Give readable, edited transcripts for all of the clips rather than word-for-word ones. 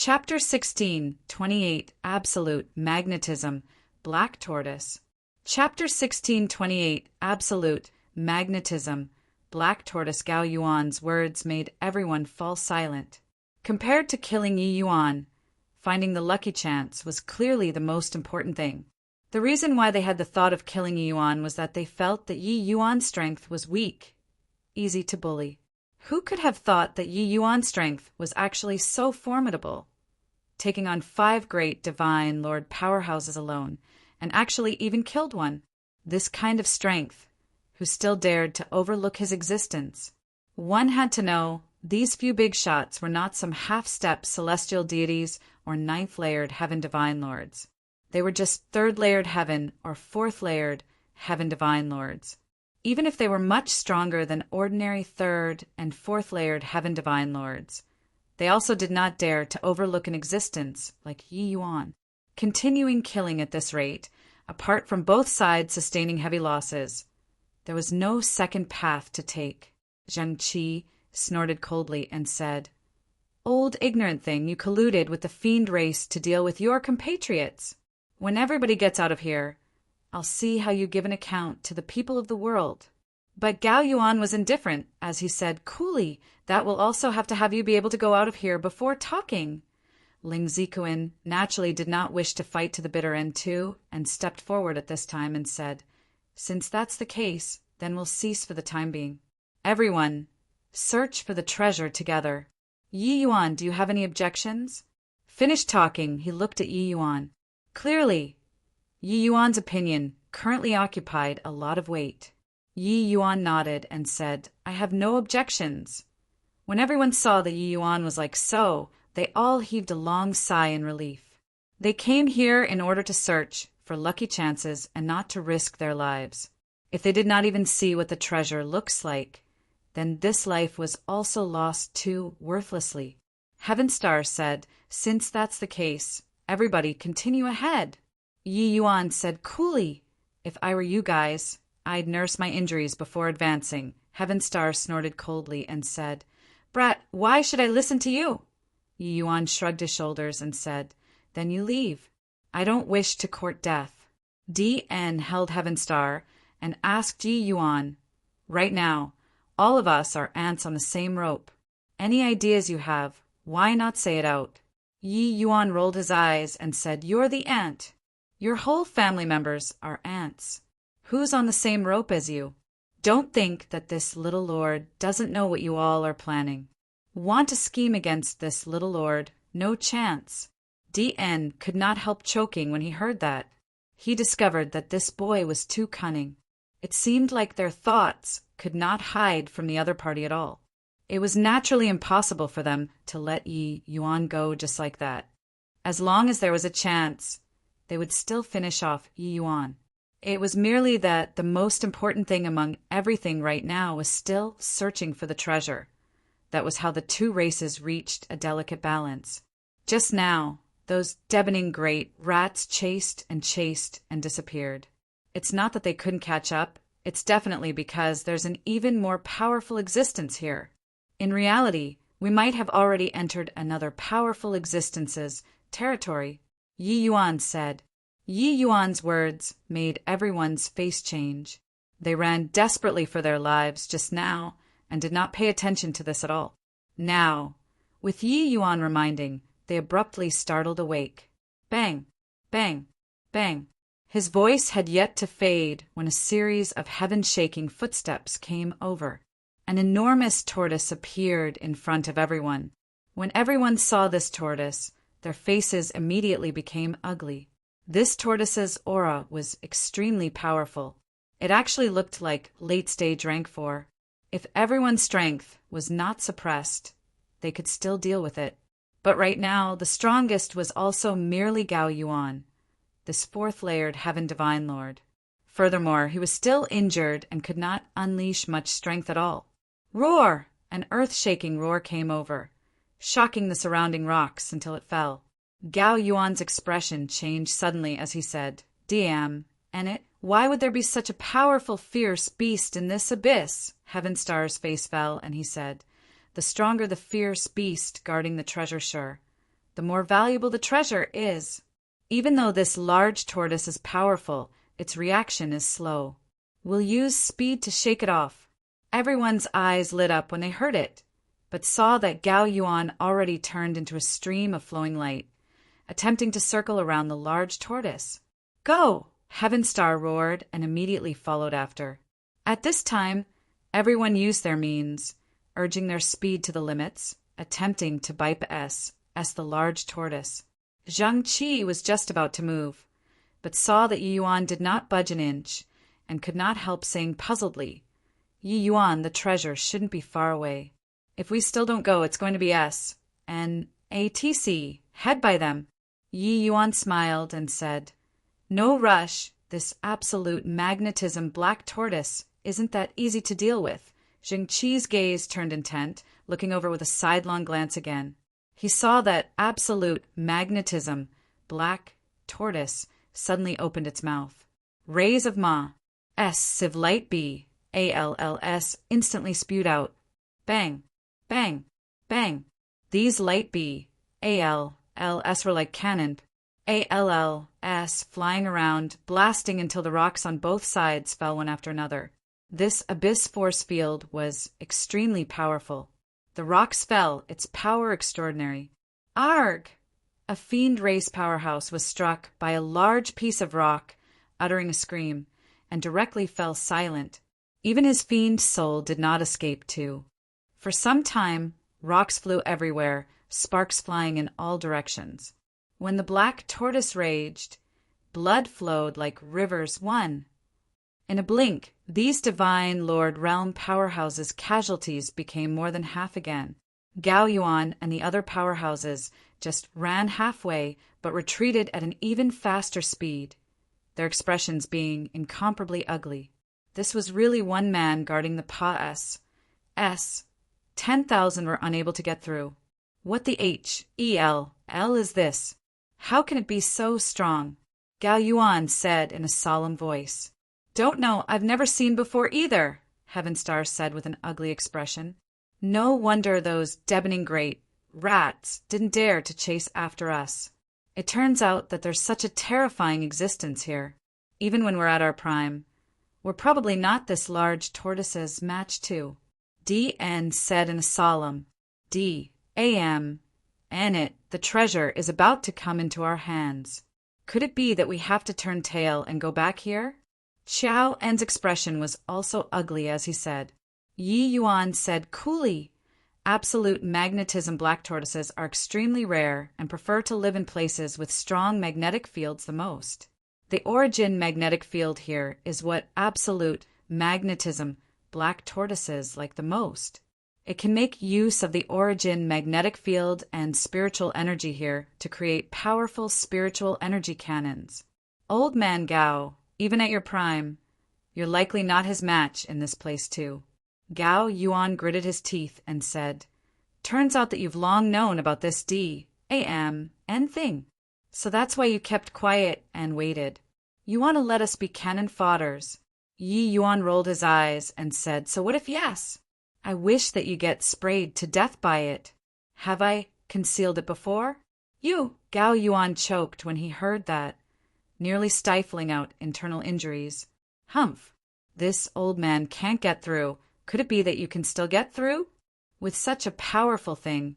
Chapter 16, 28, Absolute Magnetism, Black Tortoise. Chapter 16:28, Absolute Magnetism, Black Tortoise. Gao Yuan's words made everyone fall silent. Compared to killing Yi Yuan, finding the lucky chance was clearly the most important thing. The reason why they had the thought of killing Yi Yuan was that they felt that Yi Yuan's strength was weak, easy to bully. Who could have thought that Yi Yuan's strength was actually so formidable, taking on 5 great divine lord powerhouses alone, and actually even killed one? This kind of strength, who still dared to overlook his existence. One had to know these few big shots were not some half-step celestial deities or 9th-layered heaven divine lords. They were just 3rd-layered heaven or 4th-layered heaven divine lords. Even if they were much stronger than ordinary 3rd and 4th-layered heaven divine lords, they also did not dare to overlook an existence like Yi Yuan. Continuing killing at this rate, apart from both sides sustaining heavy losses, there was no second path to take. Zheng Qi snorted coldly and said, "Old ignorant thing, you colluded with the fiend race to deal with your compatriots. When everybody gets out of here, I'll see how you give an account to the people of the world." But Gao Yuan was indifferent, as he said coolly, "That will also have to have you be able to go out of here before talking." Ling Ziquan naturally did not wish to fight to the bitter end too, and stepped forward at this time and said, "Since that's the case, then we'll cease for the time being. Everyone, search for the treasure together. Yi Yuan, do you have any objections?" Finished talking, he looked at Yi Yuan. Clearly, Yi Yuan's opinion currently occupied a lot of weight. Yi Yuan nodded and said, "I have no objections." When everyone saw that Yi Yuan was like so, they all heaved a long sigh in relief. They came here in order to search for lucky chances and not to risk their lives. If they did not even see what the treasure looks like, then this life was also lost too worthlessly. Heaven Star said, "Since that's the case, everybody continue ahead." Yi Yuan said coolly, "If I were you guys, I'd nurse my injuries before advancing." Heaven Star snorted coldly and said, "Brat, why should I listen to you?" Yi Yuan shrugged his shoulders and said, "Then you leave. I don't wish to court death." DN held Heaven Star and asked Yi Yuan, "Right now, all of us are ants on the same rope. Any ideas you have, why not say it out?" Yi Yuan rolled his eyes and said, "You're the ant. Your whole family members are ants. Who's on the same rope as you? Don't think that this little lord doesn't know what you all are planning. Want to scheme against this little lord? No chance." DN could not help choking when he heard that. He discovered that this boy was too cunning. It seemed like their thoughts could not hide from the other party at all. It was naturally impossible for them to let Yi Yuan go just like that. As long as there was a chance, they would still finish off Yi Yuan. It was merely that the most important thing among everything right now was still searching for the treasure. That was how the two races reached a delicate balance. Just now, those deafening great rats chased and disappeared. It's not that they couldn't catch up, it's definitely because there's an even more powerful existence here. In reality, we might have already entered another powerful existence's territory, Yi Yuan said. Yi Yuan's words made everyone's face change. They ran desperately for their lives just now and did not pay attention to this at all. Now, with Yi Yuan reminding, they abruptly startled awake. Bang, bang, bang. His voice had yet to fade when a series of heaven-shaking footsteps came over. An enormous tortoise appeared in front of everyone. When everyone saw this tortoise, their faces immediately became ugly. This tortoise's aura was extremely powerful. It actually looked like late-stage rank 4. If everyone's strength was not suppressed, they could still deal with it. But right now, the strongest was also merely Gao Yuan, this 4th-layered Heaven Divine Lord. Furthermore, he was still injured and could not unleash much strength at all. Roar! An earth-shaking roar came over, shocking the surrounding rocks until it fell. Gao Yuan's expression changed suddenly as he said, "Damn, and why would there be such a powerful, fierce beast in this abyss?" Heaven Star's face fell, and he said, "The stronger the fierce beast guarding the treasure, sure. the more valuable the treasure is. Even though this large tortoise is powerful, its reaction is slow. We'll use speed to shake it off. Everyone's eyes lit up when they heard it, but saw that Gao Yuan already turned into a stream of flowing light, attempting to circle around the large tortoise. Go! Heaven Star roared and immediately followed after. At this time, everyone used their means, urging their speed to the limits, attempting to bypass the large tortoise. Zhang Qi was just about to move, but saw that Yi Yuan did not budge an inch, and could not help saying puzzledly, Yi Yuan, the treasure shouldn't be far away. If we still don't go, it's going to be S.N.A.T.C. Head by them. Yi Yuan smiled and said, No rush, this absolute magnetism black tortoise isn't that easy to deal with. Zhang Qi's gaze turned intent, looking over with a sidelong glance again. He saw that absolute magnetism black tortoise suddenly opened its mouth. Rays of Ma, S Civ Light B, ALLS instantly spewed out. Bang, bang, bang. These Light B, ALLS were like cannon, ALLS flying around, blasting until the rocks on both sides fell one after another. This abyss force field was extremely powerful. The rocks fell, its power extraordinary. Arg! A fiend race powerhouse was struck by a large piece of rock, uttering a scream, and directly fell silent. Even his fiend soul did not escape too. For some time, rocks flew everywhere, sparks flying in all directions. When the black tortoise raged, blood flowed like rivers one. In a blink, these divine Lord Realm powerhouses' casualties became more than half again. Gao Yuan and the other powerhouses just ran halfway, but retreated at an even faster speed, their expressions being incomparably ugly. This was really one man guarding the Pa-S. 10,000 were unable to get through. What the H-E-L-L is this? How can it be so strong? Gao Yuan said in a solemn voice. Don't know, I've never seen before either, Heaven Star said with an ugly expression. No wonder those deafening great rats didn't dare to chase after us. It turns out that there's such a terrifying existence here. Even when we're at our prime, we're probably not this large tortoise's match too. D.N. said in a solemn, D.A.M. And the treasure is about to come into our hands. Could it be that we have to turn tail and go back here? Xiao En's expression was also ugly as he said. Yi Yuan said coolly, Absolute magnetism black tortoises are extremely rare and prefer to live in places with strong magnetic fields the most. The origin magnetic field here is what absolute magnetism black tortoises like the most. It can make use of the origin magnetic field and spiritual energy here to create powerful spiritual energy cannons. Old man Gao, even at your prime, you're likely not his match in this place too. Gao Yuan gritted his teeth and said, Turns out that you've long known about this D.A.M.N. thing. So that's why you kept quiet and waited. You want to let us be cannon fodders. Yi Yuan rolled his eyes and said, So what if yes? I wish that you get sprayed to death by it. Have I concealed it before? You! Gao Yuan choked when he heard that, nearly stifling out internal injuries. Humph! This old man can't get through. Could it be that you can still get through? With such a powerful thing,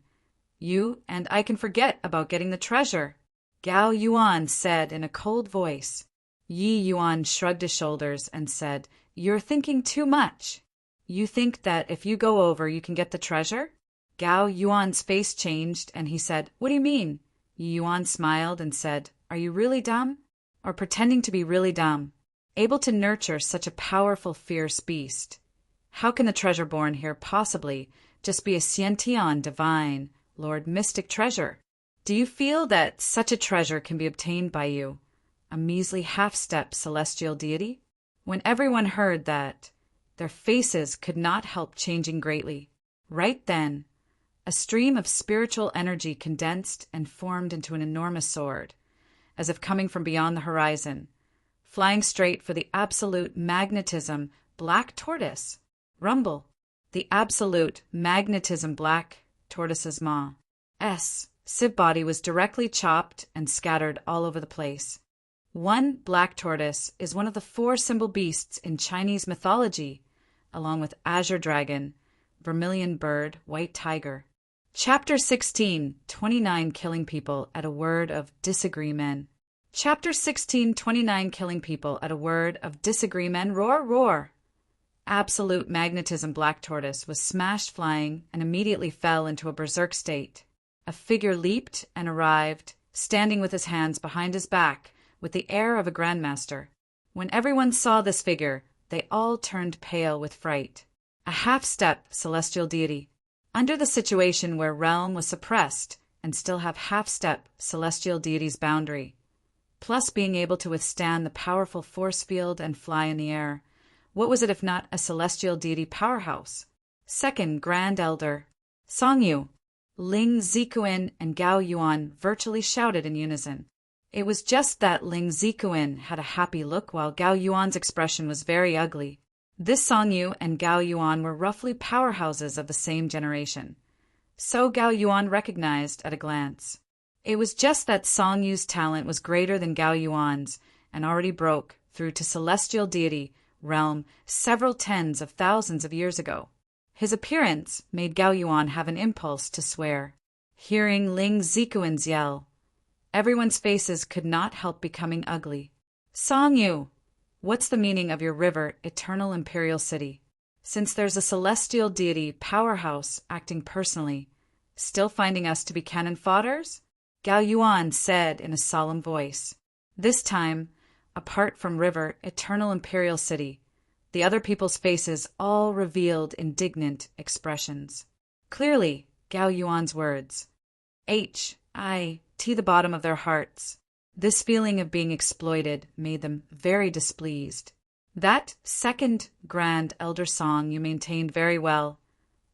you and I can forget about getting the treasure. Gao Yuan said in a cold voice. Yi Yuan shrugged his shoulders and said, You're thinking too much. You think that if you go over you can get the treasure? Gao Yuan's face changed and he said, What do you mean? Yi Yuan smiled and said, Are you really dumb? Or pretending to be really dumb? Able to nurture such a powerful, fierce beast? How can the treasure born here possibly just be a Xiantian divine, Lord Mystic treasure? Do you feel that such a treasure can be obtained by you, a measly half-step celestial deity? When everyone heard that, their faces could not help changing greatly. Right then, a stream of spiritual energy condensed and formed into an enormous sword, as if coming from beyond the horizon, flying straight for the absolute magnetism black tortoise. Rumble. The absolute magnetism black tortoise's maw. Civ body was directly chopped and scattered all over the place. One black tortoise is one of the 4 symbol beasts in Chinese mythology, along with azure dragon, vermilion bird, white tiger. Chapter 16, 29 killing people at a word of disagreement. Chapter 16, 29 killing people at a word of disagreement. Roar, roar. Absolute magnetism black tortoise was smashed flying and immediately fell into a berserk state. A figure leaped and arrived, standing with his hands behind his back, with the air of a grandmaster. When everyone saw this figure, they all turned pale with fright. A half-step celestial deity. Under the situation where realm was suppressed and still have half-step celestial deity's boundary, plus being able to withstand the powerful force field and fly in the air, what was it if not a celestial deity powerhouse? Second Grand Elder. Songyu, Ling Zikuin, and Gao Yuan virtually shouted in unison. It was just that Ling Zikuin had a happy look while Gao Yuan's expression was very ugly. This Songyu and Gao Yuan were roughly powerhouses of the same generation. So Gao Yuan recognized at a glance. It was just that Songyu's talent was greater than Gao Yuan's and already broke through to celestial deity realm several tens of thousands of years ago. His appearance made Gao Yuan have an impulse to swear. Hearing Ling Zikuin's yell, everyone's faces could not help becoming ugly. Songyu, what's the meaning of your river, eternal imperial city? Since there's a celestial deity powerhouse acting personally, still finding us to be cannon fodders? Gao Yuan said in a solemn voice. This time, apart from river, eternal imperial city, the other people's faces all revealed indignant expressions. Clearly, Gao Yuan's words. The bottom of their hearts. This feeling of being exploited made them very displeased. That second Grand Elder song you maintained very well,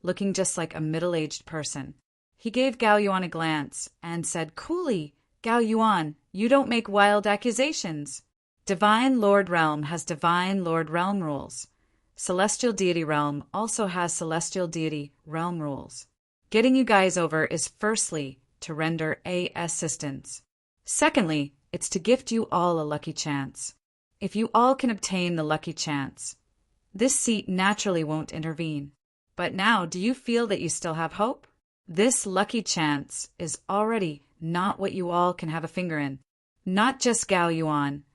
looking just like a middle-aged person. He gave Gao Yuan a glance and said coolly, Gao Yuan, you don't make wild accusations. Divine Lord Realm has Divine Lord Realm rules. Celestial Deity Realm also has Celestial Deity Realm rules. Getting you guys over is firstly to render assistance. Secondly, it's to gift you all a lucky chance. If you all can obtain the lucky chance, this seat naturally won't intervene. But now, do you feel that you still have hope? This lucky chance is already not what you all can have a finger in. Not just Gao Yuan.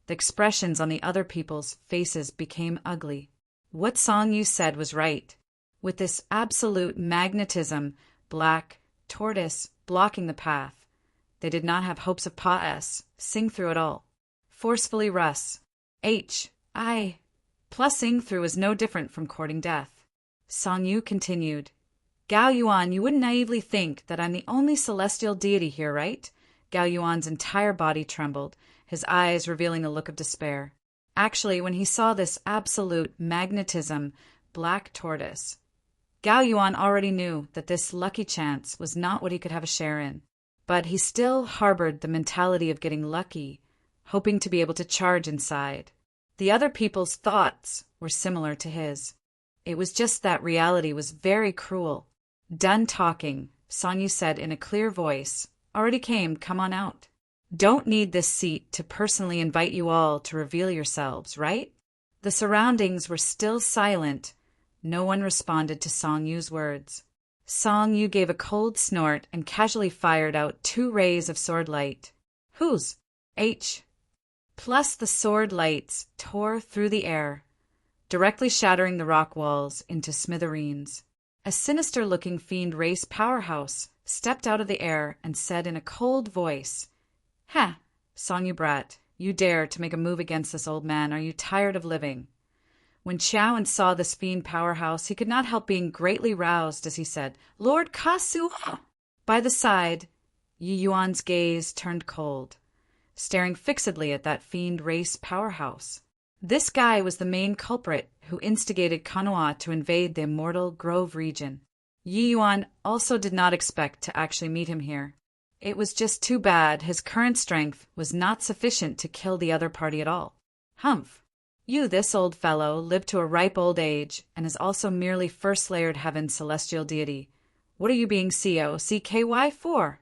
The expressions on the other people's faces became ugly. What song you said was right. With this absolute magnetism, black tortoise blocking the path, they did not have hopes of sing through it all. Forcefully Russ. Plus sing through is no different from courting death. Songyu continued. Gao Yuan, you wouldn't naively think that I'm the only celestial deity here, right? Gao Yuan's entire body trembled, his eyes revealing a look of despair. Actually, when he saw this absolute magnetism, black tortoise, Gao Yuan already knew that this lucky chance was not what he could have a share in. But he still harbored the mentality of getting lucky, hoping to be able to charge inside. The other people's thoughts were similar to his. It was just that reality was very cruel. Done talking, Songyu said in a clear voice. Already came, come on out. Don't need this seat to personally invite you all to reveal yourselves, right? The surroundings were still silent. No one responded to Songyu's words. Songyu gave a cold snort and casually fired out 2 rays of sword light. Whose? Plus the sword lights tore through the air, directly shattering the rock walls into smithereens. A sinister-looking fiend race powerhouse stepped out of the air and said in a cold voice, Ha, Songyu brat, you dare to make a move against this old man, are you tired of living? When Qiao saw this fiend powerhouse, he could not help being greatly roused as he said, Lord Kasu! By the side, Yi Yuan's gaze turned cold, staring fixedly at that fiend race powerhouse. This guy was the main culprit who instigated Konoha to invade the Immortal Grove region. Yi Yuan also did not expect to actually meet him here. It was just too bad his current strength was not sufficient to kill the other party at all. Humph! You, this old fellow, lived to a ripe old age and is also merely first-layered heaven's celestial deity. What are you being COCKY for?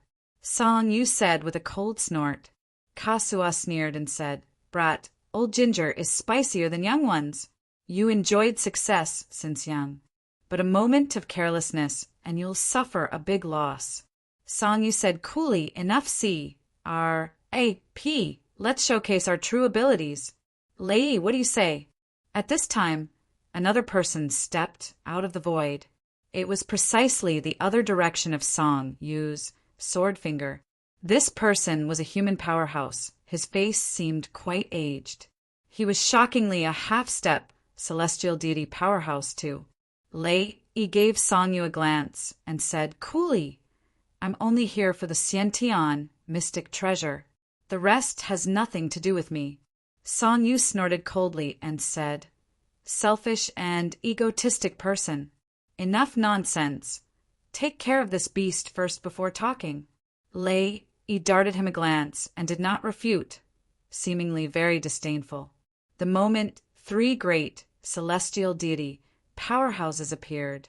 Song Yu said with a cold snort. Kasua sneered and said, Brat, old ginger is spicier than young ones. You enjoyed success since young. But a moment of carelessness, and you'll suffer a big loss. Song Yu said coolly, enough see. R.A.P. Let's showcase our true abilities. Lei, what do you say? At this time, another person stepped out of the void. It was precisely the other direction of Song Yu's sword finger. This person was a human powerhouse. His face seemed quite aged. He was shockingly a half-step celestial deity powerhouse too. Lei gave Song Yu a glance and said coolly, I'm only here for the Xiantian mystic treasure. The rest has nothing to do with me. Song Yu snorted coldly and said, selfish and egotistic person. Enough nonsense. Take care of this beast first before talking. Lei darted him a glance and did not refute, seemingly very disdainful. The moment 3 great celestial deity powerhouses appeared,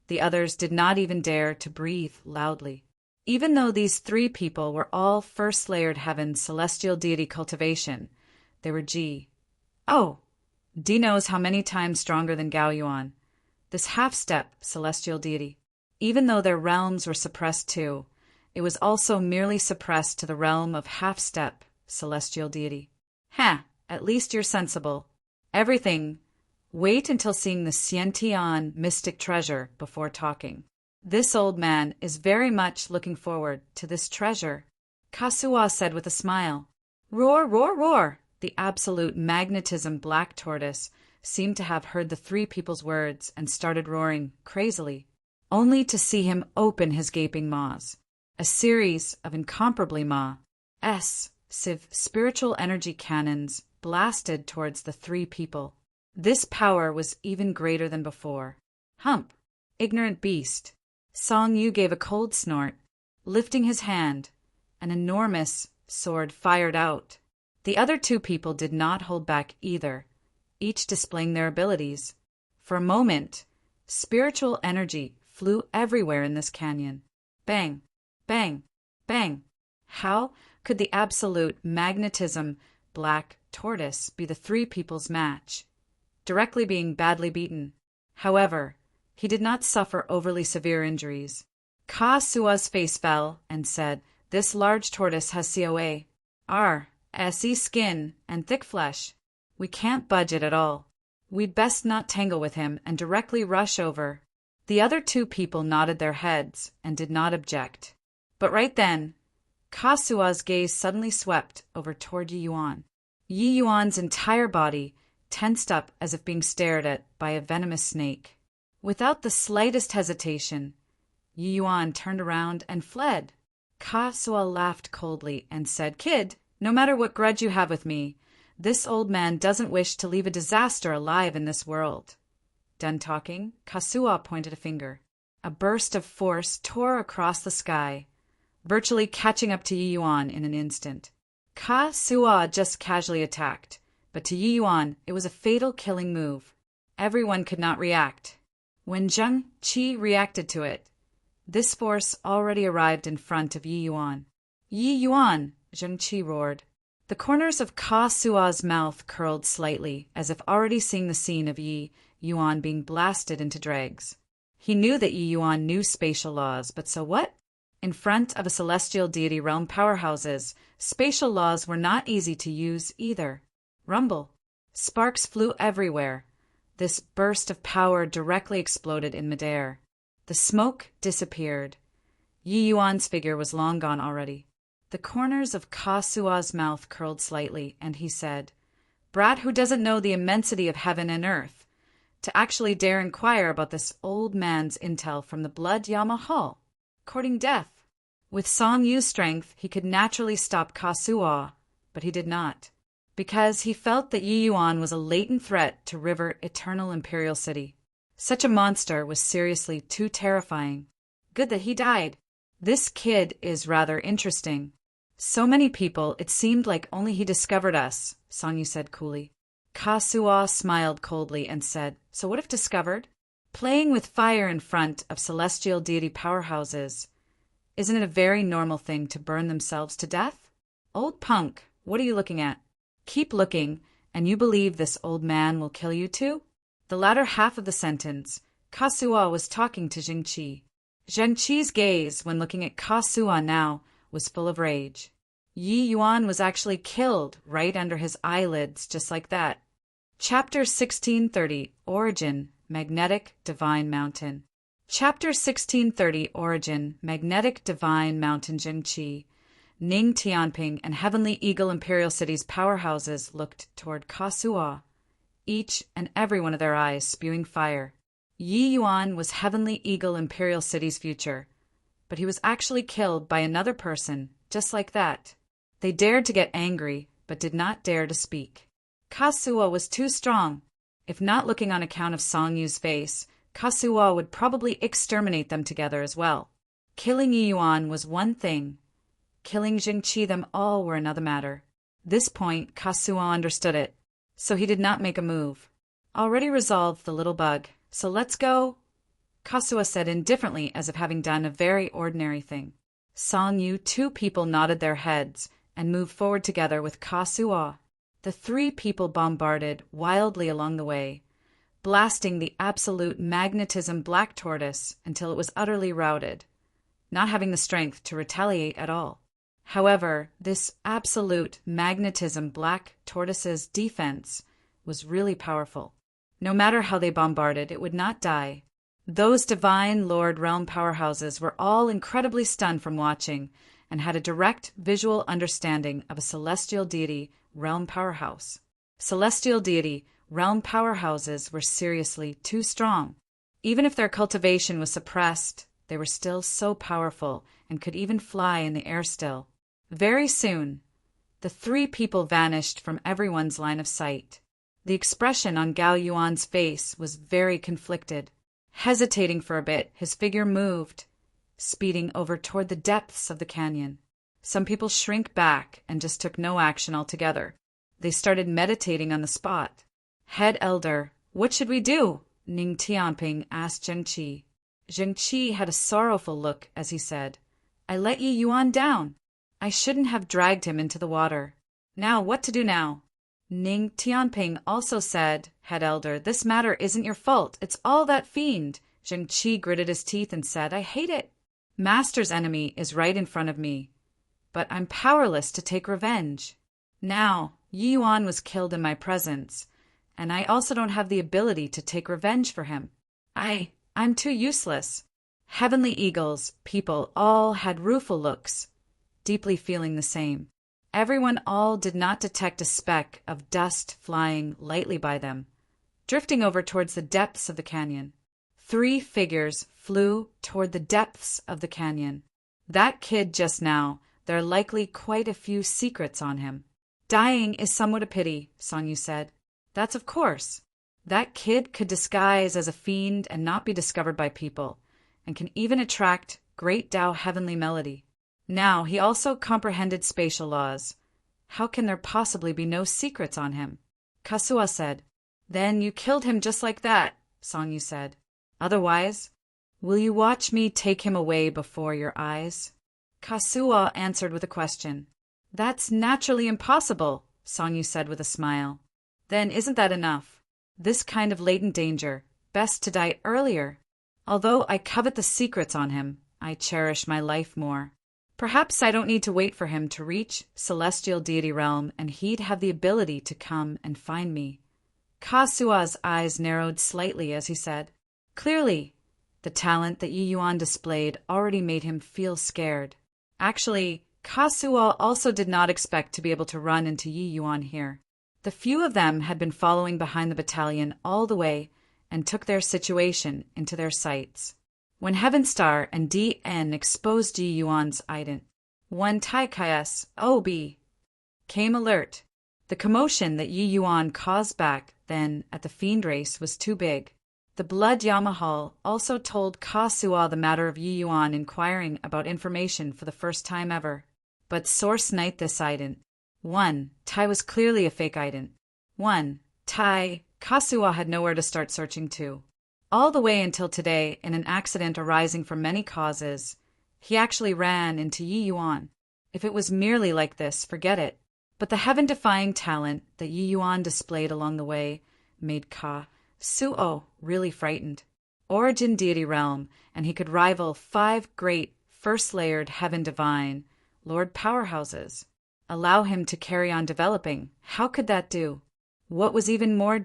the others did not even dare to breathe loudly. Even though these 3 people were all first-layered heaven's celestial deity cultivation, they were D knows how many times stronger than Gao Yuan, this half-step celestial deity. Even though their realms were suppressed too, it was also merely suppressed to the realm of half-step celestial deity. At least you're sensible. Everything. Wait until seeing the Xiantian mystic treasure before talking. This old man is very much looking forward to this treasure, Kasua said with a smile. Roar, roar, roar! The absolute magnetism black tortoise seemed to have heard the 3 people's words and started roaring crazily, only to see him open his gaping maws. A series of incomparably spiritual energy cannons blasted towards the 3 people. This power was even greater than before. Hump! Ignorant beast! Song Yu gave a cold snort. Lifting his hand, an enormous sword fired out. The other 2 people did not hold back either, each displaying their abilities. For a moment, spiritual energy flew everywhere in this canyon. Bang! Bang! Bang! How could the absolute magnetism black tortoise be the 3 people's match, directly being badly beaten? However, he did not suffer overly severe injuries. Kasua's face fell and said, this large tortoise has COA, SE skin, and thick flesh. We can't budge it at all. We'd best not tangle with him and directly rush over. The other 2 people nodded their heads and did not object. But right then, Kasua's gaze suddenly swept over toward Yi Yuan. Yi Yuan's entire body tensed up as if being stared at by a venomous snake. Without the slightest hesitation, Yi Yuan turned around and fled. Kasua laughed coldly and said, Kid, no matter what grudge you have with me, this old man doesn't wish to leave a disaster alive in this world. Done talking, Kasua pointed a finger. A burst of force tore across the sky, virtually catching up to Yi Yuan in an instant. Kasua just casually attacked, but to Yi Yuan it was a fatal killing move. Everyone could not react. When Zheng Qi reacted to it, this force already arrived in front of Yi Yuan. Yi Yuan! Zheng Qi roared. The corners of Kasua's mouth curled slightly, as if already seeing the scene of Yi Yuan being blasted into dregs. He knew that Yi Yuan knew spatial laws, but so what? In front of a celestial deity realm powerhouses, spatial laws were not easy to use either. Rumble. Sparks flew everywhere. This burst of power directly exploded in midair. The smoke disappeared. Yi Yuan's figure was long gone already. The corners of Kasua's mouth curled slightly, and he said, Brat who doesn't know the immensity of heaven and earth, to actually dare inquire about this old man's intel from the Blood Yama Hall, courting death. With Song Yu's strength, he could naturally stop Kasua, but he did not, because he felt that Yi Yuan was a latent threat to River Eternal Imperial City. Such a monster was seriously too terrifying. Good that he died. This kid is rather interesting. So many people, it seemed like only he discovered us, Song Yu said coolly. Kasua smiled coldly and said, So what if discovered? Playing with fire in front of celestial deity powerhouses Isn't it a very normal thing to burn themselves to death? Old punk, what are you looking at? Keep looking, and you believe this old man will kill you too? The latter half of the sentence, Kasuo was talking to Jingqi. Zhengqi's gaze, when looking at Kasuo now, was full of rage. Yi Yuan was actually killed right under his eyelids, just like that. Chapter 1630, Origin, Magnetic Divine Mountain. Chapter 1630, Origin, Magnetic Divine Mountain. Jingqi, Ning Tianping, and Heavenly Eagle Imperial City's powerhouses looked toward Kasuo, each and every one of their eyes spewing fire. Yi Yuan was Heavenly Eagle Imperial City's future, but he was actually killed by another person, just like that. They dared to get angry, but did not dare to speak. Kasuo was too strong. If not looking on account of Song Yu's face, Kasuo would probably exterminate them together as well. Killing Yi Yuan was one thing. Killing Jingqi them all were another matter. This point, Kasuo understood it, so he did not make a move. Already resolved the little bug, so let's go, Kasuo said indifferently as if having done a very ordinary thing. Song Yu, two people nodded their heads and moved forward together with Kasuo. The three people bombarded wildly along the way, blasting the absolute magnetism black tortoise until it was utterly routed, not having the strength to retaliate at all. However, this absolute magnetism black tortoise's defense was really powerful. No matter how they bombarded, it would not die. Those divine Lord Realm powerhouses were all incredibly stunned from watching and had a direct visual understanding of a celestial deity realm powerhouse. Celestial deity realm powerhouses were seriously too strong. Even if their cultivation was suppressed, they were still so powerful and could even fly in the air still. Very soon, the three people vanished from everyone's line of sight. The expression on Gao Yuan's face was very conflicted. Hesitating for a bit, his figure moved, speeding over toward the depths of the canyon. Some people shrink back and just took no action altogether. They started meditating on the spot. Head Elder, what should we do? Ning Tianping asked Jingqi. Jingqi had a sorrowful look as he said, I let Yi Yuan down. I shouldn't have dragged him into the water. Now, what to do now? Ning Tianping also said, Head Elder, this matter isn't your fault. It's all that fiend. Jingqi gritted his teeth and said, I hate it. Master's enemy is right in front of me, but I'm powerless to take revenge. Now, Yi Yuan was killed in my presence, and I also don't have the ability to take revenge for him. I'm too useless. Heavenly Eagles, people, all had rueful looks, deeply feeling the same. Everyone all did not detect a speck of dust flying lightly by them, drifting over towards the depths of the canyon. Three figures flew toward the depths of the canyon. That kid just now, there are likely quite a few secrets on him. Dying is somewhat a pity, Song Yu said. That's of course. That kid could disguise as a fiend and not be discovered by people, and can even attract great Tao heavenly melody. Now, he also comprehended spatial laws. How can there possibly be no secrets on him? Kasuo said. Then you killed him just like that, Song Yu said. Otherwise, will you watch me take him away before your eyes? Kasuo answered with a question. That's naturally impossible, Song Yu said with a smile. Then isn't that enough? This kind of latent danger, best to die earlier. Although I covet the secrets on him, I cherish my life more. Perhaps I don't need to wait for him to reach celestial deity realm and he'd have the ability to come and find me. Kasuo's eyes narrowed slightly as he said, Clearly, the talent that Yi Yuan displayed already made him feel scared. Actually, Kasuo also did not expect to be able to run into Yi Yuan here. The few of them had been following behind the battalion all the way and took their situation into their sights. When Heaven Star and DN exposed Yi Yuan's ident, one Taikai's OB came alert. The commotion that Yi Yuan caused back then at the fiend race was too big. The Blood Yamahal also told Kasuo the matter of Yi Yuan inquiring about information for the first time ever. But source night this ident. 1. Tai was clearly a fake ident. 1. Tai, Kasuo had nowhere to start searching to. All the way until today, in an accident arising from many causes, He actually ran into Yi Yuan. If it was merely like this, forget it. But the heaven-defying talent that Yi Yuan displayed along the way made Ka Suo really frightened. Origin deity realm, and he could rival 5 great first-layered heaven divine Lord powerhouses. Allow him to carry on developing. How could that do? What was even more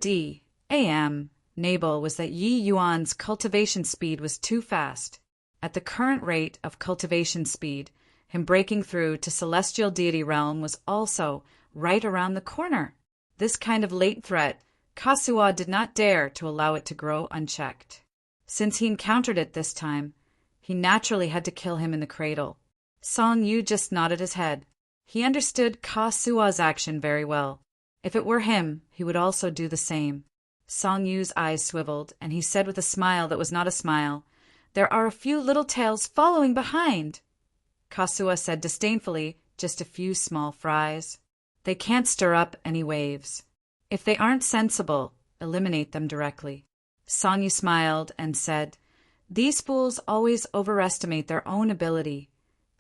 Nable was that Yi Yuan's cultivation speed was too fast. At the current rate of cultivation speed, him breaking through to celestial deity realm was also right around the corner. This kind of late threat, Kasua did not dare to allow it to grow unchecked. Since he encountered it this time, he naturally had to kill him in the cradle. Song Yu just nodded his head. He understood Kasua's action very well. If it were him, he would also do the same. Song Yu's eyes swiveled, and he said with a smile that was not a smile, "There are a few little tails following behind." Kasua said disdainfully, "Just a few small fries. They can't stir up any waves. If they aren't sensible, eliminate them directly." Song Yu smiled and said, "These fools always overestimate their own ability,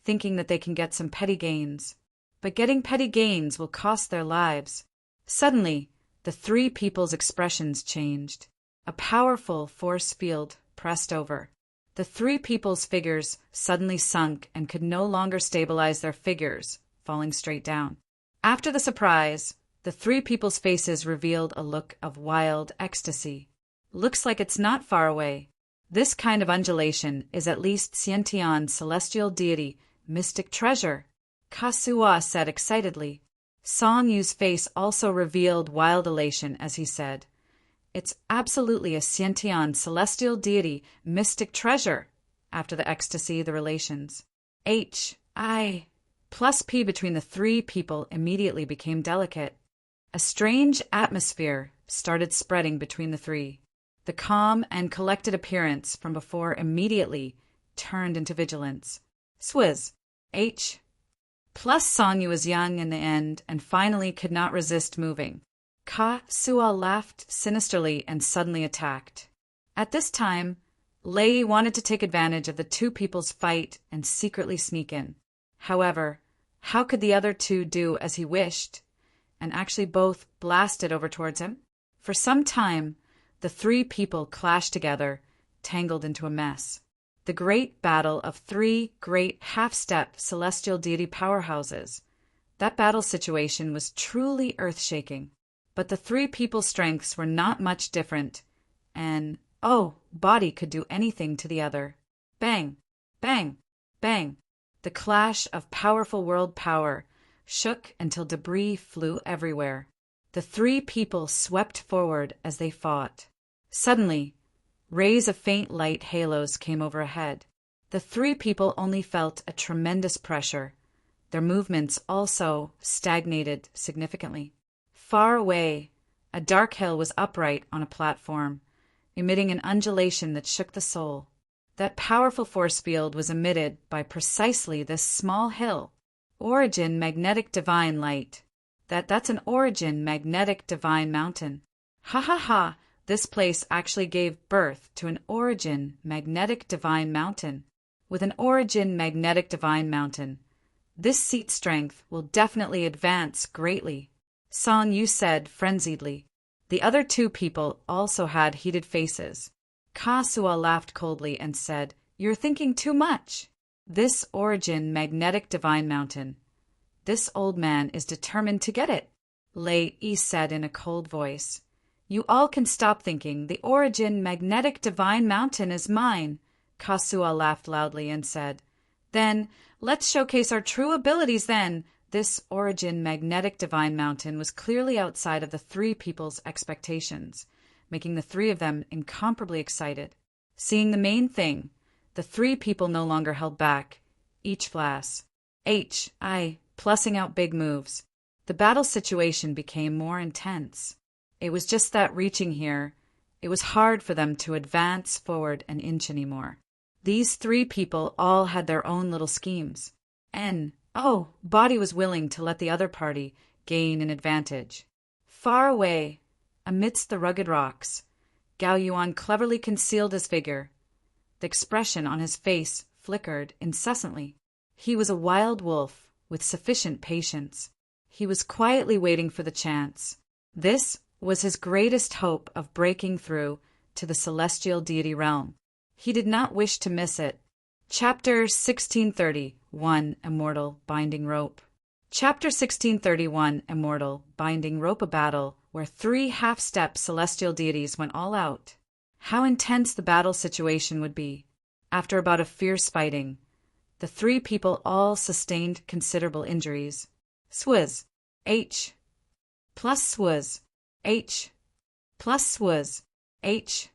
thinking that they can get some petty gains. But getting petty gains will cost their lives." Suddenly, the 3 people's expressions changed. A powerful force field pressed over. The 3 people's figures suddenly sunk and could no longer stabilize their figures, falling straight down. After the surprise, the 3 people's faces revealed a look of wild ecstasy. "Looks like it's not far away. This kind of undulation is at least Xiantian's celestial deity, mystic treasure," Kasua said excitedly. Song Yu's face also revealed wild elation as he said, "It's absolutely a Xiantian celestial deity, mystic treasure." After the ecstasy, the relations H-I plus P between the 3 people immediately became delicate. A strange atmosphere started spreading between the 3. The calm and collected appearance from before immediately turned into vigilance. Swizz. H. Plus Song Yu was young in the end and finally could not resist moving. Ka-Sua laughed sinisterly and suddenly attacked. At this time, Lei wanted to take advantage of the 2 people's fight and secretly sneak in. However, how could the other 2 do as he wished, and actually both blasted over towards him? For some time, the 3 people clashed together, tangled into a mess. The great battle of 3 great half-step celestial deity powerhouses. That battle situation was truly earth-shaking. But the 3 people's strengths were not much different, and, body could do anything to the other. Bang, bang, bang. The clash of powerful world power shook until debris flew everywhere. The 3 people swept forward as they fought. Suddenly, rays of faint light halos came overhead. The 3 people only felt a tremendous pressure. Their movements also stagnated significantly. Far away, a dark hill was upright on a platform, emitting an undulation that shook the soul. That powerful force field was emitted by precisely this small hill. Origin magnetic divine light. That's an origin magnetic divine mountain. Ha ha ha! This place actually gave birth to an origin magnetic divine mountain. With an origin magnetic divine mountain, this seat strength will definitely advance greatly, Song Yu said frenziedly. The other 2 people also had heated faces. Kasua laughed coldly and said, "You're thinking too much. This origin magnetic divine mountain. This old man is determined to get it," Lei Yi said in a cold voice. "You all can stop thinking. The origin magnetic divine mountain is mine," Kasua laughed loudly and said. "Then, let's showcase our true abilities then." This origin magnetic divine mountain was clearly outside of the 3 people's expectations, making the 3 of them incomparably excited. Seeing the main thing, the 3 people no longer held back, each flash. H-I plussing out big moves. The battle situation became more intense. It was just that reaching here, it was hard for them to advance forward an inch anymore. These 3 people all had their own little schemes. Body was willing to let the other party gain an advantage. Far away, amidst the rugged rocks, Gao Yuan cleverly concealed his figure. The expression on his face flickered incessantly. He was a wild wolf with sufficient patience. He was quietly waiting for the chance. This was his greatest hope of breaking through to the celestial deity realm. He did not wish to miss it. Chapter 1631, Immortal Binding Rope. Chapter 1631, Immortal Binding Rope, a battle where 3 half-step celestial deities went all out. How intense the battle situation would be. After about a fierce fighting, the 3 people all sustained considerable injuries. Swizz, H, plus swizz, H, plus swizz, H,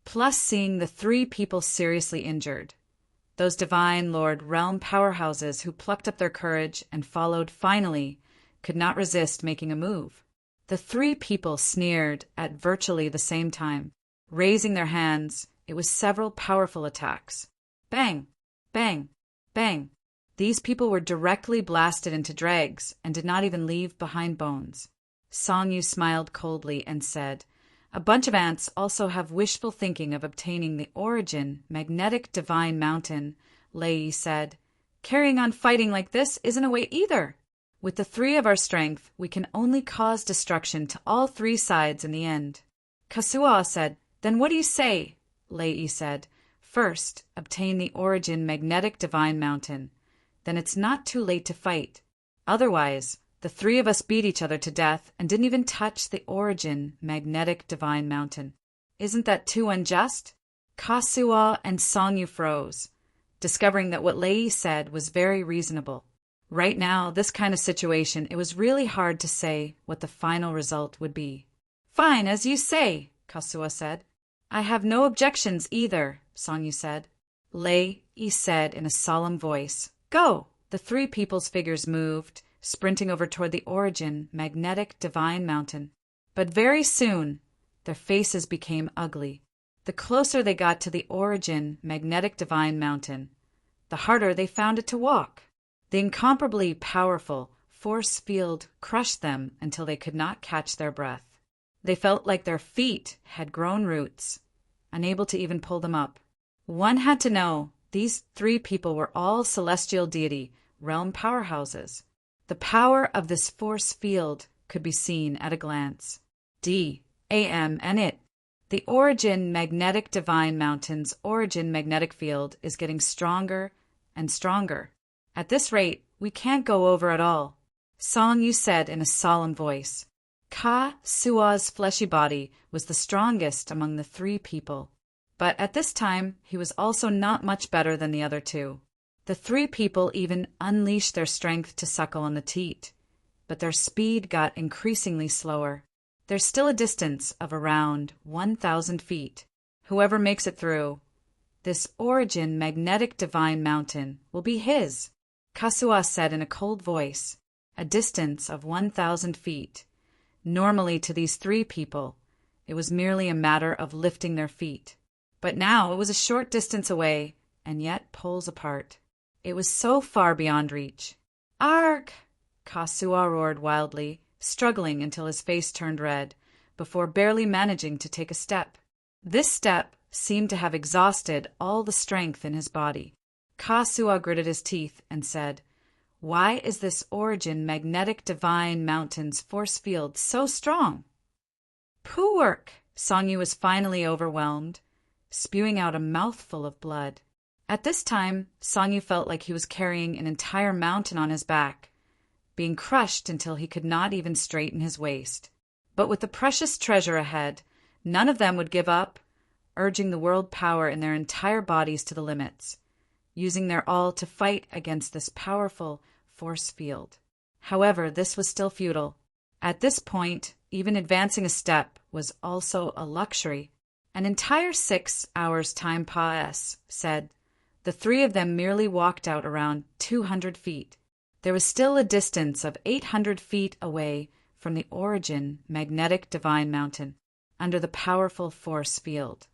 plus seeing the 3 people seriously injured. Those divine Lord Realm powerhouses who plucked up their courage and followed finally could not resist making a move. The 3 people sneered at virtually the same time. Raising their hands, it was several powerful attacks. Bang! Bang! Bang! These people were directly blasted into dregs and did not even leave behind bones. Songyu smiled coldly and said, "A bunch of ants also have wishful thinking of obtaining the origin, magnetic divine mountain," Lei said. "Carrying on fighting like this isn't a way either. With the 3 of our strength, we can only cause destruction to all 3 sides in the end." Kasuo said, "Then what do you say?" Lei said, "First, obtain the origin magnetic divine mountain. Then it's not too late to fight. Otherwise, the 3 of us beat each other to death and didn't even touch the origin magnetic divine mountain. Isn't that too unjust?" Kasuo and Songyu froze, discovering that what Lei said was very reasonable. Right now, this kind of situation, it was really hard to say what the final result would be. "Fine, as you say," Kasuo said. "I have no objections either," Songyu said. Lei said in a solemn voice, "Go!" The 3 people's figures moved, sprinting over toward the origin, magnetic divine mountain. But very soon, their faces became ugly. The closer they got to the origin, magnetic divine mountain, the harder they found it to walk. The incomparably powerful force field crushed them until they could not catch their breath. They felt like their feet had grown roots, unable to even pull them up. One had to know these 3 people were all celestial deity, realm powerhouses. The power of this force field could be seen at a glance. and it. The origin magnetic divine mountain's origin magnetic field is getting stronger and stronger. At this rate, we can't go over at all. Songyu said in a solemn voice. Kasuo's fleshy body was the strongest among the 3 people. But at this time, he was also not much better than the other 2. The 3 people even unleashed their strength to suckle on the teat, but their speed got increasingly slower. There's still a distance of around 1,000 feet. Whoever makes it through, this origin magnetic divine mountain will be his, Kasuo said in a cold voice. A distance of 1,000 feet. Normally to these 3 people, it was merely a matter of lifting their feet. But now it was a short distance away, and yet poles apart. It was so far beyond reach. "Arg!" Kasuo roared wildly, struggling until his face turned red, before barely managing to take a step. This step seemed to have exhausted all the strength in his body. Kasuo gritted his teeth and said, "Why is this origin magnetic divine mountain's force field so strong?" "Poo work!" Songyu was finally overwhelmed, spewing out a mouthful of blood. At this time, Songyu felt like he was carrying an entire mountain on his back, being crushed until he could not even straighten his waist. But with the precious treasure ahead, none of them would give up, urging the world power in their entire bodies to the limits, using their all to fight against this powerful force field. However, this was still futile. At this point, even advancing a step was also a luxury. An entire 6 hours time passed, said. The 3 of them merely walked out around 200 feet. There was still a distance of 800 feet away from the origin magnetic divine mountain, under the powerful force field.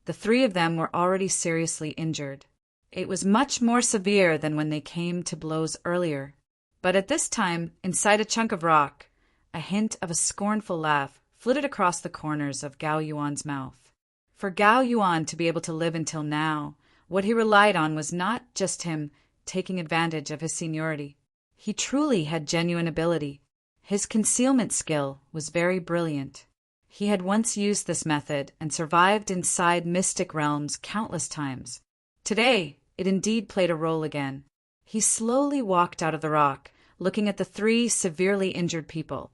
The 3 of them were already seriously injured. It was much more severe than when they came to blows earlier. But at this time, inside a chunk of rock, a hint of a scornful laugh flitted across the corners of Gao Yuan's mouth. For Gao Yuan to be able to live until now, What he relied on was not just him taking advantage of his seniority. He truly had genuine ability. His concealment skill was very brilliant. He had once used this method and survived inside mystic realms countless times. Today, it indeed played a role again. He slowly walked out of the rock, looking at the three severely injured people,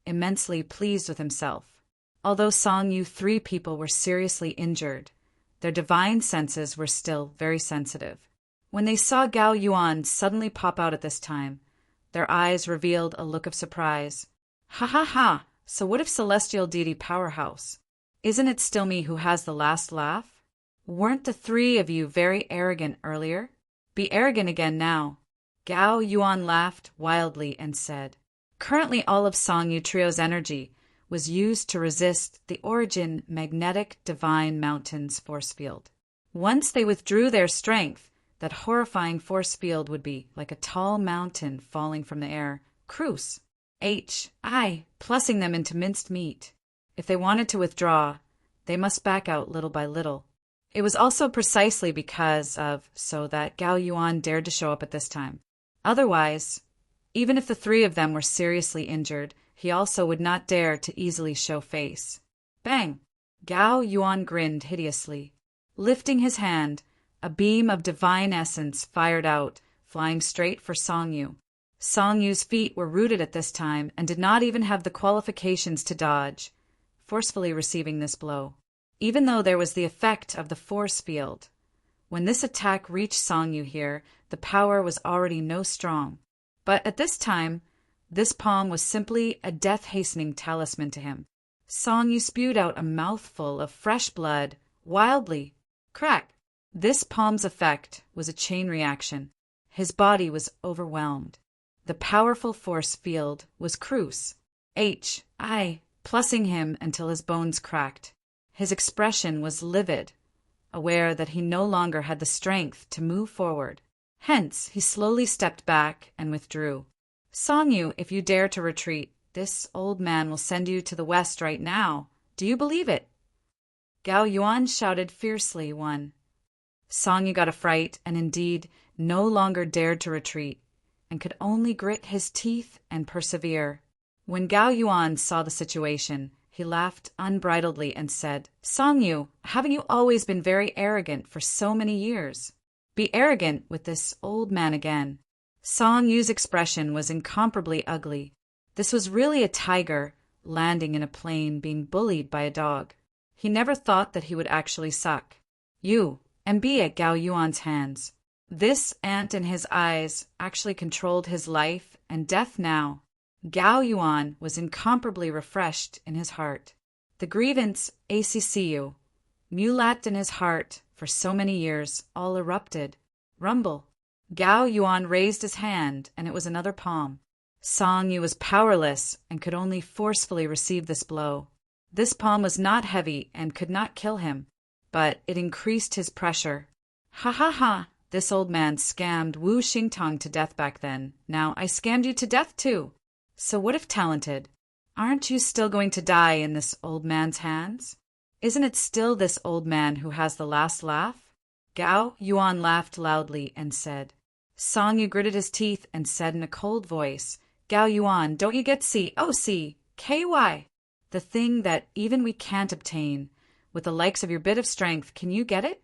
immensely pleased with himself. Although Song Yu 3 people were seriously injured, their divine senses were still very sensitive. When they saw Gao Yuan suddenly pop out at this time, their eyes revealed a look of surprise. Ha ha ha! So what if Celestial Deity Powerhouse? Isn't it still me who has the last laugh? Weren't the three of you very arrogant earlier? Be arrogant again now. Gao Yuan laughed wildly and said, currently all of Song Yu Trio's energy was used to resist the Origin Magnetic Divine Mountain's force field. Once they withdrew their strength, that horrifying force field would be like a tall mountain falling from the air. Cruce. Plussing them into minced meat. If they wanted to withdraw, they must back out little by little. It was also precisely because of so that Gao Yuan dared to show up at this time. Otherwise, even if the three of them were seriously injured, he also would not dare to easily show face. Bang! Gao Yuan grinned hideously. Lifting his hand, a beam of divine essence fired out, flying straight for Song Yu. Song Yu's feet were rooted at this time and did not even have the qualifications to dodge, forcefully receiving this blow. Even though there was the effect of the force field, when this attack reached Song Yu here, the power was already no strong. But at this time, this palm was simply a death-hastening talisman to him. Song Yu spewed out a mouthful of fresh blood, wildly. Crack! This palm's effect was a chain reaction. His body was overwhelmed. The powerful force field was Cruce. Plussing him until his bones cracked. His expression was livid, aware that he no longer had the strength to move forward. Hence, he slowly stepped back and withdrew. Song Yu, if you dare to retreat, this old man will send you to the west right now. Do you believe it? Gao Yuan shouted fiercely. Song Yu got a fright and indeed no longer dared to retreat, and could only grit his teeth and persevere. When Gao Yuan saw the situation, he laughed unbridledly and said, Song Yu, haven't you always been very arrogant for so many years? Be arrogant with this old man again. Song Yu's expression was incomparably ugly. This was really a tiger landing in a plane being bullied by a dog. He never thought that he would actually suck. You, and be at Gao Yuan's hands. This ant in his eyes actually controlled his life and death now. Gao Yuan was incomparably refreshed in his heart. The grievance ACCU, mulat in his heart for so many years, all erupted. Rumble. Gao Yuan raised his hand, and it was another palm. Song Yu was powerless and could only forcefully receive this blow. This palm was not heavy and could not kill him, but it increased his pressure. Ha ha ha! This old man scammed Wu Xingtong to death back then. Now I scammed you to death too. So what if talented? Aren't you still going to die in this old man's hands? Isn't it still this old man who has the last laugh? Gao Yuan laughed loudly and said. Song Yu gritted his teeth and said in a cold voice, Gao Yuan, don't you get COCKY? The thing that even we can't obtain. With the likes of your bit of strength, can you get it?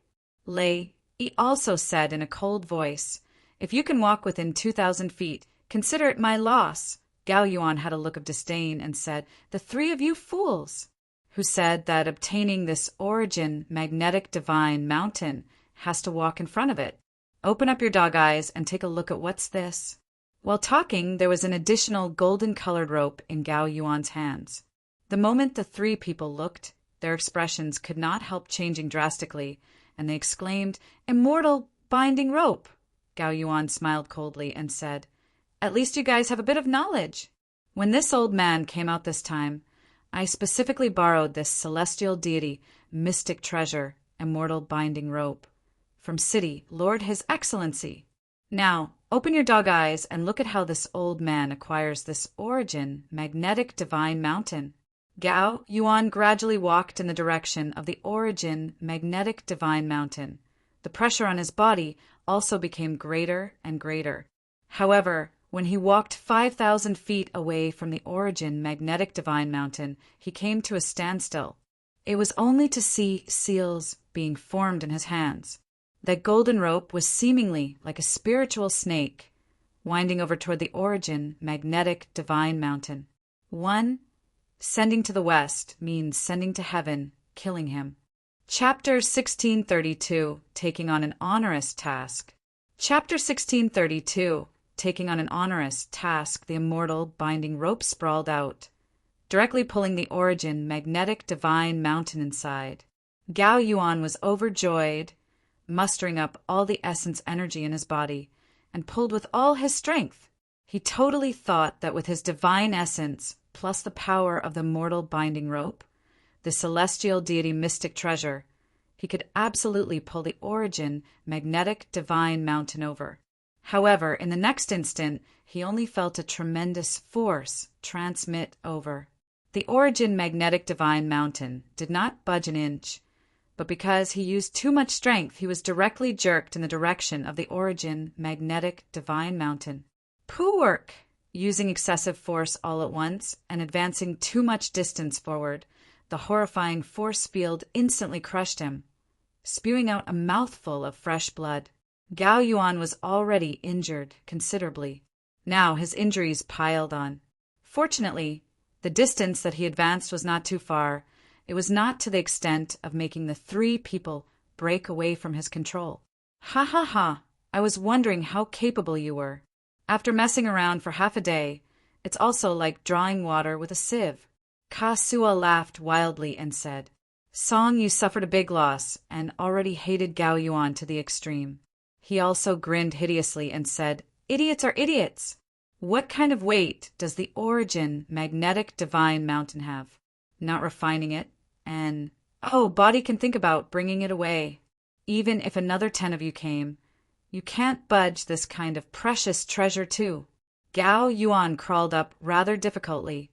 He also said in a cold voice, if you can walk within 2,000 feet, consider it my loss. Gao Yuan had a look of disdain and said, the three of you fools, who said that obtaining this Origin Magnetic Divine Mountain has to walk in front of it. Open up your dog eyes and take a look at what's this. While talking, there was an additional golden-colored rope in Gao Yuan's hands. The moment the three people looked, their expressions could not help changing drastically, and they exclaimed, Immortal binding rope! Gao Yuan smiled coldly and said, At least you guys have a bit of knowledge. When this old man came out this time, I specifically borrowed this celestial deity, mystic treasure, immortal binding rope, from City, Lord His Excellency. Now, open your dog eyes and look at how this old man acquires this Origin Magnetic Divine Mountain. Gao Yuan gradually walked in the direction of the Origin Magnetic Divine Mountain. The pressure on his body also became greater and greater. However, when he walked 5,000 feet away from the origin magnetic divine mountain, he came to a standstill. It was only to see seals being formed in his hands. That golden rope was seemingly like a spiritual snake, winding over toward the origin magnetic divine mountain. 1. Sending to the west means sending to heaven, killing him. Chapter 1632, Taking on an Onerous Task. Chapter 1632, Taking on an onerous task, the immortal binding rope sprawled out, directly pulling the origin magnetic divine mountain inside. Gao Yuan was overjoyed, mustering up all the essence energy in his body, and pulled with all his strength. He totally thought that with his divine essence, plus the power of the mortal binding rope, the celestial deity mystic treasure, he could absolutely pull the origin magnetic divine mountain over. However, in the next instant, he only felt a tremendous force transmit over. The origin magnetic divine mountain did not budge an inch, but because he used too much strength, he was directly jerked in the direction of the origin magnetic divine mountain. Pooh work! Using excessive force all at once and advancing too much distance forward, the horrifying force field instantly crushed him, spewing out a mouthful of fresh blood. Gao Yuan was already injured considerably. Now his injuries piled on. Fortunately, the distance that he advanced was not too far. It was not to the extent of making the 3 people break away from his control. Ha ha ha! I was wondering how capable you were. After messing around for half a day, it's also like drawing water with a sieve. Ka Sua laughed wildly and said, Song, you suffered a big loss and already hated Gao Yuan to the extreme. He also grinned hideously and said, Idiots are idiots! What kind of weight does the origin magnetic divine mountain have? Not refining it, and, body can think about bringing it away. Even if another 10 of you came, you can't budge this kind of precious treasure too. Gao Yuan crawled up rather difficultly,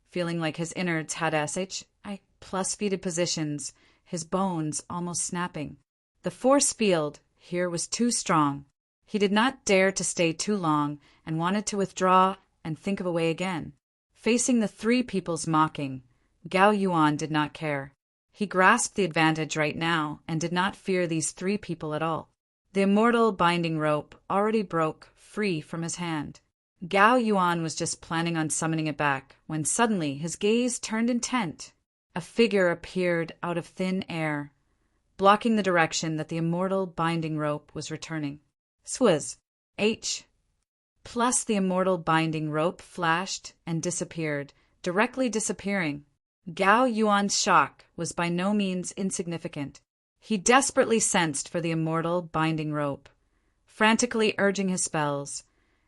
feeling like his innards had SHI plus feeted positions, his bones almost snapping. The force field here was too strong. He did not dare to stay too long and wanted to withdraw and think of a way again. Facing the 3 people's mocking, Gao Yuan did not care. He grasped the advantage right now and did not fear these 3 people at all. The immortal binding rope already broke free from his hand. Gao Yuan was just planning on summoning it back when suddenly his gaze turned intent. A figure appeared out of thin air, blocking the direction that the immortal binding rope was returning. Swaz. H. Plus the immortal binding rope flashed and disappeared, directly disappearing. Gao Yuan's shock was by no means insignificant. He desperately sensed for the immortal binding rope, frantically urging his spells,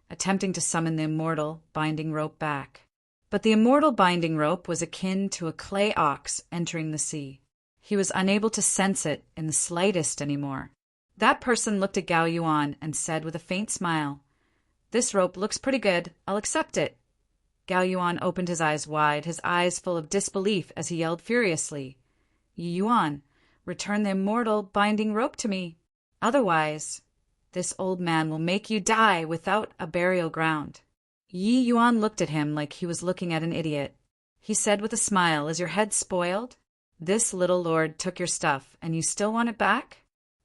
attempting to summon the immortal binding rope back. But the immortal binding rope was akin to a clay ox entering the sea. He was unable to sense it in the slightest anymore. That person looked at Gao Yuan and said with a faint smile, This rope looks pretty good. I'll accept it. Gao Yuan opened his eyes wide, his eyes full of disbelief as he yelled furiously, Yi Yuan, return the immortal binding rope to me. Otherwise, this old man will make you die without a burial ground. Yi Yuan looked at him like he was looking at an idiot. He said with a smile, Is your head spoiled? This little lord took your stuff, and you still want it back?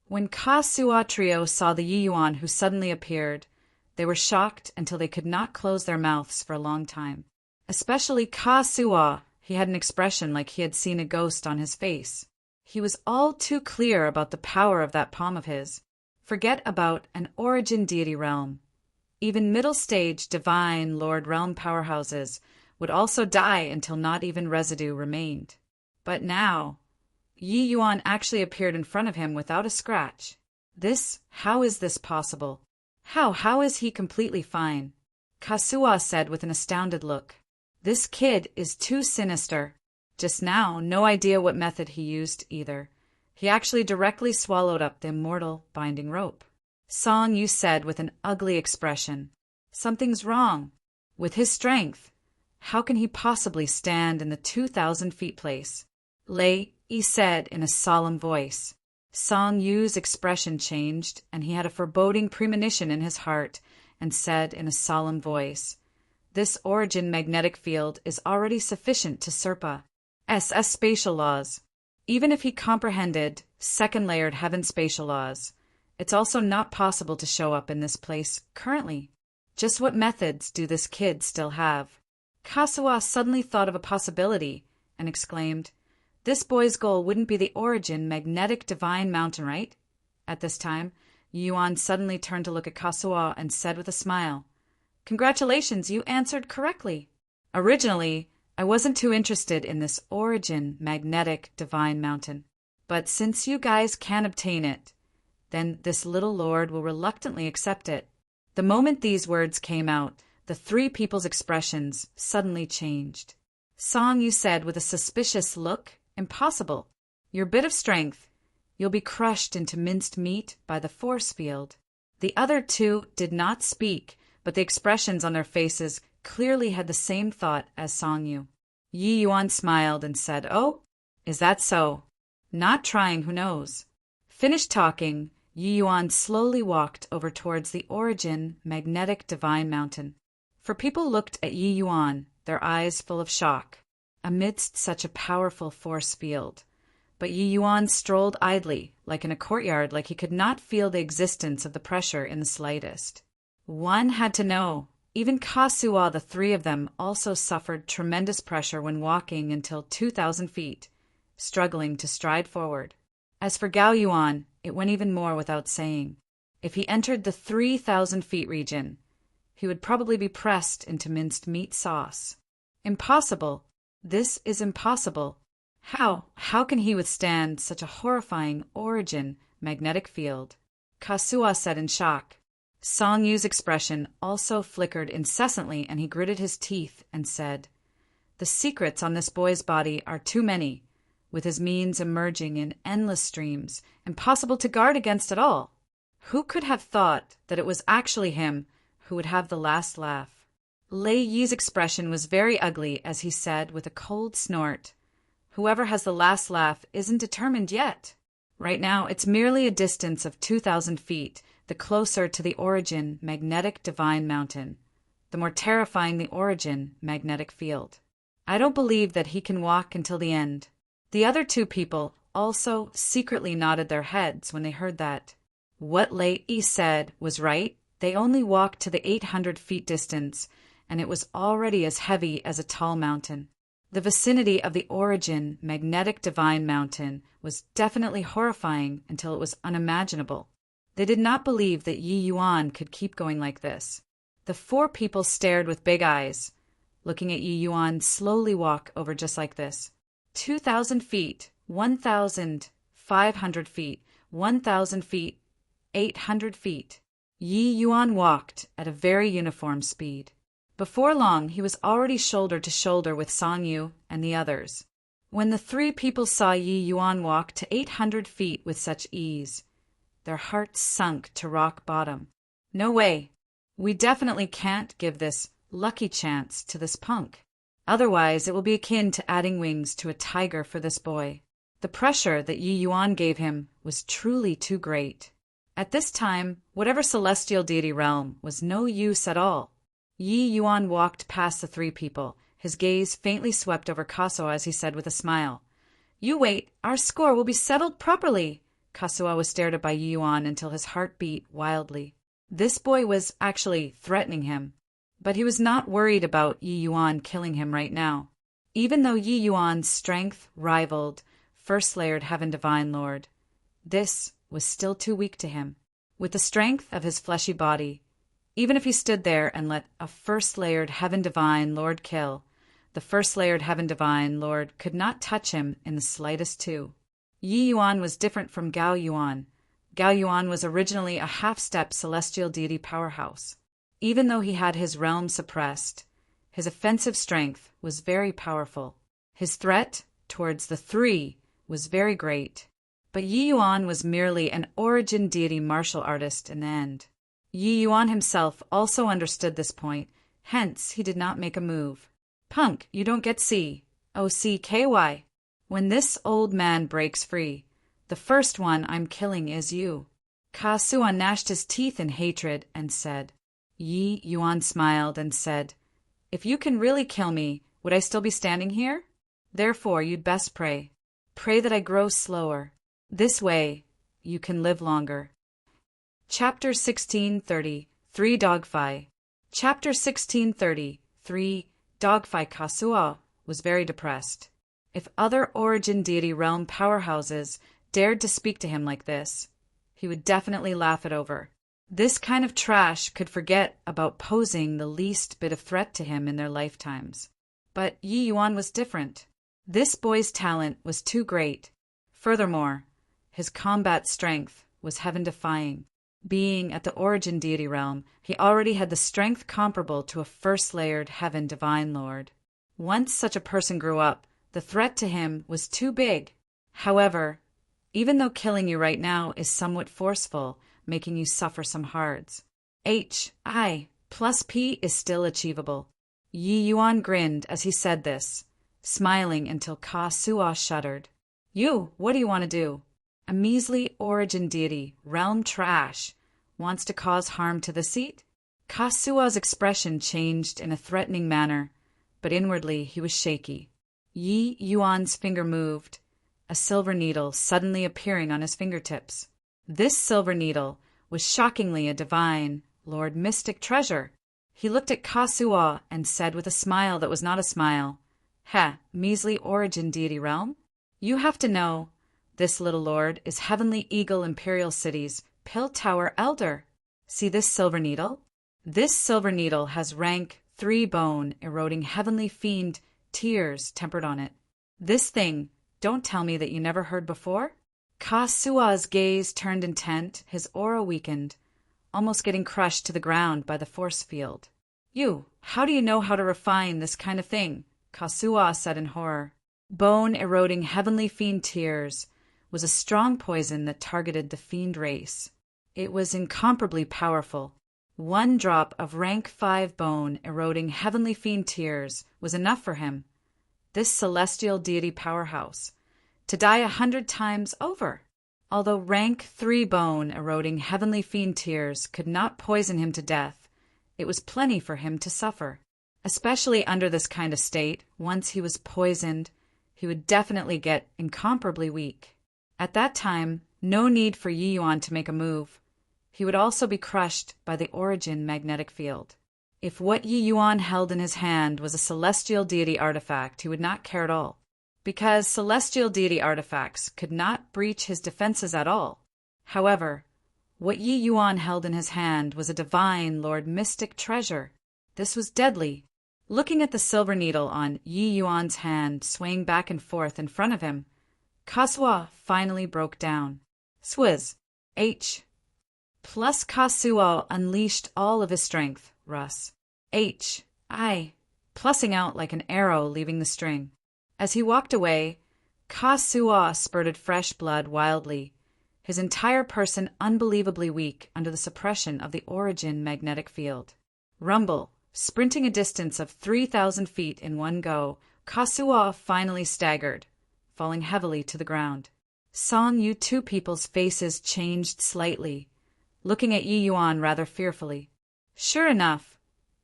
When Ka Sua Trio saw the Yi Yuan who suddenly appeared, they were shocked until they could not close their mouths for a long time. Especially Ka Sua, he had an expression like he had seen a ghost on his face. He was all too clear about the power of that palm of his. Forget about an origin deity realm. Even middle-stage divine Lord Realm powerhouses would also die until not even residue remained. But now, Yi Yuan actually appeared in front of him without a scratch. How is this possible? How is he completely fine? Ka Sua said with an astounded look. This kid is too sinister. Just now, no idea what method he used either. He actually directly swallowed up the immortal binding rope. Song, you said with an ugly expression. Something's wrong. With his strength, how can he possibly stand in the 2,000 feet place? Lei Yi said in a solemn voice. Song Yu's expression changed, and he had a foreboding premonition in his heart, and said in a solemn voice, "This origin magnetic field is already sufficient to Serpa SS spatial laws. Even if he comprehended second-layered heaven spatial laws, it's also not possible to show up in this place currently. Just what methods do this kid still have?" Kasuwa suddenly thought of a possibility and exclaimed, "This boy's goal wouldn't be the origin magnetic divine mountain, right?" At this time, Yuan suddenly turned to look at Kasuwa and said with a smile, "Congratulations, you answered correctly. Originally, I wasn't too interested in this origin magnetic divine mountain. But since you guys can obtain it, then this little lord will reluctantly accept it." The moment these words came out, the three people's expressions suddenly changed. Song Yu said with a suspicious look, "Impossible. Your bit of strength. You'll be crushed into minced meat by the force field." The other two did not speak, but the expressions on their faces clearly had the same thought as Song Yu. Yi Yuan smiled and said, "Oh, is that so? Not trying, who knows?" Finished talking, Yi Yuan slowly walked over towards the origin magnetic divine mountain. For people looked at Yi Yuan, their eyes full of shock, amidst such a powerful force field. But Yi Yuan strolled idly, like in a courtyard, like he could not feel the existence of the pressure in the slightest. One had to know. Even Kasuwa, the three of them, also suffered tremendous pressure when walking until 2,000 feet, struggling to stride forward. As for Gao Yuan, it went even more without saying. If he entered the 3,000 feet region, he would probably be pressed into minced meat sauce. Impossible. This is impossible. How can he withstand such a horrifying origin magnetic field? Kasuwa said in shock. Song Yu's expression also flickered incessantly, and he gritted his teeth and said, "The secrets on this boy's body are too many, with his means emerging in endless streams, impossible to guard against at all. Who could have thought that it was actually him who would have the last laugh?" Lei Yi's expression was very ugly as he said with a cold snort, "Whoever has the last laugh isn't determined yet. Right now, it's merely a distance of 2,000 feet, the closer to the origin magnetic divine mountain, the more terrifying the origin magnetic field. I don't believe that he can walk until the end." The other two people also secretly nodded their heads when they heard that. What Lei Yi said was right. They only walked to the 800 feet distance, and it was already as heavy as a tall mountain. The vicinity of the origin magnetic divine mountain was definitely horrifying until it was unimaginable. They did not believe that Yi Yuan could keep going like this. The four people stared with big eyes, looking at Yi Yuan slowly walk over just like this. 2,000 feet, 1,500 feet, 1,000 feet, 800 feet. Yi Yuan walked at a very uniform speed. Before long, he was already shoulder to shoulder with Song Yu and the others. When the three people saw Yi Yuan walk to 800 feet with such ease, their hearts sunk to rock bottom. "No way. We definitely can't give this lucky chance to this punk. Otherwise, it will be akin to adding wings to a tiger for this boy." The pressure that Yi Yuan gave him was truly too great. At this time, whatever celestial deity realm was no use at all. Yi Yuan walked past the three people. His gaze faintly swept over Kasuwa as he said with a smile, "You wait, our score will be settled properly." Kasuwa was stared at by Yi Yuan until his heart beat wildly. This boy was actually threatening him. But he was not worried about Yi Yuan killing him right now. Even though Yi Yuan's strength rivaled first-layered Heaven Divine Lord, this was still too weak to him. With the strength of his fleshy body, even if he stood there and let a first-layered Heaven Divine Lord kill, the first-layered Heaven Divine Lord could not touch him in the slightest too. Yi Yuan was different from Gao Yuan. Gao Yuan was originally a half-step celestial deity powerhouse. Even though he had his realm suppressed, his offensive strength was very powerful. His threat towards the three was very great. But Yi Yuan was merely an origin deity martial artist in the end. Yi Yuan himself also understood this point, hence he did not make a move. "Punk, you don't get C. O-C-K-Y. When this old man breaks free, The first one I'm killing is you." Ka Suan gnashed his teeth in hatred and said. Yi Yuan smiled and said, "If you can really kill me, would I still be standing here? Therefore you'd best pray. Pray that I grow slower. This way, you can live longer." Chapter 1630, 3 Dogfy. Chapter 1630, 3 Dogfy. Ka Suan was very depressed. If other Origin Deity Realm powerhouses dared to speak to him like this, he would definitely laugh it over. This kind of trash could forget about posing the least bit of threat to him in their lifetimes. But Yi Yuan was different. This boy's talent was too great. Furthermore, his combat strength was heaven-defying. Being at the Origin Deity Realm, he already had the strength comparable to a first-layered Heaven Divine Lord. Once such a person grew up, the threat to him was too big. However, even though killing you right now is somewhat forceful, making you suffer some hards, HI plus P is still achievable. Yi Yuan grinned as he said this, smiling until Ka Suan shuddered. "You, what do you want to do? A measly Origin Deity, realm trash, wants to cause harm to the seat?" Ka Suan's expression changed in a threatening manner, but inwardly he was shaky. Yi Yuan's finger moved, a silver needle suddenly appearing on his fingertips. This silver needle was shockingly a divine, Lord Mystic treasure. He looked at Ka Suan and said with a smile that was not a smile, measly Origin Deity Realm? You have to know, this little lord is Heavenly Eagle Imperial City's Pill Tower Elder. See this silver needle? This silver needle has rank 3 bone, eroding heavenly fiend tears tempered on it. This thing, don't tell me that you never heard before? Ka Suan's gaze turned intent, his aura weakened, almost getting crushed to the ground by the force field. "You, how do you know how to refine this kind of thing?" Ka Suan said in horror. Bone-eroding heavenly fiend tears was a strong poison that targeted the fiend race. It was incomparably powerful. 1 drop of rank 5 bone-eroding heavenly fiend tears was enough for him, this celestial deity powerhouse, to die 100 times over. Although rank 3 bone-eroding heavenly fiend tears could not poison him to death, it was plenty for him to suffer. Especially under this kind of state, once he was poisoned, he would definitely get incomparably weak. At that time, no need for Yi Yuan to make a move. He would also be crushed by the Origin magnetic field. If what Yi Yuan held in his hand was a celestial deity artifact, he would not care at all, because celestial deity artifacts could not breach his defenses at all. However, what Yi Yuan held in his hand was a divine Lord Mystic treasure. This was deadly. Looking at the silver needle on Yi Yuan's hand swaying back and forth in front of him, Ka Suan finally broke down. Swizz. H. Plus Ka Suan unleashed all of his strength. Russ. H. I. Plussing out like an arrow leaving the string. As he walked away, Ka Suan spurted fresh blood wildly, his entire person unbelievably weak under the suppression of the Origin magnetic field. Rumble. Sprinting a distance of 3,000 feet in one go, Ka Suan finally staggered, falling heavily to the ground. Song Yu 2 people's faces changed slightly, looking at Yi Yuan rather fearfully. Sure enough,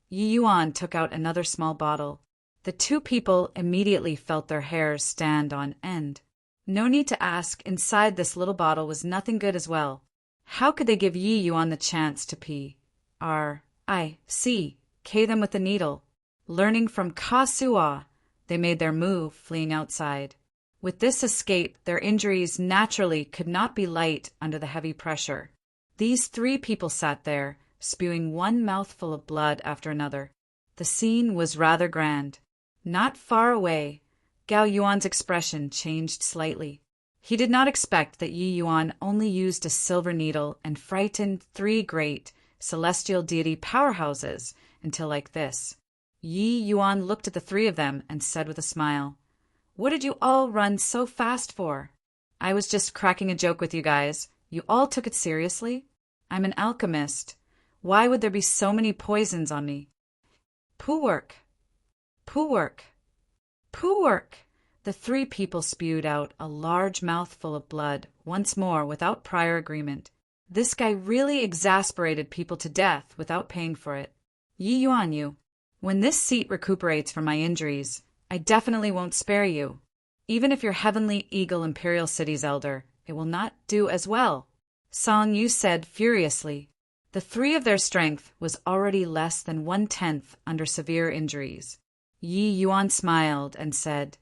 Yi Yuan took out another small bottle. The 2 people immediately felt their hairs stand on end. No need to ask, inside this little bottle was nothing good as well. How could they give Yi Yuan the chance to K them with the needle? Learning from Ka Suan, they made their move, fleeing outside. With this escape, their injuries naturally could not be light under the heavy pressure. These 3 people sat there, spewing one mouthful of blood after another. The scene was rather grand. Not far away, Gao Yuan's expression changed slightly. He did not expect that Yi Yuan only used a silver needle and frightened 3 great celestial deity powerhouses until like this. Yi Yuan looked at the 3 of them and said with a smile, "What did you all run so fast for?" "I was just cracking a joke with you guys. You all took it seriously? I'm an alchemist. Why would there be so many poisons on me?" Poo work. Poo work. Poo work. The three people spewed out a large mouthful of blood once more without prior agreement. This guy really exasperated people to death without paying for it. Yi Yuan, you. When this seat recuperates from my injuries, I definitely won't spare you. Even if you're Heavenly Eagle Imperial City's elder, it will not do as well. Song Yu said furiously. The three of their strength was already less than 1/10 under severe injuries. Yi Yuan smiled and said,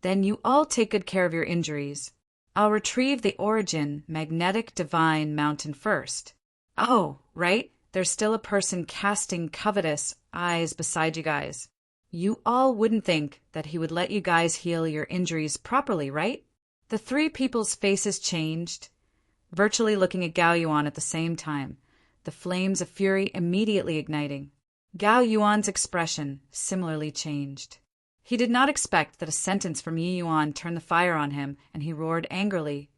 Then you all take good care of your injuries. I'll retrieve the origin magnetic divine mountain first. Oh, right, there's still a person casting covetous eyes beside you guys. You all wouldn't think that he would let you guys heal your injuries properly, right? The three people's faces changed, virtually looking at Gao Yuan at the same time, the flames of fury immediately igniting. Gao Yuan's expression similarly changed. He did not expect that a sentence from Yi Yuan turned the fire on him, and he roared angrily,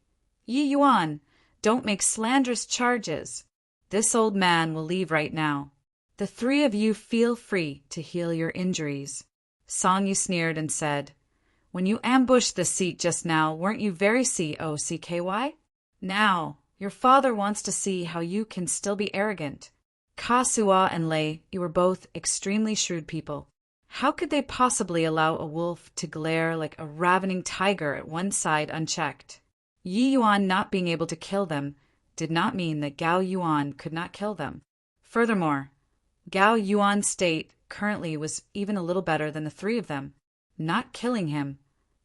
Yi Yuan, don't make slanderous charges. This old man will leave right now. The three of you feel free to heal your injuries. Song Yu sneered and said, When you ambushed this seat just now, weren't you very COCKY? Now, your father wants to see how you can still be arrogant. Ka Sua and Lei, you were both extremely shrewd people. How could they possibly allow a wolf to glare like a ravening tiger at one side unchecked? Yi Yuan not being able to kill them did not mean that Gao Yuan could not kill them. Furthermore, Gao Yuan's state currently was even a little better than the three of them. Not killing him.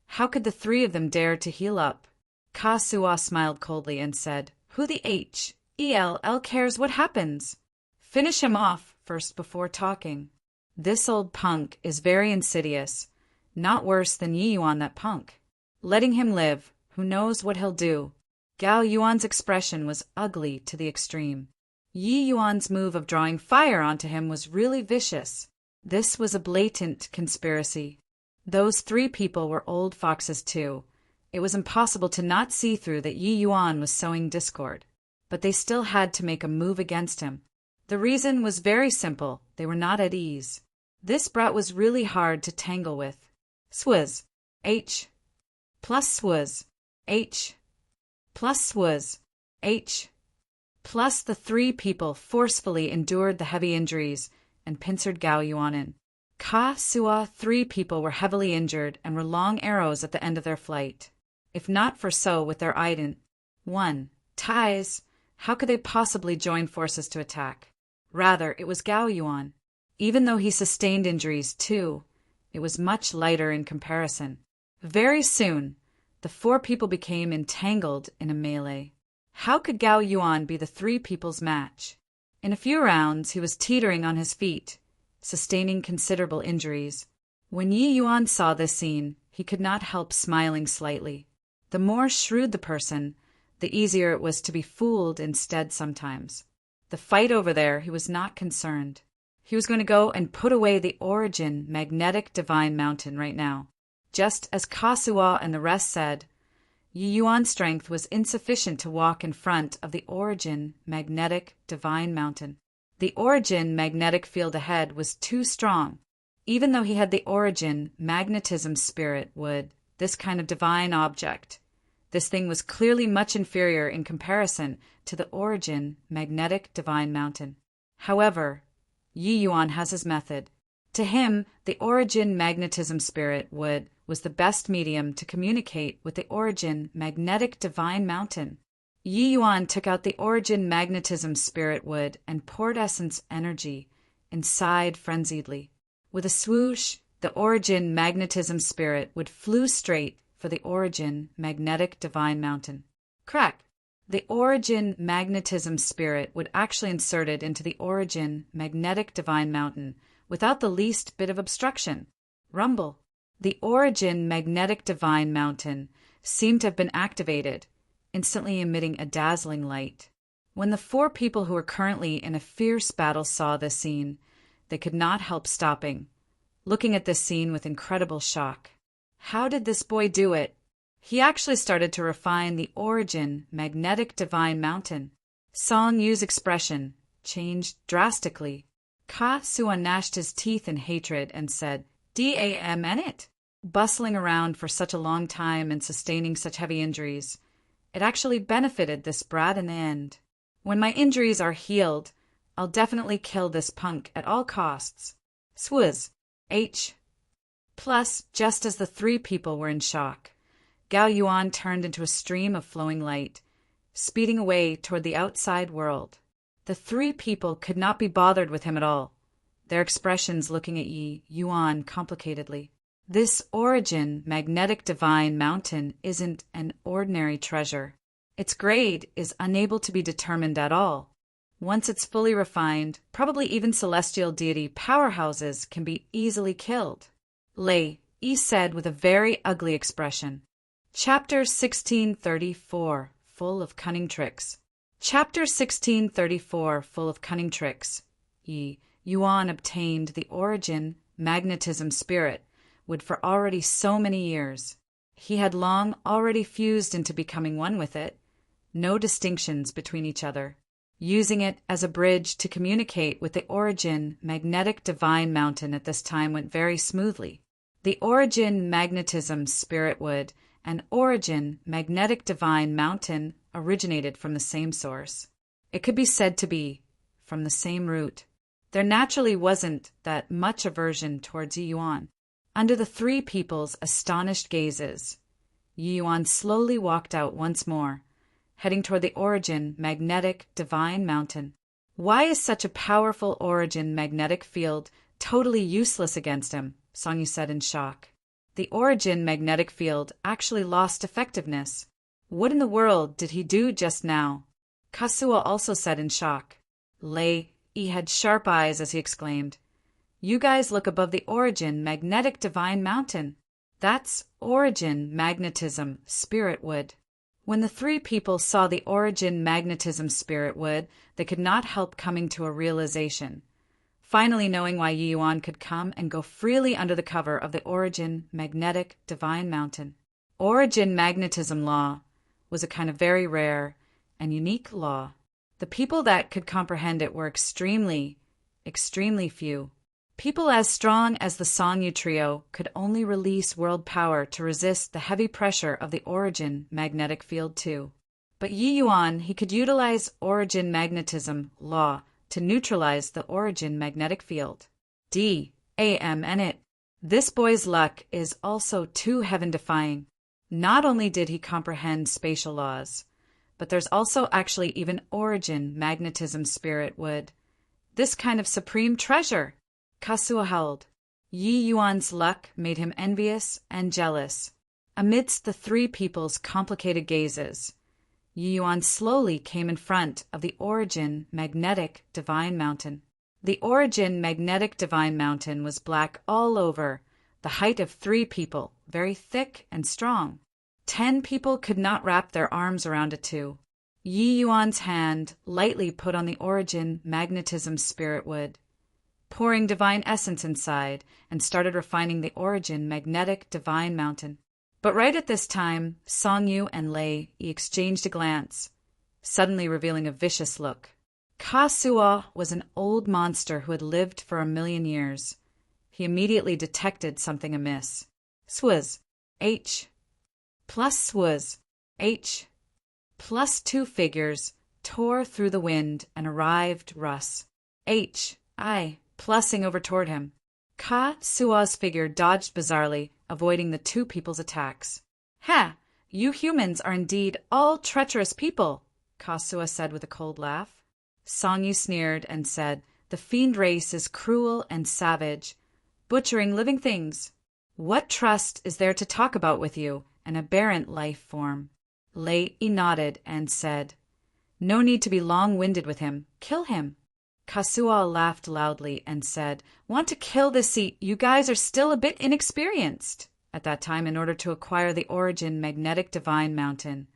How could the three of them dare to heal up? Ka Sua smiled coldly and said, Who the H.E.L.L. cares what happens? Finish him off first before talking. This old punk is very insidious, not worse than Yi Yuan that punk. Letting him live, who knows what he'll do. Gao Yuan's expression was ugly to the extreme. Yi Yuan's move of drawing fire onto him was really vicious. This was a blatant conspiracy. Those three people were old foxes too. It was impossible to not see through that Yi Yuan was sowing discord. But they still had to make a move against him. The reason was very simple. They were not at ease. This brat was really hard to tangle with. Swaz. H. Plus swaz. H. Plus swaz. H. Plus the three people forcefully endured the heavy injuries and pincered Gao Yuan in. Ka Sua, three people were heavily injured and were long arrows at the end of their flight. If not for so with their ident. 1. Ties. How could they possibly join forces to attack? Rather, it was Gao Yuan. Even though he sustained injuries too, it was much lighter in comparison. Very soon, the four people became entangled in a melee. How could Gao Yuan be the three people's match? In a few rounds, he was teetering on his feet, sustaining considerable injuries. When Yi Yuan saw this scene, he could not help smiling slightly. The more shrewd the person, the easier it was to be fooled instead sometimes. The fight over there, he was not concerned. He was going to go and put away the origin magnetic divine mountain right now. Just as Ka Sua and the rest said, Yi Yuan's strength was insufficient to walk in front of the origin magnetic divine mountain. The origin magnetic field ahead was too strong. Even though he had the origin magnetism spirit this kind of divine object, this thing was clearly much inferior in comparison to the origin magnetic divine mountain. However, Yi Yuan has his method. To him, the origin magnetism spirit was the best medium to communicate with the origin magnetic divine mountain. Yi Yuan took out the origin magnetism spirit and poured essence energy inside frenziedly. With a swoosh, the origin magnetism spirit flew straight for the origin magnetic divine mountain. Crack! The origin magnetism spirit actually inserted into the origin magnetic divine mountain without the least bit of obstruction. Rumble! The origin magnetic divine mountain seemed to have been activated, instantly emitting a dazzling light. When the four people who were currently in a fierce battle saw this scene, they could not help stopping, looking at this scene with incredible shock. How did this boy do it? He actually started to refine the origin magnetic divine mountain. Song Yu's expression changed drastically. Ka Sua gnashed his teeth in hatred and said, "Damn it! bustling around for such a long time and sustaining such heavy injuries. It actually benefited this brat in the end. When my injuries are healed, I'll definitely kill this punk at all costs. Swuz. H. Plus, just as the three people were in shock, Gao Yuan turned into a stream of flowing light, speeding away toward the outside world. The three people could not be bothered with him at all, their expressions looking at Yi Yuan complicatedly. This origin magnetic divine mountain isn't an ordinary treasure. Its grade is unable to be determined at all. Once it's fully refined, probably even celestial deity powerhouses can be easily killed. Lei Yi said with a very ugly expression. Chapter 1634, full of cunning tricks. Chapter 1634, full of cunning tricks. Yi Yuan obtained the origin magnetism spirit would for already so many years. He had long already fused into becoming one with it, no distinctions between each other, using it as a bridge to communicate with the origin magnetic divine mountain at this time went very smoothly. The origin magnetism spirit wood and origin magnetic divine mountain originated from the same source. It could be said to be from the same root. There naturally wasn't that much aversion towards Yi Yuan. Under the three people's astonished gazes, Yi Yuan slowly walked out once more, heading toward the origin magnetic divine mountain. Why is such a powerful origin magnetic field totally useless against him? Songyu said in shock. The origin magnetic field actually lost effectiveness. What in the world did he do just now? Kasuo also said in shock. Lei Yi had sharp eyes as he exclaimed, "You guys look above the origin magnetic divine mountain. That's origin magnetism spirit wood." When the three people saw the origin magnetism spirit wood, they could not help coming to a realization, finally knowing why Yi Yuan could come and go freely under the cover of the origin magnetic divine mountain. Origin magnetism law was a kind of very rare and unique law. The people that could comprehend it were extremely, extremely few. People as strong as the Songyu trio could only release world power to resist the heavy pressure of the origin magnetic field too. But Yi Yuan, he could utilize origin magnetism law to neutralize the origin magnetic field. D.A.M. and it. This boy's luck is also too heaven-defying. Not only did he comprehend spatial laws, but there's also actually even origin magnetism spirit wood. This kind of supreme treasure. Kasuo howled. Yi Yuan's luck made him envious and jealous. Amidst the three people's complicated gazes, Yi Yuan slowly came in front of the origin magnetic divine mountain. The origin magnetic divine mountain was black all over, the height of 3 people, very thick and strong. 10 people could not wrap their arms around it too. Yi Yuan's hand lightly put on the origin magnetism spirit wood, pouring divine essence inside, and started refining the origin magnetic divine mountain. But right at this time, Songyu and Lei exchanged a glance, suddenly revealing a vicious look. Kasuo was an old monster who had lived for 1,000,000 years. He immediately detected something amiss. Swuz. H. Plus swuz. H. Plus 2 figures tore through the wind and arrived Russ. H. I. Plussing over toward him. Kasuo's figure dodged bizarrely, avoiding the 2 people's attacks. Ha! You humans are indeed all treacherous people, Kasuo said with a cold laugh. Songyu sneered and said, the fiend race is cruel and savage, butchering living things. What trust is there to talk about with you, an aberrant life form? Lei nodded and said, no need to be long-winded with him. Kill him. Kasuo laughed loudly and said, want to kill this you guys are still a bit inexperienced. At that time, in order to acquire the origin magnetic divine mountain,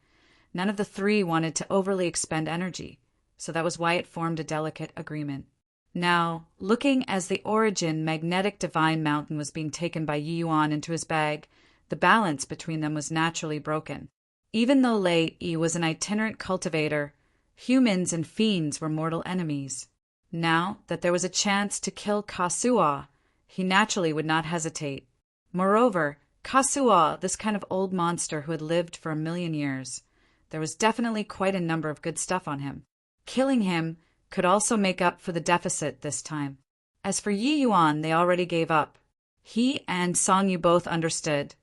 none of the 3 wanted to overly expend energy, so that was why it formed a delicate agreement. Now, looking as the origin magnetic divine mountain was being taken by Yi Yuan into his bag, the balance between them was naturally broken. Even though Lei was an itinerant cultivator, humans and fiends were mortal enemies. Now that there was a chance to kill Kasuo, he naturally would not hesitate. Moreover, Kasuo, this kind of old monster who had lived for 1,000,000 years. There was definitely quite a number of good stuff on him. Killing him could also make up for the deficit this time. As for Yi Yuan, they already gave up. He and Song Yu both understood.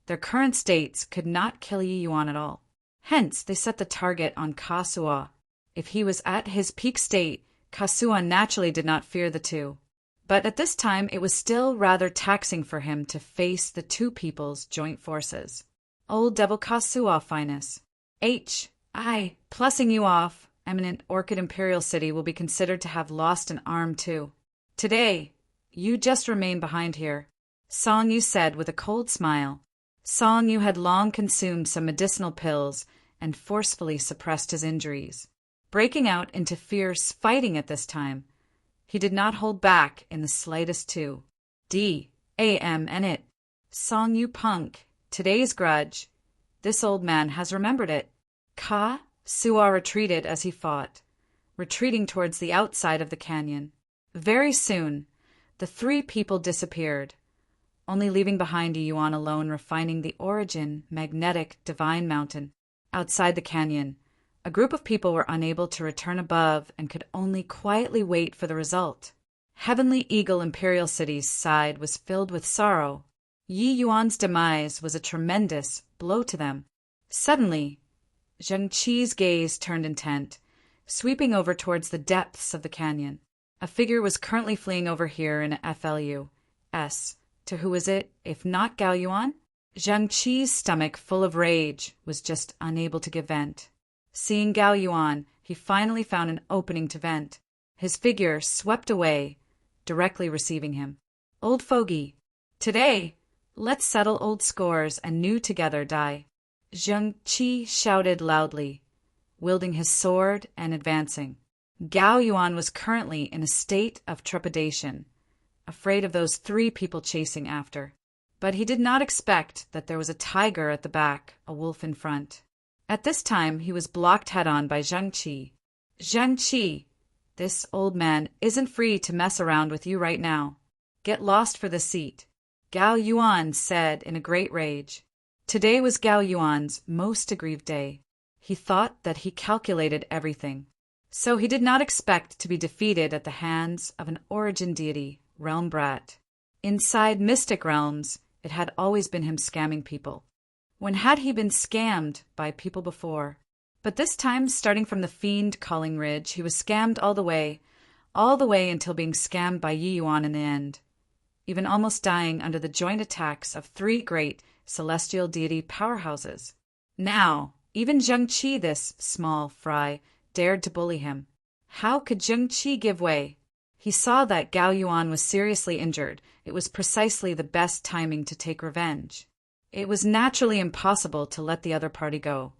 Their current states could not kill Yi Yuan at all. Hence, they set the target on Kasuo. If he was at his peak state, Kasuo naturally did not fear the two. But at this time, it was still rather taxing for him to face the two people's joint forces. Old Devil Kasuo, finest. Plussing you off, eminent Orchid Imperial City will be considered to have lost an arm too. Today, you just remain behind here, Song Yu said with a cold smile. Song Yu had long consumed some medicinal pills and forcefully suppressed his injuries, breaking out into fierce fighting at this time. He did not hold back in the slightest too. And it. Song Yu punk, today's grudge. This old man has remembered it. Kasuo retreated as he fought, retreating towards the outside of the canyon. Very soon, the three people disappeared, only leaving behind Yi Yuan alone refining the origin, magnetic, divine mountain. Outside the canyon, a group of people were unable to return above and could only quietly wait for the result. Heavenly Eagle Imperial City's side was filled with sorrow. Yi Yuan's demise was a tremendous blow to them. Suddenly, Zheng Qi's gaze turned intent, sweeping over towards the depths of the canyon. A figure was currently fleeing over here in a FLU-S. To who is it, if not Gao Yuan? Zheng Qi's stomach, full of rage, was just unable to give vent. Seeing Gao Yuan, he finally found an opening to vent. His figure swept away, directly receiving him. Old fogey. Today, let's settle old scores and new together die. Zheng Qi shouted loudly, wielding his sword and advancing. Gao Yuan was currently in a state of trepidation, afraid of those three people chasing after. But he did not expect that there was a tiger at the back, a wolf in front. At this time, he was blocked head-on by Zheng Qi. Zheng Qi, this old man isn't free to mess around with you right now. Get lost for the seat, Gao Yuan said in a great rage. Today was Gao Yuan's most aggrieved day. He thought that he calculated everything. So he did not expect to be defeated at the hands of an origin deity, realm brat. Inside mystic realms, it had always been him scamming people. When had he been scammed by people before? But this time, starting from the fiend calling ridge, he was scammed all the way until being scammed by Yi Yuan in the end, even almost dying under the joint attacks of three great celestial deity powerhouses. Now, even Zheng Qi, this small fry, dared to bully him. How could Zheng Qi give way? He saw that Gao Yuan was seriously injured. It was precisely the best timing to take revenge. It was naturally impossible to let the other party go.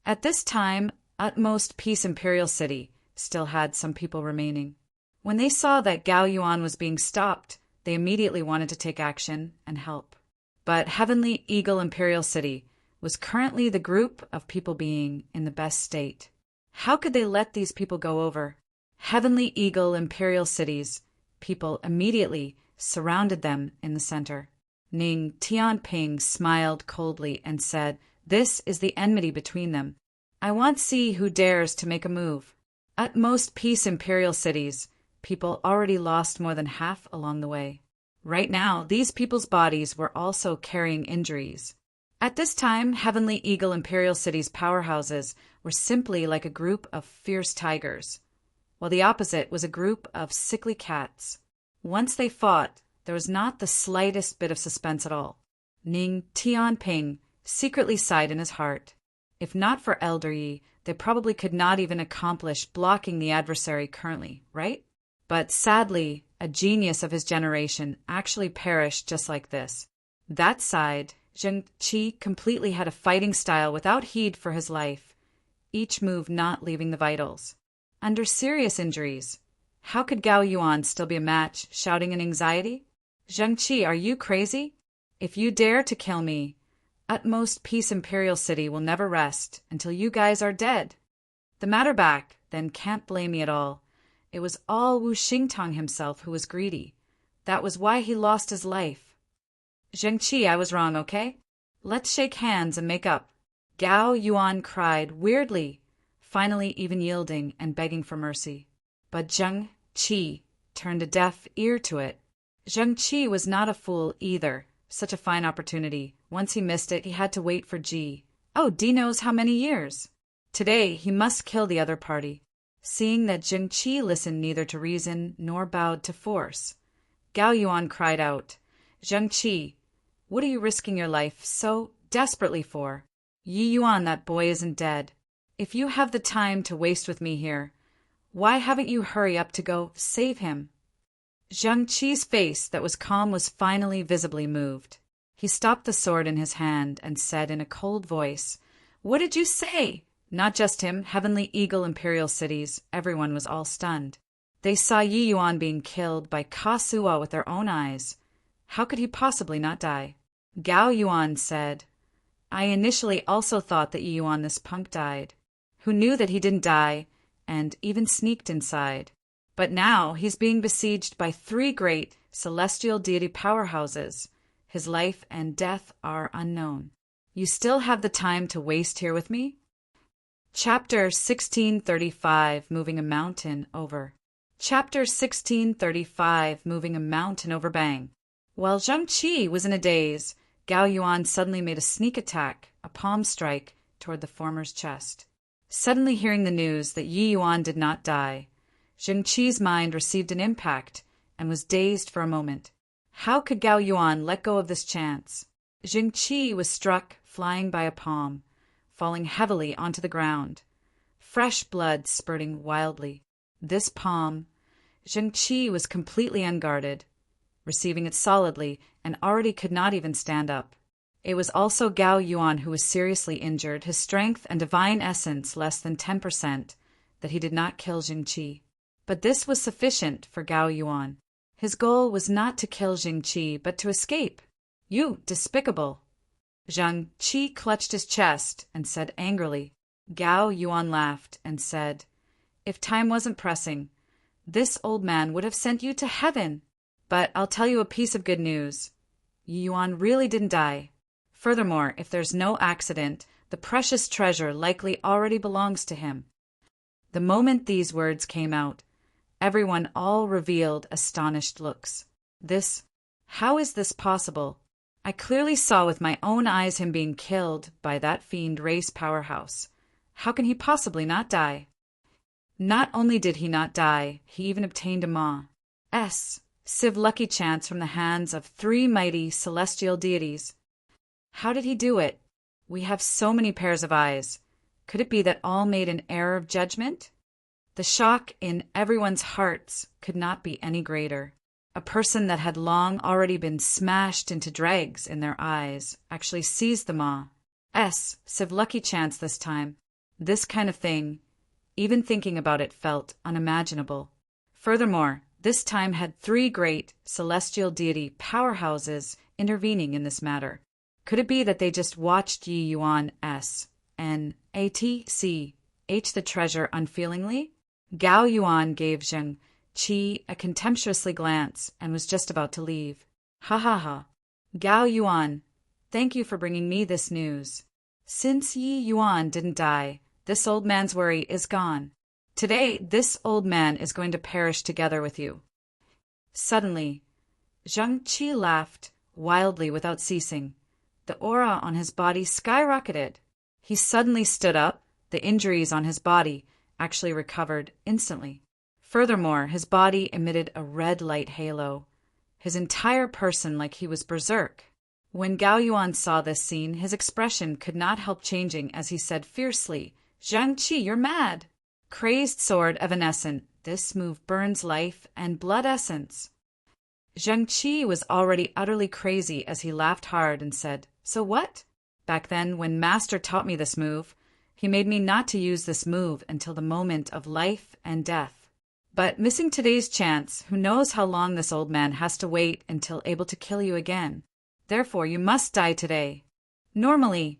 At this time, Utmost Peace Imperial City still had some people remaining. When they saw that Gao Yuan was being stopped, they immediately wanted to take action and help. But Heavenly Eagle Imperial City was currently the group of people being in the best state. How could they let these people go over? Heavenly Eagle Imperial City's people immediately surrounded them in the center. Ning Tianping smiled coldly and said, "This is the enmity between them. I want to see who dares to make a move." Utmost Peace Imperial Cities people already lost more than half along the way. Right now, these people's bodies were also carrying injuries. At this time, Heavenly Eagle Imperial City's powerhouses were simply like a group of fierce tigers, while the opposite was a group of sickly cats. Once they fought, there was not the slightest bit of suspense at all. Ning Tianping secretly sighed in his heart. If not for Elder Yi, they probably could not even accomplish blocking the adversary currently, right? But sadly, a genius of his generation actually perished just like this. That side, Zheng Qi completely had a fighting style without heed for his life, each move not leaving the vitals. Under serious injuries, how could Gao Yuan still be a match, shouting in anxiety? "Zheng Qi, are you crazy? If you dare to kill me, Utmost Peace Imperial City will never rest until you guys are dead." The matter back, then can't blame me at all. It was all Wu Xingtong himself who was greedy. That was why he lost his life. Zhengqi, I was wrong, okay? Let's shake hands and make up. Gao Yuan cried weirdly, finally even yielding and begging for mercy. But Zheng Qi turned a deaf ear to it. Zheng Qi was not a fool either. Such a fine opportunity. Once he missed it, he had to wait for Ji. Oh, D knows how many years. Today, he must kill the other party. Seeing that Zheng Qi listened neither to reason nor bowed to force, Gao Yuan cried out, Zheng Qi, what are you risking your life so desperately for? Yi Yuan, that boy isn't dead. If you have the time to waste with me here, why haven't you hurry up to go save him? Zheng Qi's face that was calm was finally visibly moved. He stopped the sword in his hand and said in a cold voice, What did you say? Not just him, Heavenly Eagle Imperial Cities, everyone was all stunned. They saw Yi Yuan being killed by Ka Suo with their own eyes. How could he possibly not die? Gao Yuan said, I initially also thought that Yi Yuan, this punk, died, who knew that he didn't die and even sneaked inside. But now he's being besieged by 3 great celestial deity powerhouses. His life and death are unknown. You still have the time to waste here with me? Chapter 1635, Moving a Mountain Over. Chapter 1635, Moving a Mountain Over Bang. While Zheng Qi was in a daze, Gao Yuan suddenly made a sneak attack, a palm strike, toward the former's chest. Suddenly hearing the news that Yi Yuan did not die, Zheng Qi's mind received an impact and was dazed for a moment. How could Gao Yuan let go of this chance? Zheng Qi was struck flying by a palm, falling heavily onto the ground, fresh blood spurting wildly. This palm, Zheng Qi was completely unguarded, receiving it solidly and already could not even stand up. It was also Gao Yuan who was seriously injured, his strength and divine essence less than 10%, that he did not kill Zheng Qi. But this was sufficient for Gao Yuan. His goal was not to kill Zheng Qi, but to escape. You despicable! Zheng Qi clutched his chest and said angrily. Gao Yuan laughed and said, If time wasn't pressing, this old man would have sent you to heaven. But I'll tell you a piece of good news. Yi Yuan really didn't die. Furthermore, if there's no accident, the precious treasure likely already belongs to him. The moment these words came out, everyone all revealed astonished looks. How is this possible? I clearly saw with my own eyes him being killed by that fiend race powerhouse. How can he possibly not die? Not only did he not die, he even obtained a Ma's Civ lucky chance from the hands of 3 mighty celestial deities. How did he do it? We have so many pairs of eyes. Could it be that all made an error of judgment? The shock in everyone's hearts could not be any greater. A person that had long already been smashed into dregs in their eyes actually seized the Ma's Civ lucky chance this time. This kind of thing, even thinking about it, felt unimaginable. Furthermore, this time had 3 great celestial deity powerhouses intervening in this matter. Could it be that they just watched Yi Yuan snatch the treasure unfeelingly? Gao Yuan gave Zheng Qi a contemptuously glance and was just about to leave. Ha ha ha. Gao Yuan, thank you for bringing me this news. Since Yi Yuan didn't die, this old man's worry is gone. Today, this old man is going to perish together with you. Suddenly, Zheng Qi laughed wildly without ceasing. The aura on his body skyrocketed. He suddenly stood up. The injuries on his body actually recovered instantly. Furthermore, his body emitted a red light halo, his entire person like he was berserk. When Gao Yuan saw this scene, his expression could not help changing as he said fiercely, Zheng Qi, you're mad! Crazed sword evanescent, this move burns life and blood essence. Zheng Qi was already utterly crazy as he laughed hard and said, So what? Back then, when Master taught me this move, he made me not to use this move until the moment of life and death. But missing today's chance, who knows how long this old man has to wait until able to kill you again. Therefore, you must die today. Normally,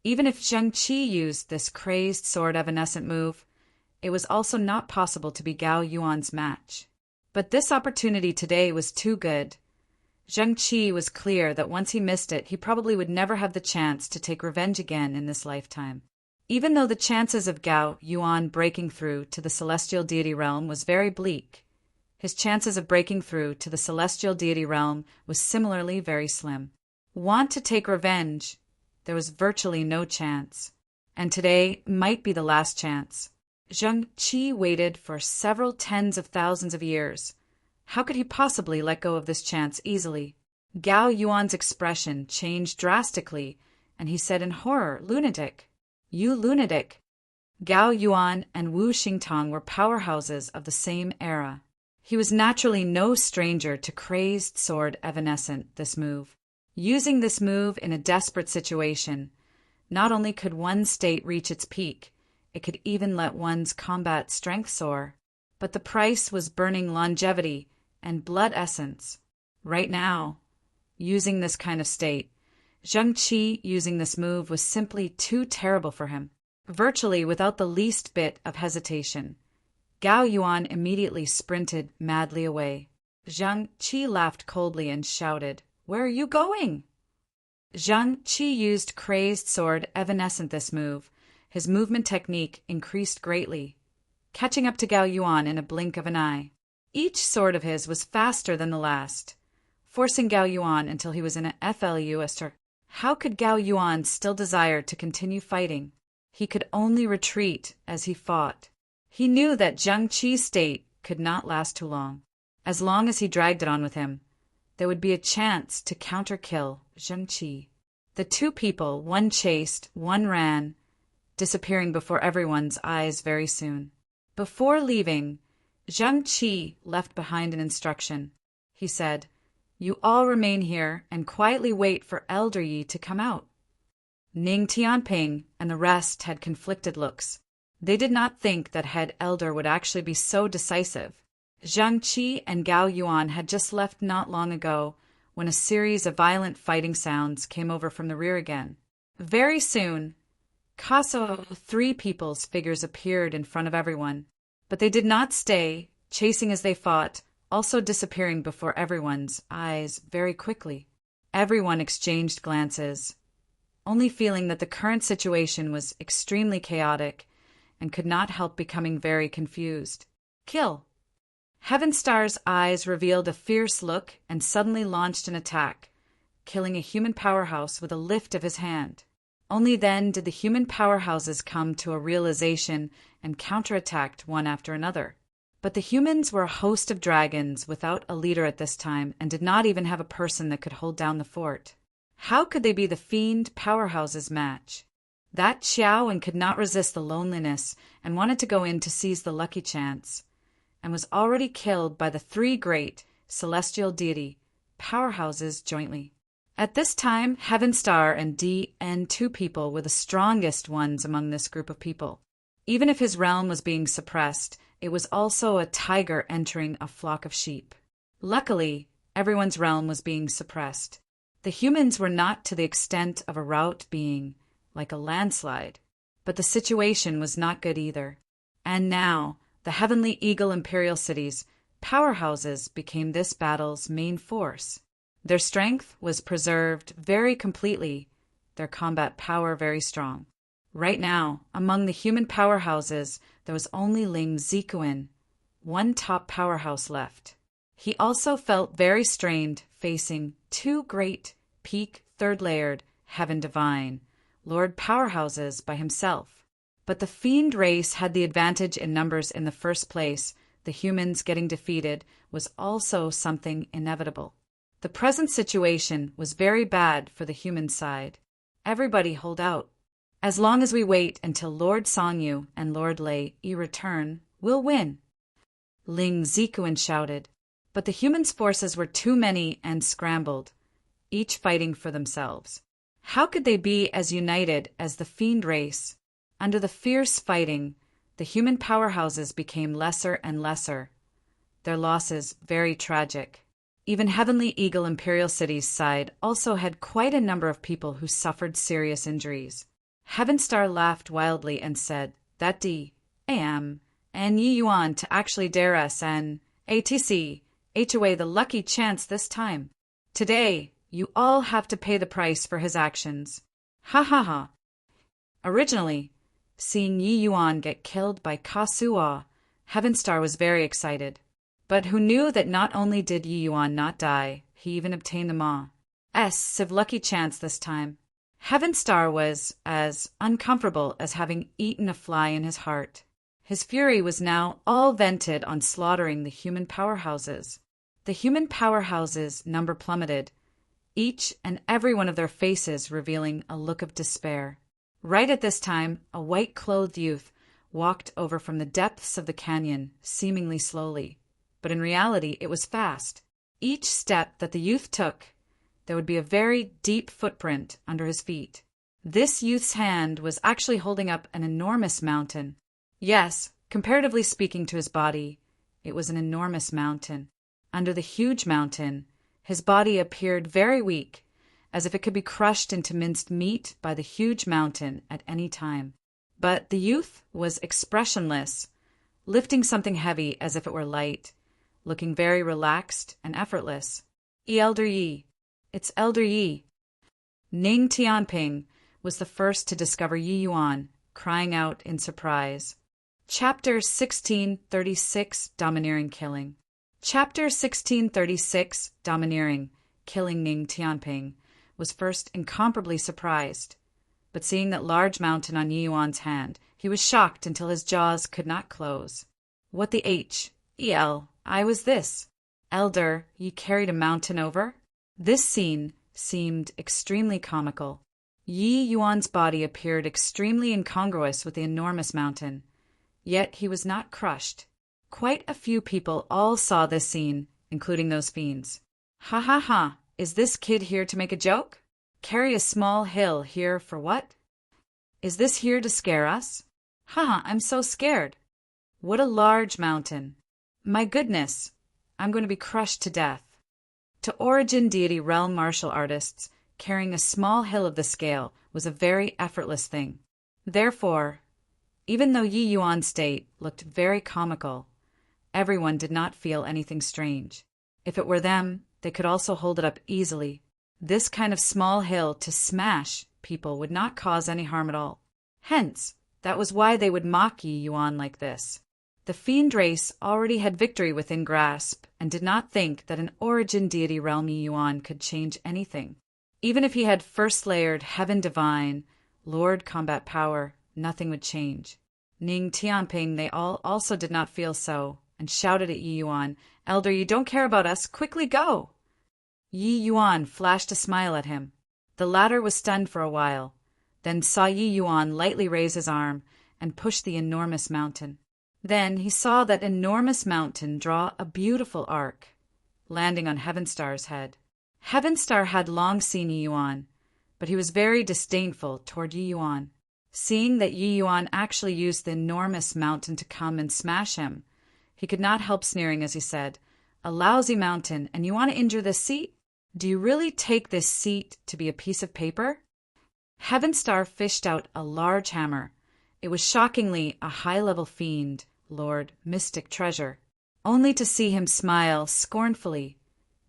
even if Zheng Qi used this crazed sword evanescent move, it was also not possible to be Gao Yuan's match. But this opportunity today was too good. Zheng Qi was clear that once he missed it, he probably would never have the chance to take revenge again in this lifetime. Even though the chances of Gao Yuan breaking through to the celestial deity realm was very bleak, his chances of breaking through to the celestial deity realm was similarly very slim. Want to take revenge? There was virtually no chance. And today might be the last chance. Zheng Qi waited for several tens of thousands of years. How could he possibly let go of this chance easily? Gao Yuan's expression changed drastically, and he said in horror, "Lunatic! You lunatic!" Gao Yuan and Wu Xingtong were powerhouses of the same era. He was naturally no stranger to crazed sword evanescent this move. Using this move in a desperate situation, not only could one's state reach its peak, it could even let one's combat strength soar. But the price was burning longevity and blood essence. Right now, using this kind of state, Zheng Qi using this move was simply too terrible for him. Virtually without the least bit of hesitation, Gao Yuan immediately sprinted madly away. Zheng Qi laughed coldly and shouted, "Where are you going?" Zheng Qi used crazed sword evanescent this move. His movement technique increased greatly, catching up to Gao Yuan in a blink of an eye. Each sword of his was faster than the last, forcing Gao Yuan until he was in a FLUSR. How could Gao Yuan still desire to continue fighting? He could only retreat as he fought. He knew that Zheng Qi's state could not last too long. As long as he dragged it on with him, there would be a chance to counter-kill Zheng Qi. The two people, one chased, one ran, disappearing before everyone's eyes very soon. Before leaving, Zheng Qi left behind an instruction. He said, "You all remain here and quietly wait for Elder Yi to come out." Ning Tianping and the rest had conflicted looks. They did not think that head elder would actually be so decisive. Zheng Qi and Gao Yuan had just left not long ago when a series of violent fighting sounds came over from the rear again. Very soon, three people's figures appeared in front of everyone, but they did not stay, chasing as they fought, also disappearing before everyone's eyes very quickly. Everyone exchanged glances, only feeling that the current situation was extremely chaotic and could not help becoming very confused. "Kill!" Heaven Star's eyes revealed a fierce look and suddenly launched an attack, killing a human powerhouse with a lift of his hand. Only then did the human powerhouses come to a realization and counterattacked one after another. But the humans were a host of dragons without a leader at this time and did not even have a person that could hold down the fort. How could they be the fiend powerhouses' match? That Xiaowen could not resist the loneliness and wanted to go in to seize the lucky chance, and was already killed by the three great celestial deity powerhouses jointly. At this time, Heaven Star and DN, two people, were the strongest ones among this group of people. Even if his realm was being suppressed, it was also a tiger entering a flock of sheep. Luckily, everyone's realm was being suppressed. The humans were not to the extent of a rout being, like a landslide, but the situation was not good either. And now, the Heavenly Eagle Imperial Cities, powerhouses, became this battle's main force. Their strength was preserved very completely, their combat power very strong. Right now, among the human powerhouses, there was only Ling Zikuan, one top powerhouse left. He also felt very strained facing two great, peak, third-layered, heaven divine, Lord powerhouses by himself. But the fiend race had the advantage in numbers in the first place. The humans getting defeated was also something inevitable. The present situation was very bad for the human side. Everybody hold out. As long as we wait until Lord Songyu and Lord Lei Yi return, we'll win. Ling Zikuan shouted. But the humans' forces were too many and scrambled, each fighting for themselves. How could they be as united as the fiend race? Under the fierce fighting, the human powerhouses became lesser and lesser, their losses very tragic. Even Heavenly Eagle Imperial City's side also had quite a number of people who suffered serious injuries. Heaven Star laughed wildly and said, "That D.A.M. and Yi Yuan to actually dare us and ATC H away the lucky chance this time." Today, you all have to pay the price for his actions. Ha ha ha. Originally, seeing Yi Yuan get killed by Kasuo, Heavenstar was very excited. But who knew that not only did Yi Yuan not die, he even obtained the Ma's civ lucky chance this time. Heavenstar was as uncomfortable as having eaten a fly in his heart. His fury was now all vented on slaughtering the human powerhouses. The human powerhouses' number plummeted, each and every one of their faces revealing a look of despair. Right at this time, a white-clothed youth walked over from the depths of the canyon, seemingly slowly. But in reality, it was fast. Each step that the youth took, there would be a very deep footprint under his feet. This youth's hand was actually holding up an enormous mountain. Yes, comparatively speaking to his body, it was an enormous mountain. Under the huge mountain, his body appeared very weak, as if it could be crushed into minced meat by the huge mountain at any time. But the youth was expressionless, lifting something heavy as if it were light, looking very relaxed and effortless. Elder Yi. It's Elder Yi. Ning Tianping was the first to discover Yi Yuan, crying out in surprise. Chapter 1636, Domineering Killing. Chapter 1636, Domineering, Killing Ning Tianping, was first incomparably surprised. But seeing that large mountain on Yi Yuan's hand, he was shocked until his jaws could not close. What the I was this? Elder, ye carried a mountain over? This scene seemed extremely comical. Yi Yuan's body appeared extremely incongruous with the enormous mountain. Yet he was not crushed. Quite a few people all saw this scene, including those fiends. Ha ha ha, is this kid here to make a joke? Carry a small hill here for what? Is this here to scare us? Ha ha, I'm so scared. What a large mountain. My goodness, I'm going to be crushed to death. To Origin Deity Realm martial artists, carrying a small hill of the scale was a very effortless thing. Therefore, even though Yi Yuan's state looked very comical, everyone did not feel anything strange. If it were them, they could also hold it up easily. This kind of small hill to smash people would not cause any harm at all. Hence, that was why they would mock Yi Yuan like this. The fiend race already had victory within grasp and did not think that an Origin Deity Realm Yi Yuan could change anything. Even if he had first layered Heaven Divine, Lord Combat Power, nothing would change. Ning Tianping, they all also did not feel so, and shouted at Yi Yuan, Elder, you don't care about us, quickly go! Yi Yuan flashed a smile at him. The latter was stunned for a while, then saw Yi Yuan lightly raise his arm and push the enormous mountain. Then he saw that enormous mountain draw a beautiful arc, landing on Heavenstar's head. Heavenstar had long seen Yi Yuan, but he was very disdainful toward Yi Yuan. Seeing that Yi Yuan actually used the enormous mountain to come and smash him, he could not help sneering as he said, A lousy mountain, and you want to injure this seat? Do you really take this seat to be a piece of paper? Heavenstar fished out a large hammer. It was shockingly a high-level fiend, Lord Mystic Treasure, only to see him smile scornfully,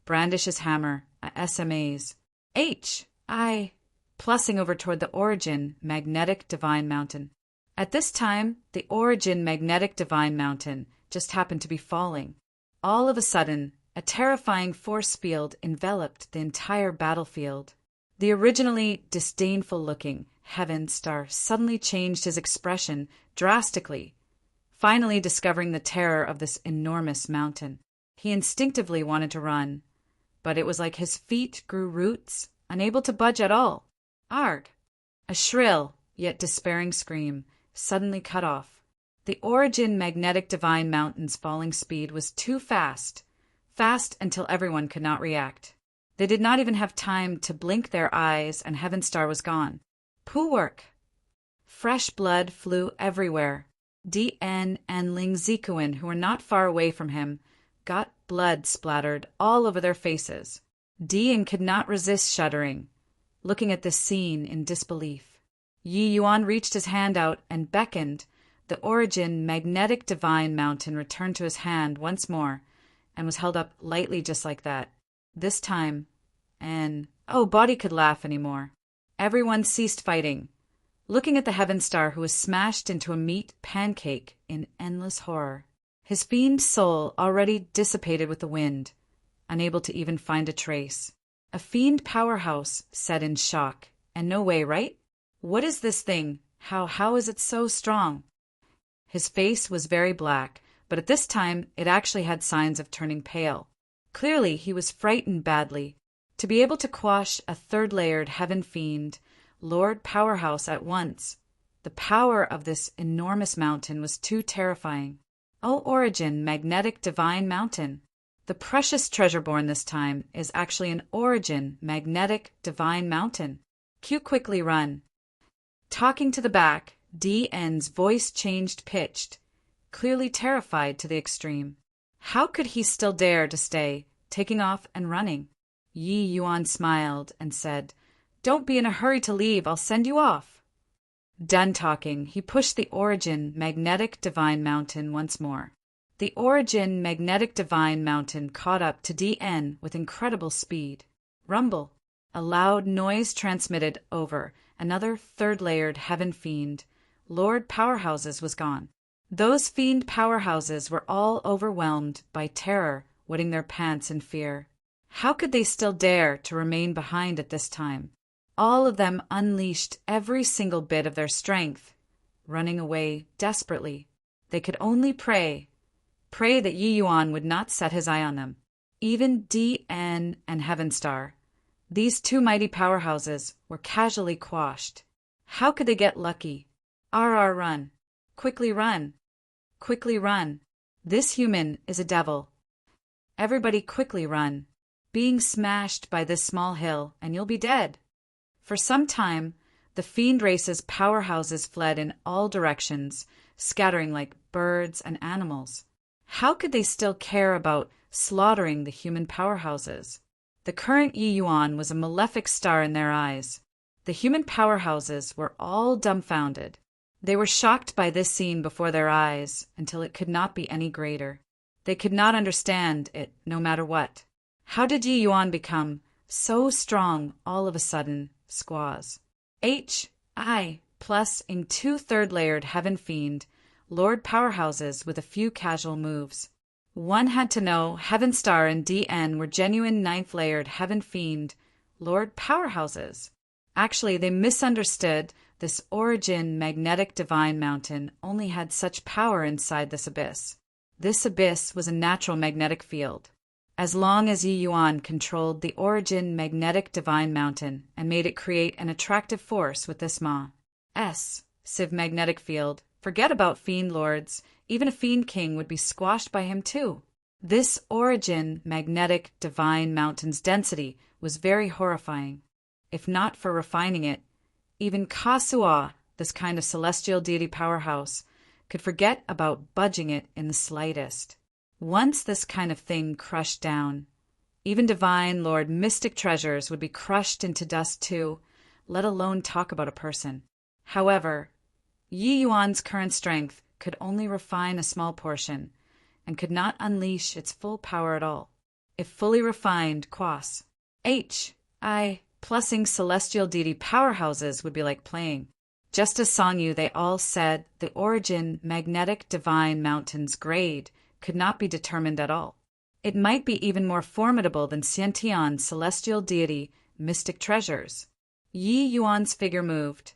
brandish his hammer at SMA's. Plussing over toward the Origin Magnetic Divine Mountain. At this time, the Origin Magnetic Divine Mountain just happened to be falling. All of a sudden, a terrifying force field enveloped the entire battlefield. The originally disdainful-looking Heavenstar suddenly changed his expression drastically, finally discovering the terror of this enormous mountain. He instinctively wanted to run, but it was like his feet grew roots, unable to budge at all. Arg! A shrill, yet despairing scream suddenly cut off. The Origin Magnetic Divine Mountain's falling speed was too fast until everyone could not react. They did not even have time to blink their eyes, and Heavenstar was gone. Pooh work! Fresh blood flew everywhere. DN and Ling Zikuin, who were not far away from him, got blood splattered all over their faces. Dian could not resist shuddering, looking at this scene in disbelief. Yi Yuan reached his hand out and beckoned. The Origin Magnetic Divine Mountain returned to his hand once more and was held up lightly just like that. This time, and Body could laugh anymore. Everyone ceased fighting, looking at the Heaven Star, who was smashed into a meat pancake in endless horror. His fiend soul already dissipated with the wind, unable to even find a trace. A fiend powerhouse, said in shock. And no way, right? What is this thing? How is it so strong? His face was very black, but at this time it actually had signs of turning pale. Clearly he was frightened badly. To be able to quash a third-layered heaven fiend, Lord Powerhouse at once, the power of this enormous mountain was too terrifying. O Origin, magnetic divine mountain. The precious treasure born this time is actually an Origin, magnetic divine mountain. Q quickly run. Talking to the back, DN's voice changed pitched, clearly terrified to the extreme. How could he still dare to stay, taking off and running? Yi Yuan smiled and said, "Don't be in a hurry to leave, I'll send you off." Done talking, he pushed the Origin magnetic divine mountain once more. The Origin magnetic divine mountain caught up to DN with incredible speed. Rumble. A loud noise transmitted over another third-layered heaven fiend. Lord Powerhouses was gone. Those fiend powerhouses were all overwhelmed by terror, wetting their pants in fear. How could they still dare to remain behind at this time? All of them unleashed every single bit of their strength, running away desperately. They could only pray that Yi Yuan would not set his eye on them. Even DN and Heaven Star, these two mighty powerhouses, were casually quashed. How could they get lucky? RR run. Quickly run. Quickly run. This human is a devil. Everybody quickly run. Being smashed by this small hill, and you'll be dead. For some time, the fiend race's powerhouses fled in all directions, scattering like birds and animals. How could they still care about slaughtering the human powerhouses? The current Yi Yuan was a malefic star in their eyes. The human powerhouses were all dumbfounded. They were shocked by this scene before their eyes until it could not be any greater. They could not understand it no matter what. How did Yi Yuan become so strong all of a sudden? Squaws. HI plus in 2 third-layered heaven fiend, Lord Powerhouses with a few casual moves. One had to know Heaven Star and DN were genuine 9th-layered heaven fiend, Lord Powerhouses. Actually, they misunderstood this Origin magnetic divine mountain only had such power inside this abyss. This abyss was a natural magnetic field. As long as Yi Yuan controlled the Origin magnetic divine mountain and made it create an attractive force with this Civ magnetic field, forget about fiend lords, even a fiend king would be squashed by him too. This Origin magnetic divine mountain's density was very horrifying. If not for refining it, even Kasua, this kind of celestial deity powerhouse, could forget about budging it in the slightest. Once this kind of thing crushed down, even divine lord mystic treasures would be crushed into dust too, let alone talk about a person. However, Yi Yuan's current strength could only refine a small portion, and could not unleash its full power at all. If fully refined, Quas, HI plussing celestial deity powerhouses would be like playing. Just as Songyu they all said, the Origin magnetic divine mountain's grade could not be determined at all. It might be even more formidable than Xiantian's celestial deity mystic treasures. Yi Yuan's figure moved,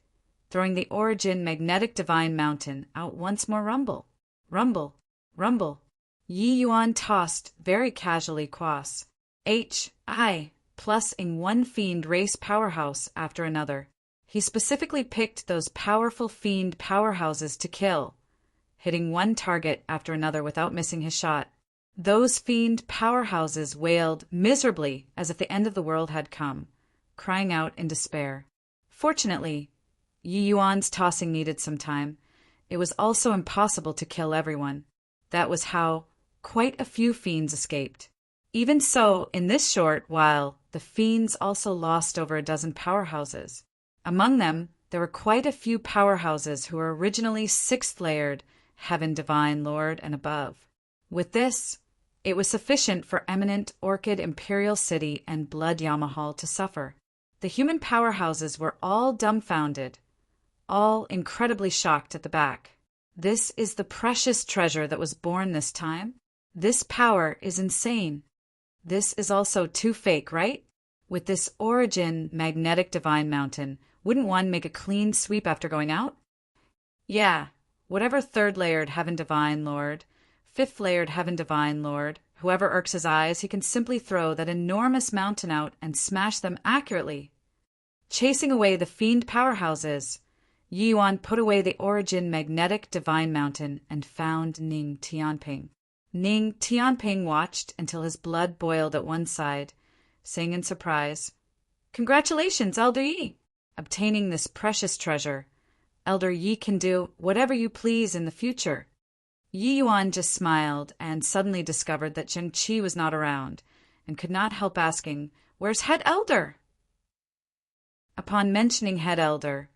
throwing the Origin magnetic divine mountain out once more. Rumble, rumble, rumble. Yi Yuan tossed very casually Quas, HI plussing one fiend race powerhouse after another. He specifically picked those powerful fiend powerhouses to kill, hitting one target after another without missing his shot. Those fiend powerhouses wailed miserably as if the end of the world had come, crying out in despair. Fortunately, Yi Yuan's tossing needed some time. It was also impossible to kill everyone. That was how quite a few fiends escaped. Even so, in this short while, the fiends also lost over a dozen powerhouses. Among them, there were quite a few powerhouses who were originally 6th-layered, Heaven Divine Lord and above. With this, It was sufficient for eminent Orchid Imperial City and Blood Yamahal to suffer. The human powerhouses were all dumbfounded, all incredibly shocked at the back. This is the precious treasure that was born this time? This power is insane. This is also too fake, right? With this origin magnetic divine mountain, wouldn't one make a clean sweep after going out? Yeah, whatever third-layered heaven divine lord, fifth-layered heaven divine lord, whoever irks his eyes, he can simply throw that enormous mountain out and smash them accurately. Chasing away the fiend powerhouses, Yi Yuan put away the origin magnetic divine mountain and found Ning Tianping. Ning Tianping watched until his blood boiled at one side, saying in surprise, "Congratulations, Elder Yi! Obtaining this precious treasure. Elder Yi can do whatever you please in the future." Yi Yuan just smiled and suddenly discovered that Zheng Qi was not around and could not help asking, "Where's Head Elder?" Upon mentioning Head Elder,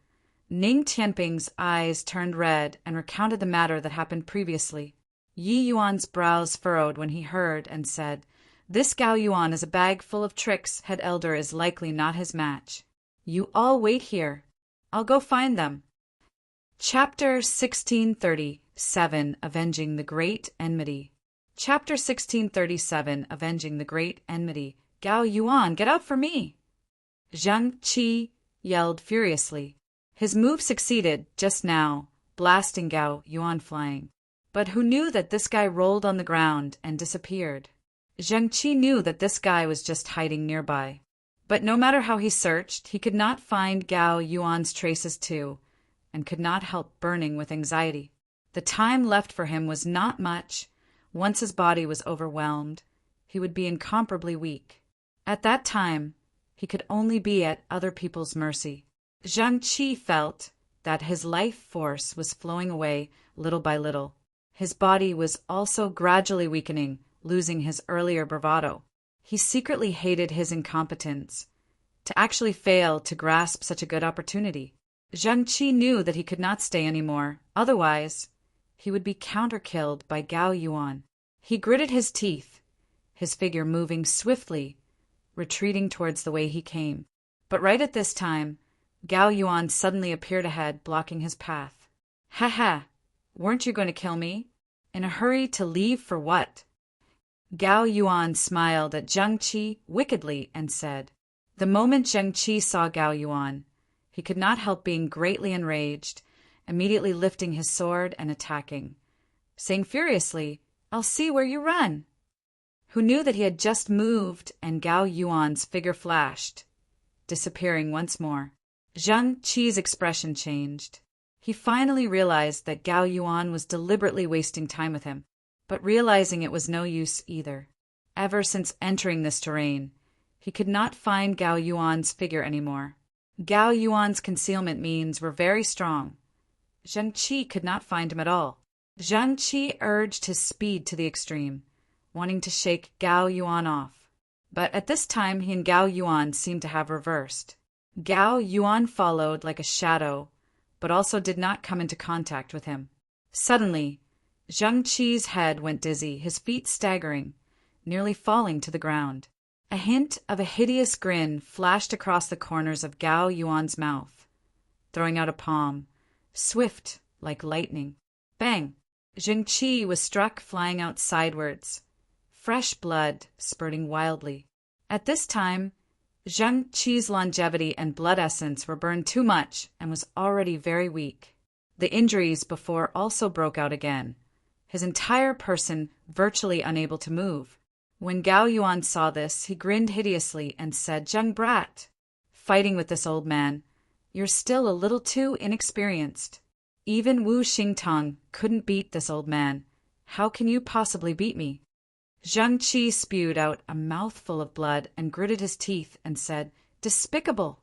Ning Tianping's eyes turned red and recounted the matter that happened previously. Yi Yuan's brows furrowed when he heard and said, "This Gao Yuan is a bag full of tricks. Head Elder is likely not his match. You all wait here. I'll go find them." Chapter 1637, Avenging the Great Enmity. Chapter 1637, Avenging the Great Enmity. "Gao Yuan, get out for me!" Zheng Qi yelled furiously. His move succeeded, just now, blasting Gao Yuan flying. But who knew that this guy rolled on the ground and disappeared? Zheng Qi knew that this guy was just hiding nearby. But no matter how he searched, he could not find Gao Yuan's traces too, and could not help burning with anxiety. The time left for him was not much. Once his body was overwhelmed, he would be incomparably weak. At that time, he could only be at other people's mercy. Zheng Qi felt that his life force was flowing away little by little. His body was also gradually weakening, losing his earlier bravado. He secretly hated his incompetence, to actually fail to grasp such a good opportunity. Zheng Qi knew that he could not stay anymore, otherwise he would be counter-killed by Gao Yuan. He gritted his teeth, his figure moving swiftly, retreating towards the way he came. But right at this time, Gao Yuan suddenly appeared ahead, blocking his path. "Ha ha! Weren't you going to kill me? In a hurry to leave for what?" Gao Yuan smiled at Zheng Qi wickedly and said. The moment Zheng Qi saw Gao Yuan, he could not help being greatly enraged, immediately lifting his sword and attacking, saying furiously, "I'll see where you run!" Who knew that he had just moved and Gao Yuan's figure flashed, disappearing once more. Zheng Qi's expression changed. He finally realized that Gao Yuan was deliberately wasting time with him, but realizing it was no use either. Ever since entering this terrain, he could not find Gao Yuan's figure anymore. Gao Yuan's concealment means were very strong. Zheng Qi could not find him at all. Zheng Qi urged his speed to the extreme, wanting to shake Gao Yuan off. But at this time he and Gao Yuan seemed to have reversed. Gao Yuan followed like a shadow, but also did not come into contact with him. Suddenly, Zheng Qi's head went dizzy, his feet staggering, nearly falling to the ground. A hint of a hideous grin flashed across the corners of Gao Yuan's mouth, throwing out a palm, swift like lightning. Bang! Zheng Qi was struck, flying out sidewards, fresh blood spurting wildly. At this time, Zheng Qi's longevity and blood essence were burned too much and was already very weak. The injuries before also broke out again, his entire person virtually unable to move. When Gao Yuan saw this, he grinned hideously and said, "Zheng brat, fighting with this old man, you're still a little too inexperienced. Even Wu Xingtong couldn't beat this old man. How can you possibly beat me?" Zheng Qi spewed out a mouthful of blood and gritted his teeth and said, "Despicable!"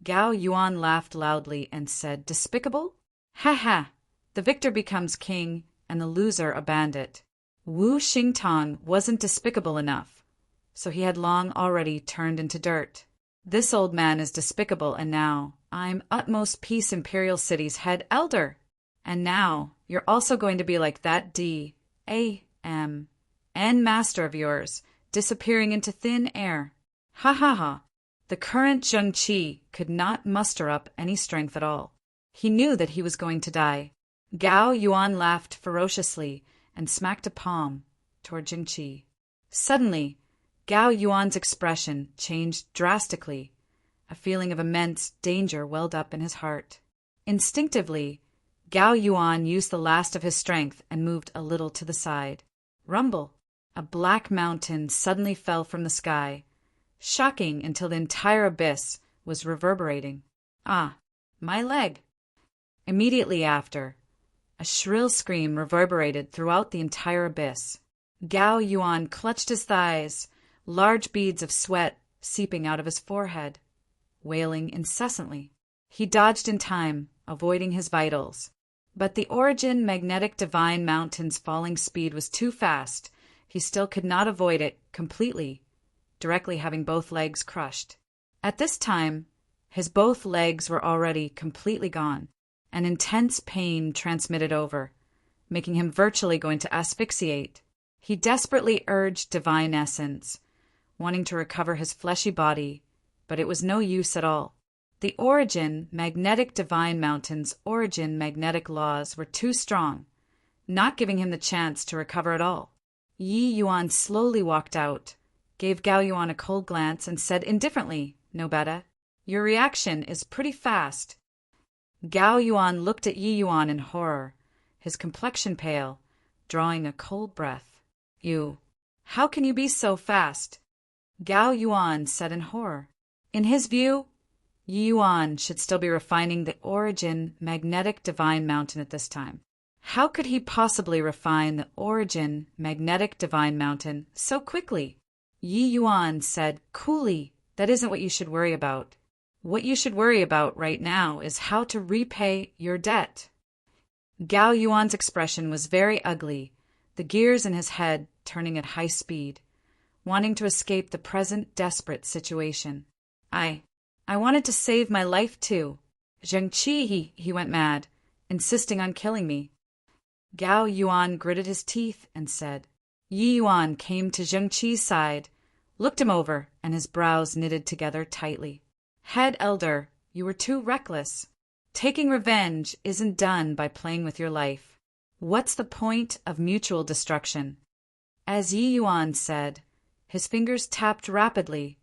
Gao Yuan laughed loudly and said, "Despicable? Ha ha! The victor becomes king and the loser a bandit. Wu Xingtong wasn't despicable enough, so he had long already turned into dirt. This old man is despicable, and now I'm Utmost Peace Imperial City's head elder. And now you're also going to be like that D.A.M. and master of yours, disappearing into thin air. Ha ha ha. The current Zheng Qi could not muster up any strength at all. He knew that he was going to die. Gao Yuan laughed ferociously and smacked a palm toward Zheng Qi. Suddenly, Gao Yuan's expression changed drastically. A feeling of immense danger welled up in his heart. Instinctively, Gao Yuan used the last of his strength and moved a little to the side. Rumble! A black mountain suddenly fell from the sky, shocking until the entire abyss was reverberating. Ah, my leg! Immediately after, a shrill scream reverberated throughout the entire abyss. Gao Yuan clutched his thighs, large beads of sweat seeping out of his forehead, wailing incessantly. He dodged in time, avoiding his vitals. But the Origin Magnetic Divine Mountain's falling speed was too fast. He still could not avoid it completely, directly having both legs crushed. At this time, his both legs were already completely gone. An intense pain transmitted over, making him virtually going to asphyxiate. He desperately urged Divine Essence, wanting to recover his fleshy body, but it was no use at all. The Origin Magnetic Divine Mountain's origin magnetic laws were too strong, not giving him the chance to recover at all. Yi Yuan slowly walked out, gave Gao Yuan a cold glance, and said indifferently, "No better. Your reaction is pretty fast." Gao Yuan looked at Yi Yuan in horror, his complexion pale, drawing a cold breath. How can you be so fast?" Gao Yuan said in horror. In his view, Yi Yuan should still be refining the Origin Magnetic Divine Mountain at this time. How could he possibly refine the Origin Magnetic Divine Mountain so quickly? Yi Yuan said coolly, "That isn't what you should worry about. What you should worry about right now is how to repay your debt." Gao Yuan's expression was very ugly, the gears in his head turning at high speed, wanting to escape the present desperate situation. I wanted to save my life too. Zheng Qi, he went mad, insisting on killing me. Gao Yuan gritted his teeth and said. Yi Yuan came to Zheng Qi's side, looked him over, and his brows knitted together tightly. "Head Elder, you were too reckless. Taking revenge isn't done by playing with your life. What's the point of mutual destruction?" As Yi Yuan said, his fingers tapped rapidly,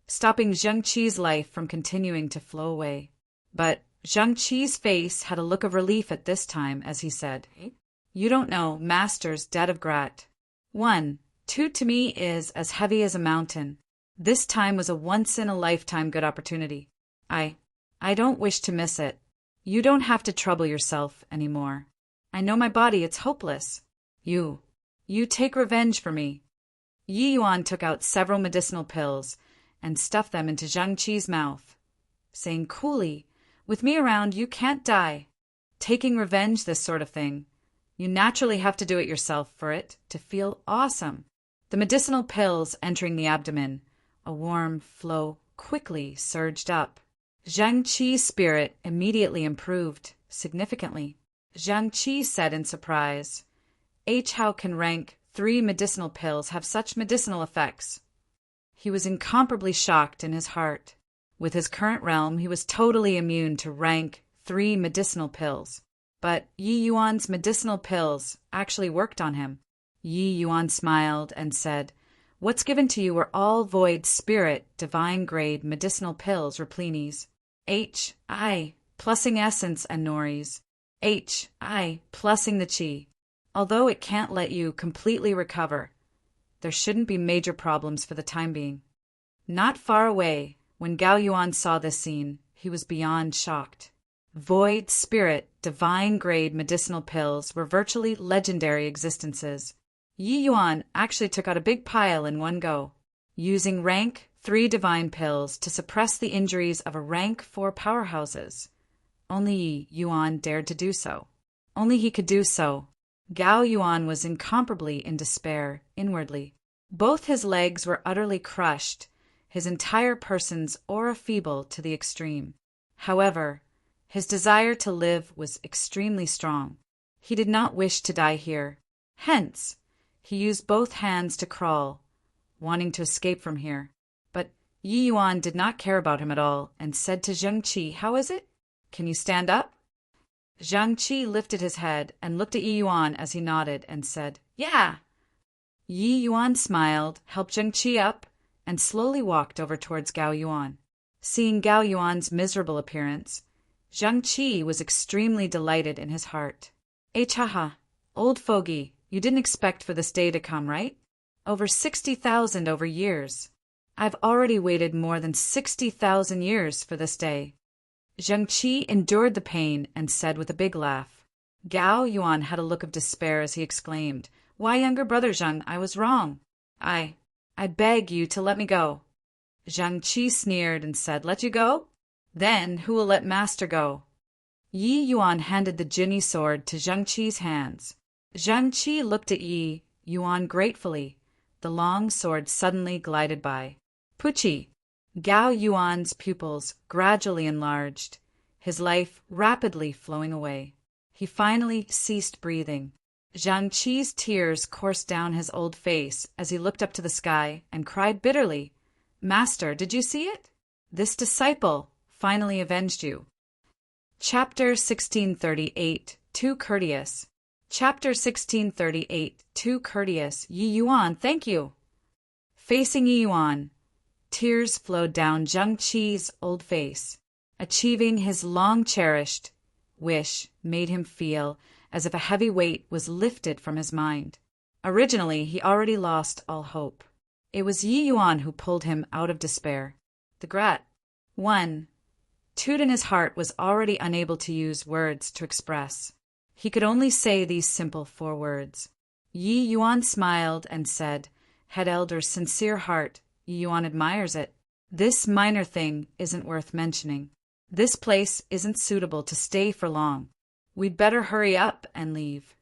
stopping Zheng Qi's life from continuing to flow away. But Zheng Qi's face had a look of relief at this time as he said, "You don't know Master's debt of grat. 1, 2 to me is as heavy as a mountain. This time was a once-in-a-lifetime good opportunity. I don't wish to miss it. You don't have to trouble yourself anymore. I know my body, it's hopeless. You take revenge for me." Yi Yuan took out several medicinal pills and stuffed them into Zheng Qi's mouth, saying coolly, "With me around, you can't die. Taking revenge, this sort of thing. You naturally have to do it yourself for it to feel awesome." The medicinal pills entering the abdomen, a warm flow quickly surged up. Zheng Qi's spirit immediately improved significantly. Zheng Qi said in surprise, "How can rank 3 medicinal pills have such medicinal effects?" He was incomparably shocked in his heart. With his current realm, he was totally immune to rank 3 medicinal pills. But Yi Yuan's medicinal pills actually worked on him. Yi Yuan smiled and said, "What's given to you were all void spirit, divine grade medicinal pills, Raplini's. I plussing essence and Nori's. I plussing the chi. Although it can't let you completely recover, there shouldn't be major problems for the time being." Not far away, when Gao Yuan saw this scene, he was beyond shocked. Void spirit, divine grade medicinal pills were virtually legendary existences. Yi Yuan actually took out a big pile in one go, using rank 3 divine pills to suppress the injuries of a rank 4 powerhouses. Only Yi Yuan dared to do so. Only he could do so. Gao Yuan was incomparably in despair inwardly. Both his legs were utterly crushed, his entire person's aura feeble to the extreme. However, his desire to live was extremely strong. He did not wish to die here. Hence, He used both hands to crawl, wanting to escape from here. But Yi Yuan did not care about him at all and said to Zheng Qi, "How is it? Can you stand up?" Zhang Qi lifted his head and looked at Yi Yuan as he nodded and said, "Yeah." Yi Yuan smiled, helped Zheng Qi up, and slowly walked over towards Gao Yuan. Seeing Gao Yuan's miserable appearance, Zhang Qi was extremely delighted in his heart. Haha, old fogey, you didn't expect for this day to come, right? Over 60,000 over years. I've already waited more than 60,000 years for this day. Zheng Qi endured the pain and said with a big laugh. Gao Yuan had a look of despair as he exclaimed, "Why, younger brother Zheng, I was wrong. I beg you to let me go." Zhang Qi sneered and said, "Let you go? Then who will let master go?" Yi Yuan handed the Jinni sword to Zhang Qi's hands. Zhang Qi looked at Yi Yuan gratefully. The long sword suddenly glided by. Puchi! Gao Yuan's pupils gradually enlarged, his life rapidly flowing away. He finally ceased breathing. Zhang Qi's tears coursed down his old face as he looked up to the sky and cried bitterly, "Master, did you see it? This disciple finally avenged you." Chapter 1638, Too Courteous. Chapter 1638, Too Courteous. Yi Yuan, thank you. Facing Yi Yuan, tears flowed down Zhang Qi's old face. Achieving his long-cherished wish made him feel as if a heavy weight was lifted from his mind. Originally, he already lost all hope. It was Yi Yuan who pulled him out of despair. The grat. 1. Toot in his heart was already unable to use words to express. He could only say these simple 4 words. Yi Yuan smiled and said, "Head Elder's sincere heart, Yi Yuan admires it. This minor thing isn't worth mentioning. This place isn't suitable to stay for long. We'd better hurry up and leave."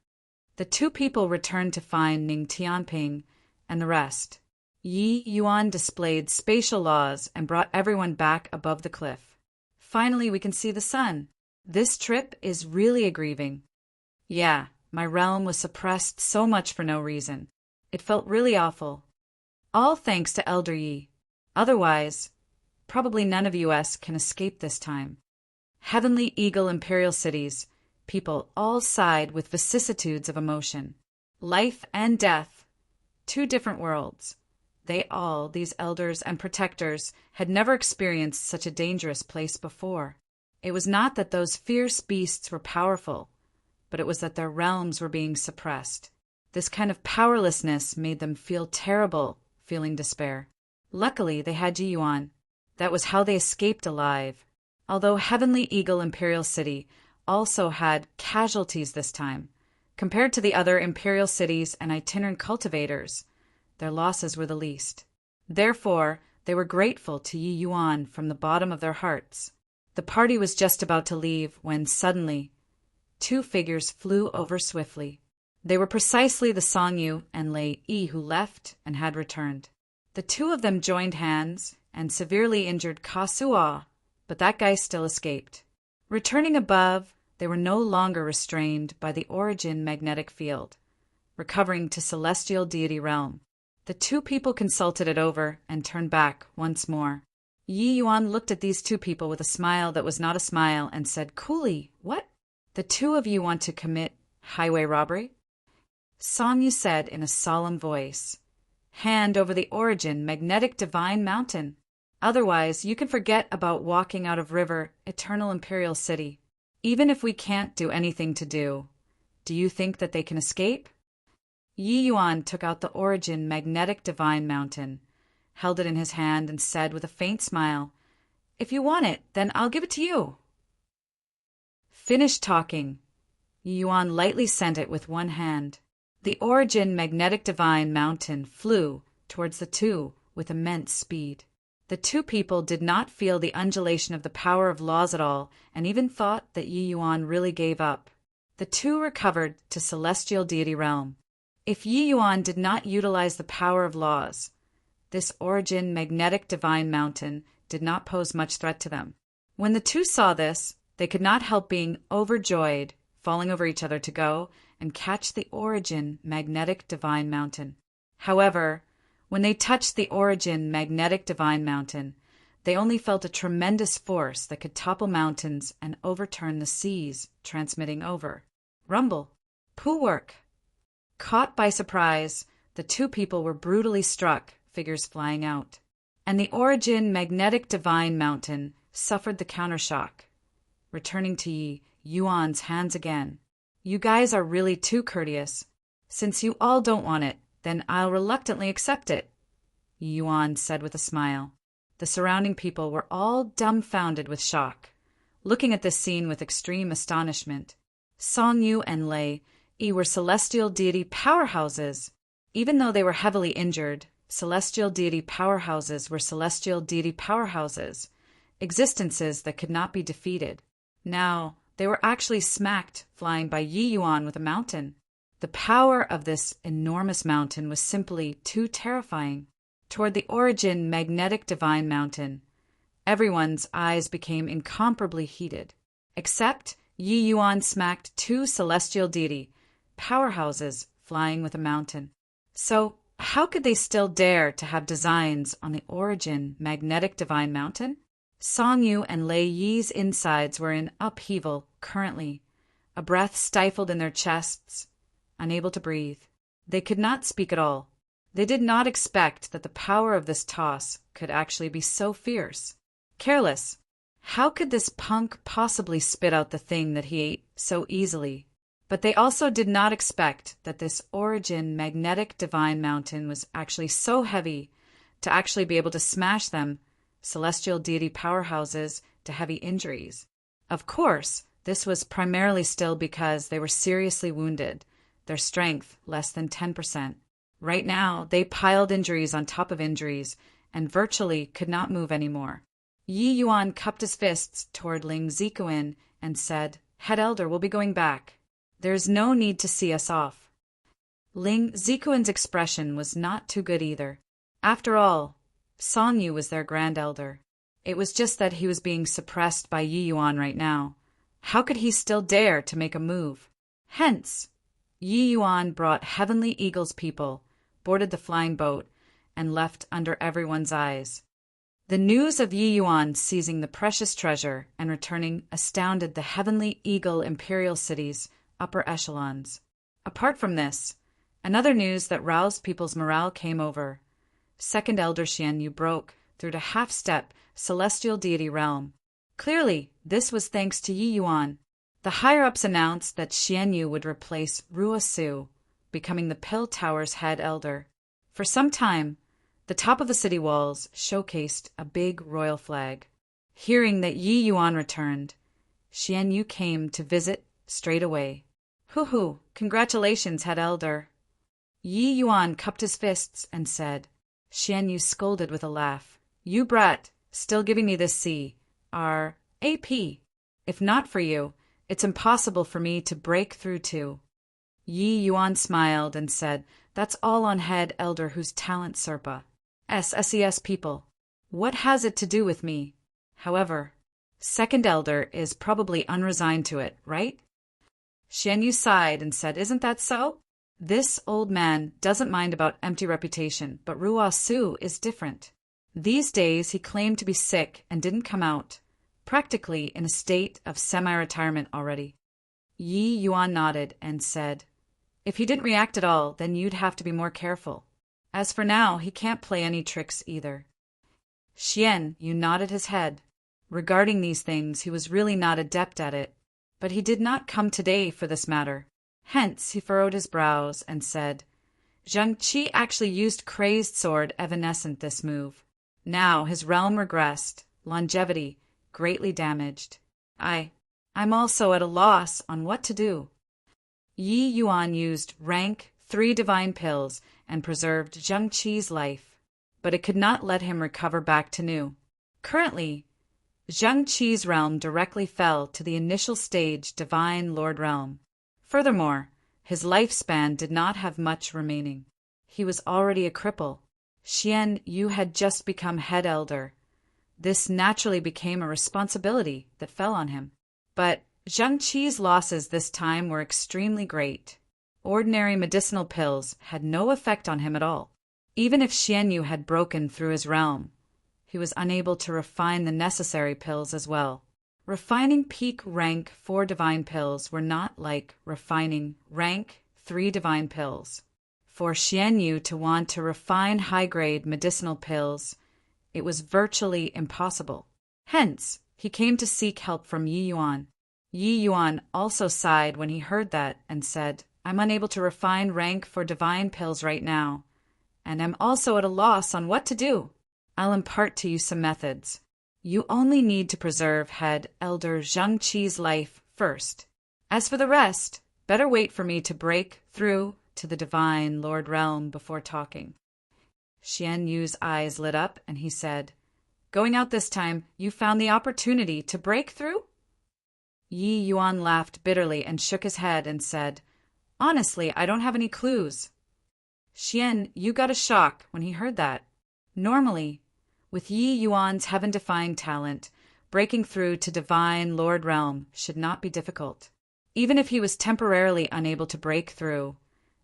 The 2 people returned to find Ning Tianping and the rest. Yi Yuan displayed spatial laws and brought everyone back above the cliff. "Finally, we can see the sun. This trip is really aggrieving. Yeah, my realm was suppressed so much for no reason. It felt really awful. All thanks to Elder Yi. Otherwise, probably none of us can escape this time." Heavenly Eagle Imperial Cities, people all sighed with vicissitudes of emotion. Life and death, 2 different worlds. They all, these elders and protectors, had never experienced such a dangerous place before. It was not that those fierce beasts were powerful, but it was that their realms were being suppressed. This kind of powerlessness made them feel terrible, feeling despair. Luckily, they had Yi Yuan. That was how they escaped alive. Although Heavenly Eagle Imperial City also had casualties this time, compared to the other imperial cities and itinerant cultivators, their losses were the least. Therefore, they were grateful to Yi Yuan from the bottom of their hearts. The party was just about to leave when suddenly 2 figures flew over swiftly. They were precisely the Songyu and Lei Yi who left and had returned. The 2 of them joined hands and severely injured Ka Suo, but that guy still escaped. Returning above, they were no longer restrained by the origin magnetic field, recovering to celestial deity realm. The 2 people consulted it over and turned back once more. Yi Yuan looked at these 2 people with a smile that was not a smile and said, "Coolly, what? The 2 of you want to commit highway robbery?" Songyu said in a solemn voice, "Hand over the origin magnetic divine mountain. Otherwise, you can forget about walking out of River Eternal Imperial City. Even if we can't do anything to do you think that they can escape?" Yi Yuan took out the origin magnetic divine mountain, held it in his hand, and said with a faint smile, "If you want it, then I'll give it to you." Finished talking, Yi Yuan lightly sent it with one hand. The origin magnetic divine mountain flew towards the 2 with immense speed. The 2 people did not feel the undulation of the power of laws at all, and even thought that Yi Yuan really gave up. The 2 recovered to celestial deity realm. If Yi Yuan did not utilize the power of laws, this origin magnetic divine mountain did not pose much threat to them. When the 2 saw this, they could not help being overjoyed, falling over each other to go and catch the origin magnetic divine mountain. However, when they touched the origin magnetic divine mountain, they only felt a tremendous force that could topple mountains and overturn the seas, transmitting over. Rumble. Pooh work. Caught by surprise, the two people were brutally struck, figures flying out. And the origin magnetic divine mountain suffered the countershock, returning to Yi Yuan's hands again. You guys are really too courteous. Since you all don't want it, then I'll reluctantly accept it, Yi Yuan said with a smile. The surrounding people were all dumbfounded with shock, looking at this scene with extreme astonishment. Song Yu and Lei Yi were celestial deity powerhouses. Even though they were heavily injured, celestial deity powerhouses were celestial deity powerhouses, existences that could not be defeated. Now, they were actually smacked flying by Yi Yuan with a mountain. The power of this enormous mountain was simply too terrifying. Toward the origin magnetic divine mountain, everyone's eyes became incomparably heated. Except Yi Yuan smacked two celestial deity powerhouses flying with a mountain. So, how could they still dare to have designs on the origin magnetic divine mountain? Song Yu and Lei Yi's insides were in upheaval currently, a breath stifled in their chests, unable to breathe. They could not speak at all. They did not expect that the power of this toss could actually be so fierce. Careless. How could this punk possibly spit out the thing that he ate so easily? But they also did not expect that this origin magnetic divine mountain was actually so heavy to actually be able to smash them, celestial deity powerhouses, to heavy injuries. Of course, this was primarily still because they were seriously wounded, their strength less than 10%. Right now, they piled injuries on top of injuries and virtually could not move anymore. Yi Yuan cupped his fists toward Ling Zikuin and said, "Head Elder will be going back. There is no need to see us off." Ling Zikuin's expression was not too good either. After all, Song Yu was their Grand Elder. It was just that he was being suppressed by Yi Yuan right now. How could he still dare to make a move? Hence, Yi Yuan brought Heavenly Eagle's people, boarded the flying boat, and left under everyone's eyes. The news of Yi Yuan seizing the precious treasure and returning astounded the Heavenly Eagle Imperial City's upper echelons. Apart from this, another news that roused people's morale came over. Second Elder Xian Yu broke through to half-step celestial deity realm. Clearly, this was thanks to Yi Yuan. The higher-ups announced that Xian Yu would replace Ruo Su, becoming the Pill Tower's head elder. For some time, the top of the city walls showcased a big royal flag. Hearing that Yi Yuan returned, Xian Yu came to visit straight away. "Hoo-hoo, congratulations, head elder." Yi Yuan cupped his fists and said. Xian Yu scolded with a laugh. "You brat, still giving me this C.R.A.P. If not for you, it's impossible for me to break through to." Yi Yuan smiled and said, "That's all on head elder whose talent Serpa. SES people. What has it to do with me? However, second elder is probably unresigned to it, right?" Xian Yu sighed and said, "Isn't that so? This old man doesn't mind about empty reputation, but Ruo Su is different. These days he claimed to be sick and didn't come out, practically in a state of semi-retirement already." Yi Yuan nodded and said, "If he didn't react at all, then you'd have to be more careful. As for now, he can't play any tricks either." Xian Yu nodded his head. Regarding these things, he was really not adept at it, but he did not come today for this matter. Hence, he furrowed his brows and said, "Zhang Qi actually used Crazed Sword Evanescent this move. Now his realm regressed, longevity greatly damaged. I'm also at a loss on what to do." Yi Yuan used rank 3 divine pills and preserved Zhang Qi's life, but it could not let him recover back to new. Currently, Zhang Qi's realm directly fell to the initial stage Divine Lord Realm. Furthermore, his lifespan did not have much remaining. He was already a cripple. Xian Yu had just become head elder. This naturally became a responsibility that fell on him. But Zhang Qi's losses this time were extremely great. Ordinary medicinal pills had no effect on him at all. Even if Xian Yu had broken through his realm, he was unable to refine the necessary pills as well. Refining peak rank 4 divine pills were not like refining rank 3 divine pills. For Xian Yu to want to refine high-grade medicinal pills, it was virtually impossible. Hence, he came to seek help from Yi Yuan. Yi Yuan also sighed when he heard that and said, "I'm unable to refine rank for divine pills right now, and am also at a loss on what to do. I'll impart to you some methods. You only need to preserve head Elder Zhang Qi's life first. As for the rest, better wait for me to break through to the divine Lord Realm before talking." Xian Yu's eyes lit up and he said, "Going out this time, you found the opportunity to break through?" Yi Yuan laughed bitterly and shook his head and said, "Honestly, I don't have any clues." Xian Yu got a shock when he heard that. Normally, with Yi Yuan's heaven-defying talent, breaking through to divine Lord Realm should not be difficult. Even if he was temporarily unable to break through,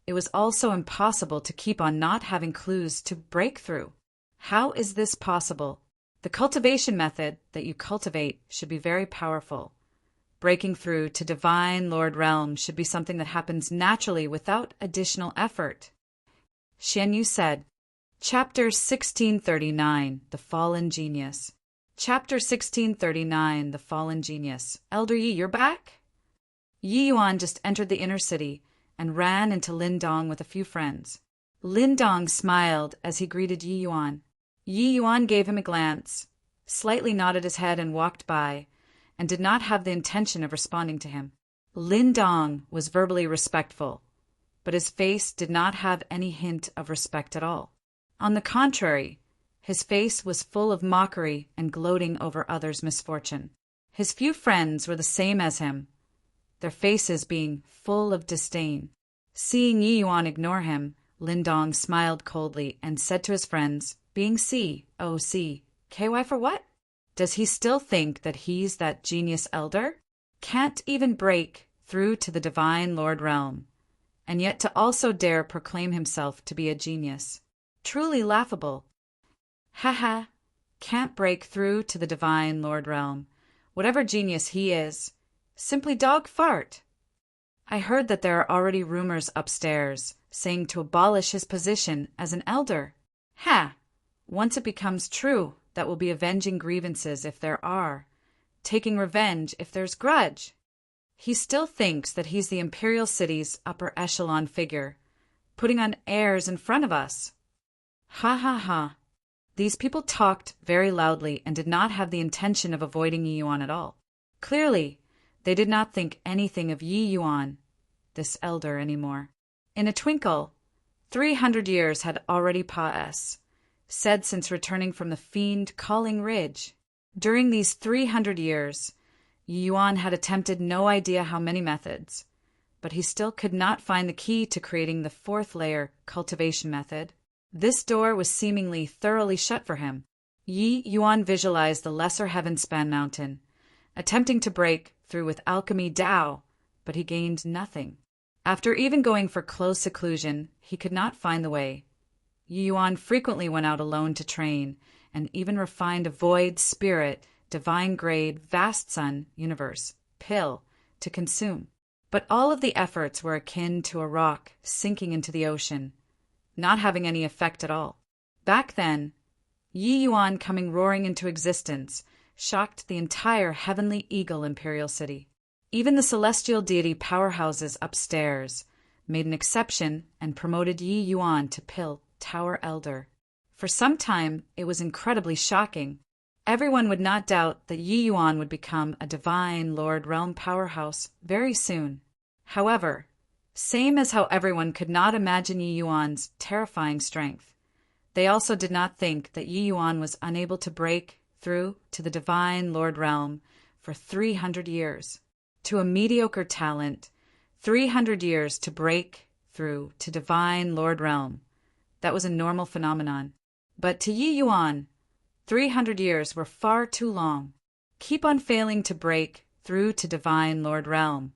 it was also impossible to keep on not having clues to break through. How is this possible? The cultivation method that you cultivate should be very powerful. Breaking through to divine Lord Realm should be something that happens naturally without additional effort. Xian Yu said, Chapter 1639, The Fallen Genius. Chapter 1639, The Fallen Genius. Elder Yi, you're back? Yi Yuan just entered the inner city and ran into Lin Dong with a few friends. Lin Dong smiled as he greeted Yi Yuan. Yi Yuan gave him a glance, slightly nodded his head and walked by, and did not have the intention of responding to him. Lin Dong was verbally respectful, but his face did not have any hint of respect at all. On the contrary, his face was full of mockery and gloating over others' misfortune. His few friends were the same as him, their faces being full of disdain. Seeing Yi Yuan ignore him, Lin Dong smiled coldly and said to his friends, "Being C-O-C, KY for what? Does he still think that he's that genius elder? Can't even break through to the divine Lord Realm, and yet to also dare proclaim himself to be a genius. Truly laughable. Haha, can't break through to the divine Lord Realm. Whatever genius he is, simply dog fart. I heard that there are already rumors upstairs saying to abolish his position as an elder. Ha! Once it becomes true, that will be avenging grievances if there are, taking revenge if there's grudge. He still thinks that he's the imperial city's upper echelon figure, putting on airs in front of us. Ha ha ha. These people talked very loudly and did not have the intention of avoiding Yi Yuan at all. Clearly, they did not think anything of Yi Yuan, this elder, anymore. In a twinkle, 300 years had already passed, said since returning from the fiend Calling Ridge. During these 300 years, Yi Yuan had attempted no idea how many methods, but he still could not find the key to creating the 4th layer cultivation method. This door was seemingly thoroughly shut for him. Yi Yuan visualized the lesser heaven-span mountain, attempting to break through with alchemy Dao, but he gained nothing. After even going for close seclusion, he could not find the way. Yi Yuan frequently went out alone to train, and even refined a void spirit, divine grade, vast sun, universe, pill, to consume. But all of the efforts were akin to a rock sinking into the ocean, not having any effect at all. Back then, Yi Yuan coming roaring into existence shocked the entire heavenly eagle imperial city. Even the celestial deity powerhouses upstairs made an exception and promoted Yi Yuan to Pill Tower Elder. For some time, it was incredibly shocking. Everyone would not doubt that Yi Yuan would become a divine Lord Realm powerhouse very soon. However, same as how everyone could not imagine Yi Yuan's terrifying strength, they also did not think that Yi Yuan was unable to break through to the divine Lord Realm for 300 years. To a mediocre talent, 300 years to break through to divine Lord Realm, that was a normal phenomenon. But to Yi Yuan, 300 years were far too long. Keep on failing to break through to divine Lord Realm.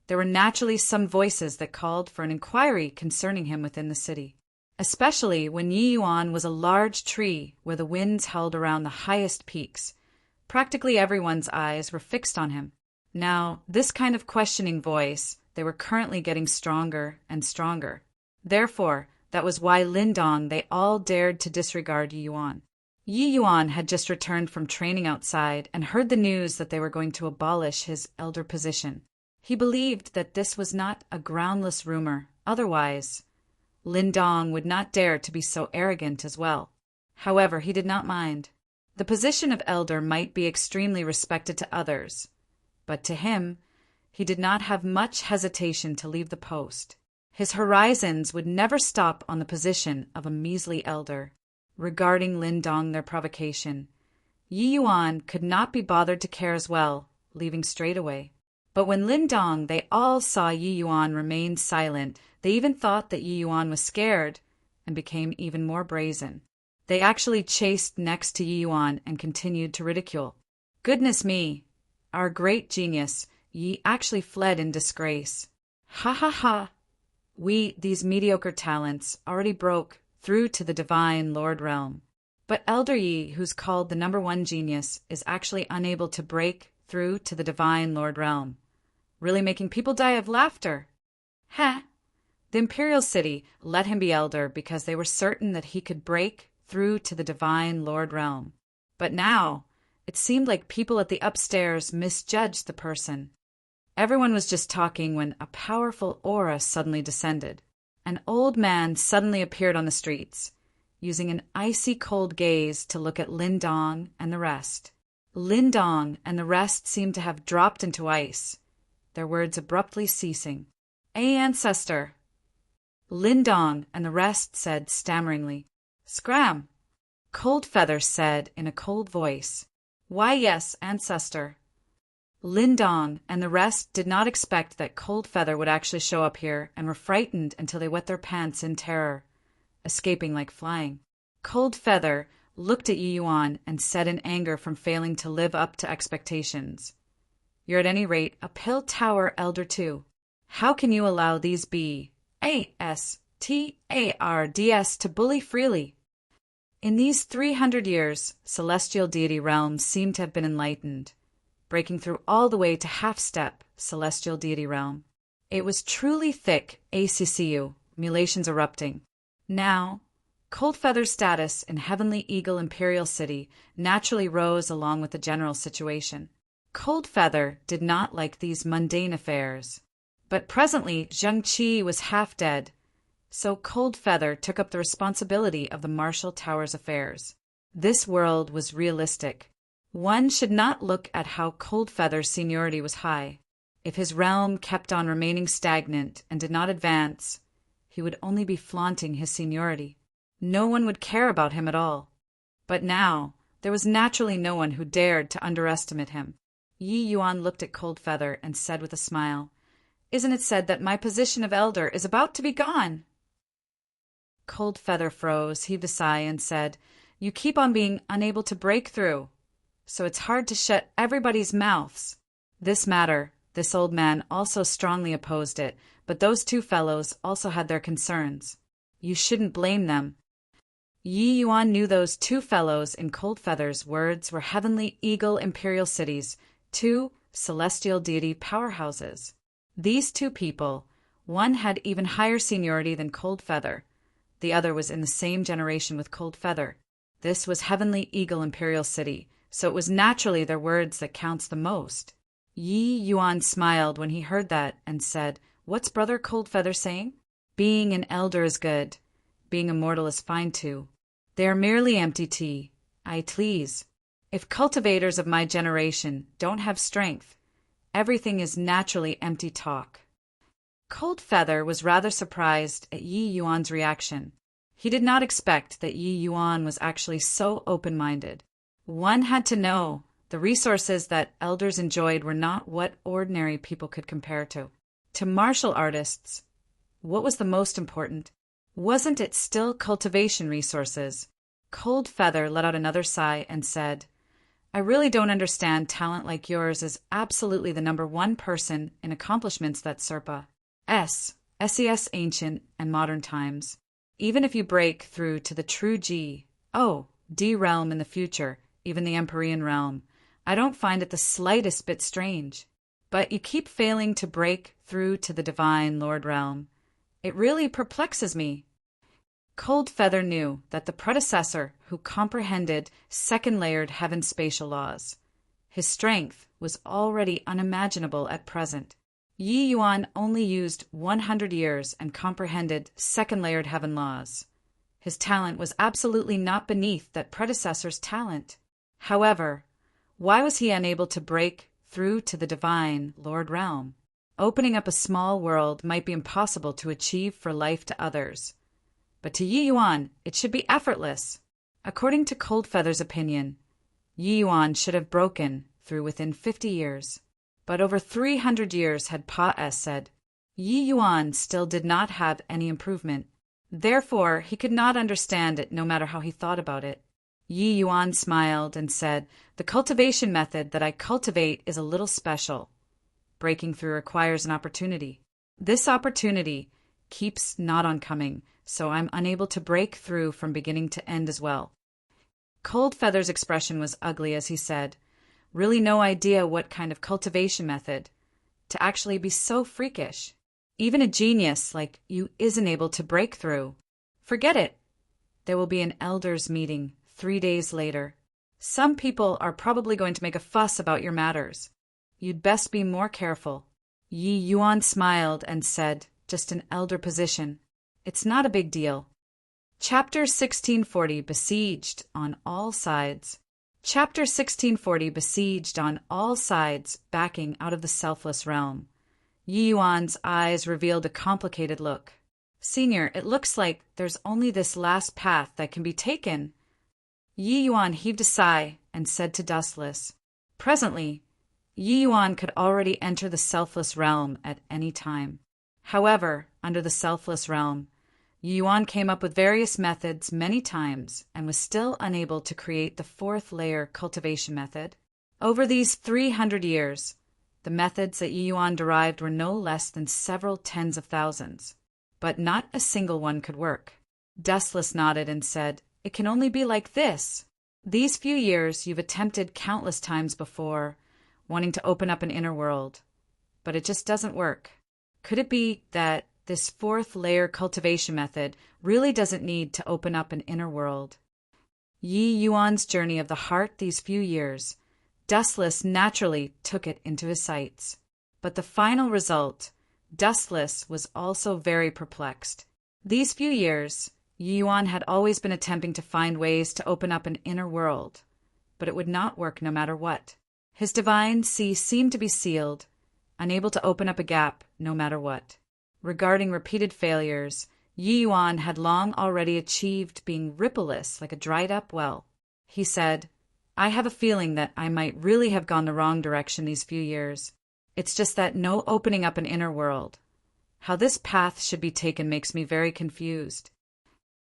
there were naturally some voices that called for an inquiry concerning him within the city, especially when Yi Yuan was a large tree where the winds held around the highest peaks. Practically everyone's eyes were fixed on him. Now, this kind of questioning voice, they were currently getting stronger and stronger. Therefore, that was why Lindong they all dared to disregard Yi Yuan. Yi Yuan had just returned from training outside and heard the news that they were going to abolish his elder position. He believed that this was not a groundless rumor. Otherwise, Lindong would not dare to be so arrogant as well. However, he did not mind. The position of elder might be extremely respected to others, but to him, he did not have much hesitation to leave the post. His horizons would never stop on the position of a measly elder. Regarding Lindong their provocation, Yi Yuan could not be bothered to care as well, leaving straightaway. But when Lindong they all saw Yi Yuan remain silent, they even thought that Yi Yuan was scared and became even more brazen. They actually chased next to Yi Yuan and continued to ridicule. Goodness me, our great genius, Yi actually fled in disgrace. Ha ha ha! We, these mediocre talents, already broke through to the divine Lord realm. But Elder Yi, who's called the #1 genius, is actually unable to break through to the divine Lord realm, really making people die of laughter. Heh! The imperial city let him be elder because they were certain that he could break through to the divine Lord realm. But now, it seemed like people at the upstairs misjudged the person. Everyone was just talking when a powerful aura suddenly descended. An old man suddenly appeared on the streets, using an icy cold gaze to look at Lindong and the rest. Lindong and the rest seemed to have dropped into ice, their words abruptly ceasing. Ancestor! Lindong and the rest said stammeringly. Scram! Cold Feather said in a cold voice. Why yes, ancestor. Lindong and the rest did not expect that Cold Feather would actually show up here and were frightened until they wet their pants in terror, escaping like flying. Cold Feather looked at Yi Yuan and said in anger from failing to live up to expectations. You're at any rate a pill tower elder too. How can you allow these ASTARDS to bully freely? In these 300 years, celestial deity realms seem to have been enlightened, breaking through all the way to half-step celestial deity realm. It was truly thick ACCU, mutations erupting. Now, Cold Feather's status in Heavenly Eagle Imperial City naturally rose along with the general situation. Cold Feather did not like these mundane affairs. But presently Zheng Qi was half dead, so Cold Feather took up the responsibility of the Marshall Tower's affairs. This world was realistic. One should not look at how Cold Feather's seniority was high. If his realm kept on remaining stagnant and did not advance, he would only be flaunting his seniority. No one would care about him at all. But now, there was naturally no one who dared to underestimate him. Yi Yuan looked at Cold Feather and said with a smile, Isn't it said that my position of elder is about to be gone? Cold Feather froze, heaved a sigh, and said, You keep on being unable to break through, so it's hard to shut everybody's mouths. This matter, this old man also strongly opposed it, but those two fellows also had their concerns. You shouldn't blame them. Yi Yuan knew those two fellows in Cold Feather's words were Heavenly Eagle Imperial Cities, two celestial deity powerhouses. These two people, one had even higher seniority than Cold Feather. The other was in the same generation with Cold Feather. This was Heavenly Eagle Imperial City, so it was naturally their words that counts the most. Yi Yuan smiled when he heard that and said, What's Brother Cold Feather saying? Being an elder is good. Being immortal is fine too. They are merely empty tea. I please. If cultivators of my generation don't have strength, everything is naturally empty talk. Cold Feather was rather surprised at Yi Yuan's reaction. He did not expect that Yi Yuan was actually so open-minded. One had to know the resources that elders enjoyed were not what ordinary people could compare to. To martial artists, what was the most important? Wasn't it still cultivation resources? Cold Feather let out another sigh and said, I really don't understand talent like yours is absolutely the number one person in accomplishments that SES ancient and modern times. Even if you break through to the true D realm in the future, even the Empyrean realm, I don't find it the slightest bit strange. But you keep failing to break through to the divine Lord realm. It really perplexes me. Cold Feather knew that the predecessor who comprehended second-layered heaven spatial laws. His strength was already unimaginable at present. Yi Yuan only used 100 years and comprehended second-layered heaven laws. His talent was absolutely not beneath that predecessor's talent. However, why was he unable to break through to the divine Lord realm? Opening up a small world might be impossible to achieve for life to others. But to Yi Yuan, it should be effortless. According to Cold Feather's opinion, Yi Yuan should have broken through within 50 years. But over 300 years had said. Yi Yuan still did not have any improvement. Therefore, he could not understand it no matter how he thought about it. Yi Yuan smiled and said, "The cultivation method that I cultivate is a little special. Breaking through requires an opportunity. This opportunity keeps not on coming, so I'm unable to break through from beginning to end as well." Cold Feather's expression was ugly as he said, "Really no idea what kind of cultivation method. To actually be so freakish. Even a genius like you isn't able to break through. Forget it. There will be an elders meeting 3 days later. Some people are probably going to make a fuss about your matters. You'd best be more careful." Yi Yuan smiled and said, "Just an elder position. It's not a big deal." Chapter 1640 Besieged on all sides. Chapter 1640 Besieged on all sides, backing out of the selfless realm. Yi Yuan's eyes revealed a complicated look. "Senior, it looks like there's only this last path that can be taken." Yi Yuan heaved a sigh and said to Dustless. Presently, Yi Yuan could already enter the selfless realm at any time. However, under the selfless realm, Yi Yuan came up with various methods many times and was still unable to create the fourth layer cultivation method. Over these 300 years, the methods that Yi Yuan derived were no less than several tens of thousands. But not a single one could work. Dustless nodded and said, "It can only be like this. These few years you've attempted countless times before, wanting to open up an inner world. But it just doesn't work. Could it be that this fourth layer cultivation method really doesn't need to open up an inner world?" Yi Yuan's journey of the heart these few years, Dustless naturally took it into his sights. But the final result, Dustless was also very perplexed. These few years, Yi Yuan had always been attempting to find ways to open up an inner world, but it would not work no matter what. His divine sea seemed to be sealed, unable to open up a gap no matter what. Regarding repeated failures, Yi Yuan had long already achieved being rippleless like a dried-up well. He said, "I have a feeling that I might really have gone the wrong direction these few years. It's just that no opening up an inner world. How this path should be taken makes me very confused."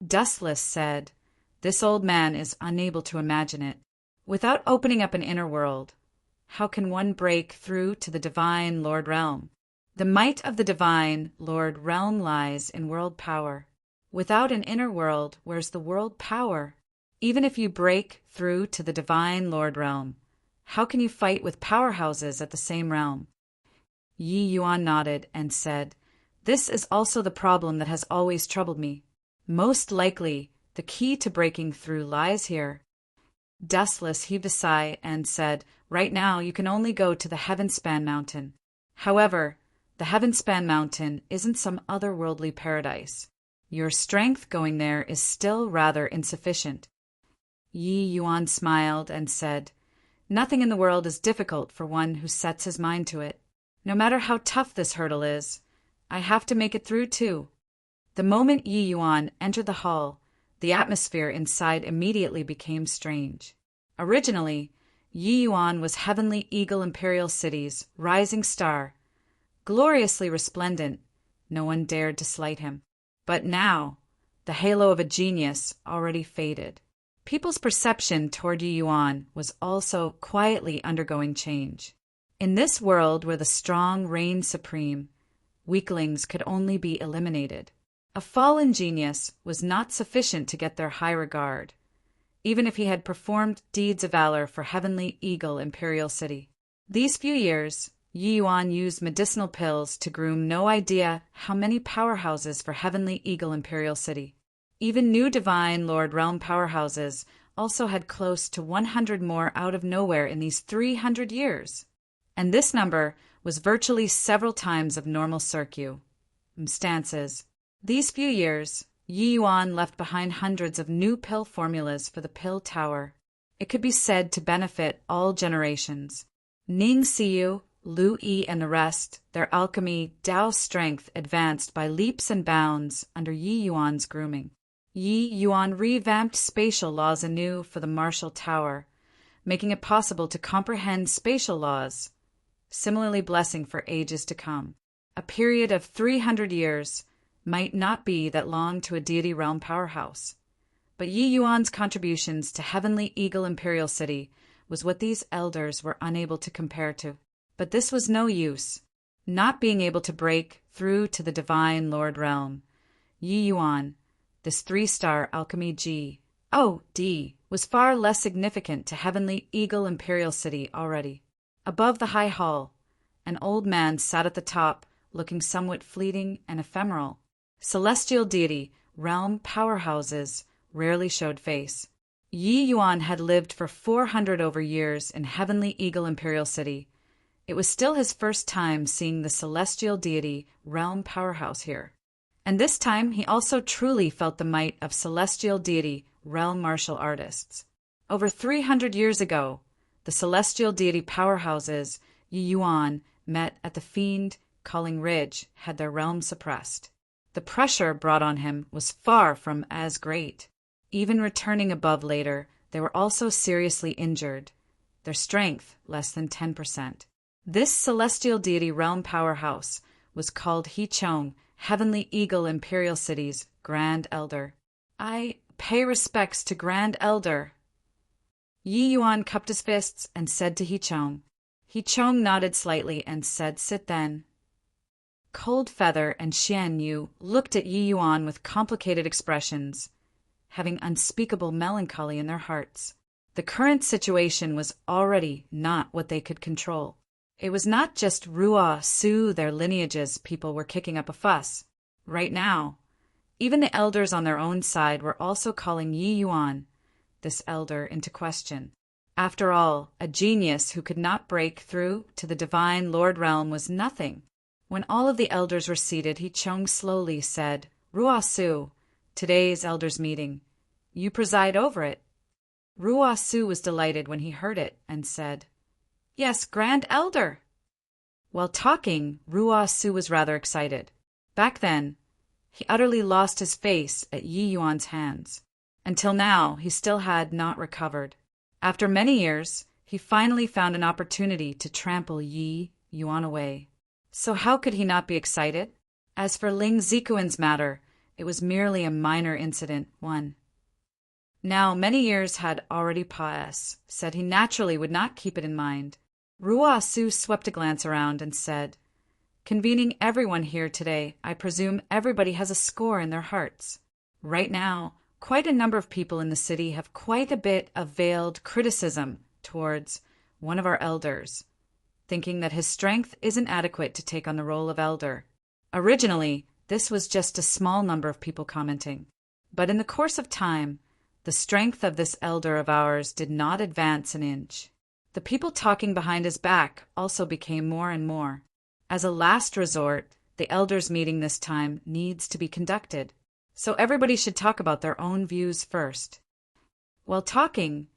Dustless said, "This old man is unable to imagine it. Without opening up an inner world, how can one break through to the divine Lord Realm? The might of the divine Lord Realm lies in world power. Without an inner world, where's the world power? Even if you break through to the divine Lord Realm, how can you fight with powerhouses at the same realm?" Yi Yuan nodded and said, "This is also the problem that has always troubled me. Most likely, the key to breaking through lies here." Dustless heaved a sigh and said, "Right now you can only go to the Heavenspan Mountain. However, the Heavenspan Mountain isn't some otherworldly paradise. Your strength going there is still rather insufficient." Yi Yuan smiled and said, "Nothing in the world is difficult for one who sets his mind to it. No matter how tough this hurdle is, I have to make it through too." The moment Yi Yuan entered the hall, the atmosphere inside immediately became strange. Originally, Yi Yuan was Heavenly Eagle Imperial City's rising star, gloriously resplendent. No one dared to slight him. But now, the halo of a genius already faded. People's perception toward Yi Yuan was also quietly undergoing change. In this world where the strong reigned supreme, weaklings could only be eliminated. A fallen genius was not sufficient to get their high regard, even if he had performed deeds of valor for Heavenly Eagle Imperial City. These few years, Yi Yuan used medicinal pills to groom no idea how many powerhouses for Heavenly Eagle Imperial City. Even new Divine Lord Realm powerhouses also had close to 100 more out of nowhere in these 300 years. And this number was virtually several times of normal circumstances. These few years, Yi Yuan left behind hundreds of new pill formulas for the pill tower. It could be said to benefit all generations. Ning Xiu, Lu Yi and the rest, their alchemy Dao strength advanced by leaps and bounds under Yi Yuan's grooming. Yi Yuan revamped spatial laws anew for the martial tower, making it possible to comprehend spatial laws, similarly blessing for ages to come. A period of 300 years might not be that long to a deity realm powerhouse, but Yi Yuan's contributions to Heavenly Eagle Imperial City was what these elders were unable to compare to. But this was no use. Not being able to break through to the Divine Lord Realm, Yi Yuan, this 3-star alchemy G.O.D. was far less significant to Heavenly Eagle Imperial City already. Above the high hall, an old man sat at the top, looking somewhat fleeting and ephemeral. Celestial deity, realm powerhouses rarely showed face. Yi Yuan had lived for 400 over years in Heavenly Eagle Imperial City. It was still his first time seeing the celestial deity realm powerhouse here. And this time he also truly felt the might of celestial deity realm martial artists. Over 300 years ago, the celestial deity powerhouses Yi Yuan met at the Fiend Calling Ridge had their realm suppressed. The pressure brought on him was far from as great. Even returning above later, they were also seriously injured, their strength less than 10%. This celestial deity realm powerhouse was called He Chong, Heavenly Eagle Imperial City's Grand Elder. I pay respects to Grand Elder. Yi Yuan cupped his fists and said to He Chong. He Chong nodded slightly and said, "Sit then." Cold Feather and Xian Yu looked at Yi Yuan with complicated expressions, having unspeakable melancholy in their hearts. The current situation was already not what they could control. It was not just Ruo Su, their lineages people were kicking up a fuss. Right now, even the elders on their own side were also calling Yi Yuan, this elder, into question. After all, a genius who could not break through to the Divine Lord Realm was nothing. When all of the elders were seated, He Chong slowly said, "Ruo Su, today's elders' meeting. You preside over it." Ruo Su was delighted when he heard it and said, "Yes, Grand Elder." While talking, Ruo Su was rather excited. Back then, he utterly lost his face at Yi Yuan's hands. Until now, he still had not recovered. After many years, he finally found an opportunity to trample Yi Yuan away. So how could he not be excited? As for Ling Zikuan's matter, it was merely a minor incident, one. Now many years had already passed, said he naturally would not keep it in mind. Ruo Su swept a glance around and said, "Convening everyone here today, I presume everybody has a score in their hearts. Right now, quite a number of people in the city have quite a bit of veiled criticism towards one of our elders, thinking that his strength isn't adequate to take on the role of elder. Originally, this was just a small number of people commenting, but in the course of time, the strength of this elder of ours did not advance an inch. The people talking behind his back also became more and more. As a last resort, the elders' meeting this time needs to be conducted, so everybody should talk about their own views first." While talking,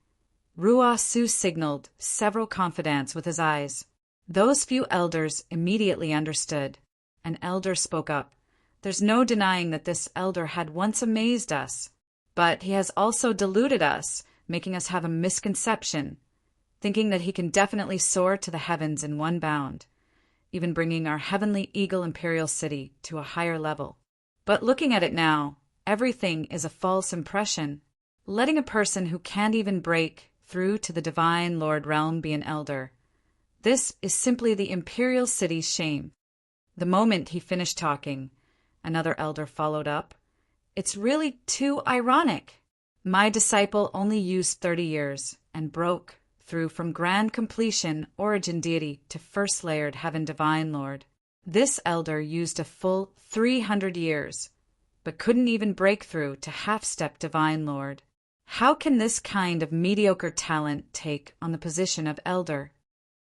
Ruo Su signaled several confidants with his eyes. Those few elders immediately understood. An elder spoke up. "There's no denying that this elder had once amazed us, but he has also deluded us, making us have a misconception, thinking that he can definitely soar to the heavens in one bound, even bringing our Heavenly Eagle Imperial City to a higher level. But looking at it now, everything is a false impression. letting a person who can't even break through to the divine Lord realm be an elder. This is simply the imperial city's shame. The moment he finished talking, another elder followed up. It's really too ironic. My disciple only used 30 years and broke through from grand completion origin deity to first layered heaven divine Lord. This elder used a full 300 years, but couldn't even break through to half-step divine Lord. How can this kind of mediocre talent take on the position of elder?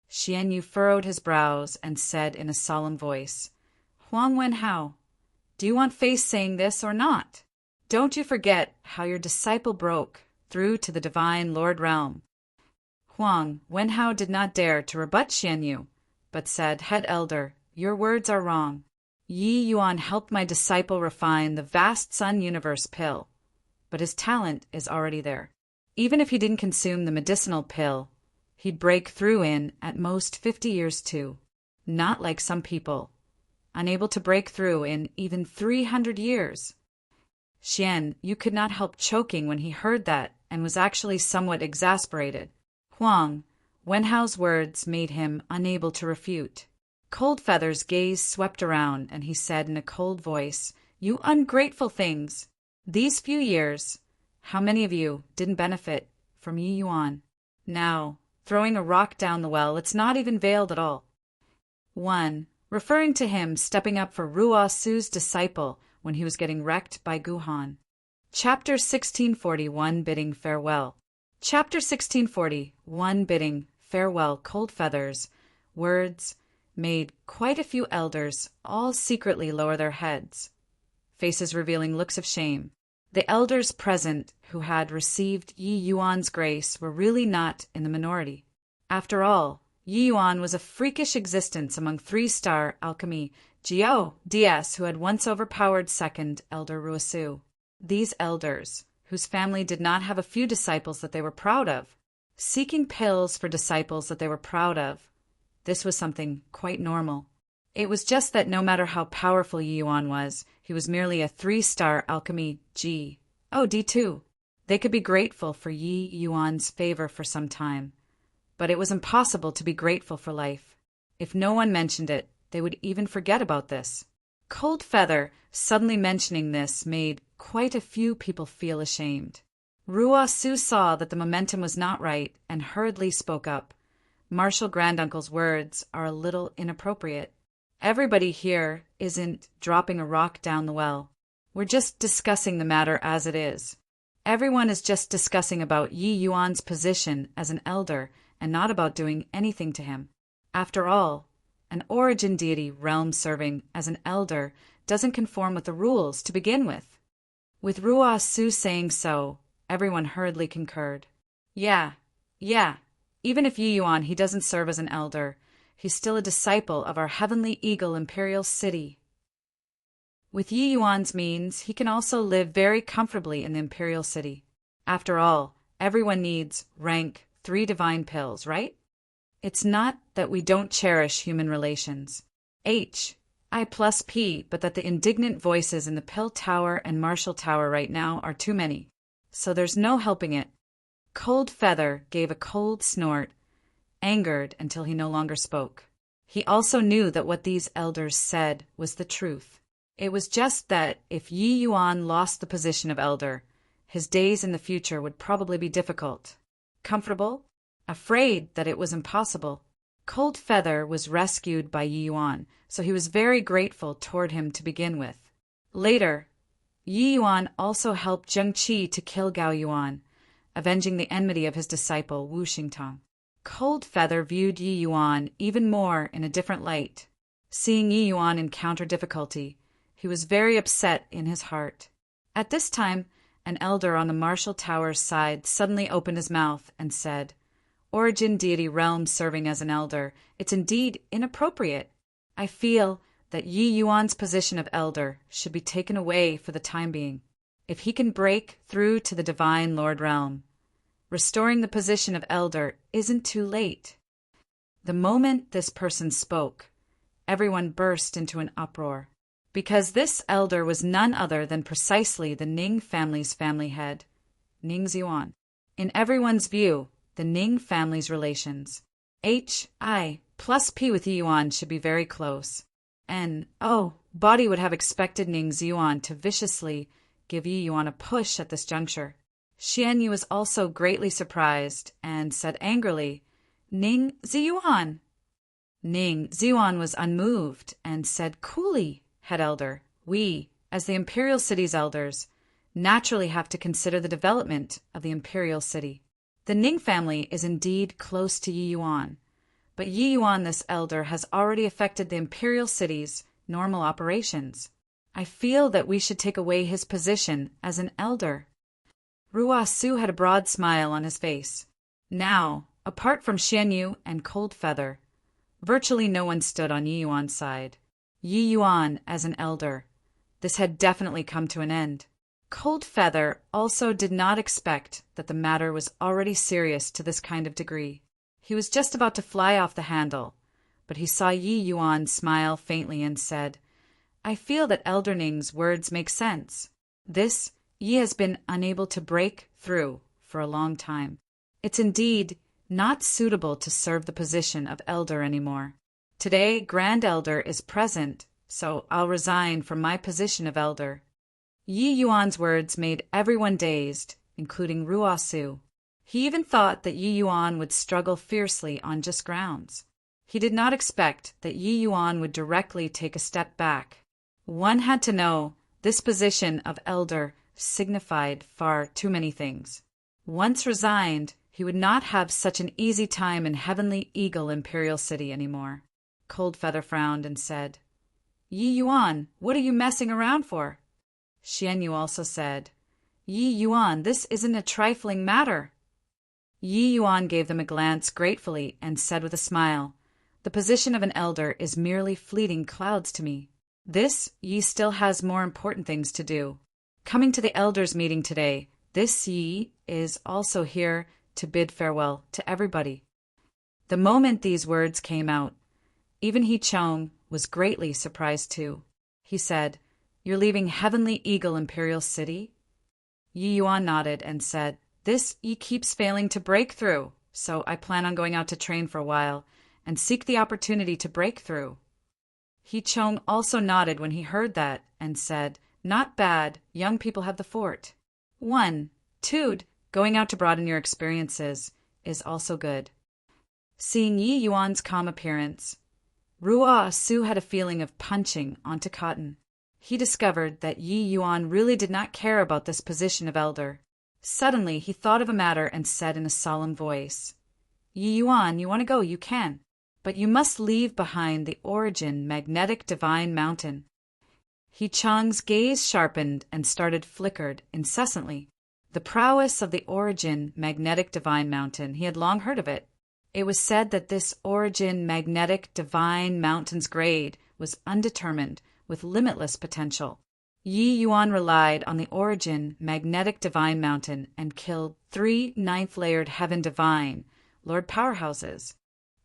Xian Yu furrowed his brows and said in a solemn voice, Huang Wenhao, do you want face saying this or not? Don't you forget how your disciple broke through to the divine Lord realm. Huang Wenhao did not dare to rebut Xian Yu, but said, Head elder, your words are wrong. Yi Yuan helped my disciple refine the vast sun universe pill, but his talent is already there. Even if he didn't consume the medicinal pill, he'd break through in, at most, 50 years too. Not like some people, unable to break through in even 300 years. Xian Yu could not help choking when he heard that and was actually somewhat exasperated. Huang Wenhao's words made him unable to refute. Cold Feather's gaze swept around, and he said in a cold voice, You ungrateful things! These few years, how many of you didn't benefit from Yi Yuan? Now, throwing a rock down the well, it's not even veiled at all. 1. Referring to him stepping up for Ruo Su's disciple when he was getting wrecked by Guhan. Chapter 1641 Bidding Farewell. Chapter 1641 Bidding Farewell. Cold Feathers. Words made quite a few elders all secretly lower their heads, faces revealing looks of shame. The elders present who had received Yi Yuan's grace were really not in the minority. After all, Yi Yuan was a freakish existence among 3-star alchemy Jiao DS who had once overpowered second Elder Ruosu. These elders, whose family did not have a few disciples that they were proud of, seeking pills for disciples that they were proud of, this was something quite normal. It was just that no matter how powerful Yi Yuan was, he was merely a 3-star alchemy D2. They could be grateful for Yi Yuan's favor for some time, but it was impossible to be grateful for life. If no one mentioned it, they would even forget about this. Cold Feather suddenly mentioning this made quite a few people feel ashamed. Ruo Su saw that the momentum was not right and hurriedly spoke up. Martial Granduncle's words are a little inappropriate. Everybody here isn't dropping a rock down the well. We're just discussing the matter as it is. Everyone is just discussing about Yi Yuan's position as an elder and not about doing anything to him. After all, an origin deity realm serving as an elder doesn't conform with the rules to begin with. With Ruo Su saying so, everyone hurriedly concurred. Yeah. Even if Yi Yuan he doesn't serve as an elder, he's still a disciple of our Heavenly Eagle Imperial City. With Yi Yuan's means, he can also live very comfortably in the Imperial City. After all, everyone needs rank 3 divine pills, right? It's not that we don't cherish human relations. I+P, but that the indignant voices in the Pill Tower and Marshall Tower right now are too many. So there's no helping it. Cold Feather gave a cold snort, angered until he no longer spoke. He also knew that what these elders said was the truth. It was just that if Yi Yuan lost the position of elder, his days in the future would probably be difficult. Comfortable? Afraid that it was impossible. Cold Feather was rescued by Yi Yuan, so he was very grateful toward him to begin with. Later, Yi Yuan also helped Zheng Qi to kill Gao Yuan, avenging the enmity of his disciple Wu Xingtong. Cold Feather viewed Yi Yuan even more in a different light. Seeing Yi Yuan encounter difficulty, he was very upset in his heart. At this time, an elder on the Marshall Tower's side suddenly opened his mouth and said, Origin deity realm serving as an elder, it's indeed inappropriate. I feel that Yi Yuan's position of elder should be taken away for the time being. If he can break through to the divine Lord realm, restoring the position of elder isn't too late. The moment this person spoke, everyone burst into an uproar, because this elder was none other than precisely the Ning family's family head, Ning's Yuan. In everyone's view, the Ning family's relations. H.I. plus P with Yuan should be very close. N.O. Body would have expected Ning's Yuan to viciously give Yi Yuan a push at this juncture. Xian Yu was also greatly surprised and said angrily, Ning Ziyuan. Ning Ziyuan was unmoved and said coolly, Head Elder, we, as the imperial city's elders, naturally have to consider the development of the imperial city. The Ning family is indeed close to Yi Yuan, but Yi Yuan, this elder, has already affected the imperial city's normal operations. I feel that we should take away his position as an elder. Ruo Su had a broad smile on his face. Now, apart from Xian Yu and Cold Feather, virtually no one stood on Yi Yuan's side. Yi Yuan as an elder. This had definitely come to an end. Cold Feather also did not expect that the matter was already serious to this kind of degree. He was just about to fly off the handle, but he saw Yi Yuan smile faintly and said, I feel that Elder Ning's words make sense. This Yi has been unable to break through for a long time. It's indeed not suitable to serve the position of elder anymore. Today, Grand Elder is present, so I'll resign from my position of elder. Yi Yuan's words made everyone dazed, including Ruo Su. He even thought that Yi Yuan would struggle fiercely on just grounds. He did not expect that Yi Yuan would directly take a step back. One had to know this position of elder signified far too many things. Once resigned, he would not have such an easy time in Heavenly Eagle Imperial City anymore. Cold Feather frowned and said, Yi Yuan, what are you messing around for? Xian Yu also said, Yi Yuan, this isn't a trifling matter. Yi Yuan gave them a glance gratefully and said with a smile, The position of an elder is merely fleeting clouds to me. This Yi still has more important things to do. Coming to the elders' meeting today, this Yi is also here to bid farewell to everybody. The moment these words came out, even He Chong was greatly surprised too. He said, You're leaving Heavenly Eagle Imperial City? Yi Yuan nodded and said, This Yi keeps failing to break through, so I plan on going out to train for a while and seek the opportunity to break through. He Chong also nodded when he heard that and said, Not bad, young people have the fort. 1. 2. Going out to broaden your experiences is also good. Seeing Yi Yuan's calm appearance, Ruo Su had a feeling of punching onto cotton. He discovered that Yi Yuan really did not care about this position of elder. Suddenly, he thought of a matter and said in a solemn voice, Yi Yuan, you want to go, you can. But you must leave behind the origin magnetic divine mountain. He Chang's gaze sharpened and flickered incessantly. The prowess of the origin magnetic divine mountain, he had long heard of it. It was said that this origin magnetic divine mountain's grade was undetermined, with limitless potential. Yi Yuan relied on the origin magnetic divine mountain and killed 3 ninth-layered heaven divine, Lord Powerhouses.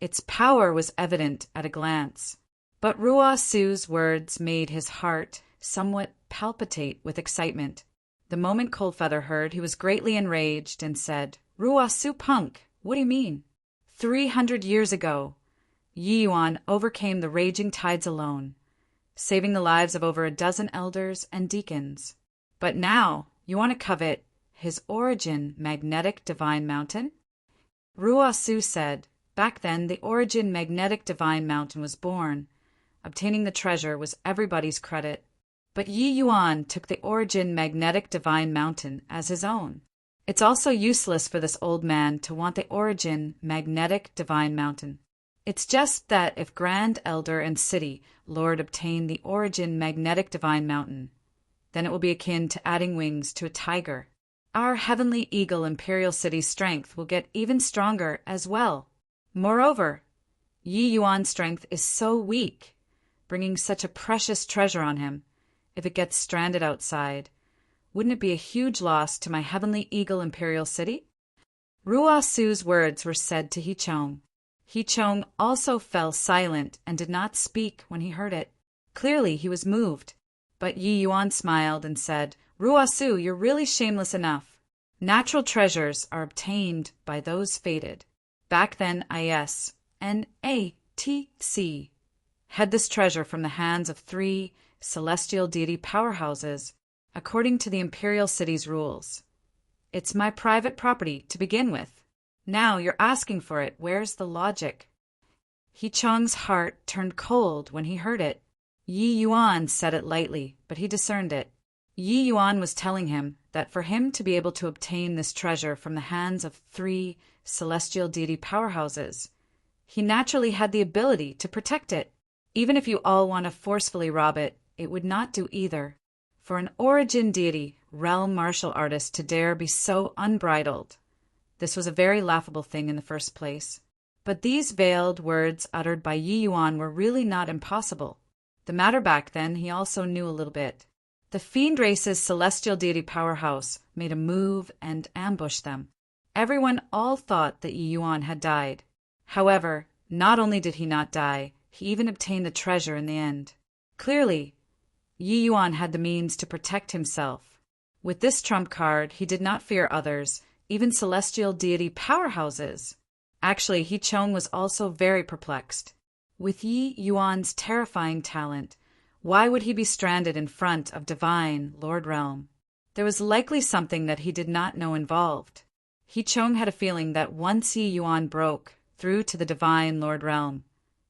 Its power was evident at a glance. But Ruo Su's words made his heart somewhat palpitate with excitement. The moment Cold Feather heard, he was greatly enraged and said, Ruo Su punk, what do you mean? 300 years ago, Yi Yuan overcame the raging tides alone, saving the lives of over a dozen elders and deacons. But now, you want to covet his origin magnetic divine mountain? Ruo Su said, Back then, the origin magnetic divine mountain was born. Obtaining the treasure was everybody's credit. But Yi Yuan took the origin magnetic divine mountain as his own. It's also useless for this old man to want the origin magnetic divine mountain. It's just that if Grand Elder and City Lord obtain the origin magnetic divine mountain, then it will be akin to adding wings to a tiger. Our Heavenly Eagle Imperial City's strength will get even stronger as well. Moreover, Yi Yuan's strength is so weak, bringing such a precious treasure on him, if it gets stranded outside, wouldn't it be a huge loss to my Heavenly Eagle Imperial City? Ruo Su's words were said to He Chong. He Chong also fell silent and did not speak when he heard it. Clearly he was moved, but Yi Yuan smiled and said, Ruo Su, you're really shameless enough. Natural treasures are obtained by those fated. Back then, ISNATC had this treasure from the hands of 3 celestial deity powerhouses, according to the imperial city's rules. It's my private property to begin with. Now you're asking for it. Where's the logic? He Chong's heart turned cold when he heard it. Yi Yuan said it lightly, but he discerned it. Yi Yuan was telling him that for him to be able to obtain this treasure from the hands of 3 celestial deity powerhouses, he naturally had the ability to protect it. Even if you all want to forcefully rob it, it would not do either. For an origin deity, realm martial artist to dare be so unbridled. This was a very laughable thing in the first place. But these veiled words uttered by Yi Yuan were really not impossible. The matter back then he also knew a little bit. The fiend race's celestial deity powerhouse made a move and ambushed them. Everyone all thought that Yi Yuan had died. However, not only did he not die, he even obtained the treasure in the end. Clearly, Yi Yuan had the means to protect himself. With this trump card, he did not fear others, even celestial deity powerhouses. Actually, He Chong was also very perplexed. With Yi Yuan's terrifying talent, why would he be stranded in front of divine Lord Realm? There was likely something that he did not know involved. He Chong had a feeling that once Yi Yuan broke through to the divine Lord Realm,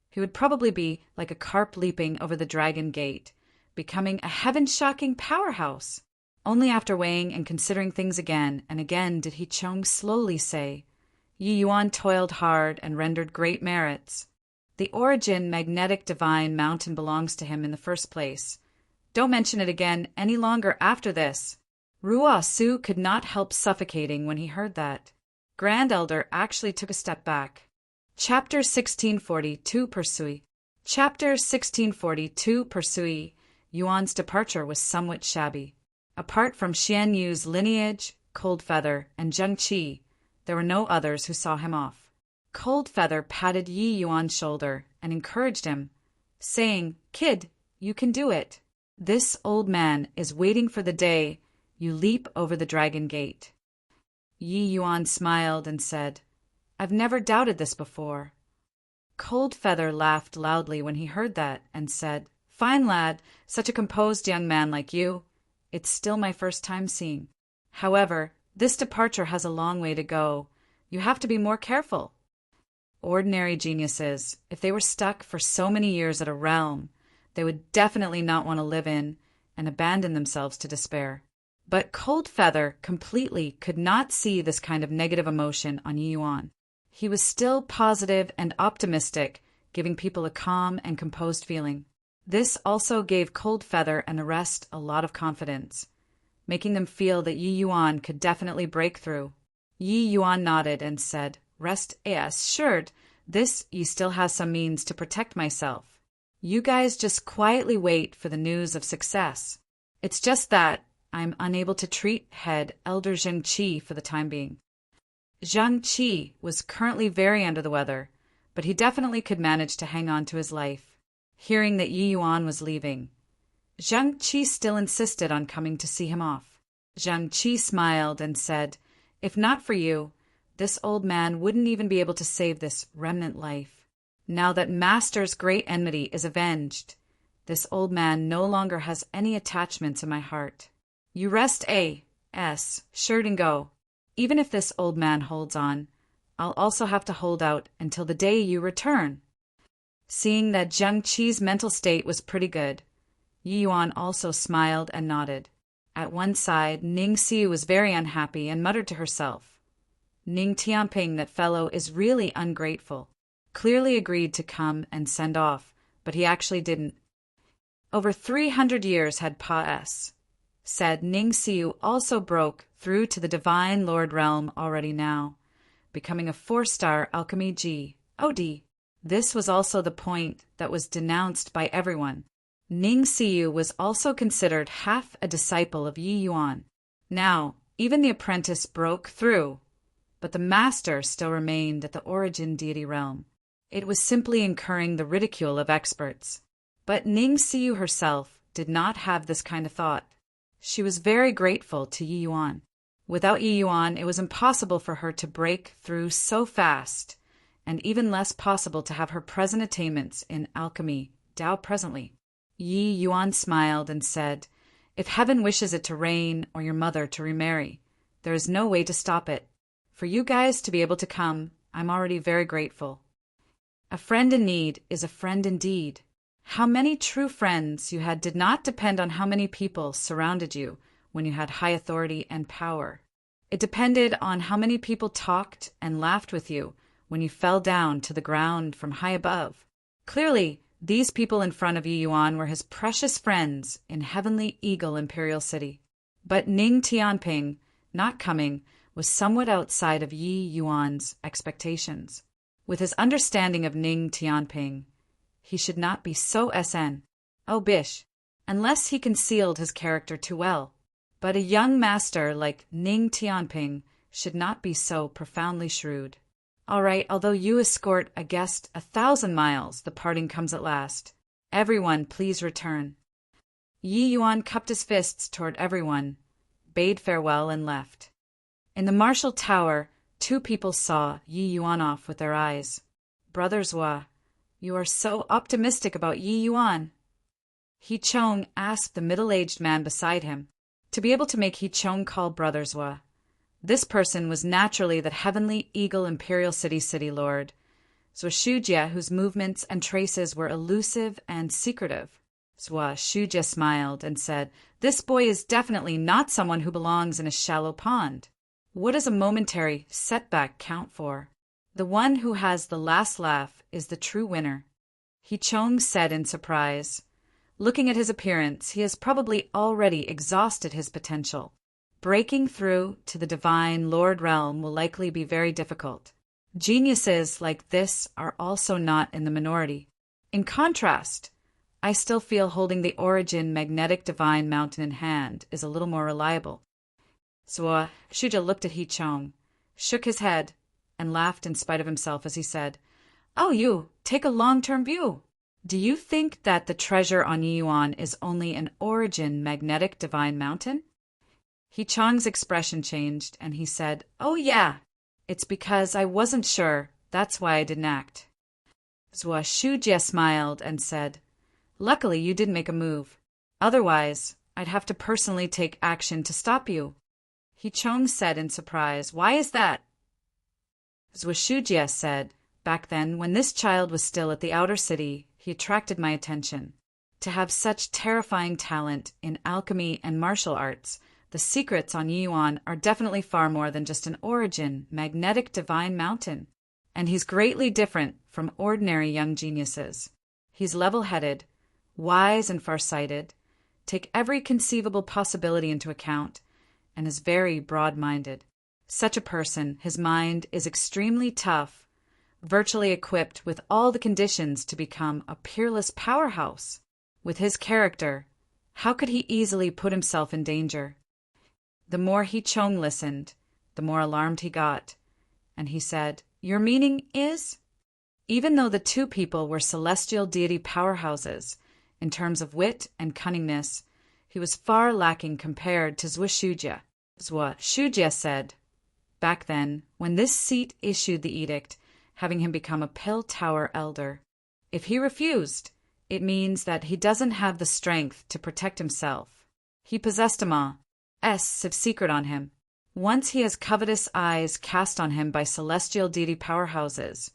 he would probably be like a carp leaping over the dragon gate, becoming a heaven-shocking powerhouse. Only after weighing and considering things again and again did He Chong slowly say, Yi Yuan toiled hard and rendered great merits. The origin magnetic divine mountain belongs to him in the first place. Don't mention it again any longer after this. Ruo Su could not help suffocating when he heard that. Grand Elder actually took a step back. Chapter 1642 Pursui. Chapter 1642 Pursui. Yuan's departure was somewhat shabby. Apart from Xian Yu's lineage, Cold Feather, and Zheng Qi, there were no others who saw him off. Cold Feather patted Yi Yuan's shoulder and encouraged him, saying, Kid, you can do it. This old man is waiting for the day you leap over the dragon gate. Yi Yuan smiled and said, I've never doubted this before. Cold Feather laughed loudly when he heard that and said, Fine lad, such a composed young man like you. It's still my first time seeing. However, this departure has a long way to go. You have to be more careful. Ordinary geniuses, if they were stuck for so many years at a realm, they would definitely not want to live in and abandon themselves to despair. But Cold Feather completely could not see this kind of negative emotion on Yi Yuan. He was still positive and optimistic, giving people a calm and composed feeling. This also gave Cold Feather and the rest a lot of confidence, making them feel that Yi Yuan could definitely break through. Yi Yuan nodded and said, Rest assured, this ye still has some means to protect myself. You guys just quietly wait for the news of success. It's just that I'm unable to treat head Elder Zheng Qi for the time being. Zheng Qi was currently very under the weather, but he definitely could manage to hang on to his life. Hearing that Yi Yuan was leaving, Zheng Qi still insisted on coming to see him off. Zheng Qi smiled and said, If not for you, this old man wouldn't even be able to save this remnant life. Now that Master's great enmity is avenged, this old man no longer has any attachments in my heart. You rest assured and go. Even if this old man holds on, I'll also have to hold out until the day you return. Seeing that Zheng Qi's mental state was pretty good, Yi Yuan also smiled and nodded. At one side, Ning Xiu was very unhappy and muttered to herself, Ning Tianping, that fellow, is really ungrateful. Clearly agreed to come and send off, but he actually didn't. Over 300 years had passed, said Ning Xiu also broke through to the divine Lord Realm already now, becoming a 4-star alchemy G.O.D. This was also the point that was denounced by everyone. Ning Xiu was also considered half a disciple of Yi Yuan. Now, even the apprentice broke through, but the master still remained at the origin deity realm. It was simply incurring the ridicule of experts. But Ning Xiu herself did not have this kind of thought. She was very grateful to Yi Yuan. Without Yi Yuan, it was impossible for her to break through so fast, and even less possible to have her present attainments in alchemy Tao presently. Yi Yuan smiled and said, "If heaven wishes it to rain or your mother to remarry, there is no way to stop it. For you guys to be able to come, I'm already very grateful. A friend in need is a friend indeed. How many true friends you had did not depend on how many people surrounded you when you had high authority and power. It depended on how many people talked and laughed with you when you fell down to the ground from high above. Clearly, these people in front of Yi Yuan were his precious friends in Heavenly Eagle Imperial City. But Ning Tianping, not coming, was somewhat outside of Yi Yuan's expectations. With his understanding of Ning Tianping, he should not be so bish, unless he concealed his character too well. But a young master like Ning Tianping should not be so profoundly shrewd. All right, although you escort a guest 1,000 miles, the parting comes at last. Everyone, please return. Yi Yuan cupped his fists toward everyone, bade farewell, and left. In the martial tower, 2 people saw Yi Yuan off with their eyes. Brother Zhua, you are so optimistic about Yi Yuan. He Chong asked the middle-aged man beside him. To be able to make He Chong call Brother Zhua, this person was naturally the Heavenly Eagle Imperial City Lord, Zhua Shujie, whose movements and traces were elusive and secretive. Zhua Shujie smiled and said, "This boy is definitely not someone who belongs in a shallow pond. What does a momentary setback count for? The one who has the last laugh is the true winner." He Chong said in surprise, "Looking at his appearance, he has probably already exhausted his potential. Breaking through to the divine Lord realm will likely be very difficult. Geniuses like this are also not in the minority. In contrast, I still feel holding the origin magnetic divine mountain in hand is a little more reliable." Zhua Shujie looked at He Chong, shook his head, and laughed in spite of himself as he said, "Oh, you take a long-term view. Do you think that the treasure on Yi Yuan is only an origin magnetic divine mountain?" He Chong's expression changed, and he said, "Oh yeah, it's because I wasn't sure, that's why I didn't act." Zhua Shujie smiled and said, "Luckily you didn't make a move. Otherwise, I'd have to personally take action to stop you." He Chong said in surprise, "Why is that?" Zhua Shujie said, "Back then, when this child was still at the outer city, he attracted my attention. To have such terrifying talent in alchemy and martial arts, the secrets on Yi Yuan are definitely far more than just an origin, magnetic divine mountain. And he's greatly different from ordinary young geniuses. He's level-headed, wise and far-sighted, take every conceivable possibility into account, and is very broad-minded. Such a person, his mind is extremely tough, virtually equipped with all the conditions to become a peerless powerhouse. With his character, how could he easily put himself in danger?" The more He Chong listened, the more alarmed he got, and he said, "Your meaning is?" Even though the 2 people were celestial deity powerhouses, in terms of wit and cunningness, he was far lacking compared to Zhua Shujie. Zhua Shujie said, "Back then, when this seat issued the edict, having him become a Pill Tower elder, if he refused, it means that he doesn't have the strength to protect himself. He possessed of secret on him. Once he has covetous eyes cast on him by celestial deity powerhouses,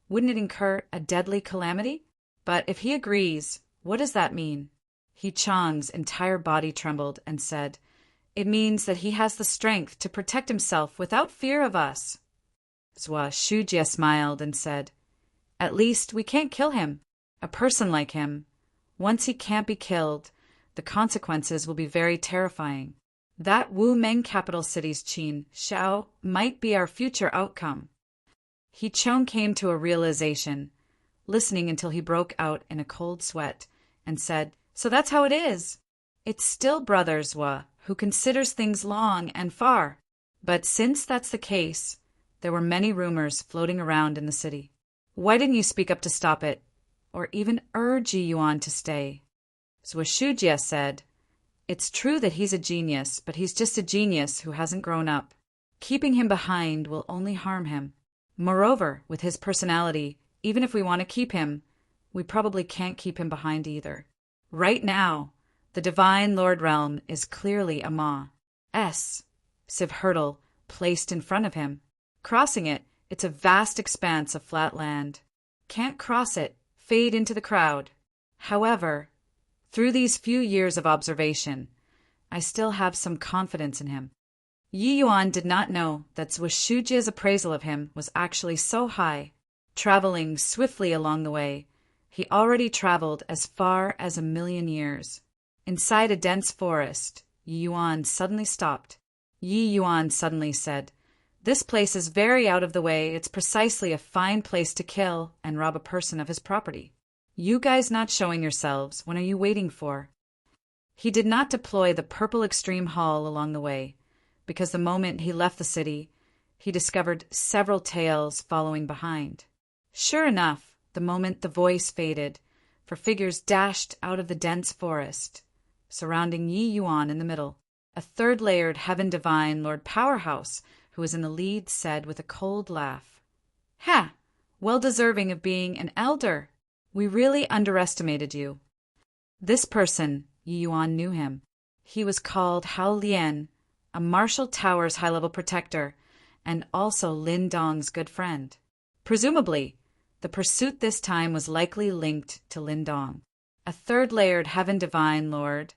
wouldn't it incur a deadly calamity? But if he agrees, what does that mean?" He Chong's entire body trembled and said, "It means that he has the strength to protect himself without fear of us." Zhua Shujie smiled and said, "At least we can't kill him. A person like him, once he can't be killed, the consequences will be very terrifying. That Wu Meng capital city's Qin Shao might be our future outcome." He Chong came to a realization, listening until he broke out in a cold sweat, and said, "So that's how it is. It's still Brother Zhua who considers things long and far. But since that's the case, there were many rumors floating around in the city. Why didn't you speak up to stop it, or even urge Yi Yuan to stay?" Zhua Shujie said, It's true that he's a genius, but he's just a genius who hasn't grown up. Keeping him behind will only harm him. Moreover, with his personality, even if we want to keep him, we probably can't keep him behind either. Right now, the Divine Lord Realm is clearly a Civ hurdle placed in front of him. Crossing it, it's a vast expanse of flat land. Can't cross it, fade into the crowd. However, through these few years of observation, I still have some confidence in him. Yi Yuan did not know that Zhujia's appraisal of him was actually so high. Traveling swiftly along the way, he already traveled as far as 1,000,000 years. Inside a dense forest, Yi Yuan suddenly stopped. Yi Yuan suddenly said, "This place is very out of the way. It's precisely a fine place to kill and rob a person of his property. You guys not showing yourselves, what are you waiting for?" He did not deploy the purple extreme hall along the way, because the moment he left the city, he discovered several tails following behind. Sure enough, the moment the voice faded, for figures dashed out of the dense forest, surrounding Yi Yuan in the middle. A third-layered Heaven Divine Lord Powerhouse, who was in the lead, said with a cold laugh, "Ha! Well deserving of being an elder. We really underestimated you." This person, Yi Yuan knew him. He was called Hao Lian, a Marshall Towers high-level protector, and also Lin Dong's good friend. Presumably, the pursuit this time was likely linked to Lin Dong. A third-layered Heaven Divine Lord,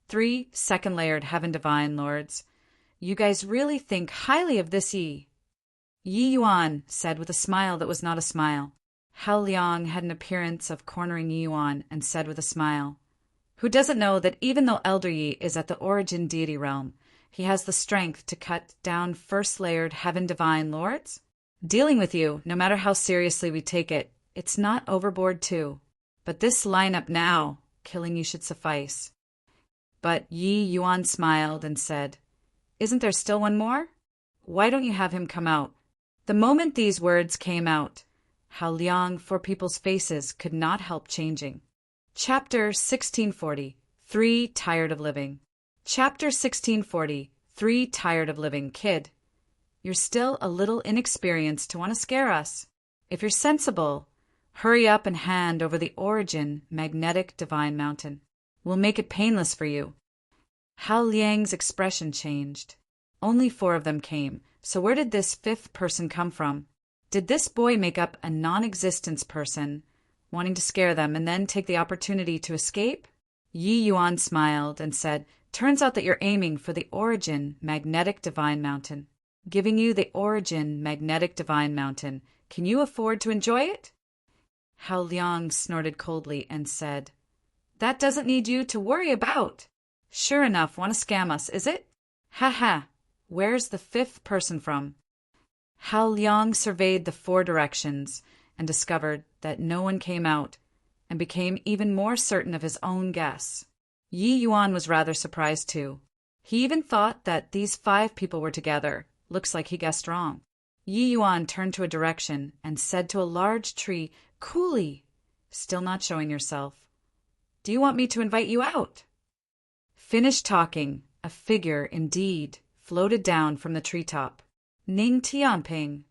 3 second-layered Heaven Divine Lords. You guys really think highly of this Yi Yuan said with a smile that was not a smile. Hao Liang had an appearance of cornering Yi Yuan and said with a smile, "Who doesn't know that even though Elder Yi is at the origin deity realm, he has the strength to cut down first-layered Heaven Divine Lords? Dealing with you, no matter how seriously we take it, it's not overboard too. But this lineup now, killing you should suffice." But Yi Yuan smiled and said, "Isn't there still one more? Why don't you have him come out?" The moment these words came out, Hao Liang for people's faces could not help changing. Chapter 1640, 3 Tired of Living. Chapter 1640, 3 Tired of Living. Kid, you're still a little inexperienced to want to scare us. If you're sensible, hurry up and hand over the origin magnetic divine mountain. We'll make it painless for you. Hao Liang's expression changed. Only 4 of them came, so where did this 5th person come from? Did this boy make up a non-existence person, wanting to scare them and then take the opportunity to escape? Yi Yuan smiled and said, "Turns out that you're aiming for the origin magnetic divine mountain. Giving you the origin magnetic divine mountain. Can you afford to enjoy it?" Hao Liang snorted coldly and said, "That doesn't need you to worry about. Sure enough, want to scam us, is it? Ha ha, where's the 5th person from?" Hao Liang surveyed the 4 directions and discovered that no one came out, and became even more certain of his own guess. Yi Yuan was rather surprised too. He even thought that these 5 people were together. Looks like he guessed wrong. Yi Yuan turned to a direction and said to a large tree, "Coolly, still not showing yourself. Do you want me to invite you out?" Finished talking, a figure, indeed, floated down from the treetop. "Ning Tianping."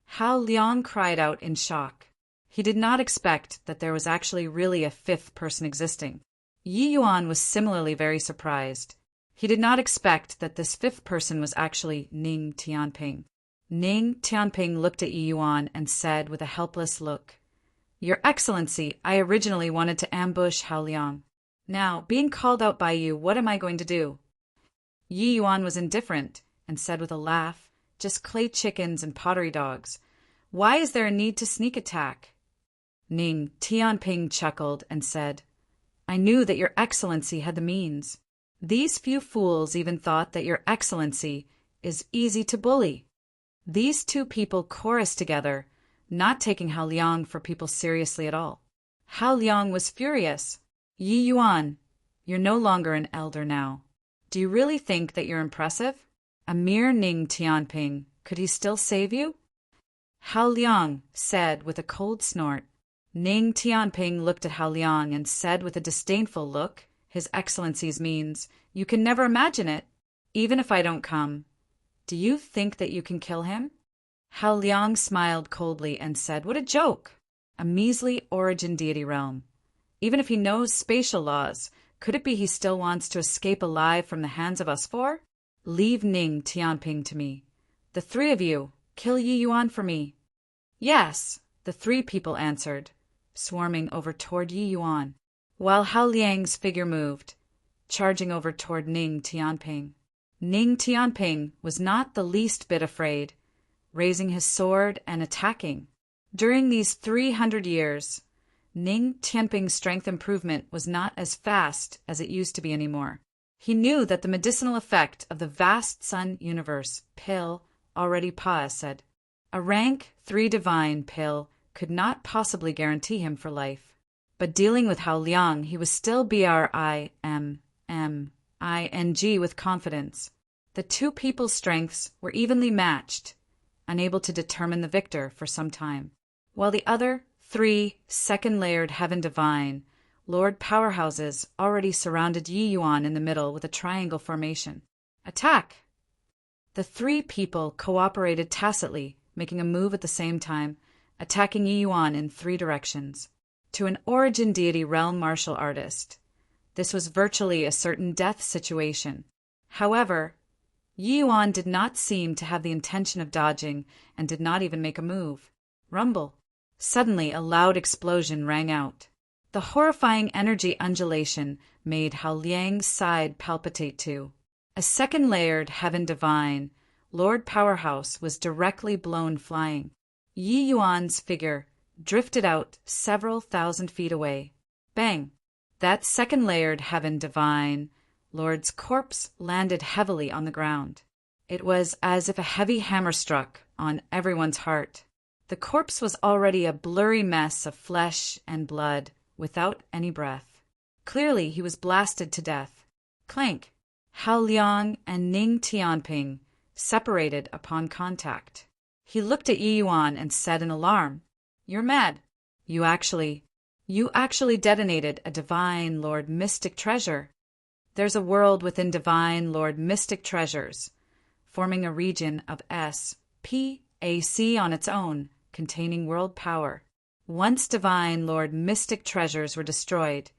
Hao Liang cried out in shock. He did not expect that there was actually really a 5th person existing. Yi Yuan was similarly very surprised. He did not expect that this 5th person was actually Ning Tianping. Ning Tianping looked at Yi Yuan and said with a helpless look, "Your Excellency, I originally wanted to ambush Hao Liang. Now, being called out by you, what am I going to do?" Yi Yuan was indifferent and said with a laugh, "Just clay chickens and pottery dogs. Why is there a need to sneak attack?" Ning Tianping chuckled and said, "I knew that your Excellency had the means. These few fools even thought that your Excellency is easy to bully." These 2 people chorused together, not taking Hao Liang for people seriously at all. Hao Liang was furious. "Yi Yuan, you're no longer an elder now. Do you really think that you're impressive? A mere Ning Tianping, could he still save you?" Hao Liang said with a cold snort. Ning Tianping looked at Hao Liang and said with a disdainful look, His Excellency's means. You can never imagine it. Even if I don't come. Do you think that you can kill him? Hao Liang smiled coldly and said, what a joke! A measly origin deity realm. Even if he knows spatial laws, could it be he still wants to escape alive from the hands of us four? Leave Ning Tianping to me. The three of you, kill Yi Yuan for me. Yes, the three people answered, swarming over toward Yi Yuan, while Hao Liang's figure moved, charging over toward Ning Tianping. Ning Tianping was not the least bit afraid, raising his sword and attacking. During these 300 years, Ning Tianping's strength improvement was not as fast as it used to be anymore. He knew that the medicinal effect of the vast sun universe pill already said. A rank 3 divine pill could not possibly guarantee him for life. But dealing with Hao Liang, he was still BRIMMING with confidence. The two people's strengths were evenly matched, unable to determine the victor for some time, while the other 3 second-layered heaven divine Lord powerhouses already surrounded Yi Yuan in the middle with a triangle formation. Attack! The 3 people cooperated tacitly, making a move at the same time, attacking Yi Yuan in 3 directions. To an origin deity realm martial artist, this was virtually a certain death situation. However, Yi Yuan did not seem to have the intention of dodging and did not even make a move. Rumble. Suddenly, a loud explosion rang out. The horrifying energy undulation made Hao Liang's side palpitate too. A second-layered heaven divine, Lord Powerhouse, was directly blown flying. Yi Yuan's figure drifted out several thousand feet away. Bang! That second-layered heaven divine Lord's corpse landed heavily on the ground. It was as if a heavy hammer struck on everyone's heart. The corpse was already a blurry mess of flesh and blood, without any breath. Clearly he was blasted to death. Clank! Hao Liang and Ning Tianping separated upon contact. He looked at Yi Yuan and said in alarm, "You're mad. You actually detonated a Divine Lord Mystic treasure. There's a world within Divine Lord Mystic treasures, forming a region of SPAC on its own, containing world power. Once Divine Lord Mystic treasures were destroyed,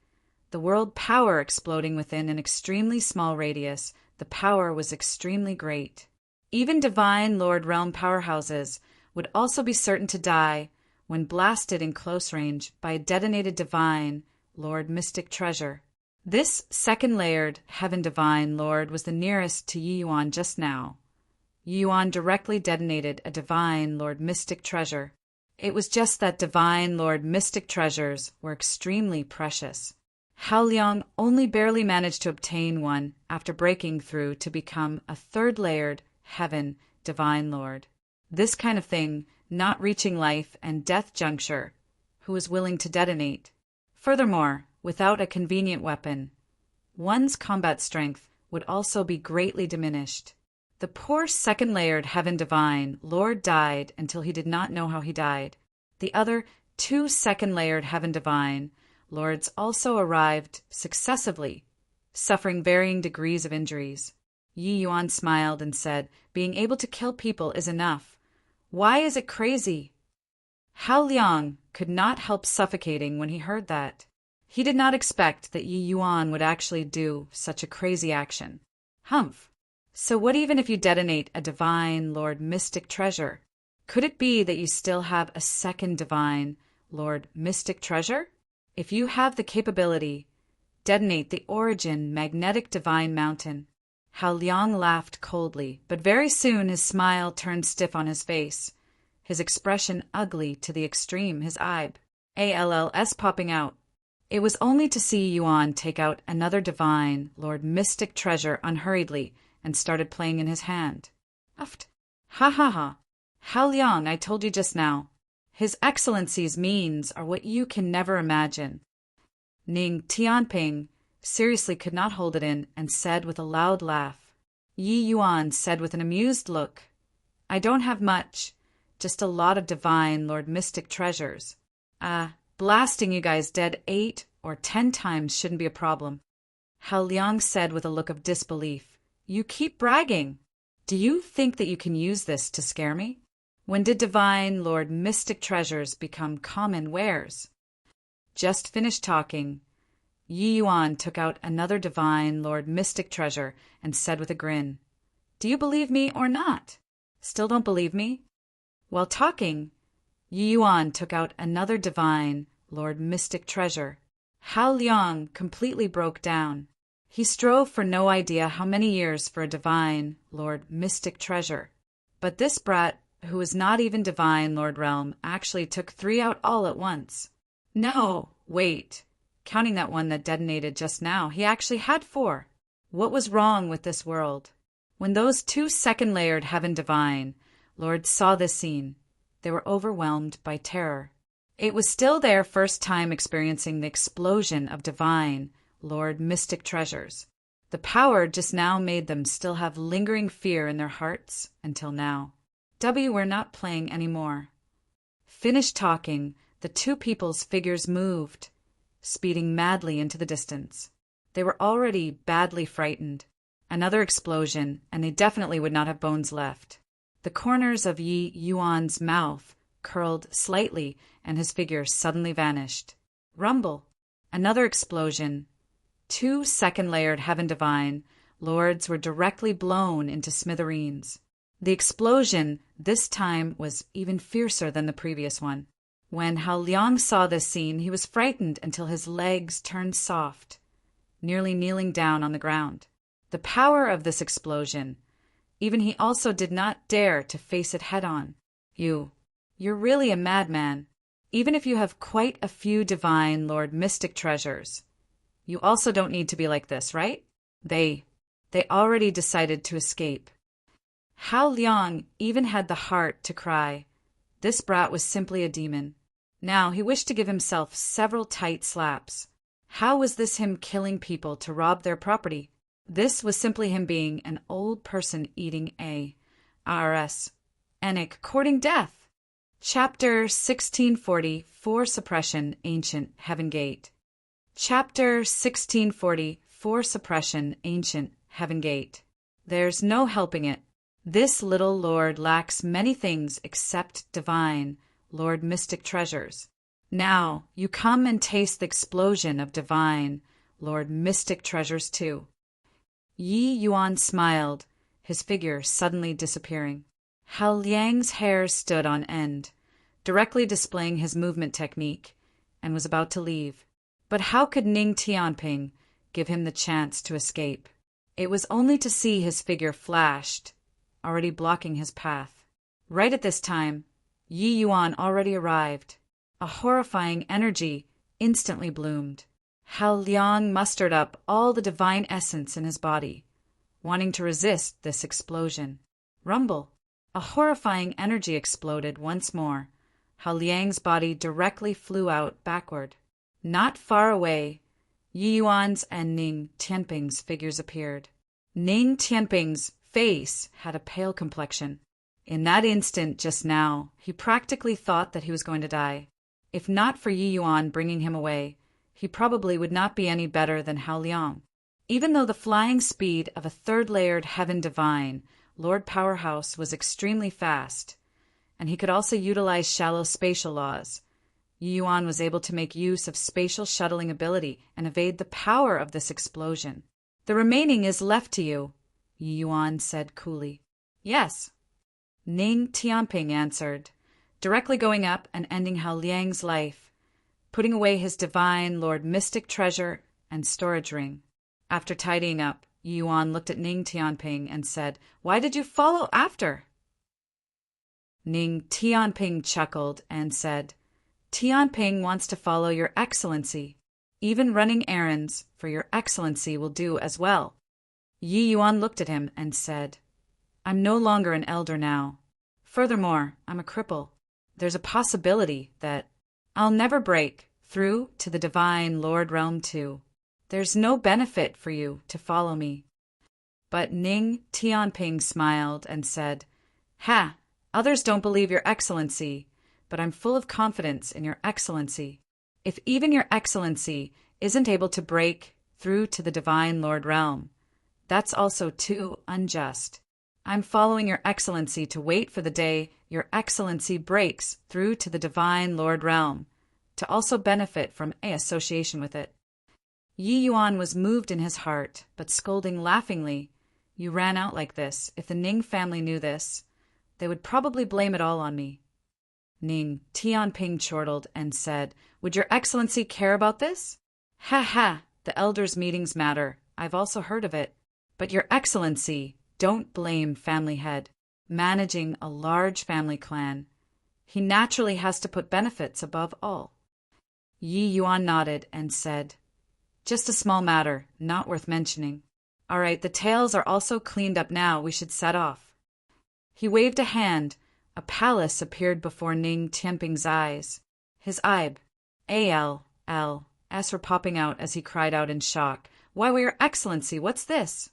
the world power exploding within an extremely small radius, the power was extremely great. Even Divine Lord Realm powerhouses would also be certain to die when blasted in close range by a detonated Divine Lord Mystic treasure. This second-layered Heaven Divine Lord was the nearest to Yi Yuan just now. Yi Yuan directly detonated a Divine Lord Mystic treasure. It was just that Divine Lord Mystic treasures were extremely precious. Hao Liang only barely managed to obtain one after breaking through to become a third-layered Heaven Divine Lord. This kind of thing, not reaching life and death juncture, who was willing to detonate. Furthermore, without a convenient weapon, one's combat strength would also be greatly diminished. The poor second-layered Heaven Divine Lord died until he did not know how he died. The other 2 second-layered Heaven Divine Lords also arrived successively, suffering varying degrees of injuries. Yi Yuan smiled and said, "Being able to kill people is enough. Why is it crazy?" Hao Liang could not help suffocating when he heard that. He did not expect that Yi Yuan would actually do such a crazy action. Humph. So what even if you detonate a Divine Lord Mystic treasure? Could it be that you still have a second Divine Lord Mystic treasure? If you have the capability, detonate the Origin Magnetic Divine Mountain. Hao Liang laughed coldly, but very soon his smile turned stiff on his face, his expression ugly to the extreme, his ALLS popping out. It was only to see Yuan take out another Divine Lord Mystic treasure unhurriedly and started playing in his hand. Uft. Ha ha ha. Hao Liang, I told you just now. His Excellency's means are what you can never imagine. Ning Tianping seriously could not hold it in and said with a loud laugh. Yi Yuan said with an amused look, "I don't have much, just a lot of Divine Lord Mystic treasures. Blasting you guys dead 8 or 10 times shouldn't be a problem." Hao Liang said with a look of disbelief. You keep bragging. Do you think that you can use this to scare me? When did divine Lord Mystic treasures become common wares? Just finished talking, Yi Yuan took out another divine Lord Mystic treasure and said with a grin, Do you believe me or not? Still don't believe me? While talking, Yi Yuan took out another divine Lord Mystic treasure. Hao Liang completely broke down. He strove for no idea how many years for a divine Lord Mystic treasure. But this brat, who was not even divine Lord Realm, actually took 3 out all at once. No, wait. Counting that one that detonated just now, he actually had 4. What was wrong with this world? When those 2 second-layered heaven divine lords saw this scene, they were overwhelmed by terror. It was still their first time experiencing the explosion of divine Lord Mystic treasures. The power just now made them still have lingering fear in their hearts until now. We're not playing anymore. Finished talking, the 2 people's figures moved, speeding madly into the distance. They were already badly frightened. Another explosion, and they definitely would not have bones left. The corners of Yi Yuan's mouth curled slightly, and his figure suddenly vanished. Rumble. Another explosion. 2 second-layered heaven divine lords were directly blown into smithereens. The explosion this time was even fiercer than the previous one. When Hao Liang saw this scene, he was frightened until his legs turned soft, nearly kneeling down on the ground. The power of this explosion, even he also did not dare to face it head-on. You're really a madman. Even if you have quite a few divine Lord Mystic treasures, you also don't need to be like this, right? They already decided to escape. Hao Liang even had the heart to cry. This brat was simply a demon. Now he wished to give himself several tight slaps. How was this him killing people to rob their property? This was simply him being an old person eating ARS, Enic courting death. Chapter 1640, For Suppression, Ancient Heaven Gate. Chapter 1640, For Suppression, Ancient Heaven Gate. There's no helping it. This little lord lacks many things except divine Lord Mystic treasures. Now you come and taste the explosion of divine Lord Mystic treasures too. Yi Yuan smiled, his figure suddenly disappearing. Hao Liang's hair stood on end, directly displaying his movement technique, and was about to leave. But how could Ning Tianping give him the chance to escape? It was only to see his figure flashed, already blocking his path. Right at this time, Yi Yuan already arrived. A horrifying energy instantly bloomed. Hao Liang mustered up all the divine essence in his body, wanting to resist this explosion. Rumble. A horrifying energy exploded once more. Hao Liang's body directly flew out backward. Not far away, Yi Yuan's and Ning Tianping's figures appeared. Ning Tianping's face had a pale complexion. In that instant just now, he practically thought that he was going to die. If not for Yi Yuan bringing him away, he probably would not be any better than Hao Liang. Even though the flying speed of a 3rd-layered heaven divine Lord Powerhouse was extremely fast, and he could also utilize shallow spatial laws, Yi Yuan was able to make use of spatial shuttling ability and evade the power of this explosion. The remaining is left to you, Yi Yuan said coolly. Yes, Ning Tianping answered, directly going up and ending Hao Liang's life, putting away his divine Lord Mystic treasure and storage ring. After tidying up, Yi Yuan looked at Ning Tianping and said, Why did you follow after? Ning Tianping chuckled and said, Tianping wants to follow your excellency. Even running errands for your excellency will do as well. Yi Yuan looked at him and said, I'm no longer an elder now. Furthermore, I'm a cripple. There's a possibility that I'll never break through to the divine Lord Realm too. There's no benefit for you to follow me. But Ning Tianping smiled and said, Ha! Others don't believe your excellency, but I'm full of confidence in your excellency. If even your excellency isn't able to break through to the divine Lord realm. That's also too unjust. I'm following Your Excellency to wait for the day Your Excellency breaks through to the divine Lord realm, to also benefit from a association with it. Yi Yuan was moved in his heart, but scolding laughingly, "You ran out like this. If the Ning family knew this, they would probably blame it all on me." Ning Tianping chortled and said, "Would Your Excellency care about this?" "Ha ha, the elders' meetings matter. I've also heard of it. But Your Excellency, don't blame family head. Managing a large family clan, he naturally has to put benefits above all." Yi Yuan nodded and said, "Just a small matter, not worth mentioning. All right, the tails are also cleaned up now. We should set off." He waved a hand. A palace appeared before Ning Tianping's eyes. His eyes were popping out as he cried out in shock, "Why, Your Excellency, what's this?"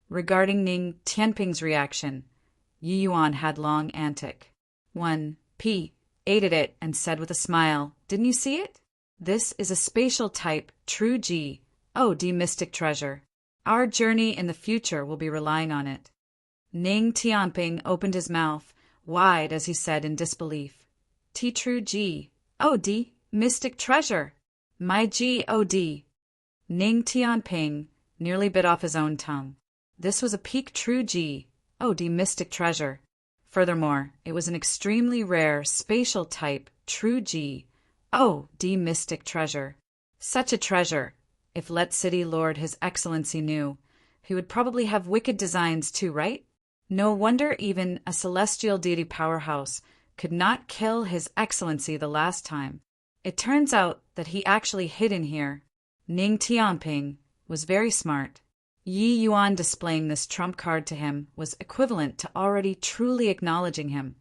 Regarding Ning Tianping's reaction, Yi Yuan had long antic. P aided it and said with a smile, "Didn't you see it? This is a spatial type, true G. Oh, D mystic treasure. Our journey in the future will be relying on it." Ning Tianping opened his mouth wide as he said in disbelief, "T true G. Oh, D mystic treasure. My God." Ning Tianping nearly bit off his own tongue. This was a peak true G. Oh, D mystic treasure. Furthermore, it was an extremely rare spatial type true G. Oh, D mystic treasure. Such a treasure, if Let City Lord His Excellency knew, he would probably have wicked designs too, right? No wonder even a celestial deity powerhouse could not kill His Excellency the last time. It turns out that he actually hid in here. Ning Tianping was very smart. Yi Yuan displaying this trump card to him was equivalent to already truly acknowledging him,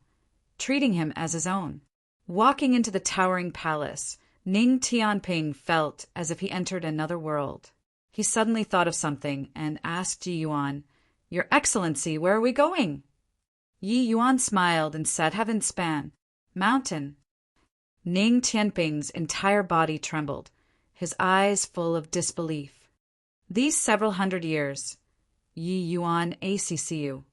treating him as his own. Walking into the towering palace, Ning Tianping felt as if he entered another world. He suddenly thought of something and asked Yi Yuan, "Your Excellency, where are we going?" Yi Yuan smiled and said, "Heaven span. Mountain." Ning Tianping's entire body trembled, his eyes full of disbelief. These several hundred years, Yi Yuan ACCU,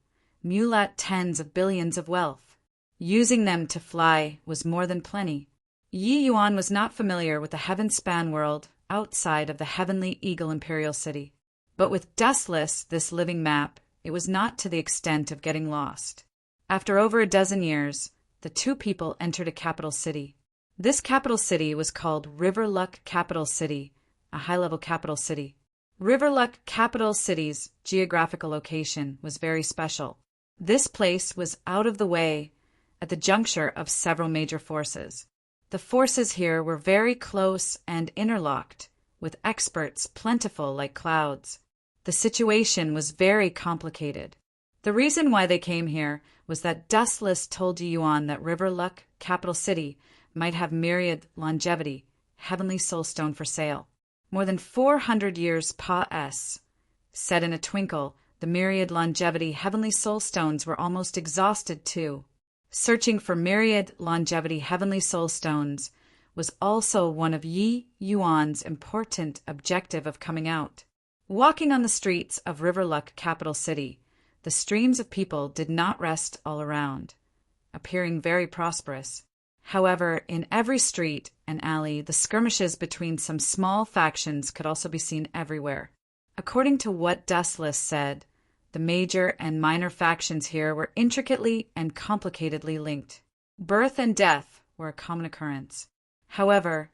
mulat tens of billions of wealth. Using them to fly was more than plenty. Yi Yuan was not familiar with the heaven-span world outside of the heavenly Eagle Imperial City. But with Dustless, this living map, it was not to the extent of getting lost. After over a dozen years, the two people entered a capital city. This capital city was called Riverluck Capital City, a high-level capital city. Riverluck Capital City's geographical location was very special. This place was out of the way at the juncture of several major forces. The forces here were very close and interlocked, with experts plentiful like clouds. The situation was very complicated. The reason why they came here was that Dustless told Yi Yuan that Riverluck Capital City might have myriad longevity, heavenly soulstone for sale. More than 400 years pa-s. Said in a twinkle, the myriad longevity heavenly soulstones were almost exhausted too. Searching for myriad longevity heavenly soulstones was also one of Yi Yuan's important objective of coming out. Walking on the streets of Riverluck Capital City, the streams of people did not rest all around, appearing very prosperous. However, in every street and alley, the skirmishes between some small factions could also be seen everywhere. According to what Dustless said, the major and minor factions here were intricately and complicatedly linked. Birth and death were a common occurrence. However,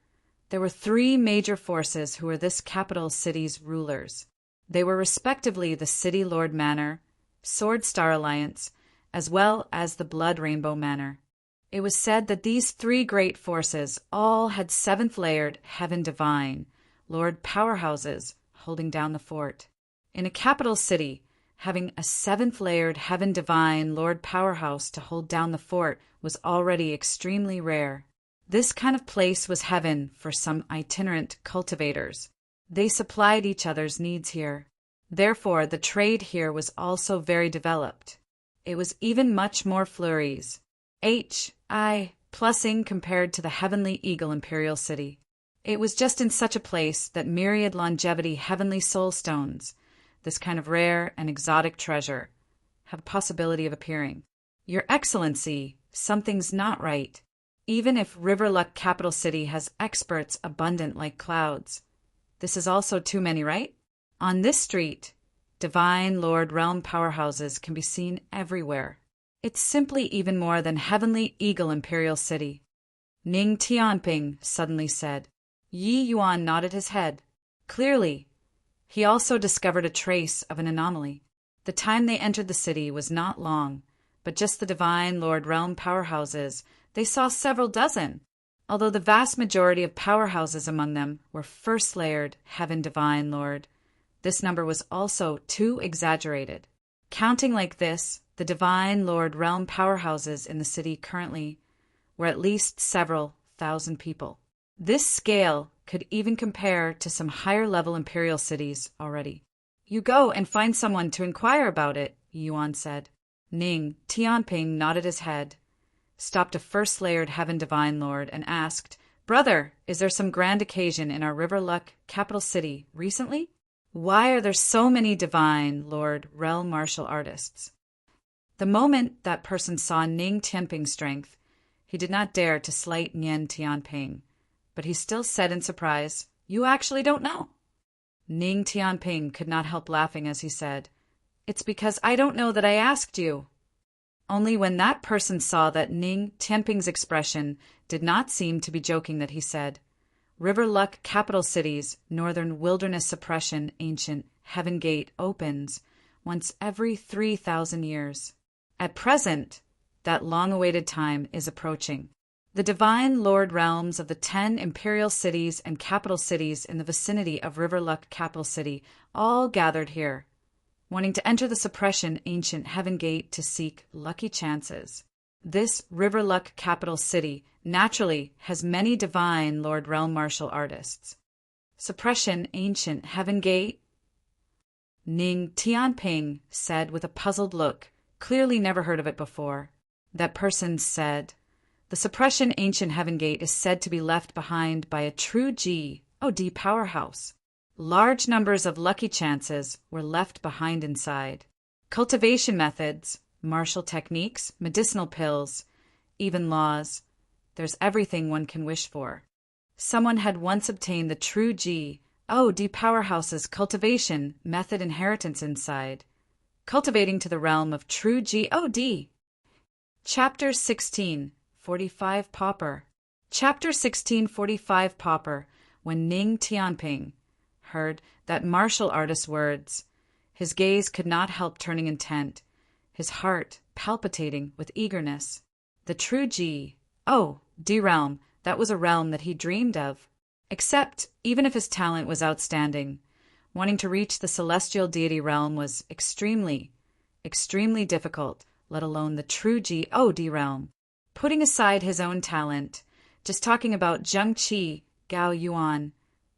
there were three major forces who were this capital city's rulers. They were respectively the City Lord Manor, Sword Star Alliance, as well as the Blood Rainbow Manor. It was said that these three great forces all had seventh-layered Heaven Divine, Lord powerhouses holding down the fort. In a capital city, having a seventh-layered Heaven Divine Lord powerhouse to hold down the fort was already extremely rare. This kind of place was heaven for some itinerant cultivators. They supplied each other's needs here. Therefore, the trade here was also very developed. It was even much more flurries. Plussing compared to the Heavenly Eagle Imperial City. It was just in such a place that myriad longevity heavenly soul stones, this kind of rare and exotic treasure, have a possibility of appearing. Your Excellency, something's not right. Even if Riverluck capital city has experts abundant like clouds, this is also too many, right? On this street, divine Lord Realm powerhouses can be seen everywhere. It's simply even more than Heavenly Eagle Imperial City. Ning Tianping suddenly said. Yi Yuan nodded his head. Clearly, he also discovered a trace of an anomaly. The time they entered the city was not long, but just the divine Lord Realm powerhouses, they saw several dozen, although the vast majority of powerhouses among them were first-layered Heaven Divine Lord. This number was also too exaggerated. Counting like this, the divine Lord Realm powerhouses in the city currently were at least several thousand people. This scale could even compare to some higher-level imperial cities already. You go and find someone to inquire about it, Yuan said. Ning Tianping nodded his head, stopped a first-layered Heaven Divine Lord, and asked, Brother, is there some grand occasion in our Riverluck capital city recently? Why are there so many divine Lord Realm martial artists? The moment that person saw Ning Tianping's strength, he did not dare to slight Nian Tianping, but he still said in surprise, You actually don't know. Ning Tianping could not help laughing as he said, It's because I don't know that I asked you. Only when that person saw that Ning Tianping's expression did not seem to be joking that he said, Riverluck capital city's northern wilderness suppression ancient Heaven Gate opens once every 3,000 years. At present, that long-awaited time is approaching. The divine Lord Realms of the 10 imperial cities and capital cities in the vicinity of Riverluck capital city all gathered here, wanting to enter the suppression ancient Heaven Gate to seek lucky chances. This Riverluck capital city naturally has many divine Lord Realm martial artists. Suppression ancient Heaven Gate? Ning Tianping said with a puzzled look, clearly never heard of it before. That person said, The suppression ancient Heaven Gate is said to be left behind by a true G.O.D. powerhouse. Large numbers of lucky chances were left behind inside. Cultivation methods, martial techniques, medicinal pills, even laws. There's everything one can wish for. Someone had once obtained the true G.O.D. powerhouse's cultivation method inheritance inside, cultivating to the realm of true G.O.D. Chapter 16, 45 Pauper. Chapter 16, 45 Pauper. When Ning Tianping heard that martial artist's words, his gaze could not help turning intent, his heart palpitating with eagerness. The true G.O.D. realm, that was a realm that he dreamed of. Except, even if his talent was outstanding, wanting to reach the celestial deity realm was extremely, extremely difficult, let alone the true G.O.D. realm. Putting aside his own talent, just talking about Zheng Qi, Gao Yuan,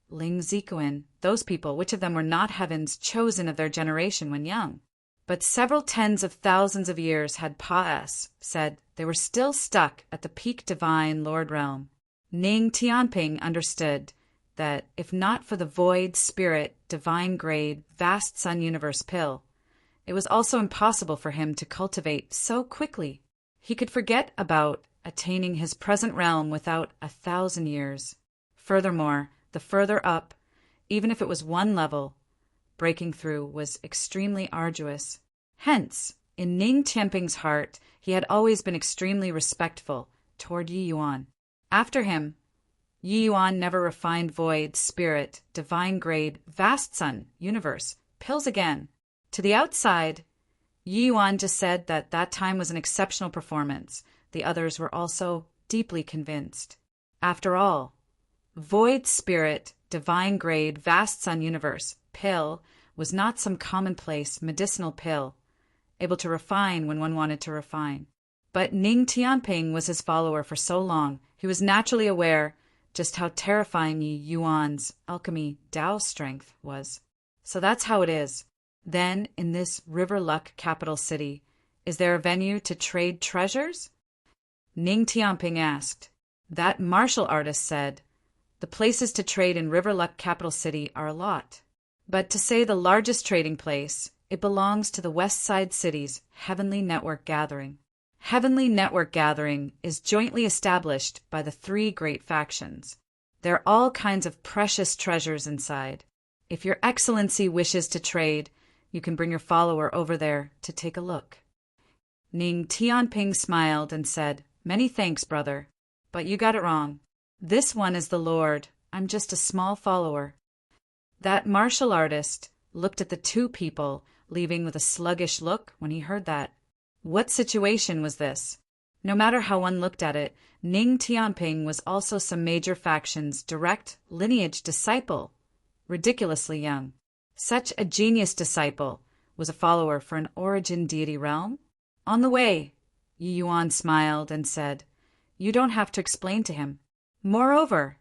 Ling Zikuan, those people, which of them were not heaven's chosen of their generation when young? But several tens of thousands of years had Pa-S said they were still stuck at the peak divine Lord realm. Ning Tianping understood that if not for the void spirit divine grade vast sun universe pill, it was also impossible for him to cultivate so quickly. He could forget about attaining his present realm without 1,000 years. Furthermore, the further up, even if it was one level, breaking through was extremely arduous. Hence, in Ning Tianping's heart, he had always been extremely respectful toward Yi Yuan. After him, Yi Yuan never refined void, spirit, divine grade, vast sun, universe, pills again. To the outside, Yi Yuan just said that that time was an exceptional performance. The others were also deeply convinced. After all, void spirit, divine grade, vast sun universe, pill was not some commonplace medicinal pill, able to refine when one wanted to refine. But Ning Tianping was his follower for so long, he was naturally aware just how terrifying Yi Yuan's alchemy Tao strength was. So that's how it is. Then, in this Riverluck capital city, is there a venue to trade treasures? Ning Tianping asked. That martial artist said, The places to trade in River Luck capital city are a lot. But to say the largest trading place, it belongs to the West Side City's Heavenly Network Gathering. Heavenly Network Gathering is jointly established by the three great factions. There are all kinds of precious treasures inside. If your excellency wishes to trade, you can bring your follower over there to take a look. Ning Tianping smiled and said, "Many thanks, brother. But you got it wrong. This one is the Lord. I'm just a small follower." That martial artist looked at the two people, leaving with a sluggish look when he heard that. What situation was this? No matter how one looked at it, Ning Tianping was also some major faction's direct lineage disciple, ridiculously young. Such a genius disciple was a follower for an origin deity realm? On the way, Yi Yuan smiled and said, "You don't have to explain to him. Moreover,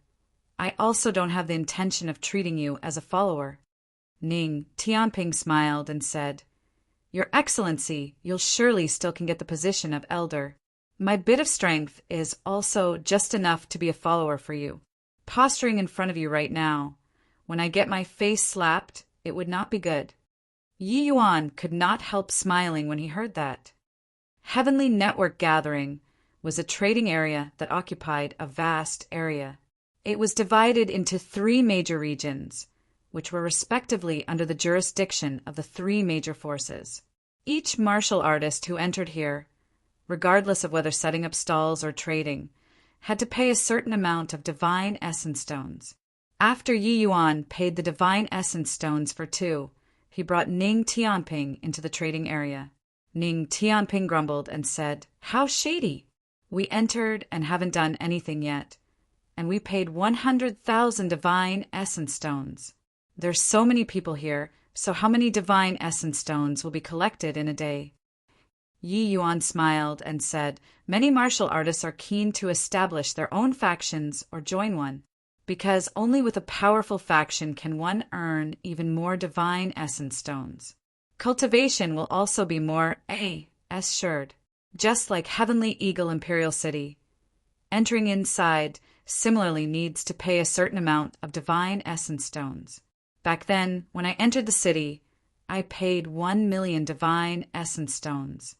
I also don't have the intention of treating you as a follower." Ning Tianping smiled and said, "Your Excellency, you'll surely still can get the position of elder. My bit of strength is also just enough to be a follower for you. Posturing in front of you right now, when I get my face slapped, it would not be good." Yi Yuan could not help smiling when he heard that. Heavenly Network Gathering was a trading area that occupied a vast area. It was divided into three major regions, which were respectively under the jurisdiction of the three major forces. Each martial artist who entered here, regardless of whether setting up stalls or trading, had to pay a certain amount of divine essence stones. After Yi Yuan paid the divine essence stones for two, he brought Ning Tianping into the trading area. Ning Tianping grumbled and said, "How shady! We entered and haven't done anything yet, and we paid 100,000 divine essence stones. There's so many people here, so how many divine essence stones will be collected in a day?" Yi Yuan smiled and said, "Many martial artists are keen to establish their own factions or join one, because only with a powerful faction can one earn even more divine essence stones. Cultivation will also be more assured, just like Heavenly Eagle Imperial City. Entering inside similarly needs to pay a certain amount of divine essence stones. Back then, when I entered the city, I paid 1,000,000 divine essence stones."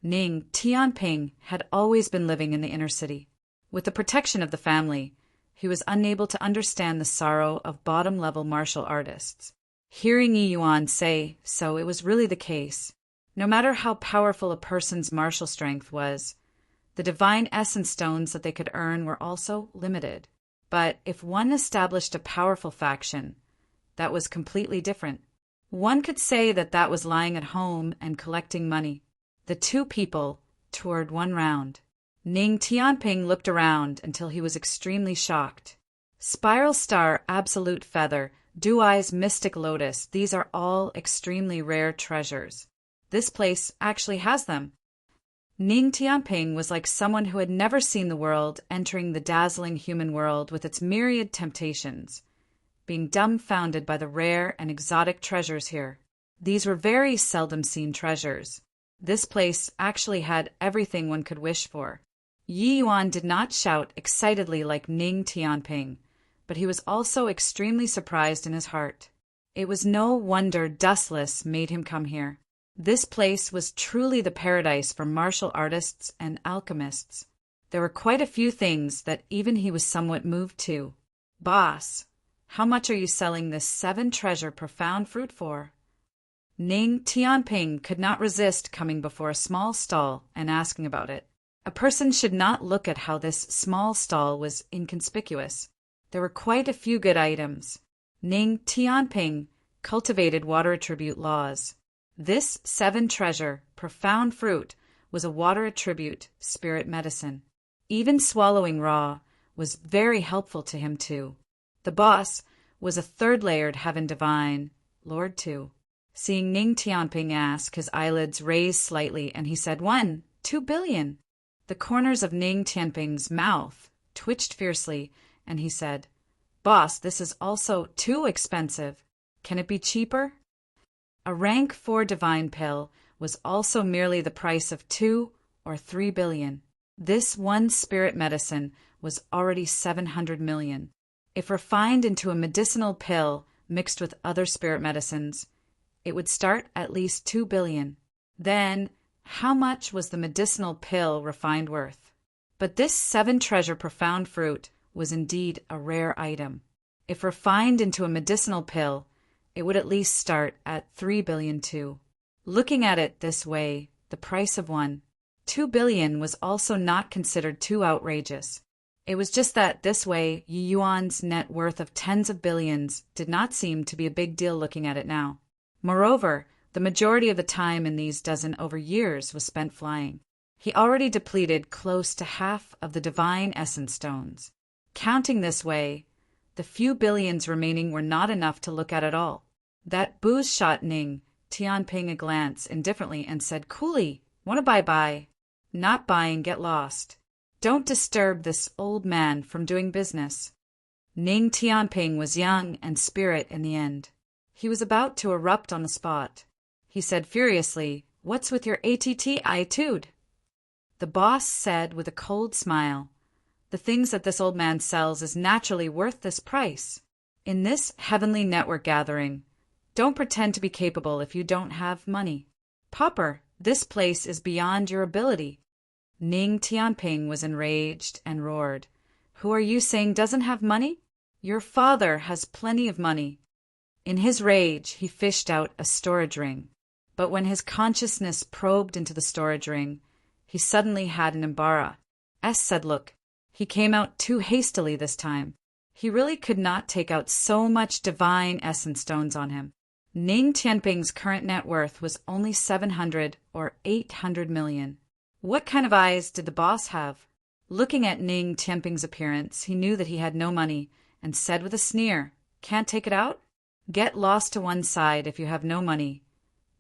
Ning Tianping had always been living in the inner city. With the protection of the family, he was unable to understand the sorrow of bottom-level martial artists. Hearing Yi Yuan say so, it was really the case. No matter how powerful a person's martial strength was, the divine essence stones that they could earn were also limited. But if one established a powerful faction, that was completely different. One could say that that was lying at home and collecting money. The two people toured one round. Ning Tianping looked around until he was extremely shocked. Spiral Star, Absolute Feather, Dew Eyes, Mystic Lotus, these are all extremely rare treasures. This place actually has them. Ning Tianping was like someone who had never seen the world entering the dazzling human world with its myriad temptations, being dumbfounded by the rare and exotic treasures here. These were very seldom seen treasures. This place actually had everything one could wish for. Yi Yuan did not shout excitedly like Ning Tianping, but he was also extremely surprised in his heart. It was no wonder Dustless made him come here. This place was truly the paradise for martial artists and alchemists. There were quite a few things that even he was somewhat moved to. "Boss, how much are you selling this 7-treasure profound fruit for?" Ning Tianping could not resist coming before a small stall and asking about it. A person should not look at how this small stall was inconspicuous. There were quite a few good items. Ning Tianping cultivated water attribute laws. This 7-treasure, profound fruit, was a water attribute spirit medicine. Even swallowing raw was very helpful to him too. The boss was a 3rd-layered heaven divine, Lord too. Seeing Ning Tianping ask, his eyelids raised slightly, and he said, 2 billion. The corners of Ning Tianping's mouth twitched fiercely, and he said, "Boss, this is also too expensive. Can it be cheaper?" A rank 4 divine pill was also merely the price of 2 or 3 billion. This one spirit medicine was already 700 million. If refined into a medicinal pill mixed with other spirit medicines, it would start at least 2 billion. Then, how much was the medicinal pill refined worth? But this 7-treasure profound fruit was indeed a rare item. If refined into a medicinal pill, it would at least start at 3 billion too. Looking at it this way, the price of 2 billion was also not considered too outrageous. It was just that this way, Yi Yuan's net worth of tens of billions did not seem to be a big deal looking at it now. Moreover, the majority of the time in these dozen over years was spent flying. He already depleted close to half of the divine essence stones. Counting this way, the few billions remaining were not enough to look at all. That booze shot Ning Tianping a glance indifferently and said coolly, "Wanna buy? Not buying, get lost. Don't disturb this old man from doing business." Ning Tianping was young and spirit in the end. He was about to erupt on the spot. He said furiously, "What's with your attitude?" The boss said with a cold smile, "The things that this old man sells is naturally worth this price. In this heavenly network gathering, don't pretend to be capable if you don't have money. Pauper, this place is beyond your ability." Ning Tianping was enraged and roared, "Who are you saying doesn't have money? Your father has plenty of money." In his rage, he fished out a storage ring. But when his consciousness probed into the storage ring, he suddenly had an embarrass. Said, "Look." He came out too hastily this time. He really could not take out so much divine essence stones on him. Ning Tianping's current net worth was only 700 or 800 million. What kind of eyes did the boss have? Looking at Ning Tianping's appearance, he knew that he had no money, and said with a sneer, "Can't take it out? Get lost to one side if you have no money.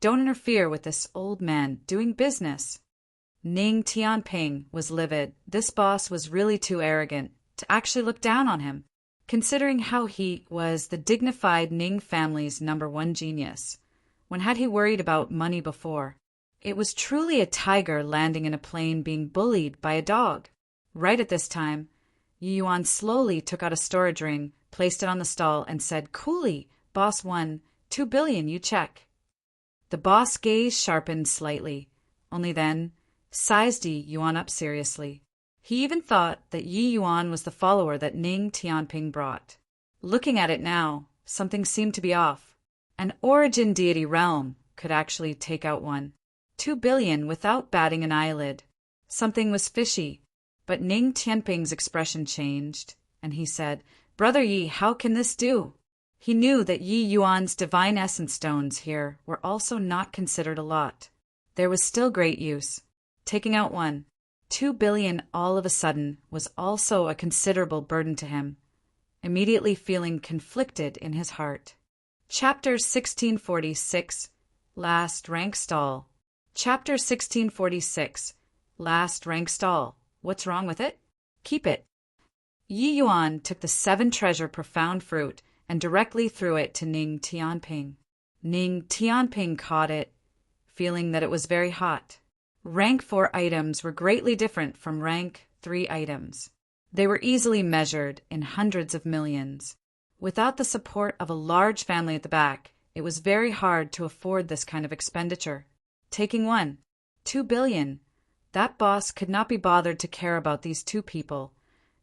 Don't interfere with this old man doing business." Ning Tianping was livid. This boss was really too arrogant to actually look down on him, considering how he was the dignified Ning family's #1 genius. When had he worried about money before? It was truly a tiger landing in a plane being bullied by a dog. Right at this time, Yi Yuan slowly took out a storage ring, placed it on the stall, and said coolly, "Boss 2 billion, you check." The boss gaze sharpened slightly. Only then sized Yi Yuan up seriously. He even thought that Yi Yuan was the follower that Ning Tianping brought. Looking at it now, something seemed to be off. An origin deity realm could actually take out 2 billion without batting an eyelid. Something was fishy, but Ning Tianping's expression changed, and he said, "Brother Yi, how can this do?" He knew that Yi Yuan's divine essence stones here were also not considered a lot. There was still great use. Taking out 2 billion all of a sudden was also a considerable burden to him, immediately feeling conflicted in his heart. Chapter 1646, Last Rank Stall. Chapter 1646, Last Rank Stall. What's wrong with it? Keep it. Yi Yuan took the 7-treasure profound fruit and directly threw it to Ning Tianping. Ning Tianping caught it, feeling that it was very hot. Rank 4 items were greatly different from rank 3 items. They were easily measured in hundreds of millions. Without the support of a large family at the back, it was very hard to afford this kind of expenditure. Taking 2 billion, that boss could not be bothered to care about these two people,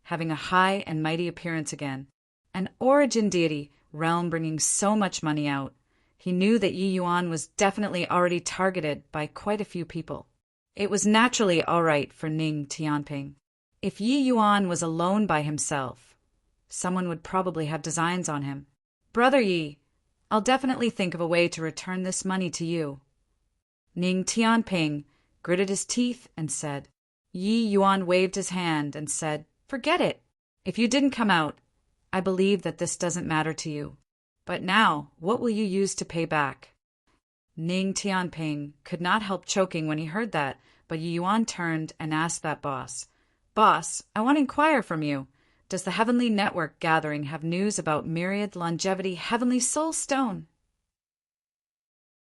having a high and mighty appearance again. An origin deity realm bringing so much money out. He knew that Yi Yuan was definitely already targeted by quite a few people. It was naturally all right for Ning Tianping. If Yi Yuan was alone by himself, someone would probably have designs on him. "Brother Yi, I'll definitely think of a way to return this money to you." Ning Tianping gritted his teeth and said. Yi Yuan waved his hand and said, "Forget it. If you didn't come out, I believe that this doesn't matter to you. But now, what will you use to pay back?" Ning Tianping could not help choking when he heard that, but Yi Yuan turned and asked that boss, "Boss, I want to inquire from you. Does the Heavenly Network Gathering have news about Myriad Longevity Heavenly Soul Stone?"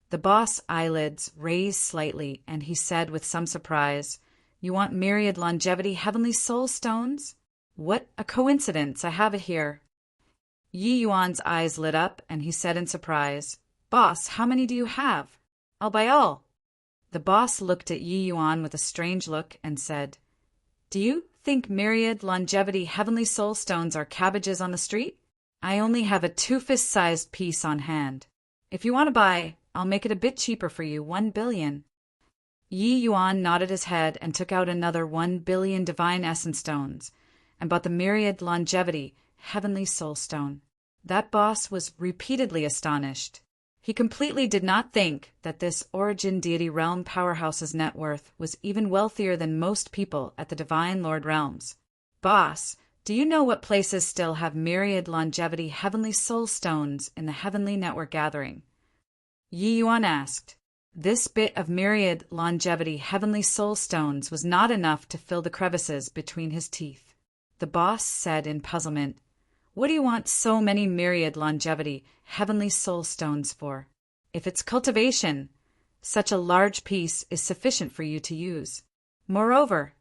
The boss' eyelids raised slightly, and he said with some surprise, "You want Myriad Longevity Heavenly Soul Stones? What a coincidence, I have it here." Yi Yuan's eyes lit up and he said in surprise, "Boss, how many do you have? I'll buy all." The boss looked at Yi Yuan with a strange look and said, "Do you think myriad longevity heavenly soul stones are cabbages on the street? I only have a 2-fist-sized piece on hand. If you want to buy, I'll make it a bit cheaper for you, 1 billion. Yi Yuan nodded his head and took out another 1 billion divine essence stones and bought the myriad longevity heavenly soul stone. That boss was repeatedly astonished. He completely did not think that this origin deity realm powerhouse's net worth was even wealthier than most people at the Divine Lord realms. "Boss, do you know what places still have myriad longevity heavenly soul stones in the Heavenly Network gathering?" Yi Yuan asked. This bit of myriad longevity heavenly soul stones was not enough to fill the crevices between his teeth. The boss said in puzzlement, "What do you want so many myriad longevity heavenly soul stones for? If it's cultivation, such a large piece is sufficient for you to use. Moreover,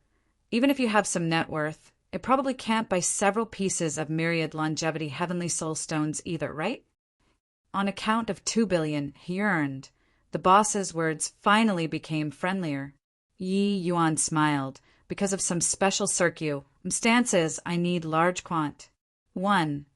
even if you have some net worth, it probably can't buy several pieces of myriad longevity heavenly soul stones either, right?" On account of 2 billion he earned, the boss's words finally became friendlier. Yi Yuan smiled. "Because of some special circumstances, I need large quant. 1.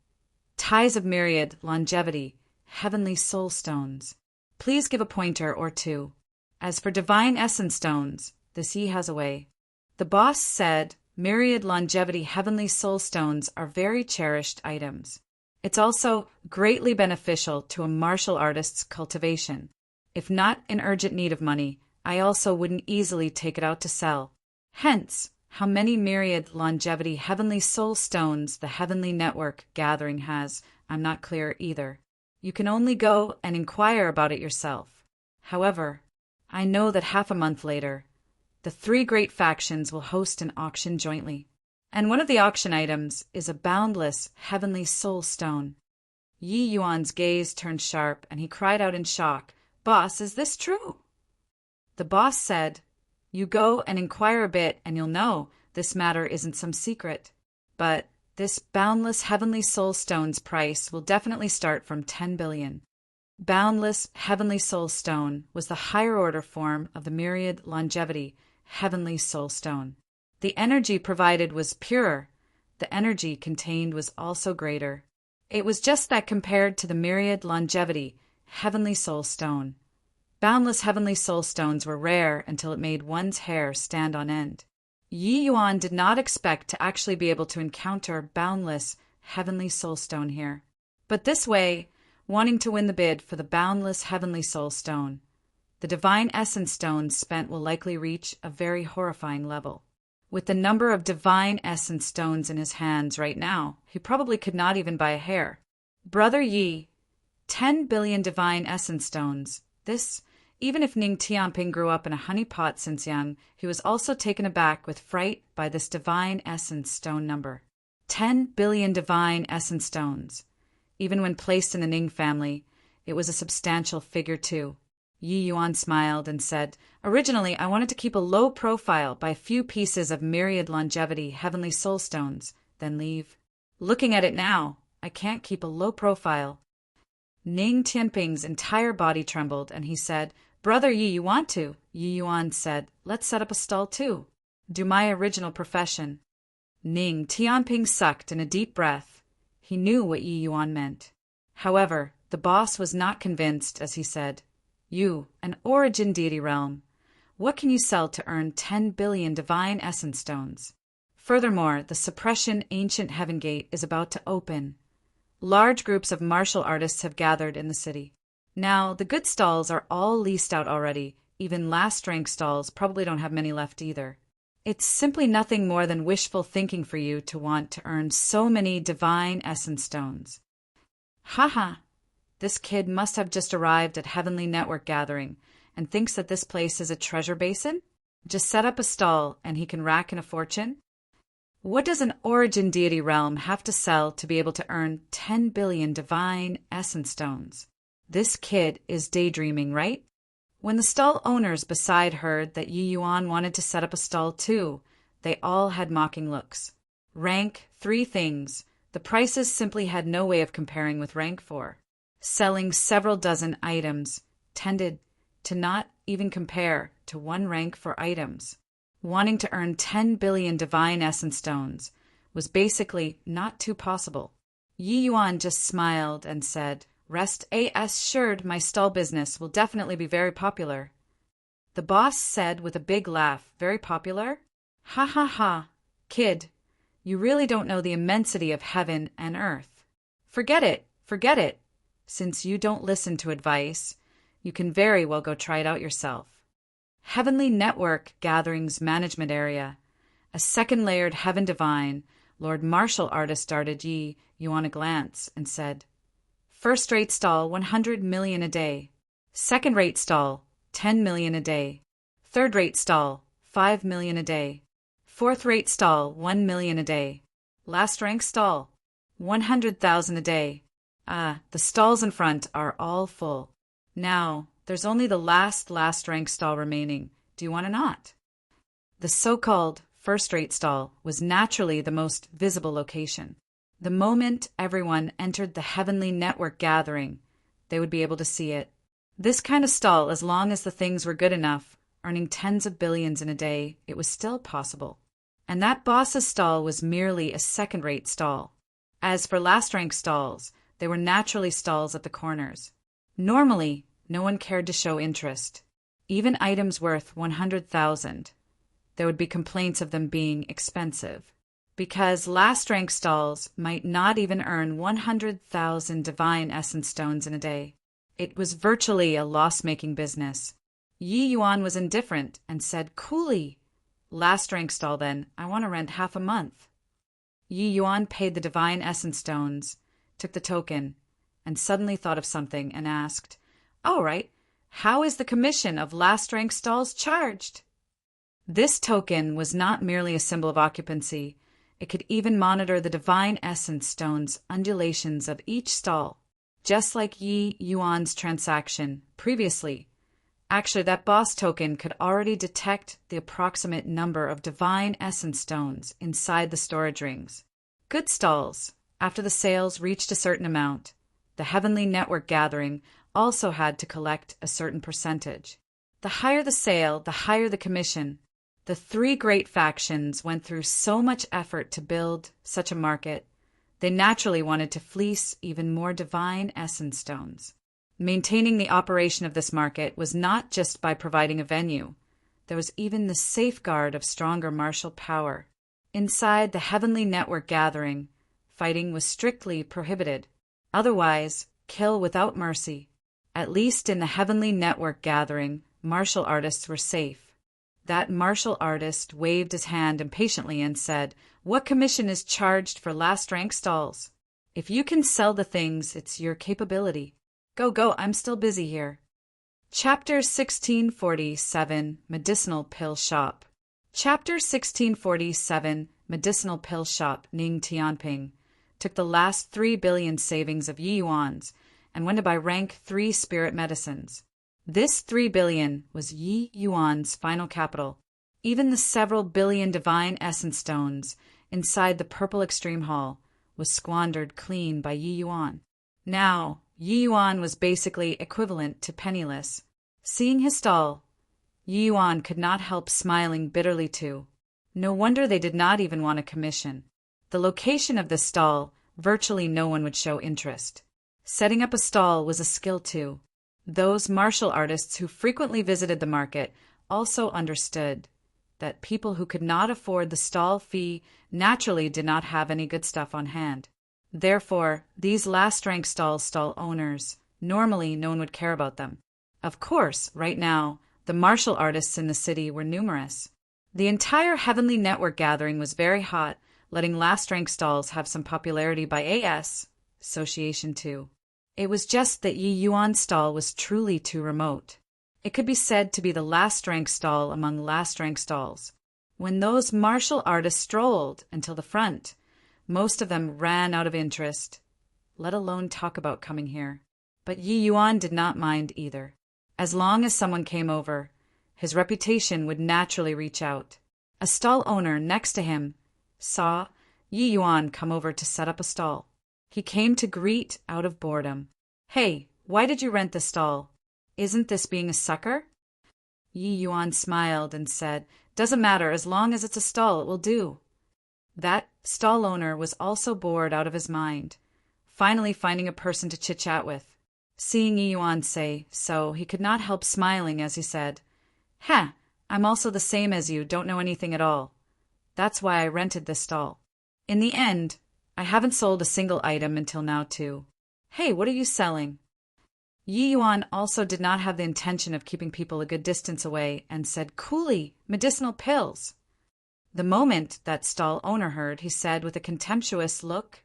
Ties of myriad longevity heavenly soul stones. Please give a pointer or two. As for divine essence stones, this Yi has a way." The boss said myriad longevity heavenly soul stones are very cherished items. It's also greatly beneficial to a martial artist's cultivation. If not in urgent need of money, I also wouldn't easily take it out to sell. Hence, how many myriad longevity heavenly soul stones the Heavenly Network gathering has, I'm not clear either. You can only go and inquire about it yourself. However, I know that half a month later, the 3 great factions will host an auction jointly. And one of the auction items is a boundless heavenly soul stone. Yi Yuan's gaze turned sharp and he cried out in shock, "Boss, is this true?" The boss said, "You go and inquire a bit and you'll know this matter isn't some secret. But this boundless heavenly soul stone's price will definitely start from 10 billion. Boundless heavenly soul stone was the higher order form of the myriad longevity heavenly soul stone. The energy provided was purer. The energy contained was also greater. It was just that compared to the myriad longevity heavenly soul stone, boundless heavenly soul stones were rare until it made one's hair stand on end. Yi Yuan did not expect to actually be able to encounter boundless heavenly soul stone here. But this way, wanting to win the bid for the boundless heavenly soul stone, the divine essence stones spent will likely reach a very horrifying level. With the number of divine essence stones in his hands right now, he probably could not even buy a hair. Brother Yi, 10 billion divine essence stones. This, even if Ning Tianping grew up in a honeypot since young, he was also taken aback with fright by this divine essence stone number. 10 billion divine essence stones. Even when placed in the Ning family, it was a substantial figure too. Yi Yuan smiled and said, "Originally, I wanted to keep a low profile by a few pieces of myriad longevity heavenly soul stones, then leave. Looking at it now, I can't keep a low profile." Ning Tianping's entire body trembled, and he said, "Brother Yi, you want to?" Yi Yuan said, "Let's set up a stall too. Do my original profession." Ning Tianping sucked in a deep breath. He knew what Yi Yuan meant. However, the boss was not convinced as he said, "You, an origin deity realm, what can you sell to earn 10 billion divine essence stones? Furthermore, the suppression ancient heaven gate is about to open. Large groups of martial artists have gathered in the city. Now, the good stalls are all leased out already. Even last-rank stalls probably don't have many left either. It's simply nothing more than wishful thinking for you to want to earn so many divine essence stones." Haha, this kid must have just arrived at Heavenly Network Gathering and thinks that this place is a treasure basin? Just set up a stall and he can rack in a fortune? What does an origin deity realm have to sell to be able to earn 10 billion divine essence stones? This kid is daydreaming, right? When the stall owners beside heard that Yi Yuan wanted to set up a stall too, they all had mocking looks. Rank 3 things, The prices simply had no way of comparing with rank 4. Selling several dozen items tended to not even compare to one rank 4 items. Wanting to earn 10 billion divine essence stones was basically not too possible. Yi Yuan just smiled and said, "Rest assured my stall business will definitely be very popular." The boss said with a big laugh, "Very popular? Ha ha ha, kid, you really don't know the immensity of heaven and earth. Forget it, forget it. Since you don't listen to advice, you can very well go try it out yourself." Heavenly Network Gatherings Management Area. A second-layered heaven divine, Lord Martial Artist darted Yi Yuan a glance and said, "First-rate stall, 100 million a day. Second-rate stall, 10 million a day. Third-rate stall, 5 million a day. Fourth-rate stall, 1 million a day. Last-rank stall, 100,000 a day. The stalls in front are all full. Now, there's only the last rank stall remaining. Do you want to not?" The so-called first-rate stall was naturally the most visible location. The moment everyone entered the Heavenly Network gathering, they would be able to see it. This kind of stall, as long as the things were good enough, earning tens of billions in a day, it was still possible. And that boss's stall was merely a second-rate stall. As for last-rank stalls, they were naturally stalls at the corners. Normally, no one cared to show interest. Even items worth 100,000. There would be complaints of them being expensive. Because last-rank stalls might not even earn 100,000 divine essence stones in a day. It was virtually a loss-making business. Yi Yuan was indifferent and said coolly, "Last-rank stall then, I want to rent half a month." Yi Yuan paid the divine essence stones, took the token, and suddenly thought of something and asked, "All right, how is the commission of last-rank stalls charged?" This token was not merely a symbol of occupancy. It could even monitor the divine essence stones' undulations of each stall, just like Yi Yuan's transaction previously. Actually, that boss token could already detect the approximate number of divine essence stones inside the storage rings. Good stalls, after the sales reached a certain amount, the Heavenly Network gathering also had to collect a certain percentage. The higher the sale, the higher the commission. The three great factions went through so much effort to build such a market, they naturally wanted to fleece even more divine essence stones. Maintaining the operation of this market was not just by providing a venue. There was even the safeguard of stronger martial power. Inside the Heavenly Network gathering, fighting was strictly prohibited. Otherwise, kill without mercy. At least in the Heavenly Network gathering, martial artists were safe. That martial artist waved his hand impatiently and said, "What commission is charged for last-rank stalls? If you can sell the things, it's your capability. Go, I'm still busy here." Chapter 1647, Medicinal Pill Shop. Chapter 1647, Medicinal Pill Shop, Ning Tianping, took the last 3 billion savings of Yi Yuan's and went to buy rank 3 spirit medicines. This 3 billion was Yi Yuan's final capital. Even the several billion divine essence stones inside the Purple Extreme Hall was squandered clean by Yi Yuan. Now, Yi Yuan was basically equivalent to penniless. Seeing his stall, Yi Yuan could not help smiling bitterly too. No wonder they did not even want a commission. The location of this stall, virtually no one would show interest. Setting up a stall was a skill too. Those martial artists who frequently visited the market also understood that people who could not afford the stall fee naturally did not have any good stuff on hand. Therefore, these last-rank stall owners, normally no one would care about them. Of course, right now, the martial artists in the city were numerous. The entire Heavenly Network gathering was very hot, letting last-rank stalls have some popularity by association too. It was just that Yi Yuan's stall was truly too remote. It could be said to be the last-rank stall among last-rank stalls. When those martial artists strolled until the front, most of them ran out of interest, let alone talk about coming here. But Yi Yuan did not mind either. As long as someone came over, his reputation would naturally reach out. A stall owner next to him saw Yi Yuan come over to set up a stall. He came to greet out of boredom. Hey, why did you rent the stall? Isn't this being a sucker? Yi Yuan smiled and said, Doesn't matter, as long as it's a stall, it will do. That stall owner was also bored out of his mind, finally finding a person to chit-chat with. Seeing Yi Yuan say so, he could not help smiling as he said, I'm also the same as you, don't know anything at all. That's why I rented this stall. In the end, I haven't sold a single item until now too. Hey, what are you selling? Yi Yuan also did not have the intention of keeping people a good distance away and said, Coolly, medicinal pills. The moment that stall owner heard, he said with a contemptuous look,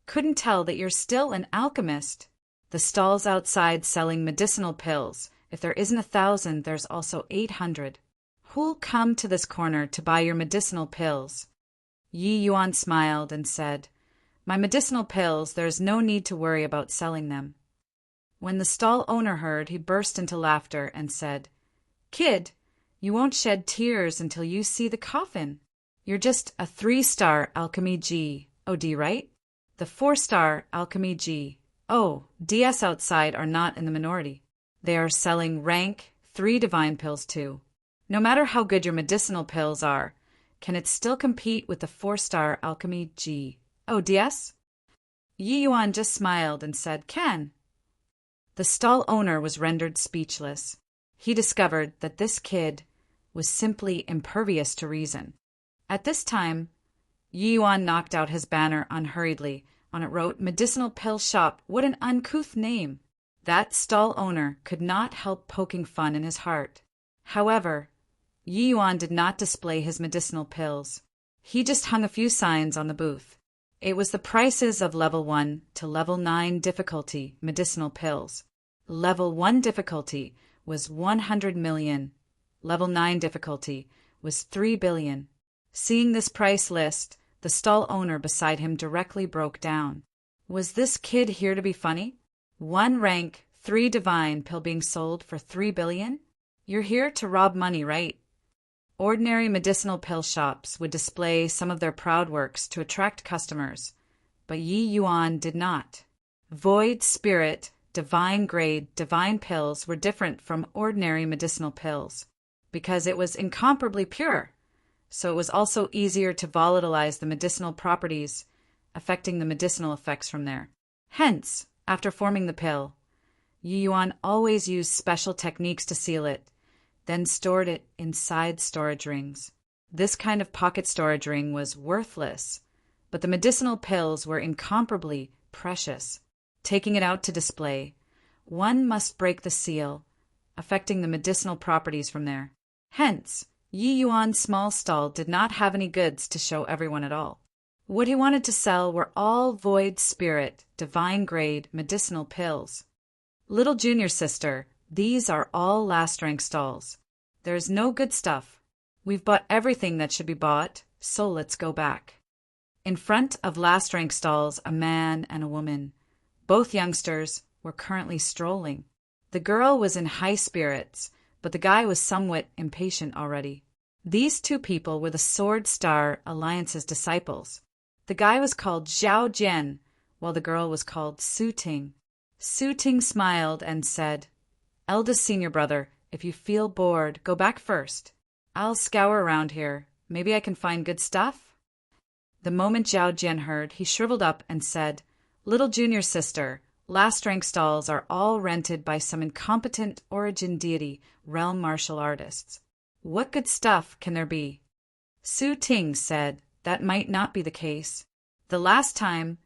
Couldn't tell that you're still an alchemist. The stall's outside selling medicinal pills. If there isn't 1,000, there's also 800. Who'll come to this corner to buy your medicinal pills? Yi Yuan smiled and said, My medicinal pills, there's no need to worry about selling them. When the stall owner heard, he burst into laughter and said, Kid, you won't shed tears until you see the coffin. You're just a 3-star Alchemy G. OD, right? The 4-star Alchemy G. Oh, DS outside are not in the minority. They are selling rank 3 divine pills too. No matter how good your medicinal pills are, can it still compete with the 4-star Alchemy G? Oh, DS? Yi Yuan just smiled and said, Can. The stall owner was rendered speechless. He discovered that this kid was simply impervious to reason. At this time, Yi Yuan knocked out his banner unhurriedly. On it wrote, Medicinal Pill Shop. What an uncouth name. That stall owner could not help poking fun in his heart. However, Yi Yuan did not display his medicinal pills. He just hung a few signs on the booth. It was the prices of level 1 to level 9 difficulty medicinal pills. Level 1 difficulty was 100 million. Level 9 difficulty was 3 billion. Seeing this price list, the stall owner beside him directly broke down. Was this kid here to be funny? 1 rank, 3 divine pill being sold for 3 billion? You're here to rob money, right? Ordinary medicinal pill shops would display some of their proud works to attract customers, but Yi Yuan did not. Void spirit, divine grade, divine pills were different from ordinary medicinal pills, because it was incomparably pure, so it was also easier to volatilize the medicinal properties, affecting the medicinal effects from there. Hence, after forming the pill, Yi Yuan always used special techniques to seal it, then stored it inside storage rings. This kind of pocket storage ring was worthless, but the medicinal pills were incomparably precious. Taking it out to display, one must break the seal, affecting the medicinal properties from there. Hence, Yi Yuan's small stall did not have any goods to show everyone at all. What he wanted to sell were all void spirit, divine grade medicinal pills. Little junior sister, these are all last rank stalls. There's no good stuff. We've bought everything that should be bought, so let's go back. In front of last rank stalls, a man and a woman, both youngsters, were currently strolling. The girl was in high spirits, but the guy was somewhat impatient already. These 2 people were the Sword Star Alliance's disciples. The guy was called Zhao Jian, while the girl was called Su Ting. Su Ting smiled and said, Eldest senior brother, if you feel bored, go back first. I'll scour around here. Maybe I can find good stuff? The moment Zhao Jian heard, he shriveled up and said, Little junior sister, last rank stalls are all rented by some incompetent origin deity, realm martial artists. What good stuff can there be? Su Ting said, That might not be the case. The last time,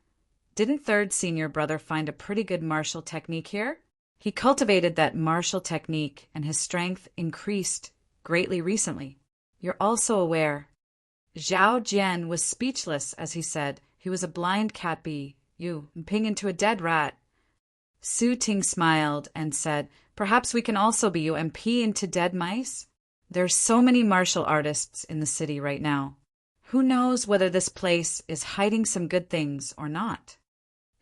didn't third senior brother find a pretty good martial technique here? He cultivated that martial technique, and his strength increased greatly recently. You're also aware. Zhao Jian was speechless as he said, He was a blind cat bee, you ping into a dead rat. Su Ting smiled and said, Perhaps we can also be you and pee into dead mice? There's so many martial artists in the city right now. Who knows whether this place is hiding some good things or not?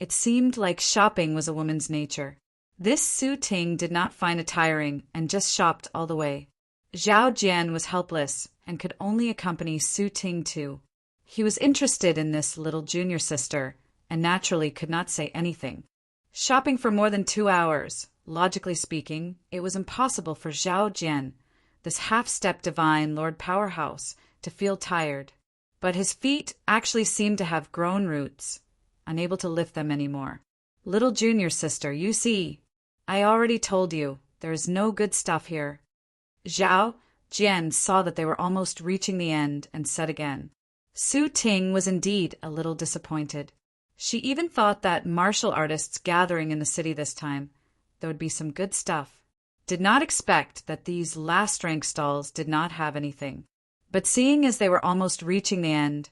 It seemed like shopping was a woman's nature. This Su Ting did not find it tiring and just shopped all the way. Zhao Jian was helpless and could only accompany Su Ting too. He was interested in this little junior sister, and naturally could not say anything. Shopping for more than 2 hours. Logically speaking, it was impossible for Zhao Jian, this half-step divine Lord Powerhouse, to feel tired. But his feet actually seemed to have grown roots, unable to lift them anymore. Little junior sister, you see, I already told you, there is no good stuff here. Zhao Jian saw that they were almost reaching the end and said again. Su Ting was indeed a little disappointed. She even thought that martial artists gathering in the city this time, there would be some good stuff. Did not expect that these last-rank stalls did not have anything. But seeing as they were almost reaching the end,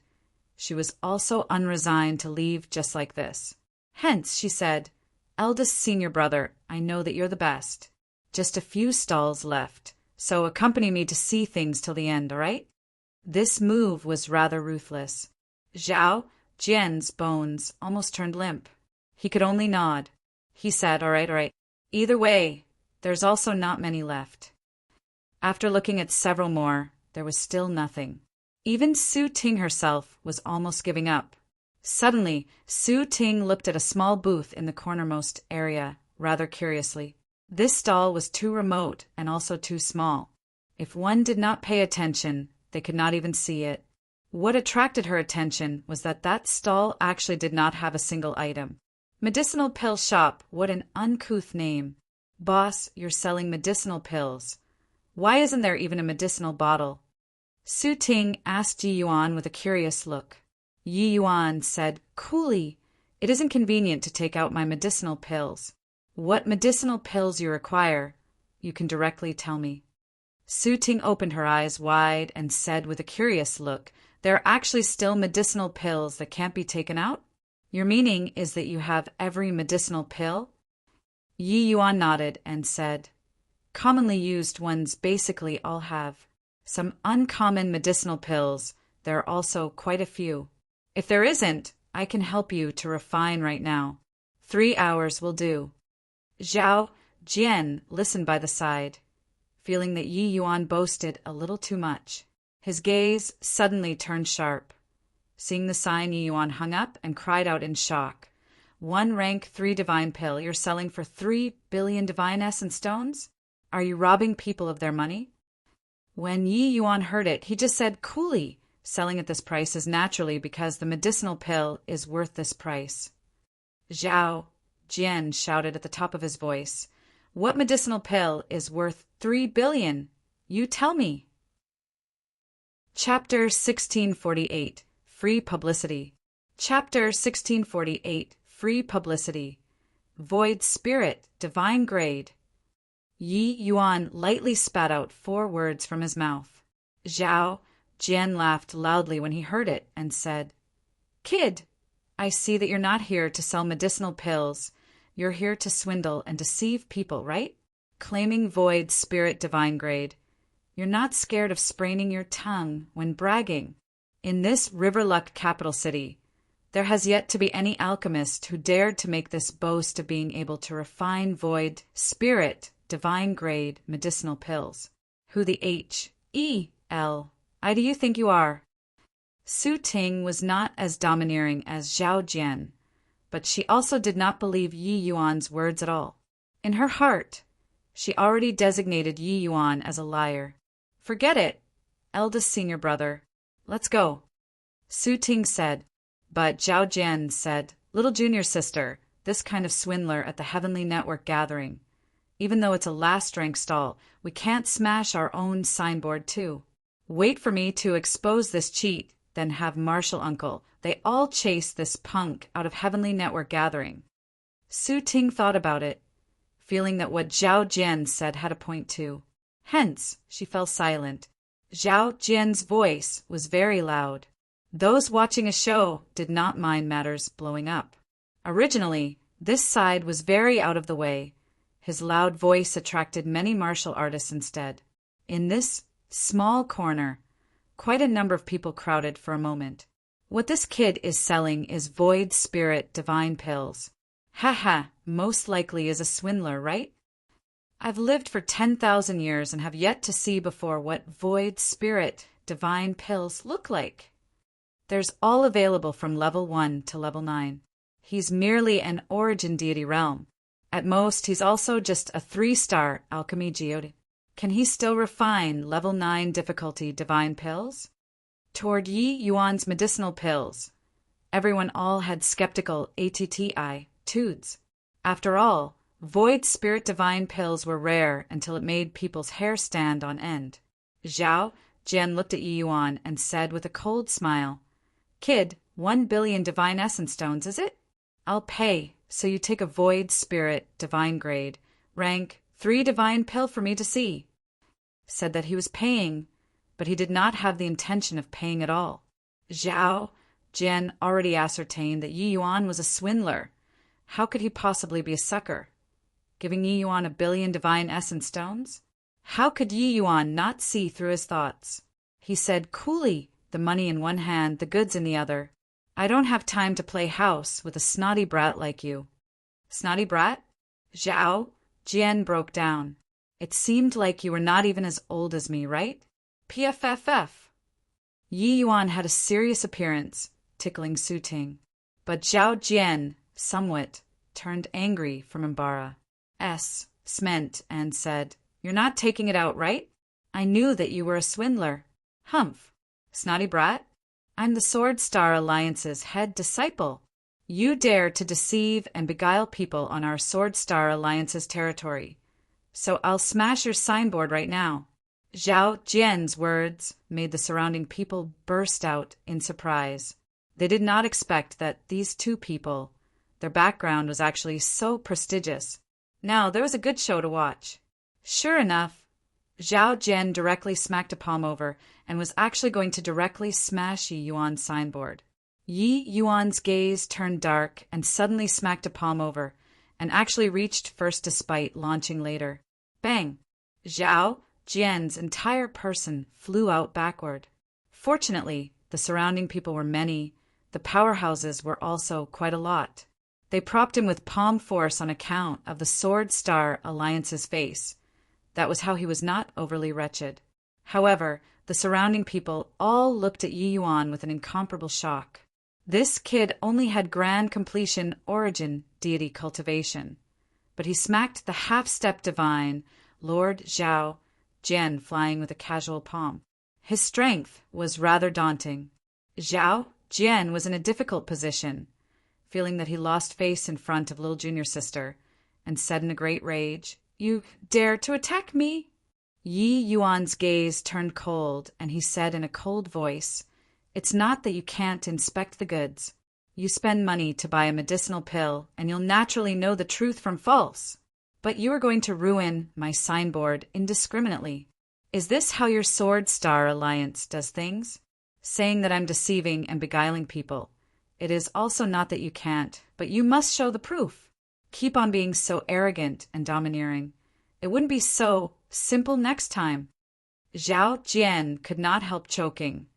she was also unresigned to leave just like this. Hence, she said, eldest senior brother, I know that you're the best. Just a few stalls left, so accompany me to see things till the end, all right? This move was rather ruthless. Zhao Jian's bones almost turned limp. He could only nod. He said, all right. Either way, there's also not many left. After looking at several more, there was still nothing. Even Su Ting herself was almost giving up. Suddenly, Su Ting looked at a small booth in the cornermost area, rather curiously. This stall was too remote and also too small. If one did not pay attention, they could not even see it. What attracted her attention was that that stall actually did not have a single item. Medicinal pill shop, what an uncouth name. Boss, you're selling medicinal pills. Why isn't there even a medicinal bottle? Su Ting asked Yi Yuan with a curious look. Yi Yuan said, coolly, it isn't convenient to take out my medicinal pills. What medicinal pills you require, you can directly tell me. Su Ting opened her eyes wide and said with a curious look, there are actually still medicinal pills that can't be taken out? Your meaning is that you have every medicinal pill? Yi Yuan nodded and said, commonly used ones basically all have. Some uncommon medicinal pills, there are also quite a few. If there isn't, I can help you to refine right now. 3 hours will do. Zhao Jian listened by the side, feeling that Yi Yuan boasted a little too much. His gaze suddenly turned sharp. Seeing the sign, Yi Yuan hung up and cried out in shock. 1 rank 3 divine pill you're selling for 3 billion divine essence stones? Are you robbing people of their money? When Yi Yuan heard it, he just said, coolly, selling at this price is naturally because the medicinal pill is worth this price. Zhao Jian shouted at the top of his voice, what medicinal pill is worth 3 billion? You tell me. Chapter 1648, Free Publicity. Chapter 1648, Free Publicity. Void Spirit, Divine Grade. Yi Yuan lightly spat out 4 words from his mouth. Zhao Jian laughed loudly when he heard it and said, Kid, I see that you're not here to sell medicinal pills. You're here to swindle and deceive people, right? Claiming void spirit divine grade. You're not scared of spraining your tongue when bragging. In this Riverluck capital city, there has yet to be any alchemist who dared to make this boast of being able to refine void spirit divine grade medicinal pills. Who the H.E.L.I. do you think you are? Su Ting was not as domineering as Zhao Jian, but she also did not believe Yi Yuan's words at all. In her heart, she already designated Yi Yuan as a liar. Forget it, eldest senior brother. Let's go. Su Ting said, but Zhao Jian said, little junior sister, this kind of swindler at the Heavenly Network gathering. Even though it's a last-rank stall, we can't smash our own signboard too. Wait for me to expose this cheat, then have Marshal Uncle. They all chase this punk out of Heavenly Network gathering. Su Ting thought about it, feeling that what Zhao Jian said had a point too. Hence, she fell silent. Zhao Jian's voice was very loud. Those watching a show did not mind matters blowing up. Originally, this side was very out of the way. His loud voice attracted many martial artists instead. In this small corner, quite a number of people crowded for a moment. What this kid is selling is void spirit divine pills. Haha, most likely is a swindler, right? I've lived for 10,000 years and have yet to see before what void spirit divine pills look like. There's all available from level 1 to level 9. He's merely an origin deity realm. At most, he's also just a 3-star alchemy geode. Can he still refine level 9 difficulty divine pills? Toward Yi Yuan's medicinal pills, everyone all had skeptical attitudes. After all, void spirit divine pills were rare until it made people's hair stand on end. Zhao Jian looked at Yi Yuan and said with a cold smile, "Kid, 1 billion divine essence stones, is it? I'll pay, so you take a void spirit divine grade, rank 3 divine pill for me to see." Said that he was paying, but he did not have the intention of paying at all. Zhao Jian already ascertained that Yi Yuan was a swindler. How could he possibly be a sucker? Giving Yi Yuan 1 billion divine essence stones? How could Yi Yuan not see through his thoughts? He said coolly, the money in one hand, the goods in the other. "I don't have time to play house with a snotty brat like you." Snotty brat? Zhao Jian broke down. "It seemed like you were not even as old as me, right? PFFF. Yi Yuan had a serious appearance, tickling Su Ting. But Zhao Jian, somewhat, turned angry from embarrassment and said, "You're not taking it out, right? I knew that you were a swindler." "Humph. Snotty brat? I'm the Sword Star Alliance's head disciple. You dare to deceive and beguile people on our Sword Star Alliance's territory. So I'll smash your signboard right now." Zhao Jian's words made the surrounding people burst out in surprise. They did not expect that these two people, their background was actually so prestigious. Now, there was a good show to watch. Sure enough, Zhao Jian directly smacked a palm over and was actually going to directly smash Yi Yuan's signboard. Yi Yuan's gaze turned dark and suddenly smacked a palm over, and actually reached first despite launching later. Bang! Zhao Jian's entire person flew out backward. Fortunately, the surrounding people were many. The powerhouses were also quite a lot. They propped him with palm force on account of the Sword Star Alliance's face. That was how he was not overly wretched. However, the surrounding people all looked at Yi Yuan with an incomparable shock. This kid only had grand completion origin deity cultivation, but he smacked the half-step divine Lord Zhao Jian flying with a casual palm. His strength was rather daunting. Zhao Jian was in a difficult position, feeling that he lost face in front of little junior sister, and said in a great rage, "You dare to attack me?" Yi Yuan's gaze turned cold, and he said in a cold voice, "It's not that you can't inspect the goods. You spend money to buy a medicinal pill, and you'll naturally know the truth from false. But you are going to ruin my signboard indiscriminately. Is this how your Sword Star Alliance does things? Saying that I'm deceiving and beguiling people. It is also not that you can't, but you must show the proof. Keep on being so arrogant and domineering. It wouldn't be so simple next time." Zhao Jian could not help choking,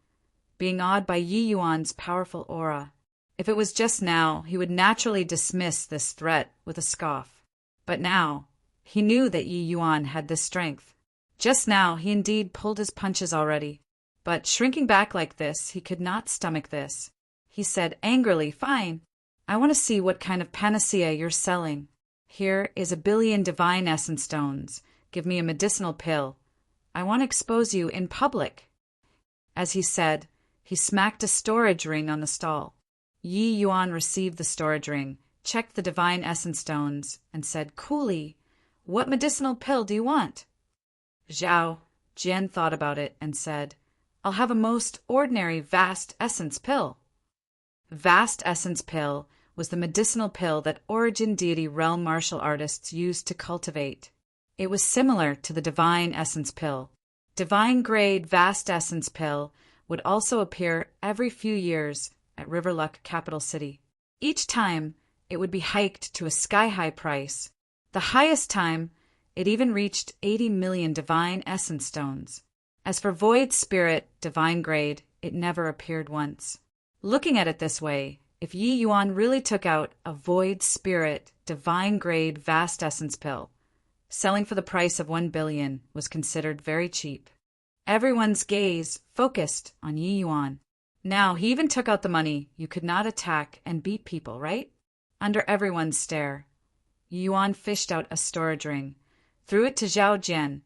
being awed by Yi Yuan's powerful aura. If it was just now, he would naturally dismiss this threat with a scoff. But now, he knew that Yi Yuan had this strength. Just now, he indeed pulled his punches already. But shrinking back like this, he could not stomach this. He said angrily, "Fine. I want to see what kind of panacea you're selling. Here is 1 billion divine essence stones. Give me a medicinal pill. I want to expose you in public." As he said, he smacked a storage ring on the stall. Yi Yuan received the storage ring, checked the divine essence stones, and said coolly, "What medicinal pill do you want?" Zhao Jian thought about it and said, "I'll have a most ordinary vast essence pill." Vast essence pill was the medicinal pill that origin deity realm martial artists used to cultivate. It was similar to the divine essence pill. Divine grade vast essence pill would also appear every few years at Riverluck capital city. Each time, it would be hiked to a sky-high price. The highest time, it even reached 80 million divine essence stones. As for void spirit divine grade, it never appeared once. Looking at it this way, if Yi Yuan really took out a void spirit divine grade vast essence pill, selling for the price of 1 billion was considered very cheap. Everyone's gaze focused on Yi Yuan. Now, he even took out the money. You could not attack and beat people, right? Under everyone's stare, Yuan fished out a storage ring, threw it to Zhao Jian,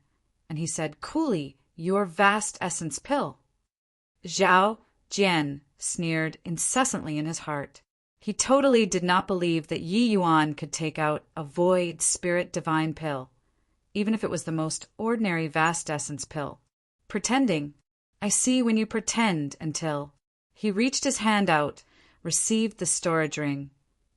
and he said, "Coolly, your vast essence pill." Zhao Jian sneered incessantly in his heart. He totally did not believe that Yi Yuan could take out a void spirit divine pill, even if it was the most ordinary vast essence pill. Pretending. I see when you pretend until. He reached his hand out, received the storage ring,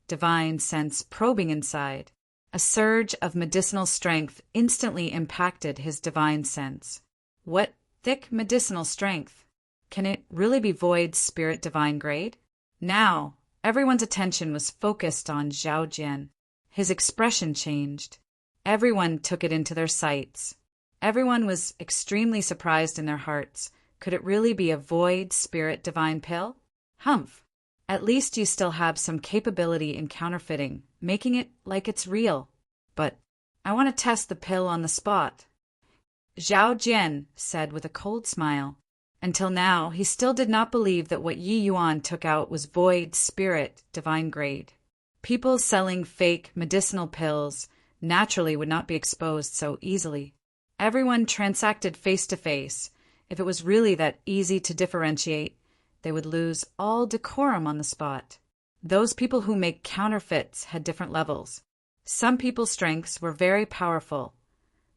divine sense probing inside. A surge of medicinal strength instantly impacted his divine sense. What thick medicinal strength! Can it really be void spirit divine grade? Now, everyone's attention was focused on Zhao Jian. His expression changed. Everyone took it into their sights. Everyone was extremely surprised in their hearts. Could it really be a void spirit divine pill? Humph. At least you still have some capability in counterfeiting, making it like it's real. But I want to test the pill on the spot. Zhao Jian said with a cold smile. Until now, he still did not believe that what Yi Yuan took out was void spirit divine grade. People selling fake medicinal pills naturally would not be exposed so easily. Everyone transacted face to face. If it was really that easy to differentiate, they would lose all decorum on the spot. Those people who make counterfeits had different levels. Some people's strengths were very powerful,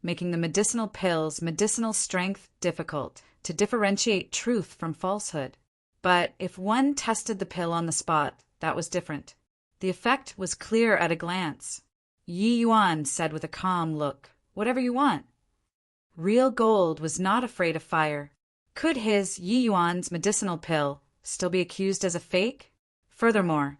making the medicinal pills' medicinal strength difficult to differentiate truth from falsehood. But if one tested the pill on the spot, that was different. The effect was clear at a glance. Yi Yuan said with a calm look, "Whatever you want." Real gold was not afraid of fire. Could his, Yi Yuan's medicinal pill, still be accused as a fake? Furthermore,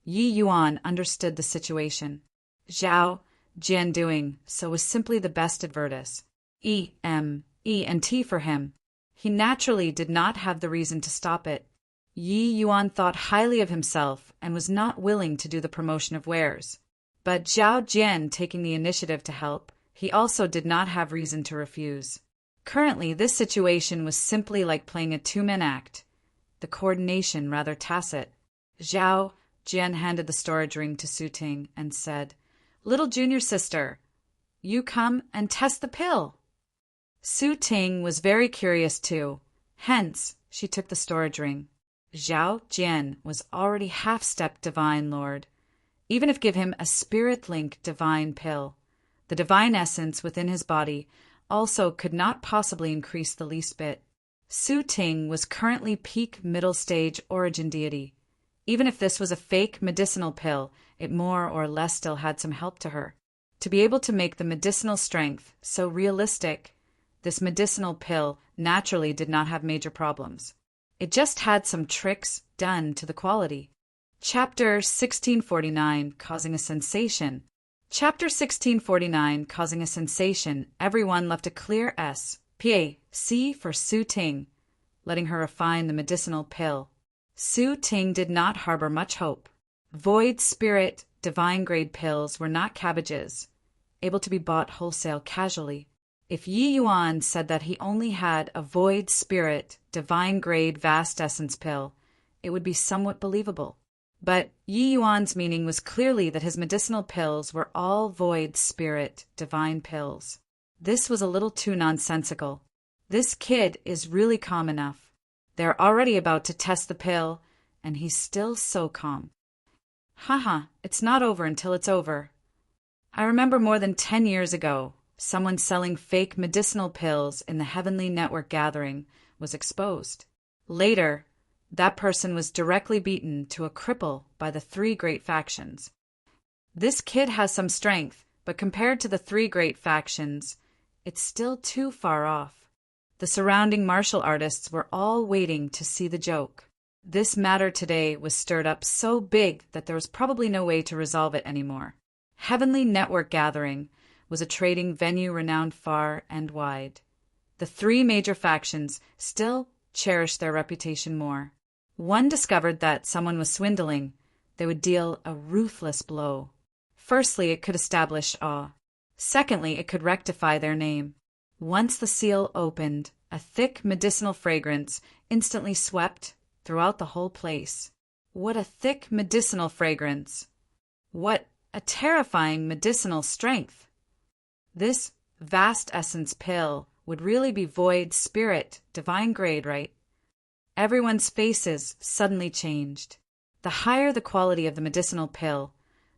Yi Yuan understood the situation. Zhao Jian doing so was simply the best advertise. E-M-E-N-T for him. He naturally did not have the reason to stop it. Yi Yuan thought highly of himself and was not willing to do the promotion of wares. But Zhao Jian taking the initiative to help, he also did not have reason to refuse. Currently, this situation was simply like playing a two-man act, the coordination rather tacit. Zhao Jian handed the storage ring to Su Ting and said, "Little junior sister, you come and test the pill." Su Ting was very curious too, hence she took the storage ring. Zhao Jian was already half-step divine lord. Even if give him a spirit-link divine pill, the divine essence within his body also could not possibly increase the least bit. Su Ting was currently peak middle stage origin deity. Even if this was a fake medicinal pill, it more or less still had some help to her. To be able to make the medicinal strength so realistic, this medicinal pill naturally did not have major problems. It just had some tricks done to the quality. Chapter 1649, Causing a Sensation. Chapter 1649, Causing a Sensation. Everyone left a clear S. P.A.C. for Su Ting, letting her refine the medicinal pill. Su Ting did not harbor much hope. Void spirit, divine grade pills were not cabbages, able to be bought wholesale casually. If Yi Yuan said that he only had a void spirit, divine grade vast essence pill, it would be somewhat believable. But Yi Yuan's meaning was clearly that his medicinal pills were all void spirit, divine pills. This was a little too nonsensical. This kid is really calm enough. They're already about to test the pill, and he's still so calm. Haha, it's not over until it's over. I remember more than 10 years ago, someone selling fake medicinal pills in the Heavenly Network gathering was exposed. Later, that person was directly beaten to a cripple by the three great factions. This kid has some strength, but compared to the three great factions, it's still too far off. The surrounding martial artists were all waiting to see the joke. This matter today was stirred up so big that there was probably no way to resolve it anymore. Heavenly Network Gathering was a trading venue renowned far and wide. The three major factions still cherished their reputation more. One discovered that someone was swindling. They would deal a ruthless blow. Firstly, it could establish awe. Secondly, it could rectify their name. Once the seal opened, a thick medicinal fragrance instantly swept throughout the whole place. What a thick medicinal fragrance! What a terrifying medicinal strength! This vast essence pill would really be void spirit, divine grade, right? Everyone's faces suddenly changed. The higher the quality of the medicinal pill,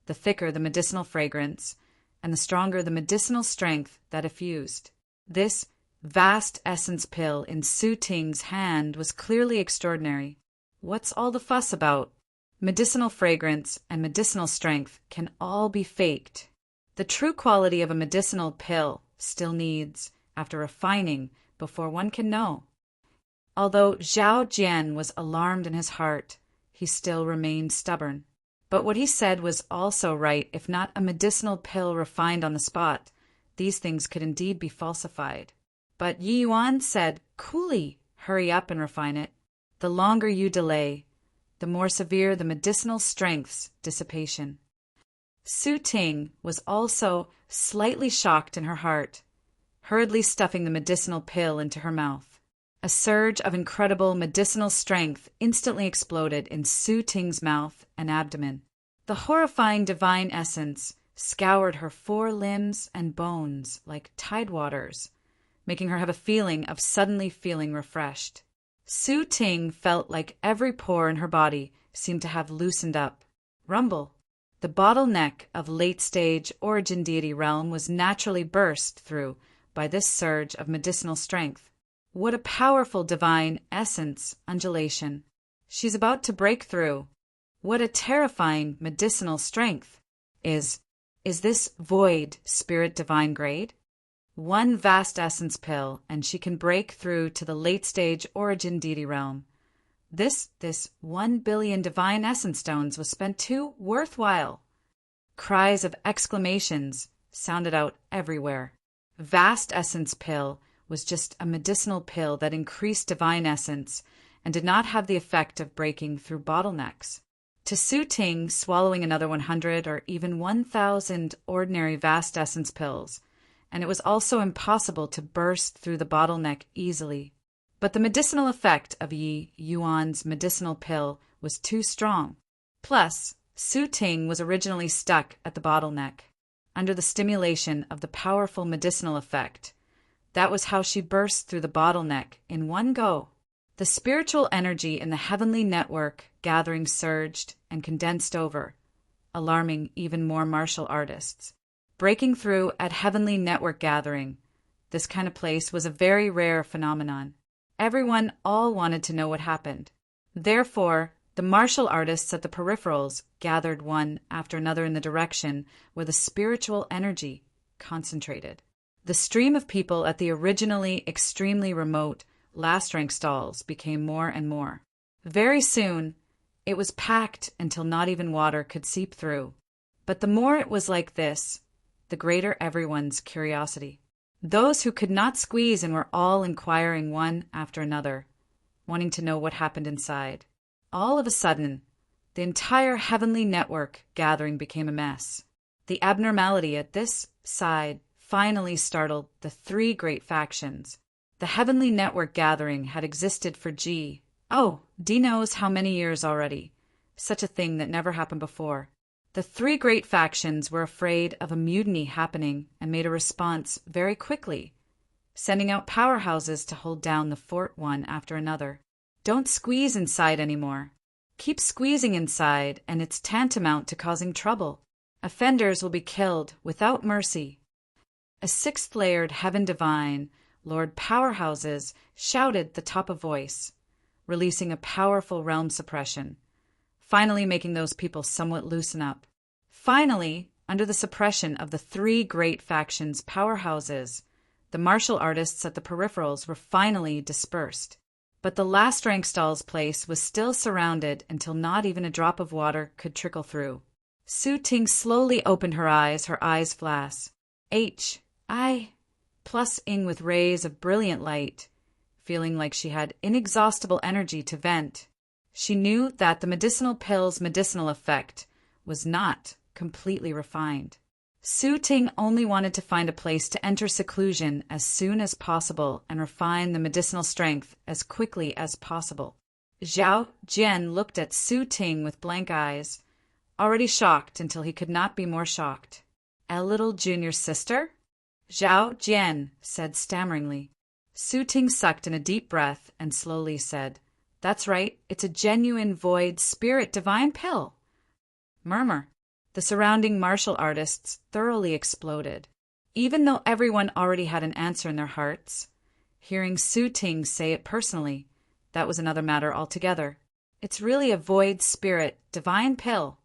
the thicker the medicinal fragrance, and the stronger the medicinal strength that effused. This vast essence pill in Su Ting's hand was clearly extraordinary. What's all the fuss about? Medicinal fragrance and medicinal strength can all be faked. The true quality of a medicinal pill still needs, after refining, before one can know. Although Zhao Jian was alarmed in his heart, he still remained stubborn. But what he said was also right. If not a medicinal pill refined on the spot, these things could indeed be falsified. But Yi Yuan said, "Coolly, hurry up and refine it. The longer you delay, the more severe the medicinal strength's dissipation." Su Ting was also slightly shocked in her heart, hurriedly stuffing the medicinal pill into her mouth. A surge of incredible medicinal strength instantly exploded in Su Ting's mouth and abdomen. The horrifying divine essence scoured her 4 limbs and bones like tidewaters, making her have a feeling of suddenly feeling refreshed. Su Ting felt like every pore in her body seemed to have loosened up. Rumble. The bottleneck of late-stage origin deity realm was naturally burst through by this surge of medicinal strength. What a powerful divine essence undulation. She's about to break through. What a terrifying medicinal strength. Is this void spirit divine grade? One vast essence pill, and she can break through to the late-stage origin deity realm. This 1 billion divine essence stones was spent too worthwhile. Cries of exclamations sounded out everywhere. Vast essence pill was just a medicinal pill that increased divine essence and did not have the effect of breaking through bottlenecks. To Su Ting, swallowing another 100 or even 1,000 ordinary vast essence pills, and it was also impossible to burst through the bottleneck easily. But the medicinal effect of Yi Yuan's medicinal pill was too strong. Plus, Su Ting was originally stuck at the bottleneck, under the stimulation of the powerful medicinal effect. That was how she burst through the bottleneck in one go. The spiritual energy in the heavenly network gathering surged and condensed over, alarming even more martial artists. Breaking through at heavenly network gathering, this kind of place was a very rare phenomenon. Everyone all wanted to know what happened. Therefore, the martial artists at the peripherals gathered one after another in the direction where the spiritual energy concentrated. The stream of people at the originally extremely remote last-rank stalls became more and more. Very soon, it was packed until not even water could seep through. But the more it was like this, the greater everyone's curiosity. Those who could not squeeze and were all inquiring one after another, wanting to know what happened inside. All of a sudden, the entire heavenly network gathering became a mess. The abnormality at this side finally startled the 3 great factions. The heavenly network gathering had existed for D knows how many years already. Such a thing that never happened before. The 3 great factions were afraid of a mutiny happening and made a response very quickly, sending out powerhouses to hold down the fort one after another. Don't squeeze inside anymore. Keep squeezing inside, and it's tantamount to causing trouble. Offenders will be killed without mercy. A 6th-layered heaven divine, Lord Powerhouses, shouted the top of voice, releasing a powerful realm suppression, finally making those people somewhat loosen up. Finally, under the suppression of the 3 great factions' powerhouses, the martial artists at the peripherals were finally dispersed. But the last rank stall's place was still surrounded until not even a drop of water could trickle through. Su Ting slowly opened her eyes flash. Plus-ing with rays of brilliant light, feeling like she had inexhaustible energy to vent. She knew that the medicinal pill's medicinal effect was not completely refined. Su Ting only wanted to find a place to enter seclusion as soon as possible and refine the medicinal strength as quickly as possible. Zhao Jian looked at Su Ting with blank eyes, already shocked until he could not be more shocked. A little junior sister? Zhao Jian said stammeringly. Su Ting sucked in a deep breath and slowly said, "That's right, it's a genuine void spirit divine pill." Murmur. The surrounding martial artists thoroughly exploded. Even though everyone already had an answer in their hearts, hearing Su Ting say it personally, that was another matter altogether. It's really a void spirit divine pill.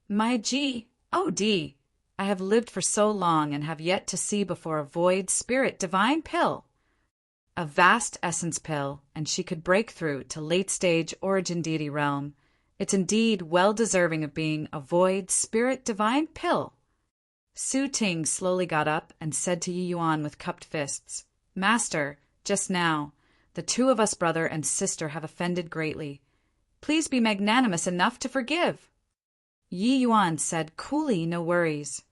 My God, I have lived for so long and have yet to see before a void spirit divine pill. A vast essence pill, and she could break through to late-stage origin deity realm. It's indeed well-deserving of being a void spirit divine pill. Su Ting slowly got up and said to Yi Yuan with cupped fists, "Master, just now, the two of us brother and sister have offended greatly. Please be magnanimous enough to forgive." Yi Yuan said coolly, "No worries."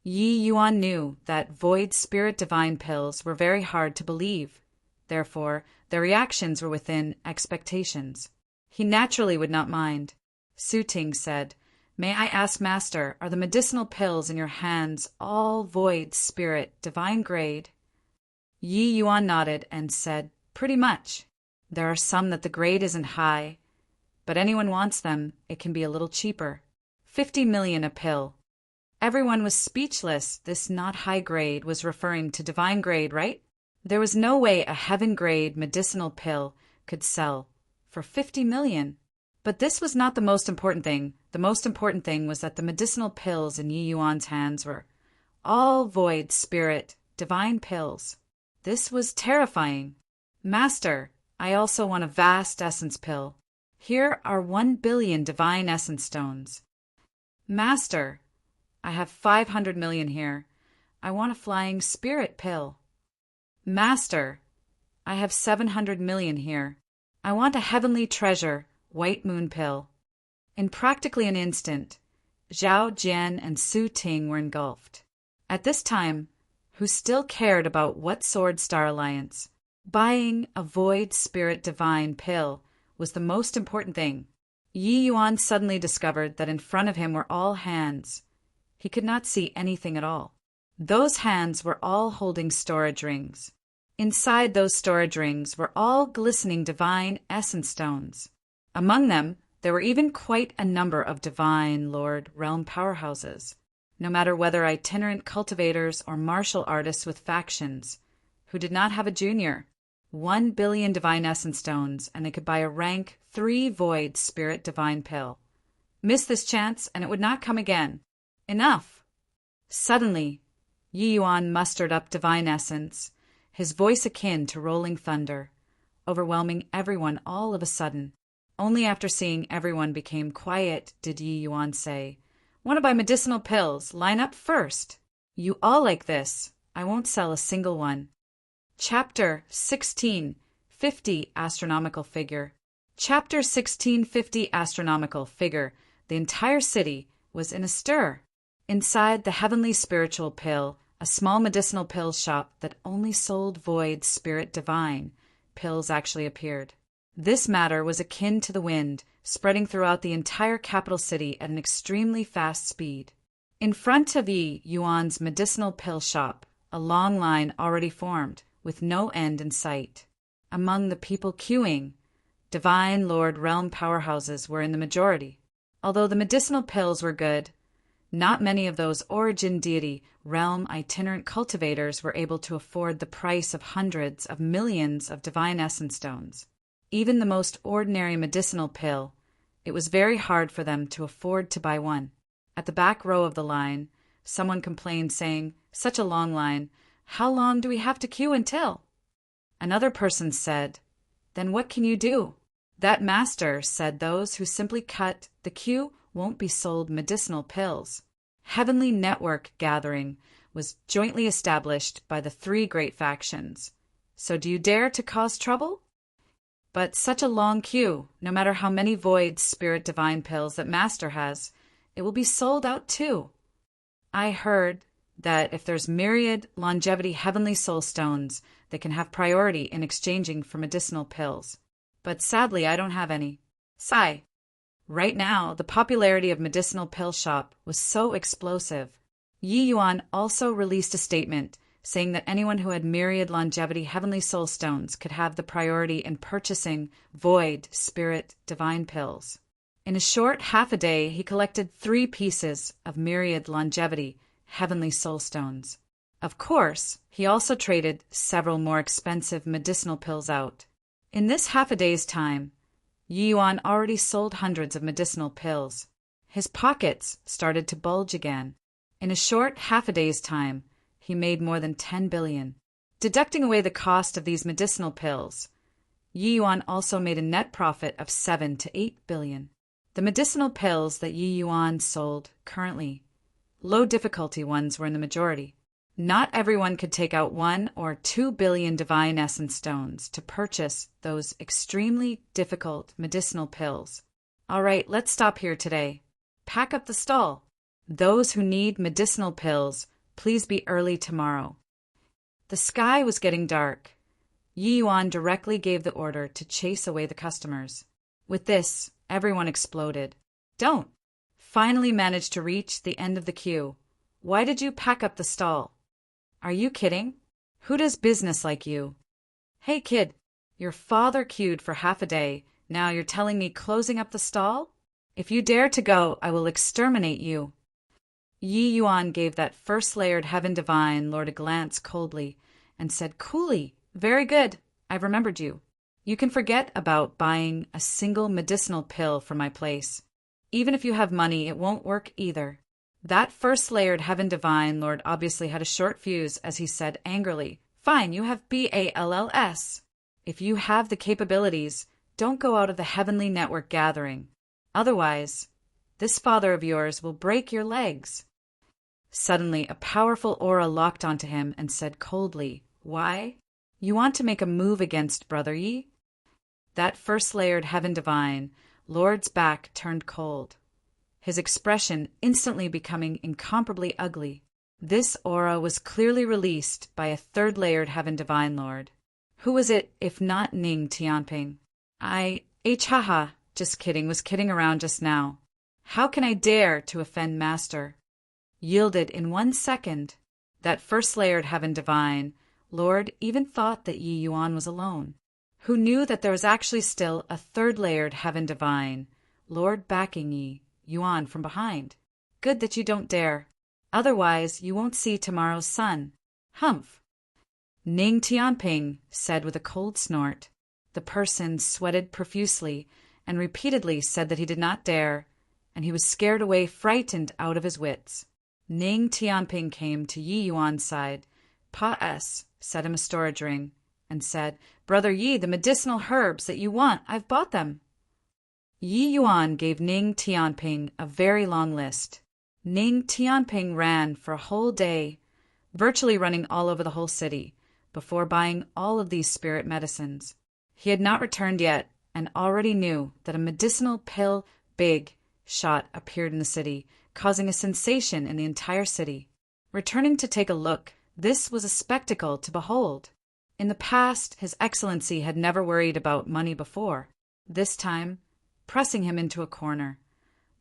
Yi Yuan knew that void spirit divine pills were very hard to believe. Therefore, their reactions were within expectations. He naturally would not mind. Su Ting said, "May I ask, Master, are the medicinal pills in your hands all void spirit divine grade?" Yi Yuan nodded and said, "Pretty much. There are some that the grade isn't high, but anyone wants them, it can be a little cheaper. 50 million a pill." Everyone was speechless. This not high grade was referring to divine grade, right? There was no way a heaven-grade medicinal pill could sell for 50 million. But this was not the most important thing. The most important thing was that the medicinal pills in Yi Yuan's hands were all void spirit, divine pills. This was terrifying. "Master, I also want a vast essence pill. Here are 1 billion divine essence stones." "Master, I have 500 million here. I want a flying spirit pill." "Master, I have 700 million here. I want a heavenly treasure, white moon pill." In practically an instant, Zhao Jian and Su Ting were engulfed. At this time, who still cared about what Sword Star Alliance? Buying a void spirit divine pill was the most important thing. Yi Yuan suddenly discovered that in front of him were all hands. He could not see anything at all. Those hands were all holding storage rings. Inside those storage rings were all glistening divine essence stones. Among them, there were even quite a number of divine Lord realm powerhouses. No matter whether itinerant cultivators or martial artists with factions, who did not have a junior. 1 billion divine essence stones, and they could buy a rank 3 void spirit divine pill. Miss this chance, and it would not come again. Enough! Suddenly, Yi Yuan mustered up divine essence, his voice akin to rolling thunder, overwhelming everyone all of a sudden. Only after seeing everyone became quiet did Yi Yuan say, "Want to buy medicinal pills? Line up first. You all like this. I won't sell a single one." Chapter 1650 Astronomical Figure. Chapter 1650 Astronomical Figure. The entire city was in a stir. Inside the heavenly spiritual pill, a small medicinal pill shop that only sold void spirit divine pills actually appeared. This matter was akin to the wind, spreading throughout the entire capital city at an extremely fast speed. In front of Yi Yuan's medicinal pill shop, a long line already formed, with no end in sight. Among the people queuing, divine Lord realm powerhouses were in the majority. Although the medicinal pills were good, not many of those origin deity realm itinerant cultivators were able to afford the price of hundreds of millions of divine essence stones. Even the most ordinary medicinal pill, it was very hard for them to afford to buy one. At the back row of the line, someone complained, saying, "Such a long line. How long do we have to queue until?" Another person said, "Then what can you do?" That master said those who simply cut the queue won't be sold medicinal pills. Heavenly Network Gathering was jointly established by the 3 great factions. So do you dare to cause trouble? But such a long queue, no matter how many void spirit divine pills that master has, it will be sold out too. I heard that if there's myriad longevity heavenly soul stones, they can have priority in exchanging for medicinal pills. but sadly I don't have any. Sigh. Right now, the popularity of medicinal pill shop was so explosive. Yi Yuan also released a statement saying that anyone who had myriad longevity heavenly soul stones could have the priority in purchasing void, spirit, divine pills. In a short half a day, he collected 3 pieces of myriad longevity heavenly soul stones. Of course, he also traded several more expensive medicinal pills out. In this half a day's time, Yi Yuan already sold hundreds of medicinal pills. His pockets started to bulge again. In a short half a day's time, he made more than 10 billion. Deducting away the cost of these medicinal pills, Yi Yuan also made a net profit of 7 to 8 billion. The medicinal pills that Yi Yuan sold currently, low difficulty ones, were in the majority. Not everyone could take out 1 or 2 billion divine essence stones to purchase those extremely difficult medicinal pills. All right, let's stop here today. Pack up the stall. Those who need medicinal pills, please be early tomorrow. The sky was getting dark. Yi Yuan directly gave the order to chase away the customers. With this, everyone exploded. Don't. Finally managed to reach the end of the queue. Why did you pack up the stall? Are you kidding? Who does business like you? Hey kid, your father queued for half a day. Now you're telling me closing up the stall? If you dare to go, I will exterminate you. Yi Yuan gave that first layered heaven divine lord a glance coldly and said coolly, very good, I've remembered you. You can forget about buying a single medicinal pill from my place. Even if you have money, it won't work either. That first layered heaven divine lord obviously had a short fuse as he said angrily, fine, you have BALLS. If you have the capabilities, don't go out of the heavenly network gathering. Otherwise, this father of yours will break your legs. Suddenly, a powerful aura locked onto him and said coldly, why? You want to make a move against Brother Yi? That first layered heaven divine lord's back turned cold, his expression instantly becoming incomparably ugly. This aura was clearly released by a third layered heaven divine lord. Who was it if not Ning Tianping? Haha, just kidding, was kidding around just now. How can I dare to offend Master? Yielded in 1 second, that first layered heaven divine lord even thought that Yi Yuan was alone. Who knew that there was actually still a third layered heaven divine lord backing Yi Yuan from behind. Good that you don't dare. Otherwise, you won't see tomorrow's sun. Humph. Ning Tianping said with a cold snort. The person sweated profusely and repeatedly said that he did not dare, and he was scared away, frightened out of his wits. Ning Tianping came to Yi Yuan's side. Pa-s, set him a storage ring, and said, Brother Yi, the medicinal herbs that you want, I've bought them. Yi Yuan gave Ning Tianping a very long list. Ning Tianping ran for a whole day, virtually running all over the whole city, before buying all of these spirit medicines. He had not returned yet, and already knew that a medicinal pill big shot appeared in the city, causing a sensation in the entire city. Returning to take a look, this was a spectacle to behold. In the past, His Excellency had never worried about money before. This time, pressing him into a corner.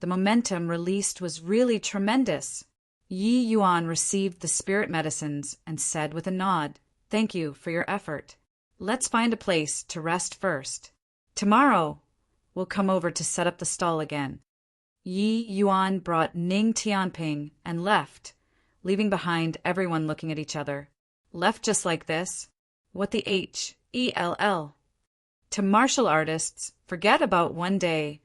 The momentum released was really tremendous. Yi Yuan received the spirit medicines and said with a nod, Thank you for your effort. Let's find a place to rest first. Tomorrow, we'll come over to set up the stall again. Yi Yuan brought Ning Tianping and left, leaving behind everyone looking at each other. Left just like this? What the hell? To martial artists, forget about 1 day.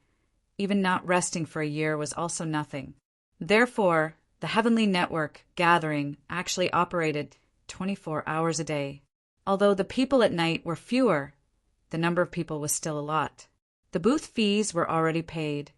Even not resting for a year was also nothing. Therefore, the Heavenly Network gathering actually operated 24 hours a day. Although the people at night were fewer, the number of people was still a lot. The booth fees were already paid,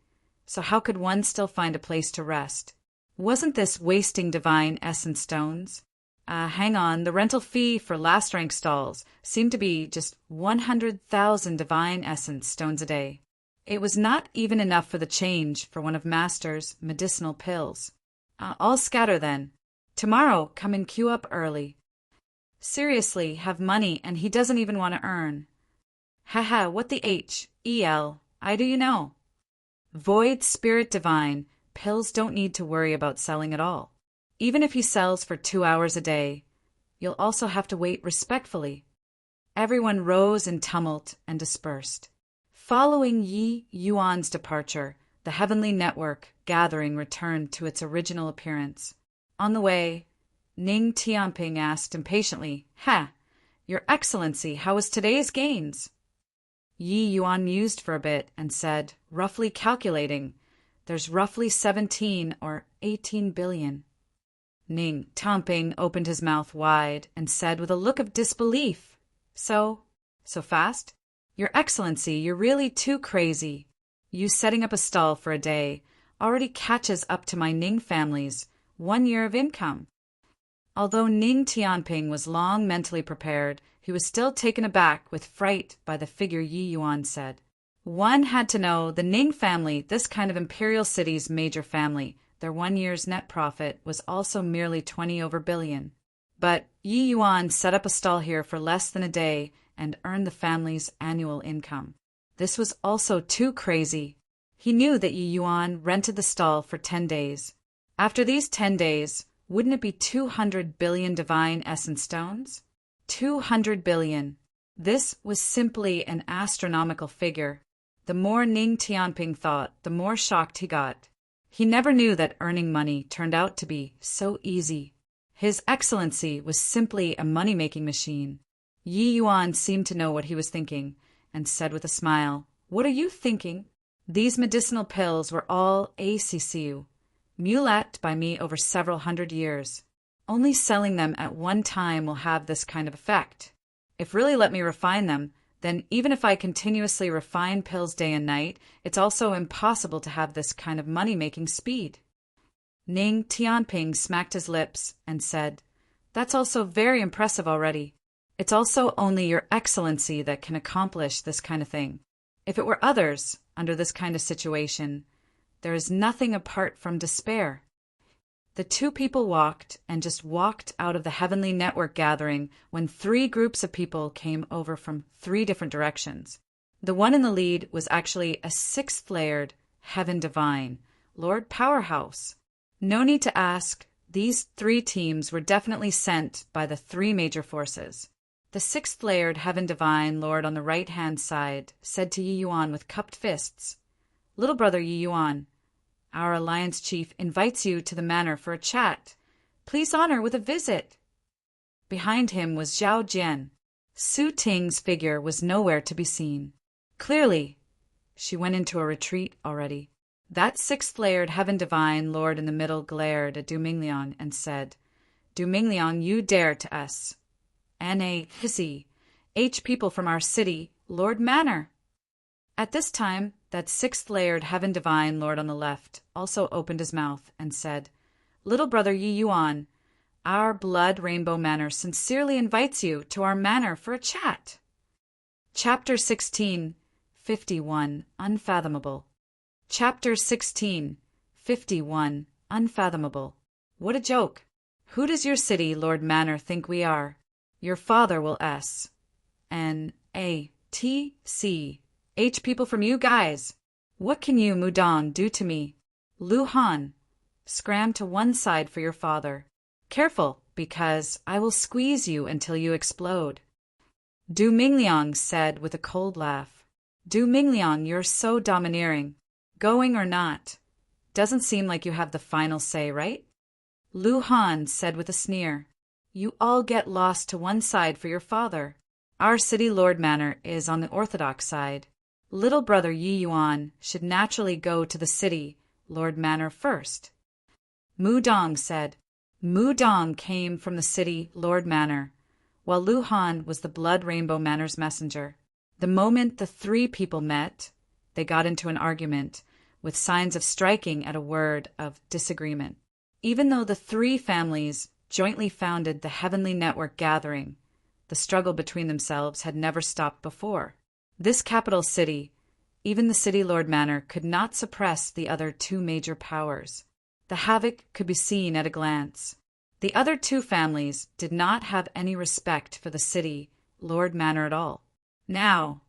so how could one still find a place to rest? Wasn't this wasting divine essence stones? Hang on, the rental fee for last rank stalls seemed to be just 100,000 divine essence stones a day. It was not even enough for the change for one of Master's medicinal pills. I'll scatter then. Tomorrow, come and queue up early. Seriously, have money and he doesn't even want to earn. Haha, what the I do you know? Void Spirit Divine, pills don't need to worry about selling at all. Even if he sells for 2 hours a day, you'll also have to wait respectfully. Everyone rose in tumult and dispersed. Following Yi Yuan's departure, the Heavenly Network gathering returned to its original appearance. On the way, Ning Tianping asked impatiently, Your Excellency, how was today's gains? Yi Yuan mused for a bit and said, roughly calculating, there's roughly 17 or 18 billion. Ning Tianping opened his mouth wide and said with a look of disbelief, So fast? Your Excellency, you're really too crazy. You setting up a stall for a day already catches up to my Ning family's 1 year of income. Although Ning Tianping was long mentally prepared, he was still taken aback with fright by the figure Yi Yuan said. One had to know the Ning family, this kind of imperial city's major family, their 1 year's net profit was also merely 20 over billion. But Yi Yuan set up a stall here for less than a day and earned the family's annual income. This was also too crazy. He knew that Yi Yuan rented the stall for 10 days. After these 10 days, wouldn't it be 200 billion divine essence stones? 200 billion. This was simply an astronomical figure. The more Ning Tianping thought, the more shocked he got. He never knew that earning money turned out to be so easy. His Excellency was simply a money-making machine. Yi Yuan seemed to know what he was thinking, and said with a smile, What are you thinking? These medicinal pills were all ACCU, mulatted by me over several hundred years. Only selling them at one time will have this kind of effect. If really let me refine them, then even if I continuously refine pills day and night, it's also impossible to have this kind of money-making speed. Ning Tianping smacked his lips and said, That's also very impressive already. It's also only Your Excellency that can accomplish this kind of thing. If it were others, under this kind of situation, there is nothing apart from despair. The two people walked out of the Heavenly Network gathering when 3 groups of people came over from 3 different directions. The one in the lead was actually a 6th-layered Heaven Divine, Lord Powerhouse. No need to ask, these 3 teams were definitely sent by the 3 major forces. The 6th-layered Heaven Divine Lord on the right-hand side said to Yi Yuan with cupped fists, Little brother Yi Yuan, our Alliance Chief invites you to the manor for a chat. Please honor with a visit. Behind him was Zhao Jian. Su Ting's figure was nowhere to be seen. Clearly, she went into a retreat already. That 6th-layered Heaven Divine Lord in the middle glared at Du Mingliang and said, Du Mingliang, you dare to us. N.A. Hissy, H people from our city, Lord Manor. At this time, that 6th-layered Heaven Divine Lord on the left also opened his mouth and said, Little brother Yi Yuan, our Blood Rainbow Manor sincerely invites you to our manor for a chat. Chapter 16, 51, Unfathomable. Chapter 16, 51, Unfathomable. What a joke. Who does your city, Lord Manor, think we are? Your father will S. N. A. T. C. H people from you guys. What can you, Mudong, do to me? Lu Han, scram to one side for your father. Careful, because I will squeeze you until you explode. Du Mingliang said with a cold laugh. Du Mingliang, you're so domineering. Going or not, doesn't seem like you have the final say, right? Lu Han said with a sneer. You all get lost to one side for your father. Our city Lord Manor is on the orthodox side. Little brother Yi Yuan should naturally go to the city Lord Manor first. Mu Dong said. Mu Dong came from the city Lord Manor, while Lu Han was the Blood Rainbow Manor's messenger. The moment the 3 people met, they got into an argument, with signs of striking at a word of disagreement. Even though the 3 families jointly founded the Heavenly Network gathering, the struggle between themselves had never stopped before. This capital city, even the city Lord Manor, could not suppress the other 2 major powers. The havoc could be seen at a glance. The other 2 families did not have any respect for the city Lord Manor at all. Now,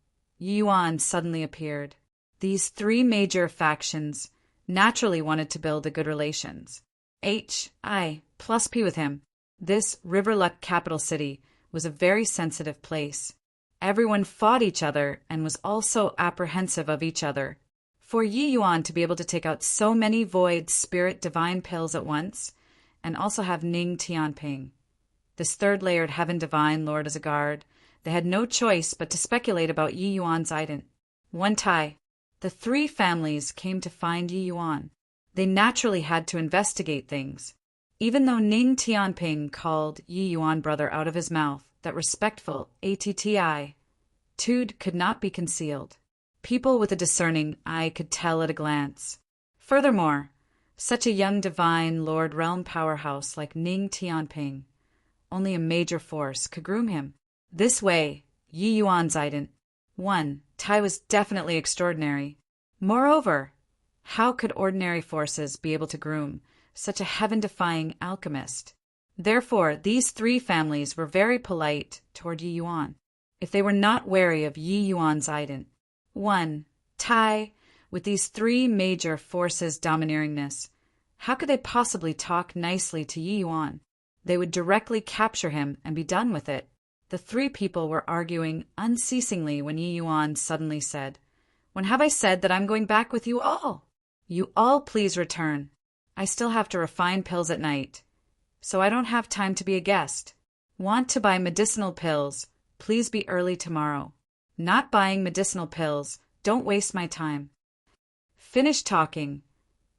Yuan suddenly appeared. These three major factions naturally wanted to build a good relations. I plus P with him. This Riverluck capital city was a very sensitive place. Everyone fought each other and was also apprehensive of each other. For Yi Yuan to be able to take out so many void spirit divine pills at once, and also have Ning Tianping, this third-layered heaven divine lord as a guard, they had no choice but to speculate about Yi Yuan's ident. One Tai, the three families came to find Yi Yuan. They naturally had to investigate things. Even though Ning Tianping called Yi Yuan brother out of his mouth, that respectful attitude could not be concealed. People with a discerning eye could tell at a glance. Furthermore, such a young divine lord realm powerhouse like Ning Tianping, only a major force could groom him. This way, Yi Yuan's ident. 1. Tai was definitely extraordinary. Moreover, how could ordinary forces be able to groom such a heaven-defying alchemist? Therefore, these three families were very polite toward Yi Yuan, if they were not wary of Yi Yuan's ident. 1. Tai, with these three major forces domineeringness, how could they possibly talk nicely to Yi Yuan? They would directly capture him and be done with it. The three people were arguing unceasingly when Yi Yuan suddenly said, "When have I said that I'm going back with you all? You all please return. I still have to refine pills at night, so I don't have time to be a guest. Want to buy medicinal pills, please be early tomorrow. Not buying medicinal pills, don't waste my time." Finished talking,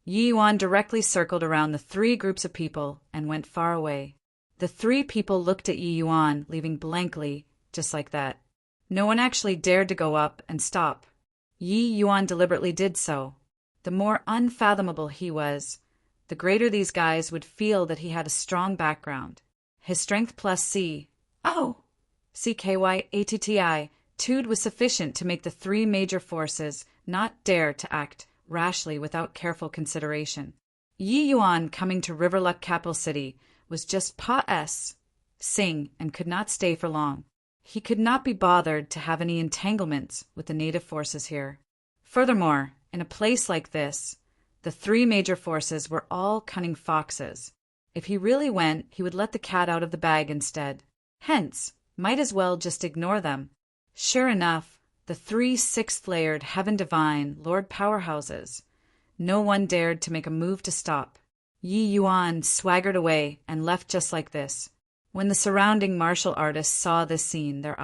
Yi Yuan directly circled around the three groups of people and went far away. The three people looked at Yi Yuan, leaving blankly, just like that. No one actually dared to go up and stop. Yi Yuan deliberately did so. The more unfathomable he was, the greater these guys would feel that he had a strong background. His strength plus CKY-ATTI-tude was sufficient to make the three major forces not dare to act rashly without careful consideration. Yi Yuan coming to Riverluck capital city was just sing and could not stay for long. He could not be bothered to have any entanglements with the native forces here. Furthermore, in a place like this, the three major forces were all cunning foxes. If he really went, he would let the cat out of the bag instead. Hence, might as well just ignore them. Sure enough, the three sixth-layered heaven divine lord powerhouses. No one dared to make a move to stop. Yi Yuan swaggered away and left just like this. When the surrounding martial artists saw this scene, their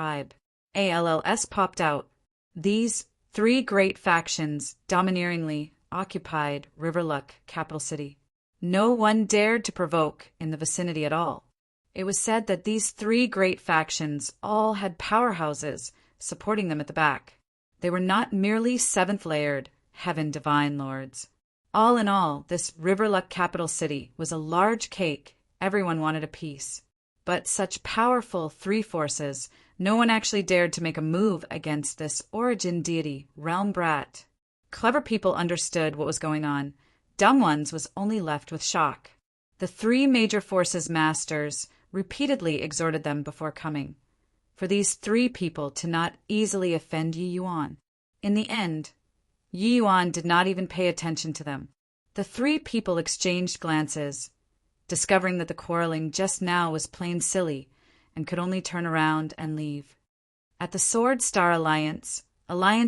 ALLS popped out. These three great factions domineeringly occupied Riverluck capital city. No one dared to provoke in the vicinity at all. It was said that these three great factions all had powerhouses supporting them at the back. They were not merely seventh-layered heaven divine lords. All in all, this Riverluck capital city was a large cake. Everyone wanted a piece. But such powerful three forces, no one actually dared to make a move against this origin deity, realm brat. Clever people understood what was going on. Dumb ones was only left with shock. The three major forces' masters repeatedly exhorted them before coming, for these three people to not easily offend Yi Yuan. In the end, Yi Yuan did not even pay attention to them. The three people exchanged glances, discovering that the quarreling just now was plain silly and could only turn around and leave. At the Sword Star Alliance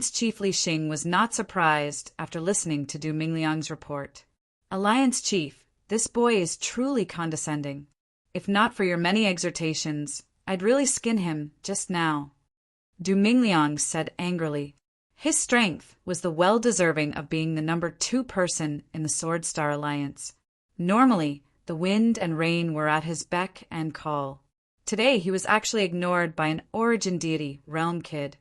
Chief Li Xing was not surprised after listening to Du Mingliang's report. Alliance Chief, this boy is truly condescending. If not for your many exhortations, I'd really skin him just now. Du Mingliang said angrily. His strength was the well-deserving of being the number 2 person in the Sword Star Alliance. Normally, the wind and rain were at his beck and call. Today he was actually ignored by an origin deity, realm kid.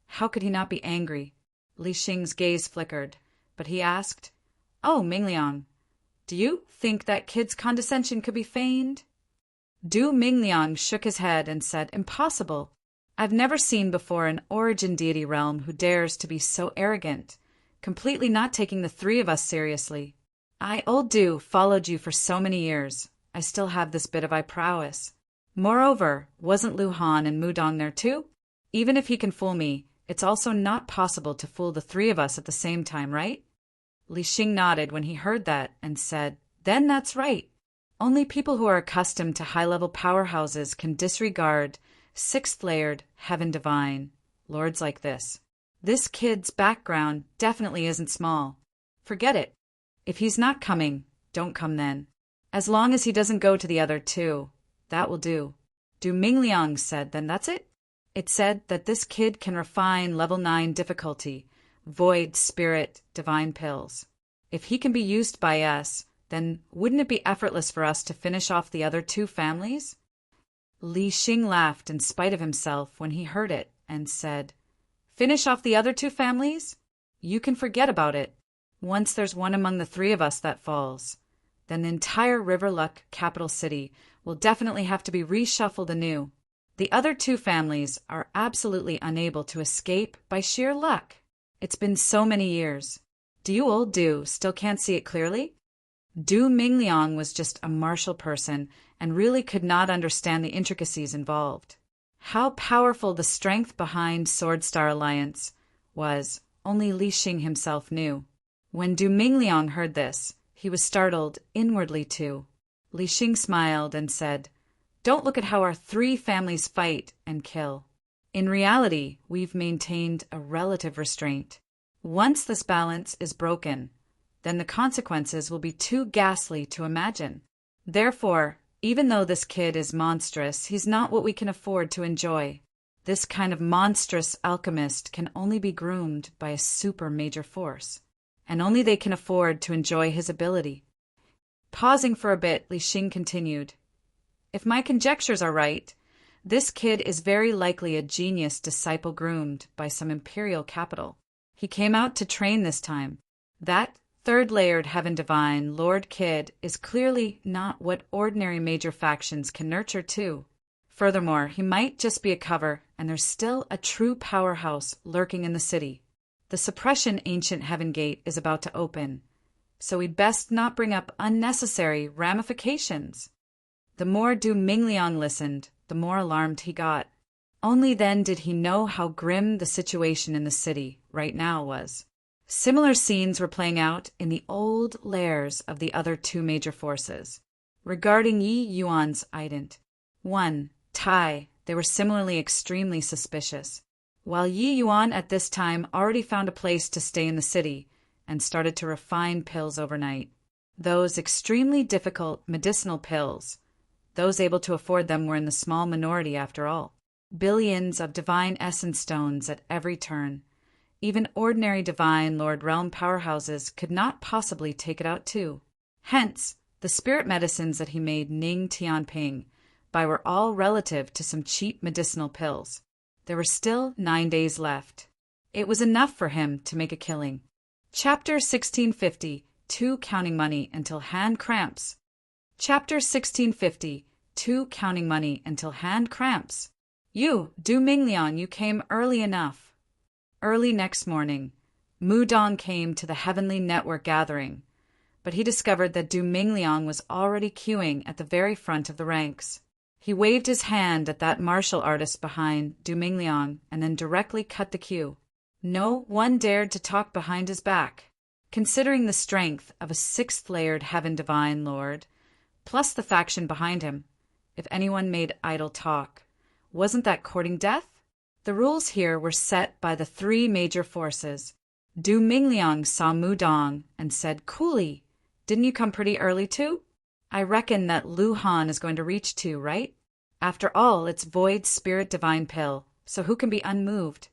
How could he not be angry? Li Xing's gaze flickered, but he asked, "Oh, Mingliang, do you think that kid's condescension could be feigned?" Du Mingliang shook his head and said, "Impossible. I've never seen before an origin deity realm who dares to be so arrogant, completely not taking the three of us seriously. Old Du followed you for so many years. I still have this bit of eye prowess. Moreover, wasn't Lu Han and Mudong there too? Even if he can fool me, It's also not possible to fool the three of us at the same time, right? Li Xing nodded when he heard that and said, "Then that's right. Only people who are accustomed to high-level powerhouses can disregard sixth-layered heaven divine lords like this. This kid's background definitely isn't small. Forget it. If he's not coming, don't come then. As long as he doesn't go to the other two, that will do." Du Mingliang said, "Then that's it?" It said that this kid can refine level 9 difficulty, void spirit divine pills. If he can be used by us, then wouldn't it be effortless for us to finish off the other two families? Li Xing laughed in spite of himself when he heard it and said, "Finish off the other two families? You can forget about it. Once there's one among the three of us that falls, then the entire Riverluck capital city will definitely have to be reshuffled anew. The other two families are absolutely unable to escape by sheer luck. It's been so many years. Do you old Du still can't see it clearly?" Du Mingliang was just a martial person and really could not understand the intricacies involved. How powerful the strength behind Sword Star Alliance was, only Li Xing himself knew. When Du Mingliang heard this, he was startled inwardly too. Li Xing smiled and said, "Don't look at how our three families fight and kill. In reality, we've maintained a relative restraint. Once this balance is broken, then the consequences will be too ghastly to imagine. Therefore, even though this kid is monstrous, he's not what we can afford to enjoy. This kind of monstrous alchemist can only be groomed by a super major force, and only they can afford to enjoy his ability." Pausing for a bit, Li Xing continued, "If my conjectures are right, this kid is very likely a genius disciple groomed by some imperial capital. He came out to train this time. That third-layered heaven divine Lord Kid is clearly not what ordinary major factions can nurture too. Furthermore, he might just be a cover, and there's still a true powerhouse lurking in the city. The suppression ancient heaven gate is about to open, so we'd best not bring up unnecessary ramifications." The more Du Mingliang listened, the more alarmed he got. Only then did he know how grim the situation in the city right now was. Similar scenes were playing out in the old lairs of the other two major forces. Regarding Yi Yuan's ident, 1. Tai, they were similarly extremely suspicious. While Yi Yuan at this time already found a place to stay in the city and started to refine pills overnight. Those extremely difficult medicinal pills, those able to afford them were in the small minority after all. Billions of divine essence stones at every turn. Even ordinary divine Lord Realm powerhouses could not possibly take it out too. Hence, the spirit medicines that he made Ning Tianping by were all relative to some cheap medicinal pills. There were still 9 days left. It was enough for him to make a killing. Chapter 1650, 2 Counting Money Until Hand Cramps. Chapter 1650, 2 Counting Money Until Hand Cramps. "You, Du Mingliang, you came early enough." Early next morning, Mu Dong came to the Heavenly Network gathering, but he discovered that Du Mingliang was already queuing at the very front of the ranks. He waved his hand at that martial artist behind Du Mingliang and then directly cut the queue. No one dared to talk behind his back. Considering the strength of a sixth-layered Heaven Divine Lord, plus the faction behind him, if anyone made idle talk, wasn't that courting death? The rules here were set by the three major forces. Du Mingliang saw Mu Dong and said, "Coolly, didn't you come pretty early too? I reckon that Lu Han is going to reach too, right? After all, it's Void Spirit Divine Pill, so who can be unmoved?"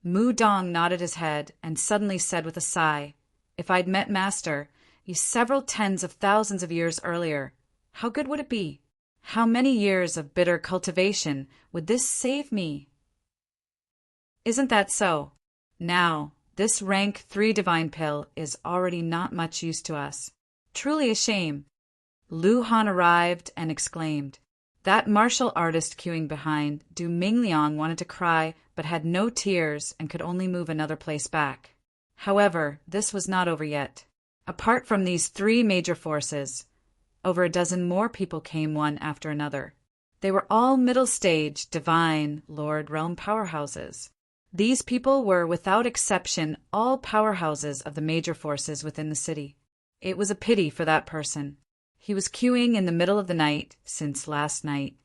Mu Dong nodded his head and suddenly said with a sigh, "If I'd met Master, you several tens of thousands of years earlier, how good would it be? How many years of bitter cultivation would this save me?" Isn't that so? Now, this rank 3 divine pill is already not much use to us. Truly a shame. Lu Han arrived and exclaimed. That martial artist queuing behind, Du Mingliang wanted to cry but had no tears and could only move another place back. However, this was not over yet. Apart from these 3 major forces, over a dozen more people came one after another. They were all middle-stage, divine, Lord Realm powerhouses. These people were, without exception, all powerhouses of the major forces within the city. It was a pity for that person. He was queuing in the middle of the night since last night.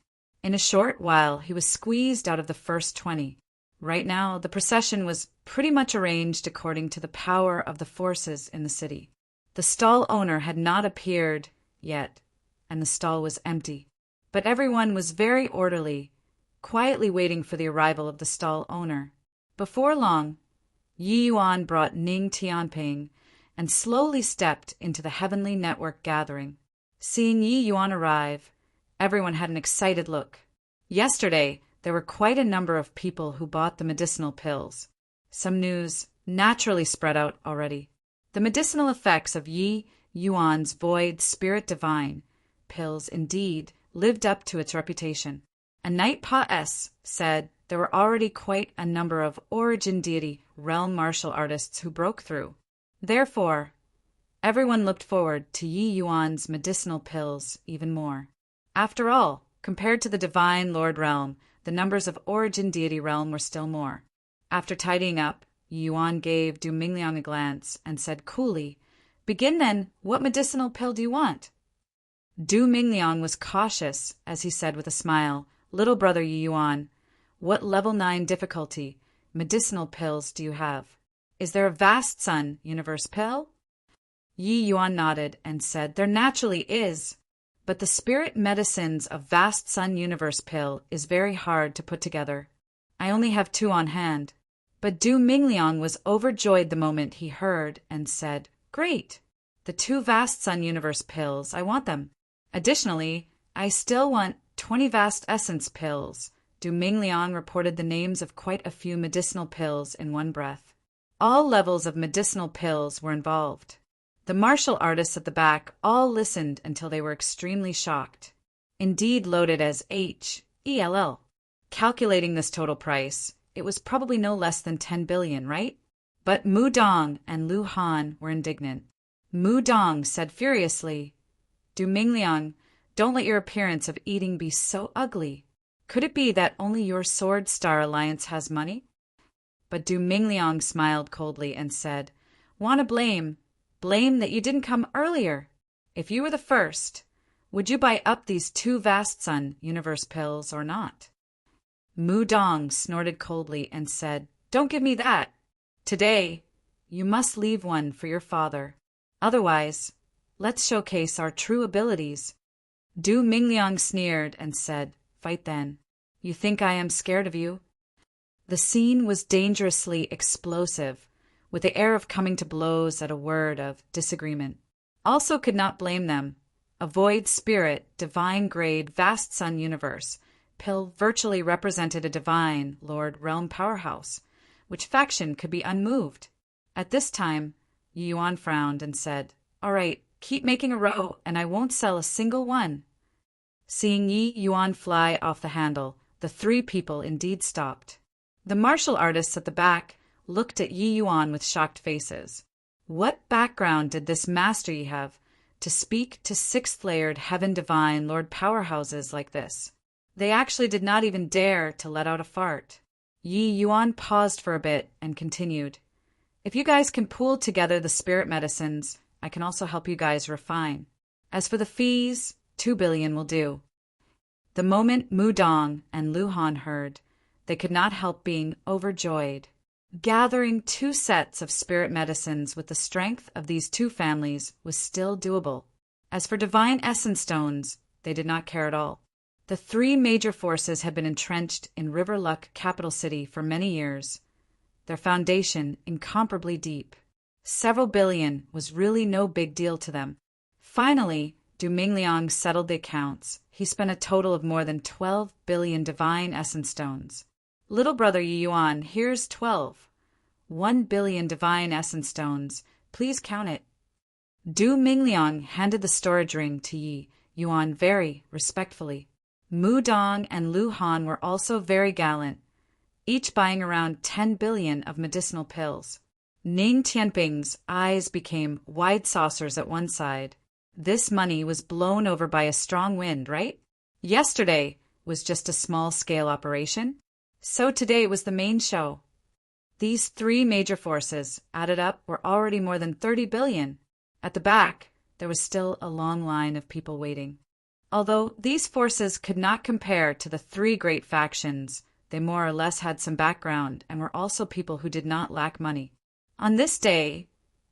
In a short while, he was squeezed out of the first 20. Right now, the procession was pretty much arranged according to the power of the forces in the city. The stall owner had not appeared yet, and the stall was empty. But everyone was very orderly, quietly waiting for the arrival of the stall owner. Before long, Yi Yuan brought Ning Tianping and slowly stepped into the heavenly network gathering. Seeing Yi Yuan arrive, everyone had an excited look. Yesterday, there were quite a number of people who bought the medicinal pills. Some news naturally spread out already. The medicinal effects of Yi Yuan's Void Spirit Divine pills indeed lived up to its reputation. A Knight Pa-S said there were already quite a number of origin deity realm martial artists who broke through. Therefore, everyone looked forward to Yi Yuan's medicinal pills even more. After all, compared to the Divine Lord realm, the numbers of origin deity realm were still more. After tidying up, Yi Yuan gave Du Mingliang a glance and said coolly, "Begin then, what medicinal pill do you want?" Du Mingliang was cautious as he said with a smile, "Little brother Yi Yuan, what level 9 difficulty medicinal pills do you have? Is there a vast sun universe pill?" Yi Yuan nodded and said, "There naturally is, but the spirit medicines of vast sun universe pill is very hard to put together. I only have 2 on hand." But Du Mingliang was overjoyed the moment he heard and said, "Great! The 2 vast sun universe pills, I want them. Additionally, I still want 20 vast essence pills." Du Mingliang reported the names of quite a few medicinal pills in one breath. All levels of medicinal pills were involved. The martial artists at the back all listened until they were extremely shocked. Indeed loaded as HELL. Calculating this total price, it was probably no less than 10 billion, right? But Mu Dong and Lu Han were indignant. Mu Dong said furiously, "Du Mingliang, don't let your appearance of eating be so ugly. Could it be that only your Sword Star Alliance has money?" But Du Mingliang smiled coldly and said, "Wanna blame? Blame that you didn't come earlier. If you were the first, would you buy up these 2 vast sun universe pills or not?" Mu Dong snorted coldly and said, "Don't give me that. Today, you must leave one for your father. Otherwise, let's showcase our true abilities." Du Mingliang sneered and said, "Fight then. You think I am scared of you?" The scene was dangerously explosive, with the air of coming to blows at a word of disagreement. Also could not blame them. A void spirit, divine grade, vast sun universe pill virtually represented a divine lord realm powerhouse, which faction could be unmoved. At this time, Yi Yuan frowned and said, "All right, keep making a row, and I won't sell a single one." Seeing Yi Yuan fly off the handle, the 3 people indeed stopped. The martial artists at the back looked at Yi Yuan with shocked faces. What background did this master Yi have to speak to 6th-layered heaven divine lord powerhouses like this? They actually did not even dare to let out a fart. Yi Yuan paused for a bit and continued, "If you guys can pool together the spirit medicines, I can also help you guys refine. As for the fees, 2 billion will do." The moment Mu Dong and Lu Han heard, they could not help being overjoyed. Gathering 2 sets of spirit medicines with the strength of these 2 families was still doable. As for divine essence stones, they did not care at all. The 3 major forces had been entrenched in River Luck capital city for many years, their foundation incomparably deep. Several billion was really no big deal to them. Finally, Du Mingliang settled the accounts. He spent a total of more than 12 billion divine essence stones. "Little brother Yi Yuan, here's 12. 1 billion divine essence stones. Please count it." Du Mingliang handed the storage ring to Yi Yuan very respectfully. Mu Dong and Lu Han were also very gallant, each buying around 10 billion of medicinal pills. Ning Tianping's eyes became wide saucers at one side. This money was blown over by a strong wind, right? Yesterday was just a small-scale operation, so today was the main show. These three major forces, added up, were already more than 30 billion. At the back, there was still a long line of people waiting. Although these forces could not compare to the three great factions, they more or less had some background and were also people who did not lack money. On this day,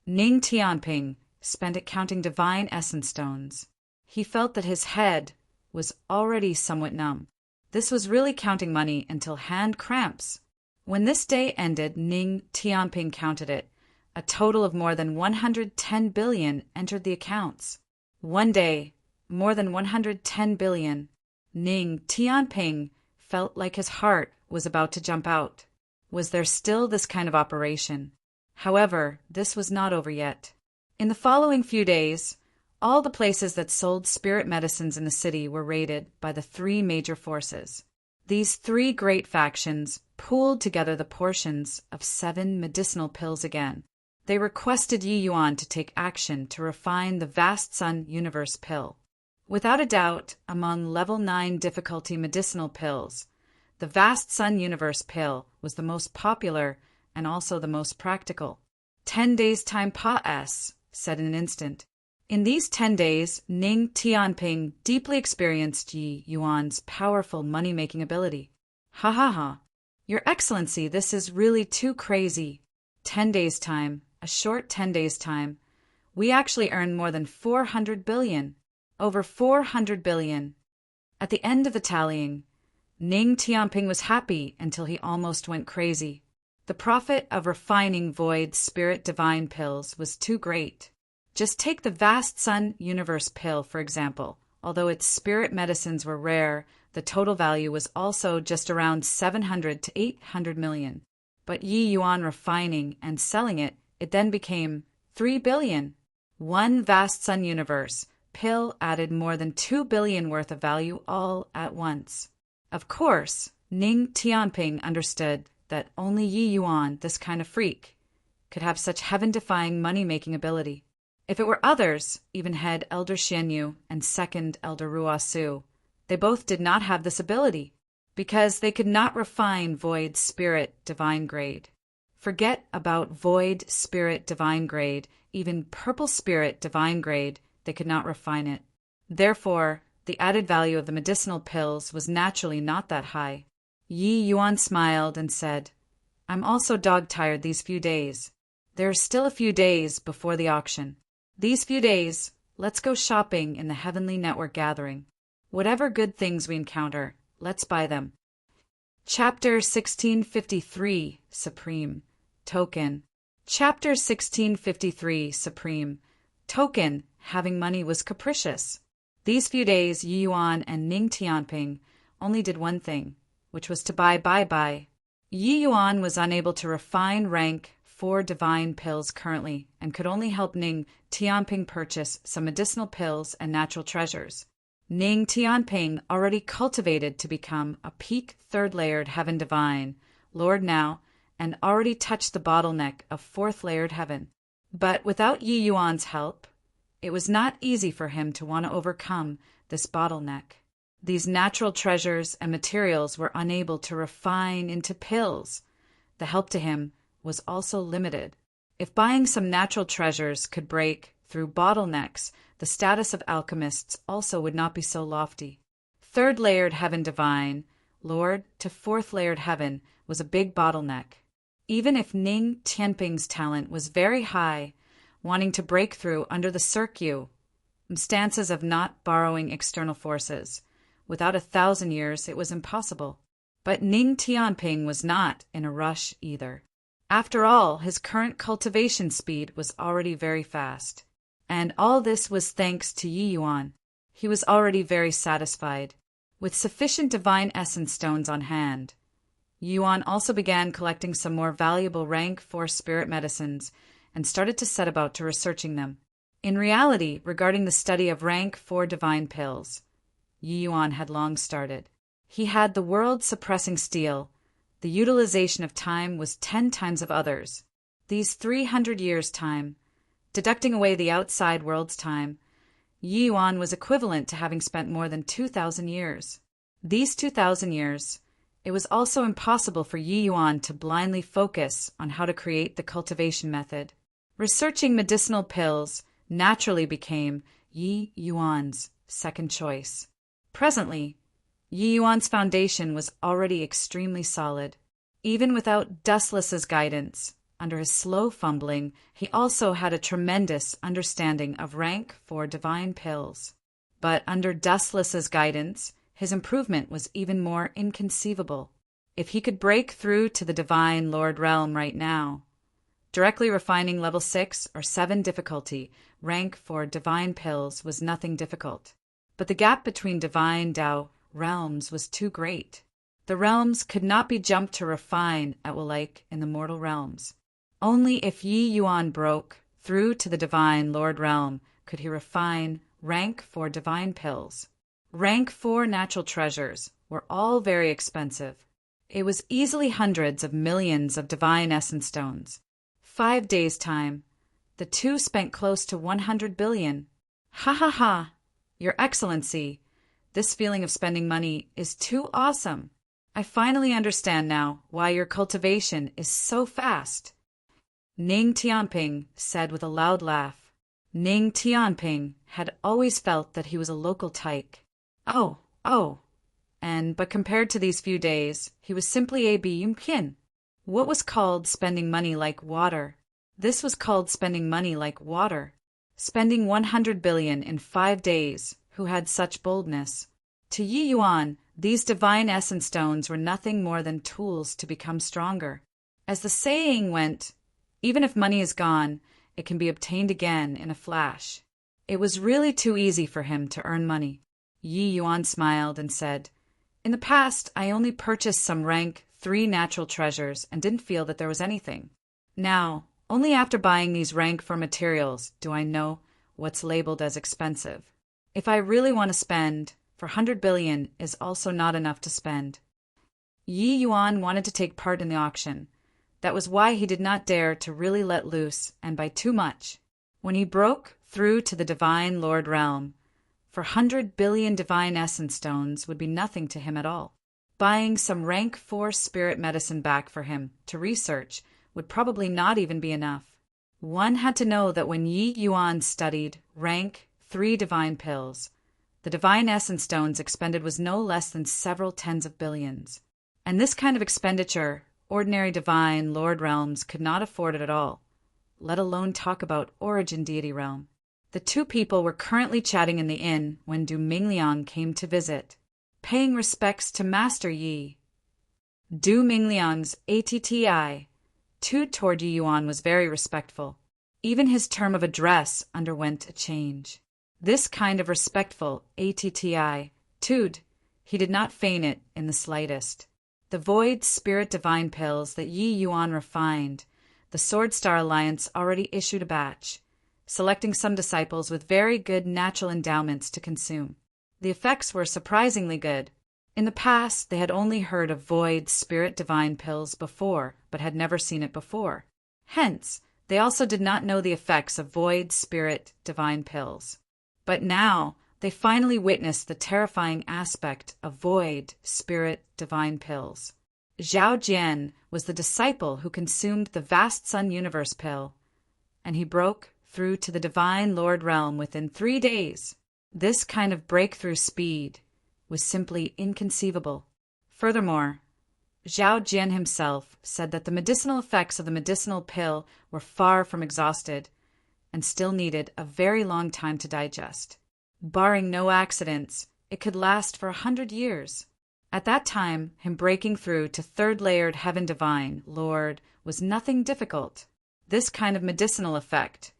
Ning Tianping spent it counting divine essence stones. He felt that his head was already somewhat numb. This was really counting money until hand cramps. When this day ended, Ning Tianping counted it. A total of more than 110 billion entered the accounts. One day, more than 110 billion. Ning Tianping felt like his heart was about to jump out. Was there still this kind of operation? However, this was not over yet. In the following few days, all the places that sold spirit medicines in the city were raided by the three major forces. These three great factions pooled together the portions of 7 medicinal pills again. They requested Yi Yuan to take action to refine the Vast Sun Universe pill. Without a doubt, among level 9 difficulty medicinal pills, the Vast Sun Universe pill was the most popular and also the most practical. 10 days time Pa-S, said in an instant. In these 10 days, Ning Tianping deeply experienced Yi Yuan's powerful money-making ability. Ha ha ha. Your Excellency, this is really too crazy. 10 days time, a short 10 days time. We actually earned more than 400 billion. Over 400 billion. At the end of the tallying, Ning Tianping was happy until he almost went crazy. The profit of refining void spirit divine pills was too great. Just take the Vast Sun Universe pill, for example. Although its spirit medicines were rare, the total value was also just around 700 to 800 million. But Yi Yuan refining and selling it, it then became 3 billion. One Vast Sun Universe pill added more than 2 billion worth of value all at once. Of course, Ning Tianping understood that only Yi Yuan, this kind of freak, could have such heaven-defying money-making ability. If it were others, even head Elder Xianyu and second Elder Ruosu, they both did not have this ability, because they could not refine Void Spirit Divine Grade. Forget about Void Spirit Divine Grade, even Purple Spirit Divine Grade, they could not refine it. Therefore, the added value of the medicinal pills was naturally not that high. Yi Yuan smiled and said, I'm also dog-tired these few days. There are still a few days before the auction. These few days, let's go shopping in the Heavenly Network Gathering. Whatever good things we encounter, let's buy them. Chapter 1653, Supreme. Token. Chapter 1653, Supreme. Token. Having money was capricious. These few days, Yi Yuan and Ning Tianping only did one thing, which was to buy. Yi Yuan was unable to refine rank 4 divine pills currently, and could only help Ning Tianping purchase some medicinal pills and natural treasures. Ning Tianping already cultivated to become a peak 3rd-layered heaven divine, Lord now, and already touched the bottleneck of 4th-layered heaven. But without Yi Yuan's help, it was not easy for him to want to overcome this bottleneck. These natural treasures and materials were unable to refine into pills. The help to him was also limited. If buying some natural treasures could break through bottlenecks, the status of alchemists also would not be so lofty. 3rd-layered heaven divine, Lord to 4th-layered heaven, was a big bottleneck. Even if Ning Tianping's talent was very high, wanting to break through under the circumstances of not borrowing external forces, without 1,000 years it was impossible. But Ning Tianping was not in a rush either. After all, his current cultivation speed was already very fast. And all this was thanks to Yi Yuan. He was already very satisfied. With sufficient divine essence stones on hand, Yi Yuan also began collecting some more valuable rank 4 spirit medicines and started to set about to researching them. In reality, regarding the study of rank 4 divine pills, Yi Yuan had long started. He had the world-suppressing steel. The utilization of time was 10 times of others. These 300 years' time, deducting away the outside world's time, Yi Yuan was equivalent to having spent more than 2,000 years. These 2,000 years, It was also impossible for Yi Yuan to blindly focus on how to create the cultivation method. Researching medicinal pills naturally became Yi Yuan's second choice. Presently, Yi Yuan's foundation was already extremely solid. Even without Dustless's guidance, under his slow fumbling, he also had a tremendous understanding of rank for divine pills. But under Dustless's guidance, his improvement was even more inconceivable. If he could break through to the Divine Lord Realm right now, directly refining level 6 or 7 difficulty, rank for divine pills was nothing difficult. But the gap between divine Tao realms was too great. The realms could not be jumped to refine at will like in the mortal realms. Only if Yi Yuan broke through to the Divine Lord Realm could he refine rank for divine pills. Rank 4 natural treasures were all very expensive. It was easily hundreds of millions of divine essence stones. 5 days' time, the two spent close to 100 billion. Ha ha ha! Your Excellency, this feeling of spending money is too awesome. I finally understand now why your cultivation is so fast. Ning Tianping said with a loud laugh. Ning Tianping had always felt that he was a local tyke. Oh. But compared to these few days, he was simply a Biyunpin. What was called spending money like water? This was called spending money like water. Spending 100 billion in 5 days, who had such boldness? To Yi Yuan, these divine essence stones were nothing more than tools to become stronger. As the saying went, even if money is gone, it can be obtained again in a flash. It was really too easy for him to earn money. Yi Yuan smiled and said, "In the past, I only purchased some rank 3 natural treasures and didn't feel that there was anything. Now, only after buying these rank 4 materials do I know what's labeled as expensive. If I really want to spend, for 100 billion is also not enough to spend." Yi Yuan wanted to take part in the auction. That was why he did not dare to really let loose and buy too much. When he broke through to the Divine Lord Realm, for 100 billion divine essence stones would be nothing to him at all. Buying some rank 4 spirit medicine back for him to research would probably not even be enough. One had to know that when Yi Yuan studied rank 3 divine pills, the divine essence stones expended was no less than several tens of billions. And this kind of expenditure, ordinary divine lord realms could not afford it at all, let alone talk about origin deity realm. The two people were currently chatting in the inn when Du Mingliang came to visit, paying respects to Master Yi. Du Mingliang's attitude toward Yi Yuan was very respectful. Even his term of address underwent a change. This kind of respectful attitude, he did not feign it in the slightest. The void spirit divine pills that Yi Yuan refined, the Sword Star Alliance already issued a batch, selecting some disciples with very good natural endowments to consume. The effects were surprisingly good. In the past, they had only heard of void spirit divine pills before, but had never seen it before. Hence, they also did not know the effects of void spirit divine pills. But now, they finally witnessed the terrifying aspect of void spirit divine pills. Zhao Jian was the disciple who consumed the vast sun universe pill, and he broke through to the divine lord realm within 3 days. This kind of breakthrough speed was simply inconceivable. Furthermore, Zhao Jian himself said that the medicinal effects of the medicinal pill were far from exhausted and still needed a very long time to digest. Barring no accidents, it could last for 100 years. At that time, him breaking through to 3rd layered heaven divine lord was nothing difficult. This kind of medicinal effect,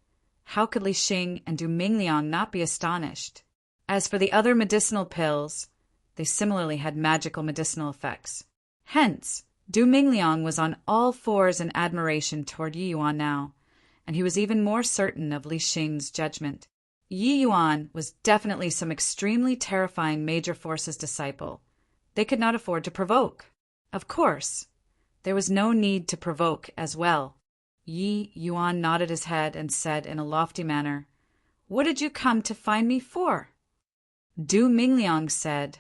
how could Li Xing and Du Mingliang not be astonished? As for the other medicinal pills, they similarly had magical medicinal effects. Hence, Du Mingliang was on all fours in admiration toward Yi Yuan now, and he was even more certain of Li Xing's judgment. Yi Yuan was definitely some extremely terrifying major force's disciple. They could not afford to provoke. Of course, there was no need to provoke as well. Yi Yuan nodded his head and said in a lofty manner, "What did you come to find me for?" Du Mingliang said,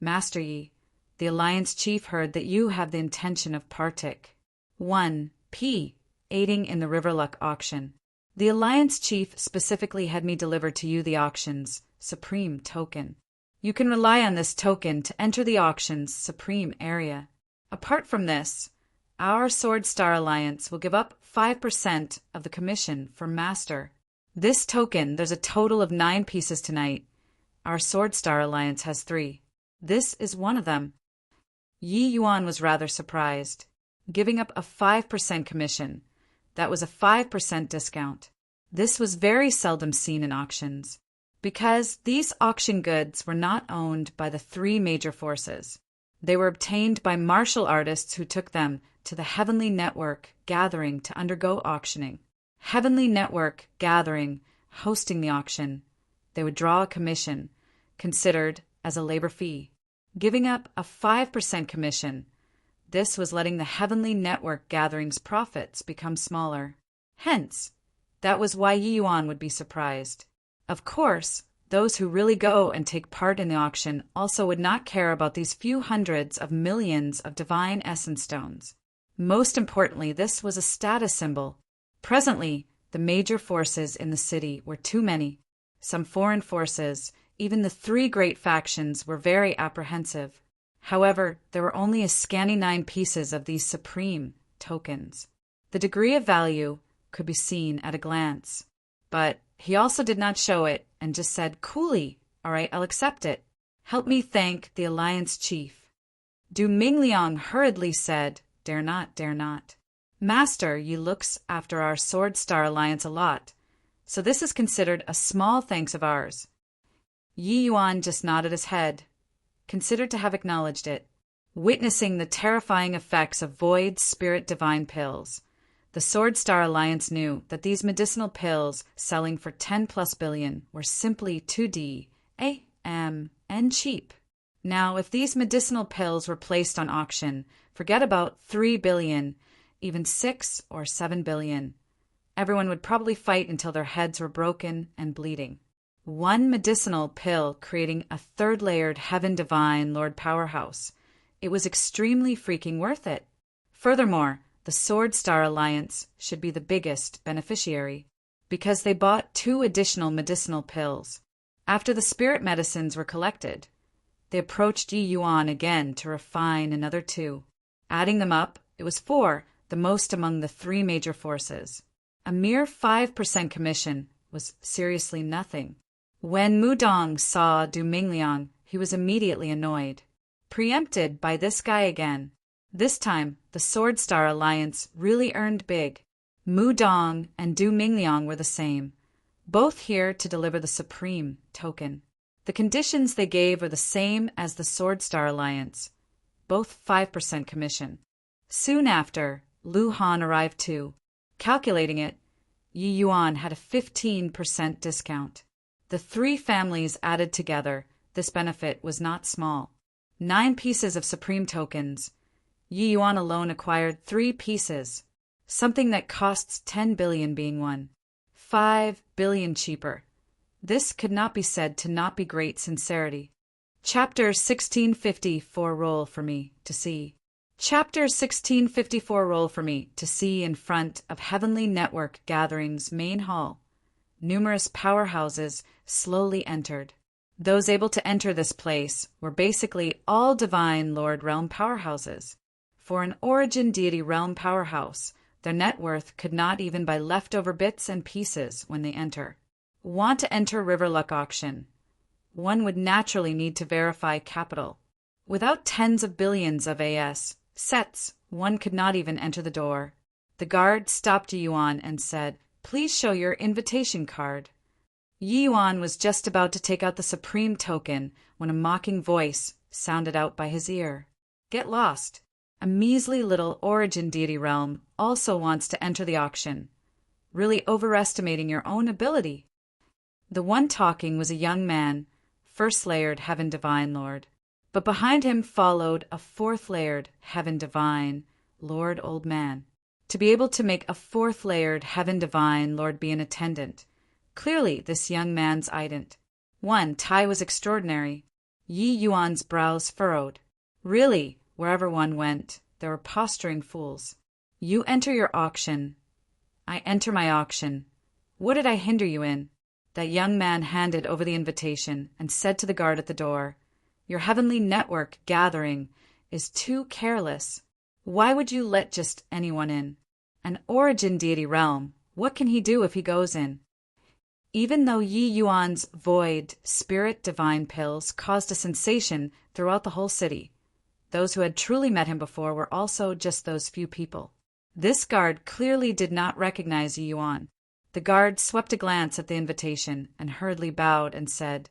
"Master Yi, The Alliance chief heard that you have the intention of partic. 1. P. Aiding in the Riverluck auction. The Alliance chief specifically had me deliver to you the auction's supreme token. You can rely on this token to enter the auction's supreme area. Apart from this, our Sword Star Alliance will give up 5% of the commission for Master. This token, there's a total of 9 pieces tonight. Our Sword Star Alliance has 3. This is one of them. Yi Yuan was rather surprised. Giving up a 5% commission. That was a 5% discount. This was very seldom seen in auctions, because these auction goods were not owned by the 3 major forces. They were obtained by martial artists who took them to the Heavenly Network gathering to undergo auctioning. Heavenly Network gathering, hosting the auction. They would draw a commission, considered as a labor fee. Giving up a 5% commission. This was letting the Heavenly Network gathering's profits become smaller. Hence, that was why Yi Yuan would be surprised. Of course, those who really go and take part in the auction also would not care about these few hundreds of millions of divine essence stones. Most importantly, this was a status symbol. Presently, the major forces in the city were too many. Some foreign forces, even the 3 great factions, were very apprehensive. However, there were only a scanty 9 pieces of these supreme tokens. The degree of value could be seen at a glance. But he also did not show it and just said, "Coolly, all right, I'll accept it. Help me thank the Alliance chief." Du Mingliang hurriedly said, "Dare not, dare not. Master, you looks after our Sword Star Alliance a lot, so this is considered a small thanks of ours." Yi Yuan just nodded his head, considered to have acknowledged it. Witnessing the terrifying effects of Void Spirit Divine pills, the Sword Star Alliance knew that these medicinal pills selling for 10+ billion were simply 2D, and cheap. Now, if these medicinal pills were placed on auction, forget about 3 billion, even 6 or 7 billion. Everyone would probably fight until their heads were broken and bleeding. One medicinal pill creating a 3rd-layered Heaven Divine Lord Powerhouse. It was extremely freaking worth it. Furthermore, the Sword Star Alliance should be the biggest beneficiary, because they bought 2 additional medicinal pills. After the spirit medicines were collected, they approached Yi Yuan again to refine another 2. Adding them up, it was 4, the most among the 3 major forces. A mere 5% commission was seriously nothing. When Mudong saw Du Mingliang, he was immediately annoyed. Preempted by this guy again. This time, the Sword Star Alliance really earned big. Mudong and Du Mingliang were the same, both here to deliver the supreme token. The conditions they gave were the same as the Sword Star Alliance, both 5% commission. Soon after, Lu Han arrived too. Calculating it, Yi Yuan had a 15% discount. The 3 families added together, this benefit was not small. 9 pieces of supreme tokens. Yi Yuan alone acquired 3 pieces, something that costs 10 billion being one. 5 billion cheaper. This could not be said to not be great sincerity. Chapter 1654 roll for me to see. Chapter 1654 roll for me to see in front of Heavenly Network Gathering's main hall. Numerous powerhouses slowly entered. Those able to enter this place were basically all Divine Lord Realm powerhouses. For an Origin Deity Realm powerhouse, their net worth could not even buy leftover bits and pieces when they enter. Want to enter Riverluck auction? One would naturally need to verify capital. Without tens of billions of AS sets, one could not even enter the door. The guard stopped Yi Yuan and said, "Please show your invitation card." Yi Yuan was just about to take out the supreme token when a mocking voice sounded out by his ear. "Get lost. A measly little Origin Deity Realm also wants to enter the auction. Really overestimating your own ability." The one talking was a young man, 1st-layered Heaven Divine Lord. But behind him followed a 4th-layered Heaven Divine Lord Old Man. To be able to make a 4th-layered Heaven Divine Lord be an attendant. Clearly this young man's ident. 1. Tai was extraordinary. Yi Yuan's brows furrowed. Really, wherever one went, there were posturing fools. You enter your auction. I enter my auction. What did I hinder you in? That young man handed over the invitation and said to the guard at the door, Your heavenly network gathering is too careless. Why would you let just anyone in? An origin deity realm, what can he do if he goes in? Even though Yi Yuan's void, spirit divine pills caused a sensation throughout the whole city, those who had truly met him before were also just those few people. This guard clearly did not recognize Yi Yuan. The guard swept a glance at the invitation and hurriedly bowed and said,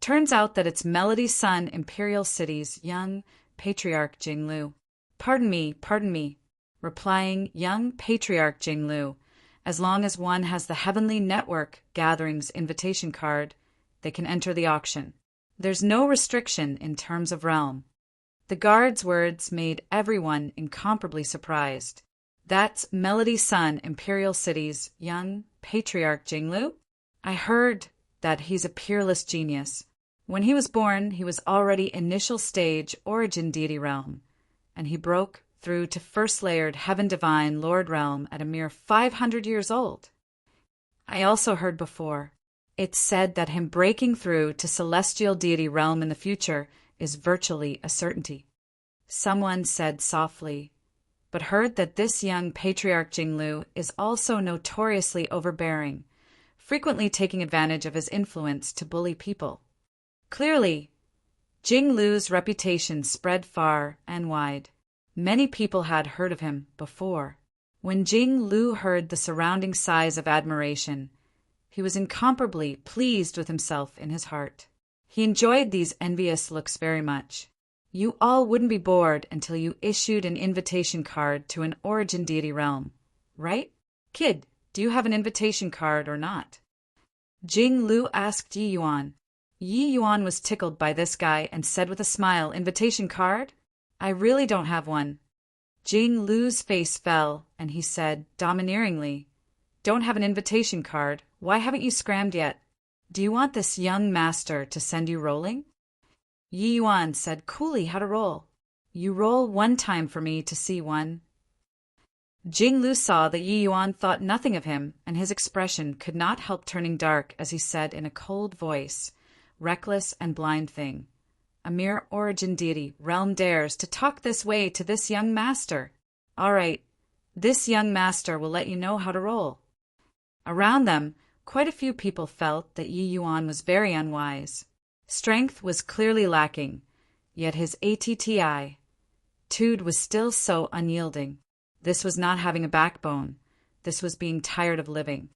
Turns out that it's Melody's son, Imperial City's young patriarch Jinglu. Pardon me, replying young patriarch Jinglu. As long as one has the Heavenly Network Gatherings invitation card, they can enter the auction. There's no restriction in terms of realm. The guard's words made everyone incomparably surprised. That's Melody's son, Imperial City's young patriarch Jinglu? I heard that he's a peerless genius. When he was born, he was already initial stage origin deity realm, and he broke through to first layered heaven divine lord realm at a mere 500 years old. I also heard before, it's said that him breaking through to celestial deity realm in the future is virtually a certainty. Someone said softly, but heard that this young patriarch Jinglu is also notoriously overbearing, frequently taking advantage of his influence to bully people. Clearly, Jinglu's reputation spread far and wide. Many people had heard of him before. When Jinglu heard the surrounding sighs of admiration, he was incomparably pleased with himself in his heart. He enjoyed these envious looks very much. You all wouldn't be bored until you issued an invitation card to an origin deity realm, right? Kid, do you have an invitation card or not? Jinglu asked Yi Yuan. Yi Yuan was tickled by this guy and said with a smile, Invitation card? I really don't have one. Jinglu's face fell, and he said, domineeringly, Don't have an invitation card? Why haven't you scrammed yet? Do you want this young master to send you rolling? Yi Yuan said coolly how to roll. You roll one time for me to see one. Jinglu saw that Yi Yuan thought nothing of him, and his expression could not help turning dark as he said in a cold voice, Reckless and blind thing. A mere origin deity realm dares to talk this way to this young master. All right, this young master will let you know how to roll. Around them, quite a few people felt that Yi Yuan was very unwise. Strength was clearly lacking, yet his attitude was still so unyielding. This was not having a backbone. This was being tired of living.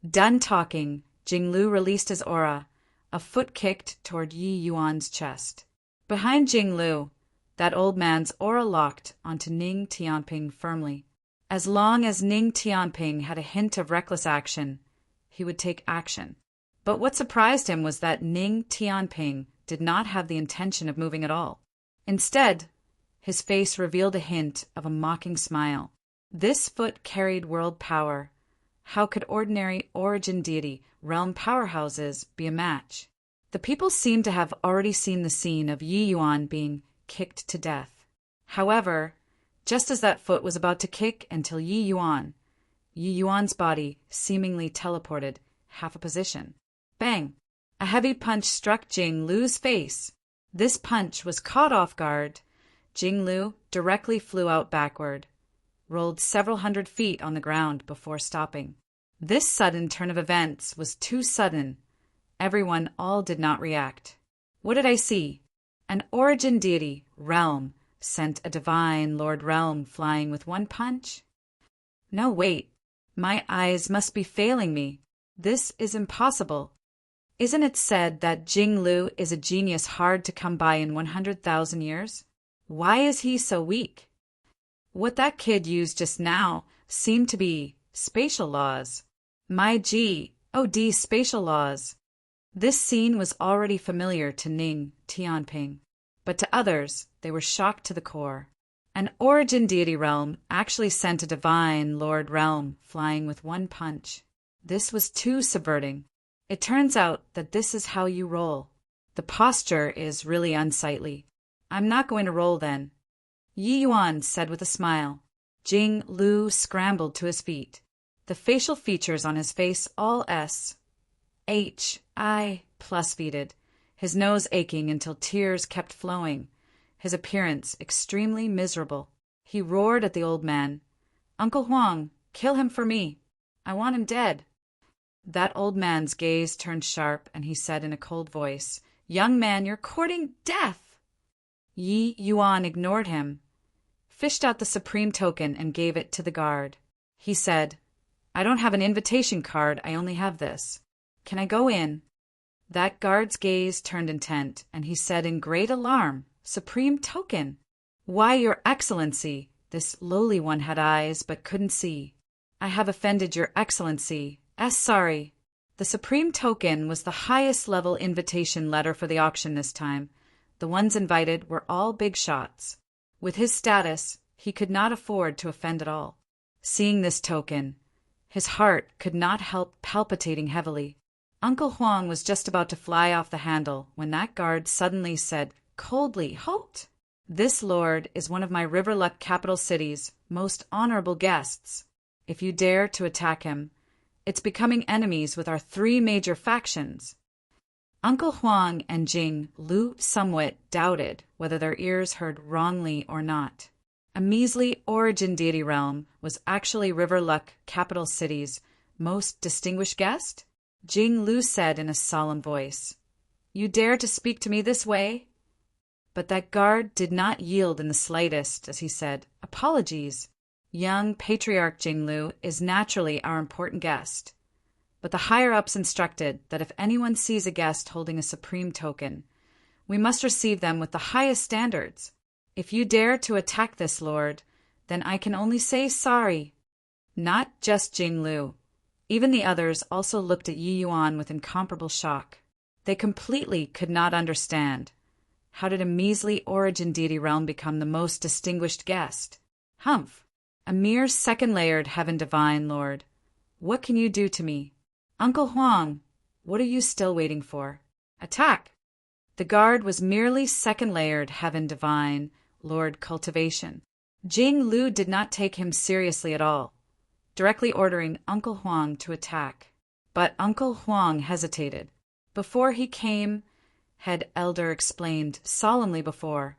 Done talking, Jinglu released his aura. A foot kicked toward Yi Yuan's chest. Behind Jinglu, that old man's aura locked onto Ning Tianping firmly. As long as Ning Tianping had a hint of reckless action, he would take action. But what surprised him was that Ning Tianping did not have the intention of moving at all. Instead, his face revealed a hint of a mocking smile. This foot carried world power. How could ordinary origin deity realm powerhouses be a match? The people seemed to have already seen the scene of Yi Yuan being kicked to death. However, just as that foot was about to kick until Yi Yuan's body seemingly teleported half a position. Bang! A heavy punch struck Jinglu's face. This punch was caught off guard. Jinglu directly flew out backward, rolled several hundred feet on the ground before stopping. This sudden turn of events was too sudden. Everyone all did not react. What did I see? An origin deity, realm, sent a divine lord realm flying with one punch? No, wait. My eyes must be failing me. This is impossible. Isn't it said that Jinglu is a genius hard to come by in 100,000 years? Why is he so weak? What that kid used just now seemed to be spatial laws. My G.O.D. spatial laws. This scene was already familiar to Ning Tianping, but to others they were shocked to the core. An origin deity realm actually sent a divine lord realm flying with one punch. This was too subverting. It turns out that this is how you roll. The posture is really unsightly. I'm not going to roll then, Yi Yuan said with a smile. Jing Lu scrambled to his feet. The facial features on his face all S-H-I plus feeted, his nose aching until tears kept flowing, his appearance extremely miserable. He roared at the old man. Uncle Huang, kill him for me. I want him dead. That old man's gaze turned sharp, and he said in a cold voice, Young man, you're courting death. Yi Yuan ignored him, fished out the supreme token, and gave it to the guard. He said, I don't have an invitation card, I only have this. Can I go in? That guard's gaze turned intent, and he said in great alarm, Supreme token! Why, your excellency! This lowly one had eyes, but couldn't see. I have offended your excellency. Sorry. The supreme token was the highest level invitation letter for the auction this time. The ones invited were all big shots. With his status, he could not afford to offend at all. Seeing this token, his heart could not help palpitating heavily. Uncle Huang was just about to fly off the handle when that guard suddenly said coldly, Halt! This lord is one of my Riverluck capital city's most honorable guests. If you dare to attack him, it's becoming enemies with our 3 major factions. Uncle Huang and Jing Lu somewhat doubted whether their ears heard wrongly or not. A measly origin deity realm was actually Riverluck capital city's most distinguished guest? Jing Lu said in a solemn voice, You dare to speak to me this way? But that guard did not yield in the slightest as he said, Apologies. Young Patriarch Jing Lu is naturally our important guest. But the higher-ups instructed that if anyone sees a guest holding a supreme token, we must receive them with the highest standards. If you dare to attack this lord, then I can only say sorry. Not just Jing Lu. Even the others also looked at Yi Yuan with incomparable shock. They completely could not understand. How did a measly origin deity realm become the most distinguished guest? Humph! A mere second-layered heaven divine lord. What can you do to me? Uncle Huang, what are you still waiting for? Attack! The guard was merely second-layered heaven divine lord cultivation. Jing Lu did not take him seriously at all, directly ordering Uncle Huang to attack. But Uncle Huang hesitated. Before he came, head elder explained solemnly before,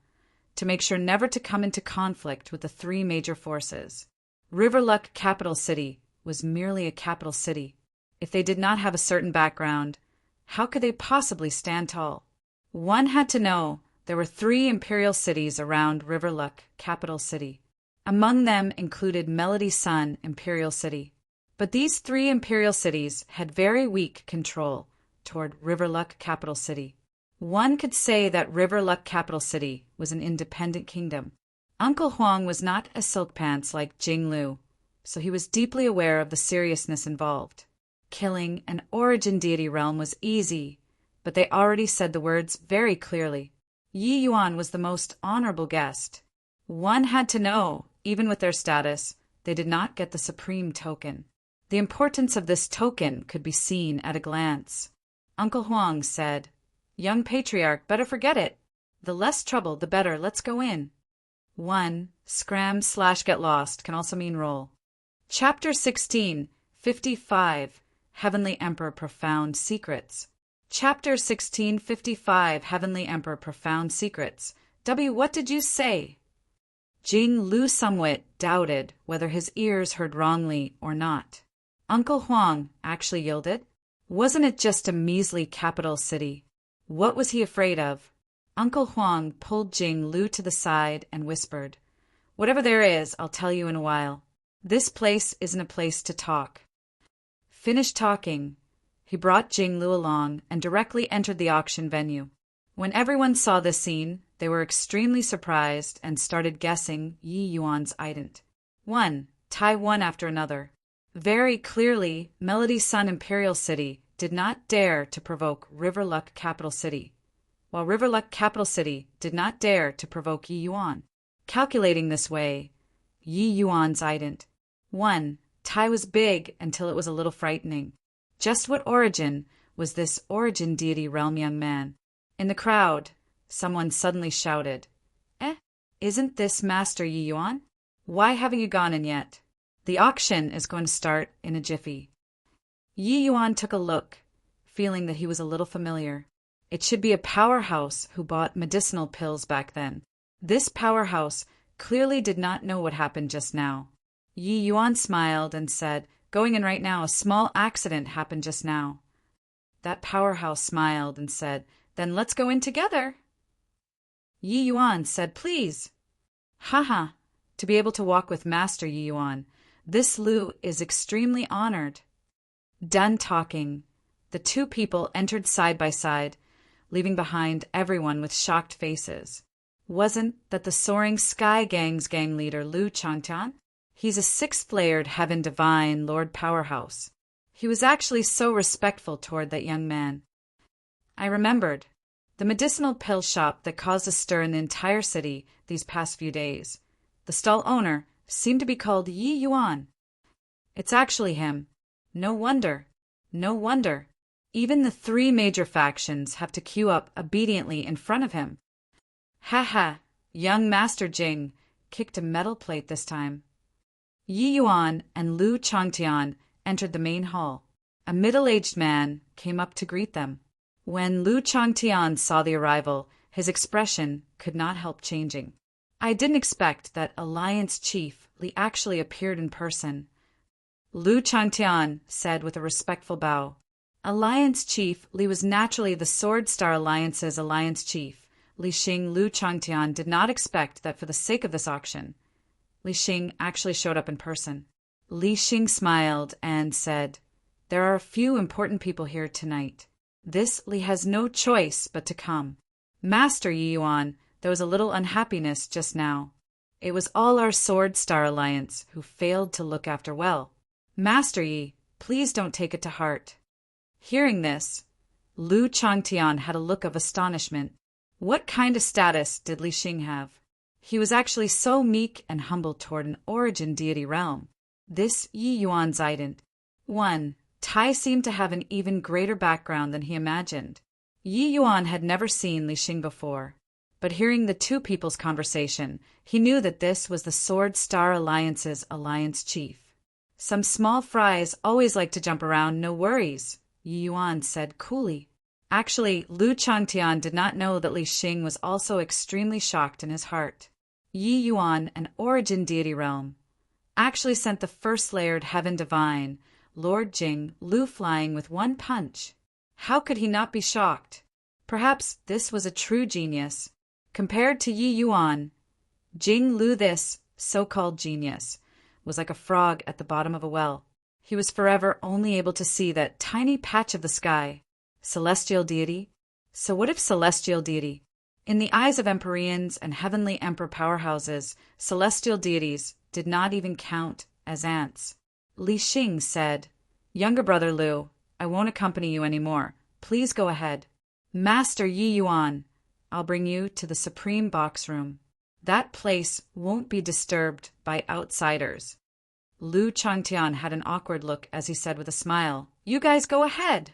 to make sure never to come into conflict with the 3 major forces. Riverluck capital city was merely a capital city. If they did not have a certain background, how could they possibly stand tall? One had to know there were 3 imperial cities around Riverluck capital city. Among them included Melody Sun Imperial City. But these 3 imperial cities had very weak control toward Riverluck capital city. One could say that Riverluck capital city was an independent kingdom. Uncle Huang was not a silk pants like Jing Lu, so he was deeply aware of the seriousness involved. Killing an origin deity realm was easy, but they already said the words very clearly. Yi Yuan was the most honorable guest. One had to know, even with their status, they did not get the supreme token. The importance of this token could be seen at a glance. Uncle Huang said, Young Patriarch, better forget it. The less trouble, the better. Let's go in. 1. Scram/get lost can also mean roll. Chapter 16, 55, Heavenly Emperor Profound Secrets. Chapter 16, 55, Heavenly Emperor Profound Secrets. What did you say? Jing Lu somewhat doubted whether his ears heard wrongly or not. Uncle Huang actually yielded. Wasn't it just a measly capital city? What was he afraid of? Uncle Huang pulled Jing Lu to the side and whispered, Whatever there is, I'll tell you in a while. This place isn't a place to talk. Finished talking, he brought Jing Lu along and directly entered the auction venue. When everyone saw this scene, they were extremely surprised and started guessing Yi Yuan's ident. 1. Tie one after another. Very clearly, Melody Sun Imperial City did not dare to provoke Riverluck Capital City, while Riverluck Capital City did not dare to provoke Yi Yuan. Calculating this way, Yi Yuan's ident. 1. Tai was big until it was a little frightening. Just what origin was this origin deity realm young man? In the crowd, someone suddenly shouted, isn't this Master Yi Yuan? Why haven't you gone in yet? The auction is going to start in a jiffy. Yi Yuan took a look, feeling that he was a little familiar. It should be a powerhouse who bought medicinal pills back then. This powerhouse clearly did not know what happened just now. Yi Yuan smiled and said, "Going in right now, a small accident happened just now." That powerhouse smiled and said, "Then let's go in together." Yi Yuan said, "Please." Haha, to be able to walk with Master Yi Yuan. This Lu is extremely honored. Done talking, the two people entered side by side, leaving behind everyone with shocked faces. Wasn't that the Soaring Sky Gang's gang leader Lu Changtian? He's a sixth-layered heaven divine Lord Powerhouse. He was actually so respectful toward that young man. I remembered. The medicinal pill shop that caused a stir in the entire city these past few days. The stall owner seemed to be called Yi Yuan. It's actually him. No wonder. No wonder. Even the three major factions have to queue up obediently in front of him. Ha ha, young Master Jing kicked a metal plate this time. Yi Yuan and Lu Changtian entered the main hall. A middle-aged man came up to greet them. When Lu Changtian saw the arrival, his expression could not help changing. I didn't expect that Alliance Chief Li actually appeared in person. Lu Changtian said with a respectful bow. Alliance Chief Li was naturally the Sword Star Alliance's Alliance Chief. Li Xing Lu Changtian did not expect that for the sake of this auction, Li Xing actually showed up in person. Li Xing smiled and said, "There are a few important people here tonight. This Li has no choice but to come. Master Yi Yuan, there was a little unhappiness just now. It was all our Sword Star Alliance who failed to look after well. Master Yi, please don't take it to heart." Hearing this, Lu Changtian had a look of astonishment. What kind of status did Li Xing have? He was actually so meek and humble toward an origin deity realm. This Yi Yuan Zident. 1. Tai seemed to have an even greater background than he imagined. Yi Yuan had never seen Li Xing before, but hearing the two people's conversation, he knew that this was the Sword Star Alliance's Alliance Chief. "Some small fries always like to jump around, no worries," Yi Yuan said coolly. Actually, Lu Changtian did not know that Li Xing was also extremely shocked in his heart. Yi Yuan, an origin deity realm, actually sent the first-layered heaven divine, Lord Jing, Lu flying with one punch. How could he not be shocked? Perhaps this was a true genius. Compared to Yi Yuan, Jing Lu, this so-called genius, was like a frog at the bottom of a well. He was forever only able to see that tiny patch of the sky. Celestial deity? So what if celestial deity? In the eyes of Empyreans and heavenly emperor powerhouses, celestial deities did not even count as ants. Li Xing said, "Younger brother Lu, I won't accompany you anymore. Please go ahead. Master Yi Yuan, I'll bring you to the Supreme Box Room. That place won't be disturbed by outsiders." Lu Changtian had an awkward look as he said with a smile, "You guys go ahead."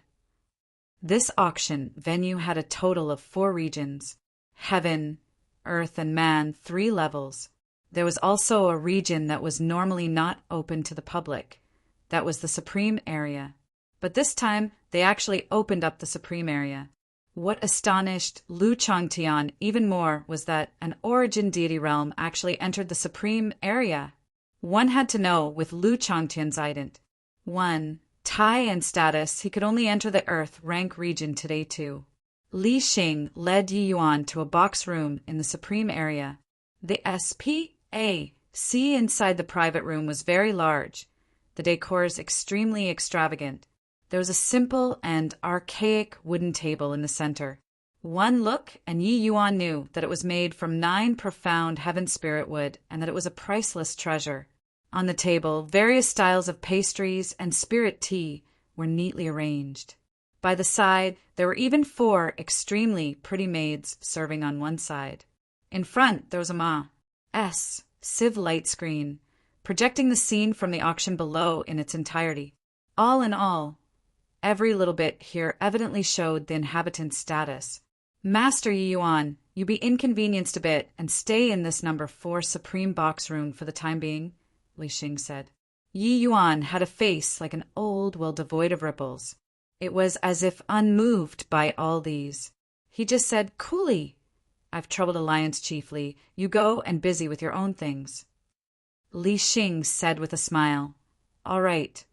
This auction venue had a total of 4 regions. Heaven, Earth, and Man, 3 levels. There was also a region that was normally not open to the public. That was the Supreme Area. But this time, they actually opened up the Supreme Area. What astonished Lu Changtian even more was that an origin deity realm actually entered the Supreme Area. One had to know with Lu Changtian's ident. 1. Tai and status, he could only enter the Earth rank region today too. Li Xing led Yi Yuan to a box room in the Supreme Area. The SPAC inside the private room was very large. The decor is extremely extravagant. There was a simple and archaic wooden table in the center. One look and Yi Yuan knew that it was made from 9 profound heaven spirit wood and that it was a priceless treasure. On the table, various styles of pastries and spirit tea were neatly arranged. By the side, there were even 4 extremely pretty maids serving on one side. In front, there was a Civ light screen, projecting the scene from the auction below in its entirety. All in all, every little bit here evidently showed the inhabitant's status. Master Yi Yuan, you be inconvenienced a bit and stay in this number 4 supreme box room for the time being, Li Xing said. Yi Yuan had a face like an old well devoid of ripples. It was as if unmoved by all these. He just said coolly, I've troubled Alliance Chief Li. You go and busy with your own things. Li Xing said with a smile, All right,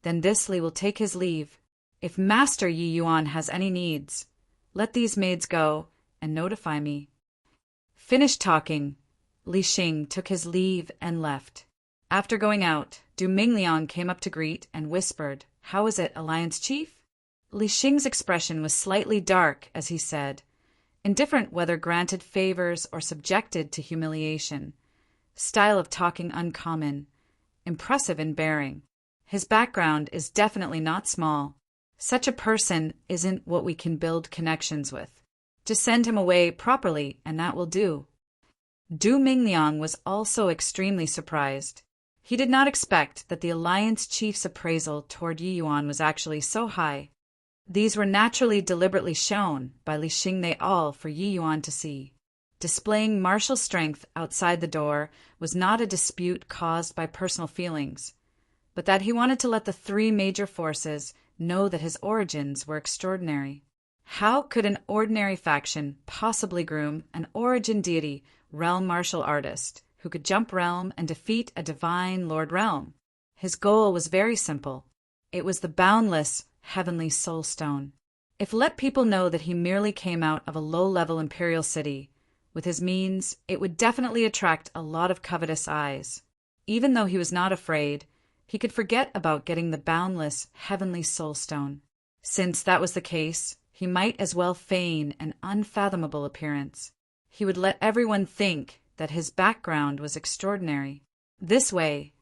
then this Li will take his leave. If Master Yi Yuan has any needs, let these maids go and notify me. Finished talking, Li Xing took his leave and left. After going out, Du Mingliang came up to greet and whispered, How is it, Alliance Chief? Li Xing's expression was slightly dark as he said, Indifferent whether granted favors or subjected to humiliation. Style of talking uncommon. Impressive in bearing. His background is definitely not small. Such a person isn't what we can build connections with. Just send him away properly, and that will do. Du Mingliang was also extremely surprised. He did not expect that the Alliance Chief's appraisal toward Yi Yuan was actually so high. These were naturally deliberately shown by Li Xing they all for Yi Yuan to see. Displaying martial strength outside the door was not a dispute caused by personal feelings, but that he wanted to let the 3 major forces know that his origins were extraordinary. How could an ordinary faction possibly groom an origin deity, realm martial artist, who could jump realm and defeat a divine Lord Realm? His goal was very simple. It was the boundless heavenly soul stone. If let people know that he merely came out of a low-level imperial city, with his means, it would definitely attract a lot of covetous eyes. Even though he was not afraid, he could forget about getting the boundless heavenly soul stone. Since that was the case, he might as well feign an unfathomable appearance. He would let everyone think that his background was extraordinary. This way,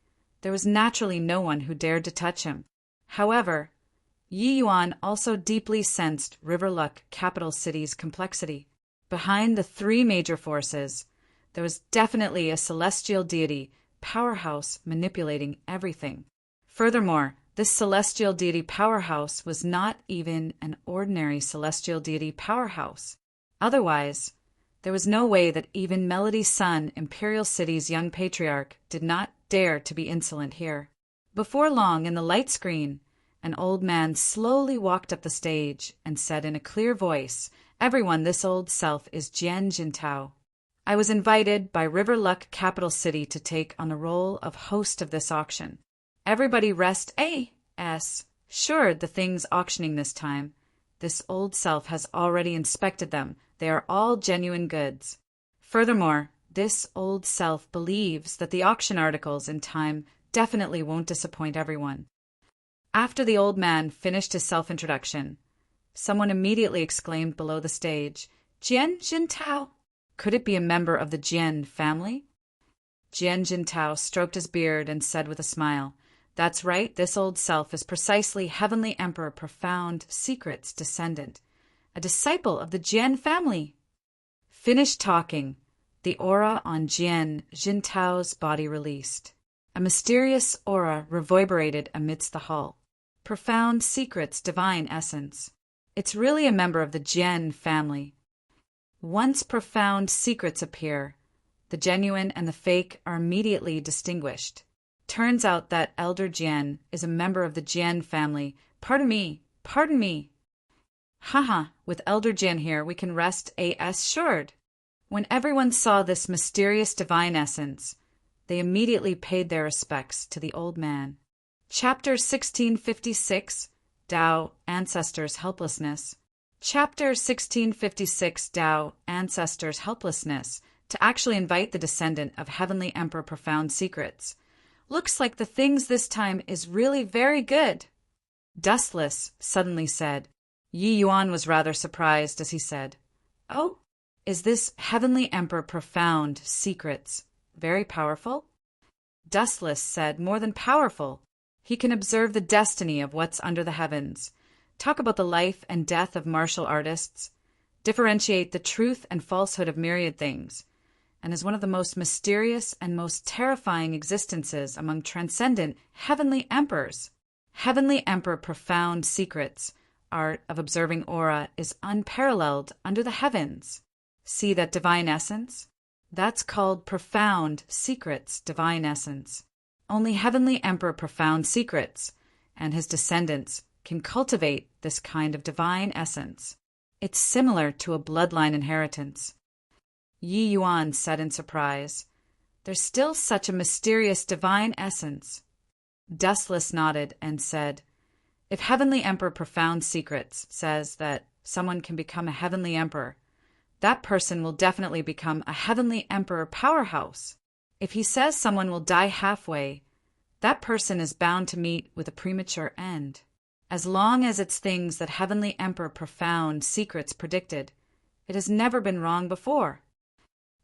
there was naturally no one who dared to touch him. However, Yi Yuan also deeply sensed River Luck capital city's complexity. Behind the 3 major forces, there was definitely a celestial deity powerhouse manipulating everything. Furthermore, this celestial deity powerhouse was not even an ordinary celestial deity powerhouse. Otherwise, there was no way that even Melody's son, Imperial City's young patriarch, did not dare to be insolent here. Before long, in the light screen, an old man slowly walked up the stage and said in a clear voice, Everyone, this old self is Jian Jintao. I was invited by River Luck capital city to take on the role of host of this auction. Everybody rest assured the things auctioning this time. This old self has already inspected them. They are all genuine goods. Furthermore, this old self believes that the auction articles in time definitely won't disappoint everyone. After the old man finished his self-introduction, someone immediately exclaimed below the stage, Jian Jintao! Could it be a member of the Jian family? Jian Jintao stroked his beard and said with a smile, That's right, this old self is precisely Heavenly Emperor Profound Secret's descendant, a disciple of the Jian family. Finished talking, the aura on Jian Jintao's body released. A mysterious aura reverberated amidst the hall. Profound Secret's divine essence. It's really a member of the Jian family. Once profound secrets appear, the genuine and the fake are immediately distinguished. Turns out that Elder Jian is a member of the Jian family. Pardon me. Haha, with Elder Jian here, we can rest assured. When everyone saw this mysterious divine essence, they immediately paid their respects to the old man. Chapter 1656, Tao, Ancestors' Helplessness. Chapter 1656, Tao, Ancestors' Helplessness, to actually invite the descendant of Heavenly Emperor Profound Secrets. Looks like the things this time is really very good. Dustless suddenly said. Yi Yuan was rather surprised as he said, Oh, is this Heavenly Emperor Profound Secrets very powerful? Dustless said, More than powerful. He can observe the destiny of what's under the heavens, talk about the life and death of martial artists, differentiate the truth and falsehood of myriad things, and is one of the most mysterious and most terrifying existences among transcendent heavenly emperors. Heavenly Emperor Profound Secrets, art of observing aura is unparalleled under the heavens. See that divine essence? That's called Profound Secrets Divine Essence. Only Heavenly Emperor Profound Secrets and his descendants can cultivate this kind of divine essence. It's similar to a bloodline inheritance. Yi Yuan said in surprise, "There's still such a mysterious divine essence." Dustless nodded and said, "If Heavenly Emperor Profound Secrets says that someone can become a Heavenly Emperor, that person will definitely become a Heavenly Emperor powerhouse. If he says someone will die halfway, that person is bound to meet with a premature end. As long as it's things that Heavenly Emperor Profound Secrets predicted, it has never been wrong before."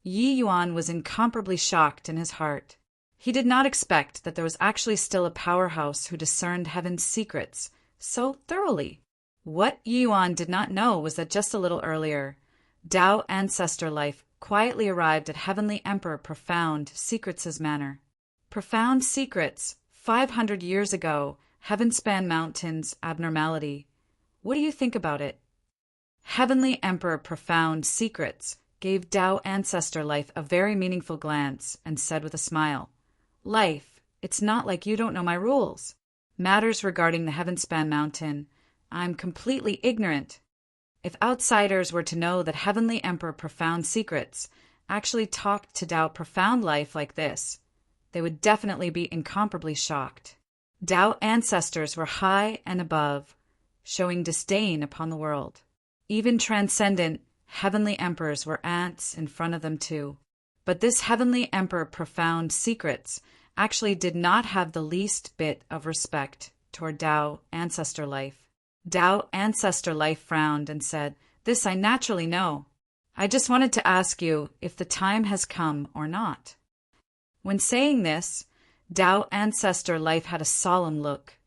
Yi Yuan was incomparably shocked in his heart. He did not expect that there was actually still a powerhouse who discerned heaven's secrets so thoroughly. What Yi Yuan did not know was that just a little earlier, Tao Ancestor Life quietly arrived at Heavenly Emperor Profound Secrets' manor. Profound Secrets, 500 years ago, Heavenspan Mountain's abnormality. What do you think about it? Heavenly Emperor Profound Secrets gave Tao Ancestor Life a very meaningful glance and said with a smile, "Life, it's not like you don't know my rules. Matters regarding the Heavenspan Mountain, I'm completely ignorant. If outsiders were to know that Heavenly Emperor Profound Secrets actually talked to Tao Profound Life like this, they would definitely be incomparably shocked. Tao ancestors were high and above, showing disdain upon the world. Even transcendent Heavenly Emperors were ants in front of them too. But this Heavenly Emperor Profound Secrets actually did not have the least bit of respect toward Tao Ancestor Life. Tao Ancestor Life frowned and said, "This I naturally know. I just wanted to ask you if the time has come or not." When saying this, Tao Ancestor Life had a solemn look,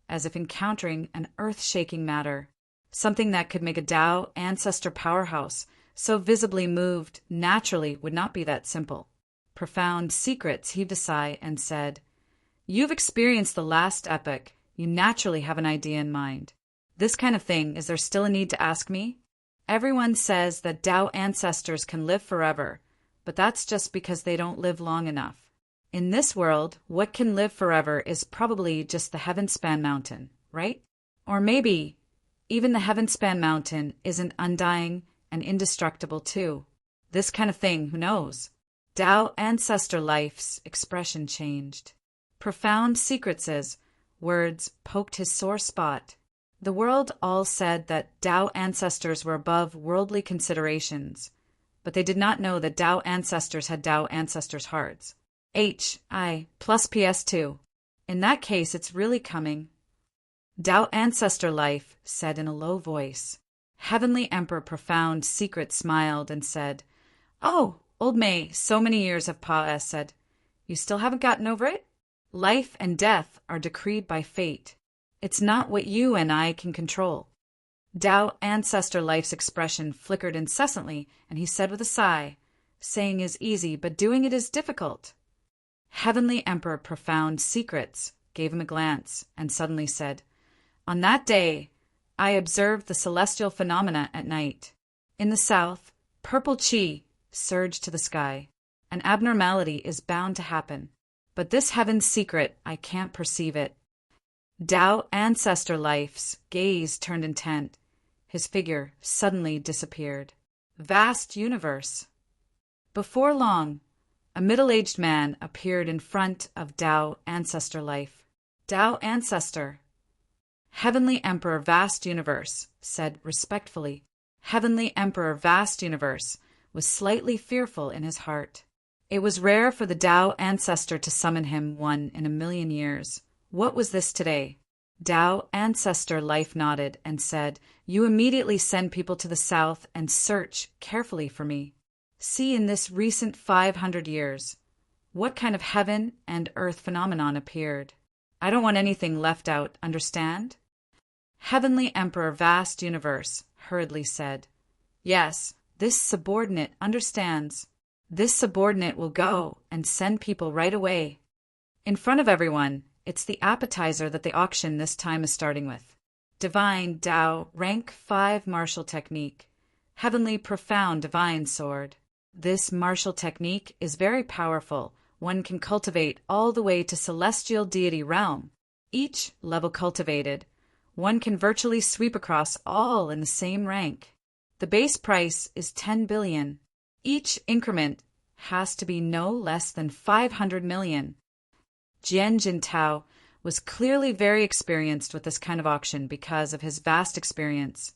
as if encountering an earth-shaking matter, something that could make a Tao Ancestor powerhouse so visibly moved naturally would not be that simple. Profound Secrets heaved a sigh and said, "You've experienced the last epoch. You naturally have an idea in mind. This kind of thing, is there still a need to ask me? Everyone says that Tao ancestors can live forever, but that's just because they don't live long enough. In this world, what can live forever is probably just the Heavenspan Mountain, right? Or maybe even the Heavenspan Mountain isn't undying and indestructible too. This kind of thing, who knows?" Tao Ancestor Life's expression changed. Profound Secrets' words poked his sore spot. The world all said that Tao ancestors were above worldly considerations, but they did not know that Tao ancestors had Tao ancestors' hearts. HI plus PS2. In that case, it's really coming. Tao Ancestor Life said in a low voice. Heavenly Emperor Profound Secret smiled and said, "Oh, old May, so many years have passed. You still haven't gotten over it? Life and death are decreed by fate. It's not what you and I can control." Tao Ancestor Life's expression flickered incessantly, and he said with a sigh, "Saying is easy, but doing it is difficult." Heavenly Emperor Profound Secrets gave him a glance and suddenly said, "On that day, I observed the celestial phenomena at night. In the south, purple chi surged to the sky. An abnormality is bound to happen, but this heaven's secret, I can't perceive it." Tao Ancestor Life's gaze turned intent. His figure suddenly disappeared. Vast universe. Before long, a middle-aged man appeared in front of Tao Ancestor Life. "Tao Ancestor." Heavenly Emperor Vast Universe said respectfully. Heavenly Emperor Vast Universe was slightly fearful in his heart. It was rare for the Tao Ancestor to summon him one in a million years. What was this today? Tao Ancestor Life nodded and said, "You immediately send people to the south and search carefully for me. See in this recent 500 years, what kind of heaven and earth phenomenon appeared. I don't want anything left out, understand?" Heavenly Emperor Vast Universe hurriedly said, "Yes, this subordinate understands. This subordinate will go and send people right away. In front of everyone, it's the appetizer that the auction this time is starting with. Divine Tao, rank 5 martial technique. Heavenly profound divine sword. This martial technique is very powerful. One can cultivate all the way to celestial deity realm. Each level cultivated, one can virtually sweep across all in the same rank. The base price is 10 billion. Each increment has to be no less than 500 million. Jian Jintao was clearly very experienced with this kind of auction because of his vast experience,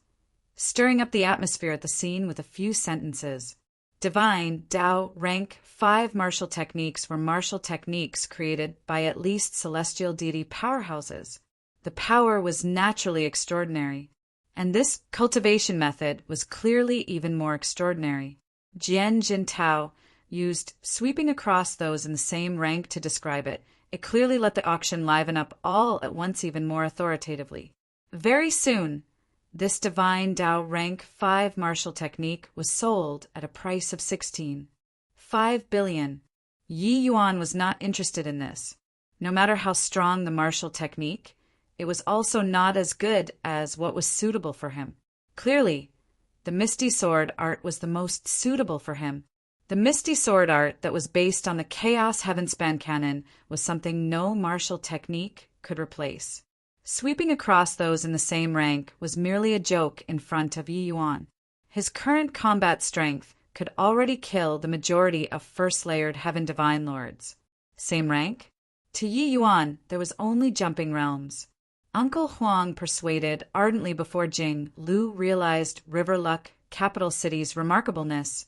stirring up the atmosphere at the scene with a few sentences. Divine Tao rank 5 martial techniques were martial techniques created by at least celestial deity powerhouses. The power was naturally extraordinary, and this cultivation method was clearly even more extraordinary. Jian Jintao used sweeping across those in the same rank to describe it. It clearly let the auction liven up all at once even more authoritatively. Very soon, this divine Tao rank 5 martial technique was sold at a price of 16.5 billion. Yi Yuan was not interested in this. No matter how strong the martial technique, it was also not as good as what was suitable for him. Clearly, the Misty Sword art was the most suitable for him. The Misty Sword art that was based on the Chaos Heavenspan canon was something no martial technique could replace. Sweeping across those in the same rank was merely a joke in front of Yi Yuan. His current combat strength could already kill the majority of first-layered Heaven Divine Lords. Same rank? To Yi Yuan, there was only jumping realms. Uncle Huang persuaded ardently before Jing Lu realized River Luck, capital city's remarkableness,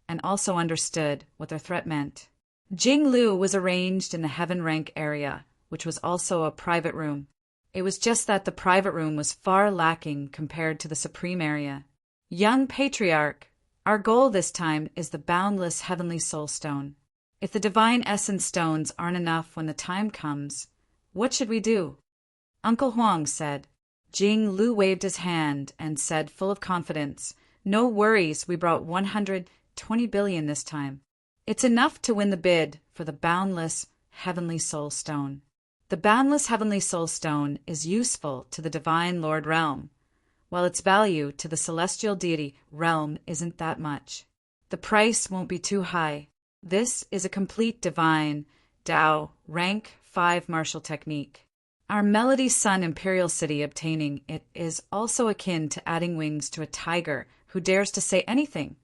and also understood what their threat meant. Jing Lu was arranged in the Heaven Rank area, which was also a private room. It was just that the private room was far lacking compared to the Supreme area. Young Patriarch, our goal this time is the boundless Heavenly Soul Stone. If the Divine Essence Stones aren't enough when the time comes, what should we do? Uncle Huang said. Jing Lu waved his hand and said, full of confidence, "No worries, we brought 120 billion this time. It's enough to win the bid for the boundless Heavenly Soul Stone. The boundless Heavenly Soul Stone is useful to the Divine Lord realm, while its value to the Celestial Deity realm isn't that much. The price won't be too high. This is a complete Divine Tao rank 5 martial technique. Our Melody Sun Imperial City obtaining it is also akin to adding wings to a tiger who dares to say anything."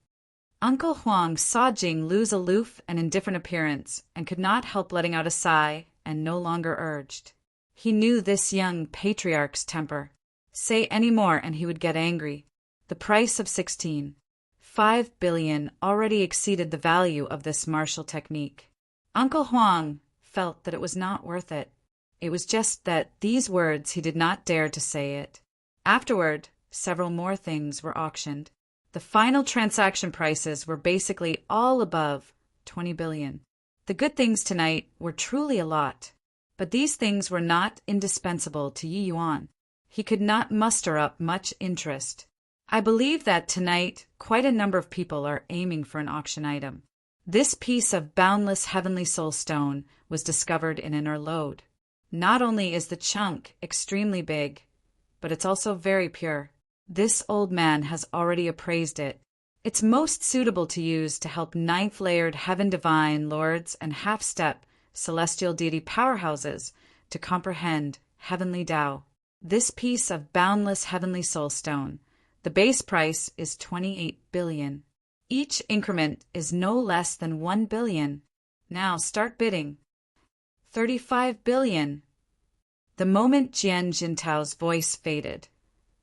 Uncle Huang saw Jing Lu's aloof and indifferent appearance and could not help letting out a sigh and no longer urged. He knew this young patriarch's temper. Say any more and he would get angry. The price of 16.5 billion already exceeded the value of this martial technique. Uncle Huang felt that it was not worth it. It was just that these words he did not dare to say it. Afterward, several more things were auctioned. The final transaction prices were basically all above 20 billion. The good things tonight were truly a lot, but these things were not indispensable to Yi Yuan. He could not muster up much interest. I believe that tonight quite a number of people are aiming for an auction item. This piece of boundless Heavenly Soul Stone was discovered in an lode. Not only is the chunk extremely big, but it's also very pure. This old man has already appraised it. It's most suitable to use to help 9th-layered Heaven Divine Lords and half-step Celestial Deity powerhouses to comprehend Heavenly Tao. This piece of boundless Heavenly Soul Stone, the base price is 28 billion. Each increment is no less than 1 billion. Now start bidding. 35 billion. The moment Jian Jintao's voice faded,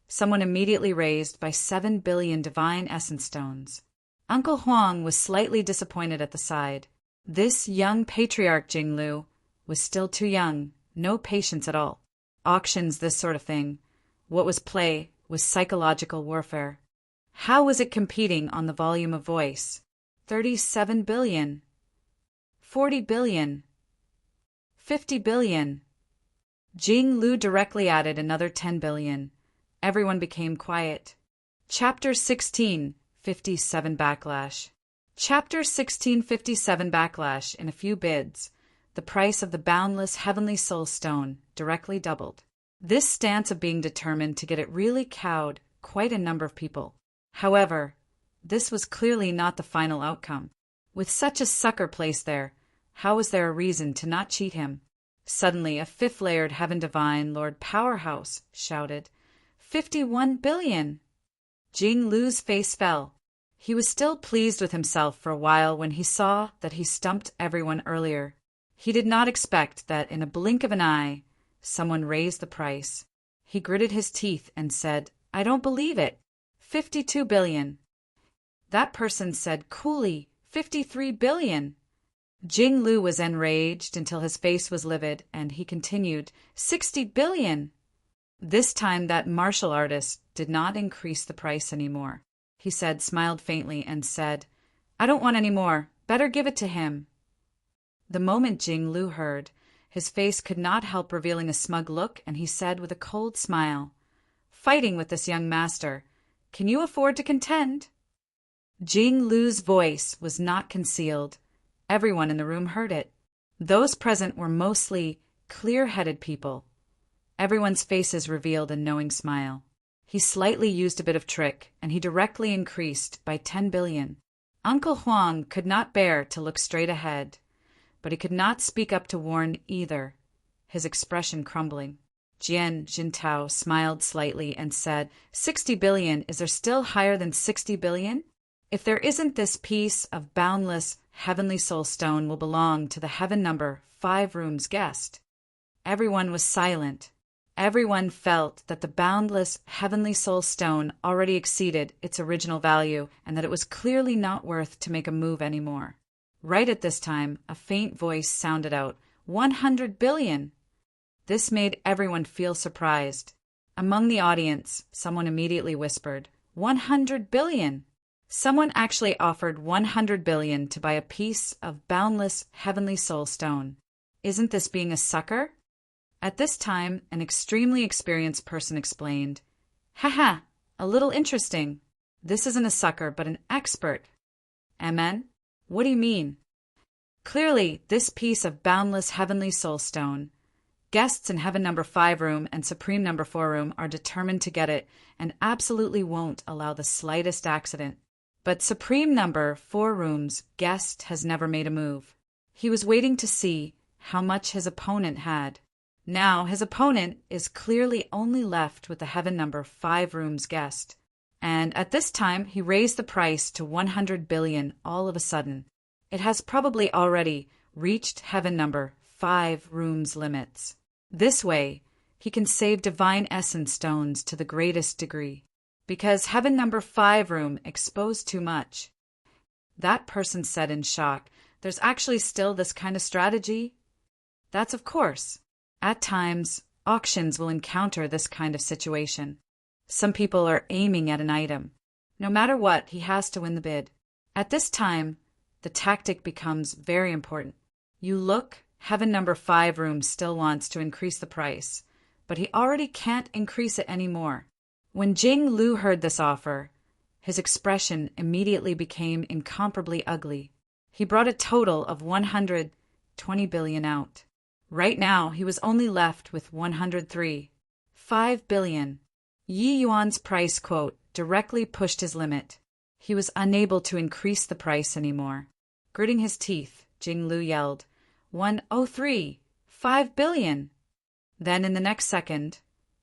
someone immediately raised by 7 billion divine essence stones. Uncle Huang was slightly disappointed at the side. This young patriarch Jing Lu was still too young, no patience at all. Auctions, this sort of thing. What was play was psychological warfare. How was it competing on the volume of voice? 37 billion. 40 billion. 50 billion. Jing Lu directly added another 10 billion. Everyone became quiet. Chapter 16, 57 Backlash. Chapter 1657 Backlash. In a few bids, the price of the boundless Heavenly Soul Stone directly doubled. This stance of being determined to get it really cowed quite a number of people. However, this was clearly not the final outcome. With such a sucker placed there, how was there a reason to not cheat him? Suddenly, a fifth-layered heaven divine Lord Powerhouse shouted, 51 billion! Jing Lu's face fell. He was still pleased with himself for a while when he saw that he stumped everyone earlier. He did not expect that in a blink of an eye, someone raised the price. He gritted his teeth and said, I don't believe it. 52 billion. That person said coolly, 53 billion. Jing Lu was enraged until his face was livid, and he continued, 60 billion. This time that martial artist did not increase the price anymore. He smiled faintly and said, I don't want any more. Better give it to him. The moment Jing Lu heard, his face could not help revealing a smug look, and he said with a cold smile, Fighting with this young master, can you afford to contend? Jing Lu's voice was not concealed. Everyone in the room heard it. Those present were mostly clear-headed people. Everyone's faces revealed a knowing smile. He slightly used a bit of trick, and he directly increased by 10 billion. Uncle Huang could not bear to look straight ahead, but he could not speak up to warn either, his expression crumbling. Jian Jintao smiled slightly and said, 60 billion, is there still higher than 60 billion? If there isn't, this piece of boundless heavenly soul stone will belong to the heaven number 5 rooms guest. Everyone was silent. Everyone felt that the boundless heavenly soul stone already exceeded its original value and that it was clearly not worth to make a move anymore. Right at this time, a faint voice sounded out, 100 billion. This made everyone feel surprised. Among the audience, someone immediately whispered, 100 billion. Someone actually offered 100 billion to buy a piece of boundless heavenly soul stone. Isn't this being a sucker? At this time, an extremely experienced person explained, Haha, a little interesting. This isn't a sucker, but an expert. Amen? What do you mean? Clearly, this piece of boundless heavenly soul stone, guests in heaven number 5 room and supreme number 4 room are determined to get it and absolutely won't allow the slightest accident. But supreme number 4 room's guest has never made a move. He was waiting to see how much his opponent had. Now his opponent is clearly only left with the heaven number 5 room's guest. And at this time, he raised the price to 100 billion all of a sudden. It has probably already reached heaven number 5 room's limits. This way, he can save divine essence stones to the greatest degree. Because heaven number 5 room exposed too much. That person said in shock, there's actually still this kind of strategy? That's of course. At times, auctions will encounter this kind of situation. Some people are aiming at an item. No matter what, he has to win the bid. At this time, the tactic becomes very important. You look, heaven number 5 room still wants to increase the price, but he already can't increase it anymore. When Jing Lu heard this offer, his expression immediately became incomparably ugly. He brought a total of 120 billion out. Right now, he was only left with 103. 5 billion. Yi Yuan's price quote directly pushed his limit. He was unable to increase the price anymore. Gritting his teeth, Jing Lu yelled, 103. 5 billion. Then in the next second,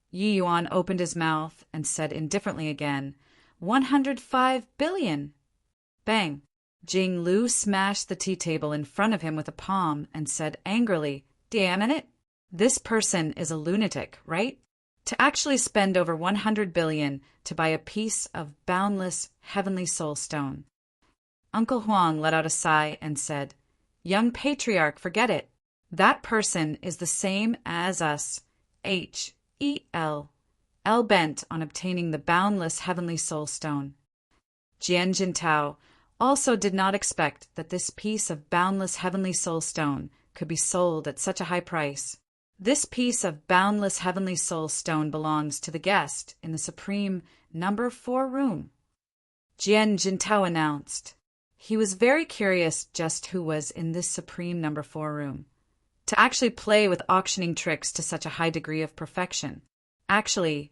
Yi Yuan opened his mouth and said indifferently again, 105 billion. Bang. Jing Lu smashed the tea table in front of him with a palm and said angrily, Damn it! This person is a lunatic, right? To actually spend over 100 billion to buy a piece of boundless heavenly soul stone. Uncle Huang let out a sigh and said, Young patriarch, forget it. That person is the same as us, H-E-L, bent on obtaining the boundless heavenly soul stone. Jian Jintao also did not expect that this piece of boundless heavenly soul stone could be sold at such a high price. This piece of boundless heavenly soul stone belongs to the guest in the supreme number 4 room. Jian Jintao announced. He was very curious just who was in this supreme number 4 room. to actually play with auctioning tricks to such a high degree of perfection. Actually,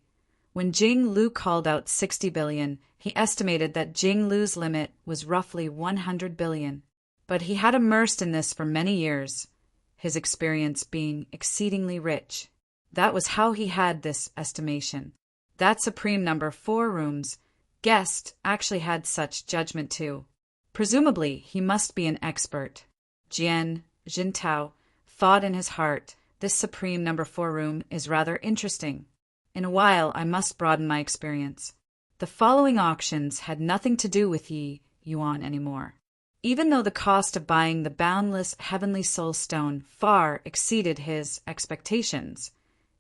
when Jing Lu called out 60 billion, he estimated that Jing Lu's limit was roughly 100 billion. But he had immersed in this for many years, his experience being exceedingly rich. That was how he had this estimation. That supreme number 4 rooms guest actually had such judgment too. Presumably, he must be an expert. Jintao thought in his heart, this supreme number 4 room is rather interesting. In a while, I must broaden my experience. The following auctions had nothing to do with Yi Yuan anymore. Even though the cost of buying the boundless heavenly soul stone far exceeded his expectations,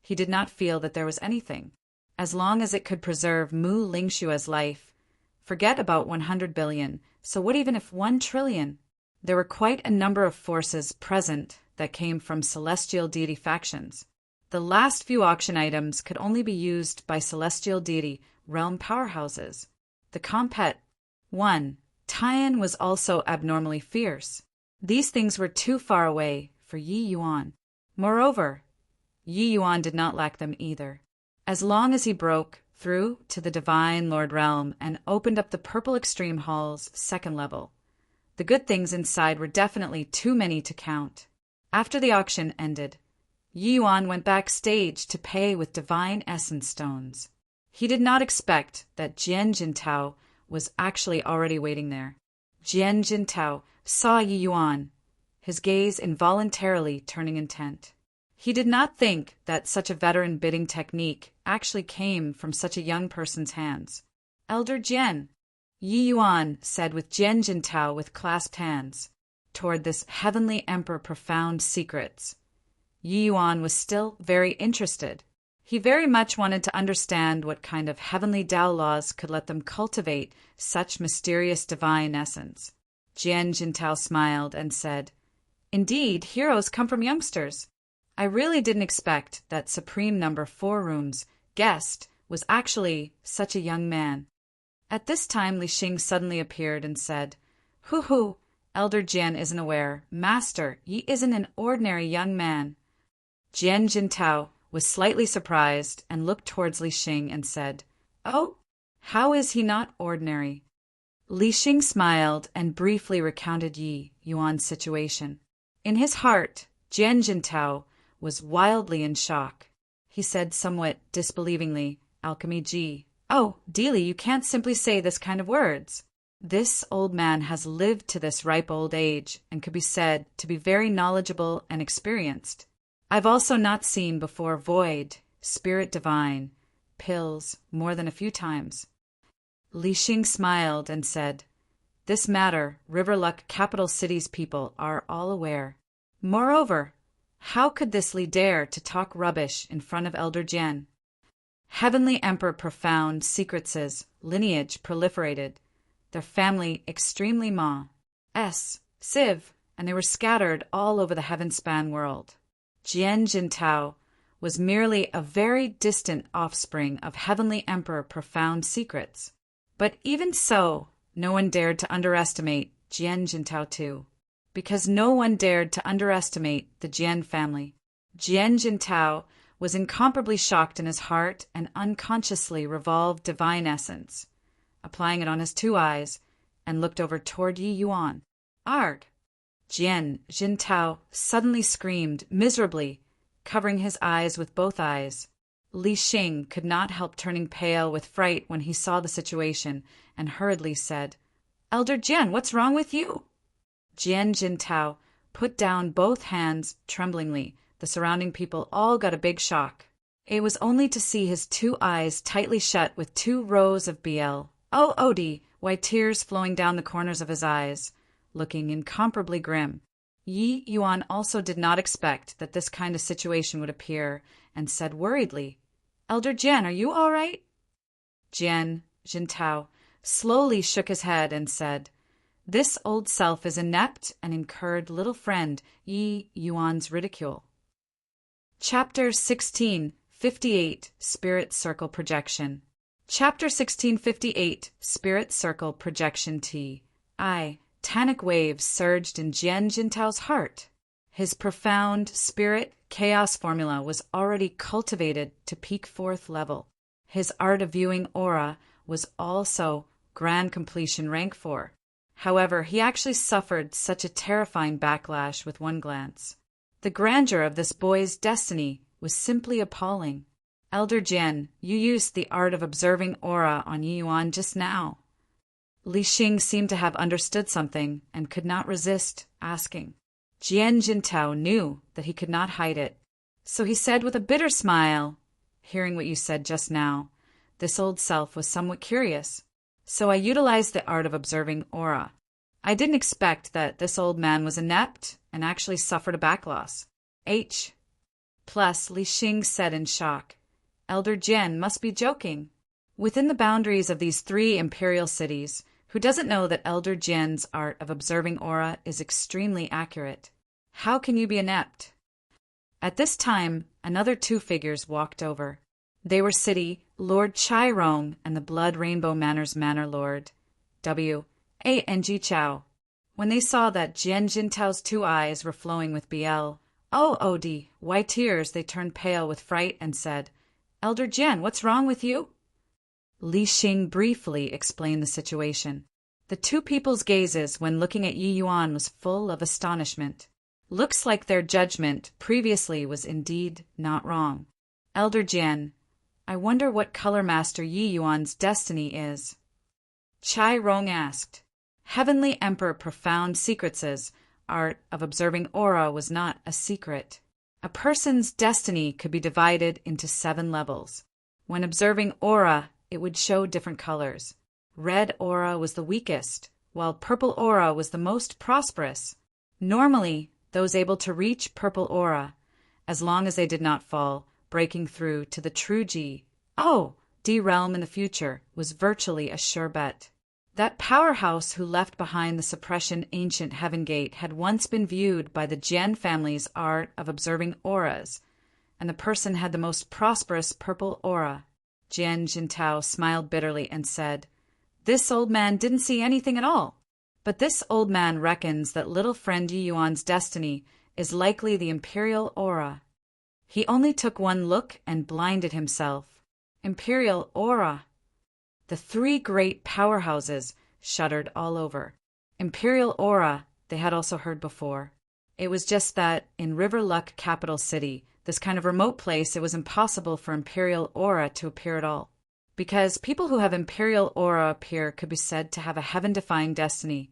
he did not feel that there was anything. As long as it could preserve Mu Lingshua's life, forget about 100 billion, so what even if 1 trillion? There were quite a number of forces present that came from celestial deity factions. The last few auction items could only be used by celestial deity realm powerhouses. The compet 1. Tian was also abnormally fierce. These things were too far away for Yi Yuan. Moreover, Yi Yuan did not lack them either. As long as he broke through to the Divine Lord Realm and opened up the Purple Extreme Hall's 2nd level, the good things inside were definitely too many to count. After the auction ended, Yi Yuan went backstage to pay with Divine Essence stones. He did not expect that Jintao was actually already waiting there. Jintao saw Yi Yuan, his gaze involuntarily turning intent. He did not think that such a veteran bidding technique actually came from such a young person's hands. Elder Jian, Yi Yuan said with Jintao with clasped hands, toward this heavenly emperor profound secrets. Yi Yuan was still very interested. He very much wanted to understand what kind of heavenly Tao laws could let them cultivate such mysterious divine essence. Jintao smiled and said, "Indeed, heroes come from youngsters. I really didn't expect that supreme number 4 rooms guest was actually such a young man." At this time, Li Xing suddenly appeared and said, "Hoo, Elder Jian isn't aware. Master, Yi isn't an ordinary young man." Jintao was slightly surprised and looked towards Li Xing and said, "Oh, how is he not ordinary?" Li Xing smiled and briefly recounted Yi Yuan's situation. In his heart, Jintao was wildly in shock. He said somewhat disbelievingly, "Alchemy G. Oh, Dealey, you can't simply say this kind of words. This old man has lived to this ripe old age and could be said to be very knowledgeable and experienced. I've also not seen before void, spirit divine, pills more than a few times." Li Xing smiled and said, "This matter, Riverluck capital city's people are all aware. Moreover, how could this Li dare to talk rubbish in front of Elder Jian?" Heavenly Emperor profound secrets' lineage proliferated, their family extremely civ, and they were scattered all over the heaven-span world. Jintao was merely a very distant offspring of Heavenly Emperor profound secrets. But even so, no one dared to underestimate Jintao too, because no one dared to underestimate the Jian family. Jintao was incomparably shocked in his heart and unconsciously revolved divine essence, applying it on his 2 eyes, and looked over toward Yi Yuan. "Ard!" Jintao suddenly screamed miserably, covering his eyes with both eyes. Li Xing could not help turning pale with fright when he saw the situation, and hurriedly said, "Elder Jian, what's wrong with you?" Jintao put down both hands tremblingly. The surrounding people all got a big shock. It was only to see his 2 eyes tightly shut with 2 rows of BL. Why tears flowing down the corners of his eyes, looking incomparably grim. Yi Yuan also did not expect that this kind of situation would appear, and said worriedly, "Elder Jian, are you all right?" Jintao slowly shook his head and said, "This old self is inept and incurred little friend Yi Yuan's ridicule." Chapter 1658 Spirit Circle Projection. Chapter 1658 Spirit Circle Projection T. Tanic waves surged in Jintao heart. His profound spirit chaos formula was already cultivated to peak 4th level. His art of viewing aura was also grand completion rank 4. However, he actually suffered such a terrifying backlash with one glance. The grandeur of this boy's destiny was simply appalling. Elder Jian, you used the art of observing aura on Yi Yuan just now. Li Xing seemed to have understood something and could not resist asking. Jian Jintao knew that he could not hide it, so he said with a bitter smile, hearing what you said just now, this old self was somewhat curious, so I utilized the art of observing aura. I didn't expect that this old man was inept and actually suffered a backloss. Plus, Li Xing said in shock, Elder Jian must be joking. Within the boundaries of these 3 imperial cities, who doesn't know that Elder Jian's art of observing aura is extremely accurate? How can you be inept? At this time, another 2 figures walked over. They were City Lord Chai Rong and the Blood Rainbow Manor's Manor Lord, W.A.N.G. Chao. When they saw that Jian Jintao's 2 eyes were flowing with B.L.O.O.D. why tears, they turned pale with fright and said, Elder Jian, what's wrong with you? Li Xing briefly explained the situation. The 2 people's gazes when looking at Yi Yuan was full of astonishment. Looks like their judgment previously was indeed not wrong. Elder Jian, I wonder what color master Yi Yuan's destiny is. Chai Rong asked. Heavenly Emperor Profound Secrets' art of observing aura was not a secret. A person's destiny could be divided into 7 levels. When observing aura, it would show different colors. Red aura was the weakest, while purple aura was the most prosperous. Normally, those able to reach purple aura, as long as they did not fall, breaking through to the true D realm in the future, was virtually a sure bet. That powerhouse who left behind the suppression ancient heaven gate had once been viewed by the Jian family's art of observing auras, and the person had the most prosperous purple aura. Jian Jintao smiled bitterly and said, This old man didn't see anything at all. But this old man reckons that little friend Yi Yuan's destiny is likely the imperial aura. He only took one look and blinded himself. Imperial aura. The 3 great powerhouses shuddered all over. Imperial aura, they had also heard before. It was just that in River Luck capital city, this kind of remote place, it was impossible for imperial aura to appear at all. Because people who have imperial aura appear could be said to have a heaven-defying destiny,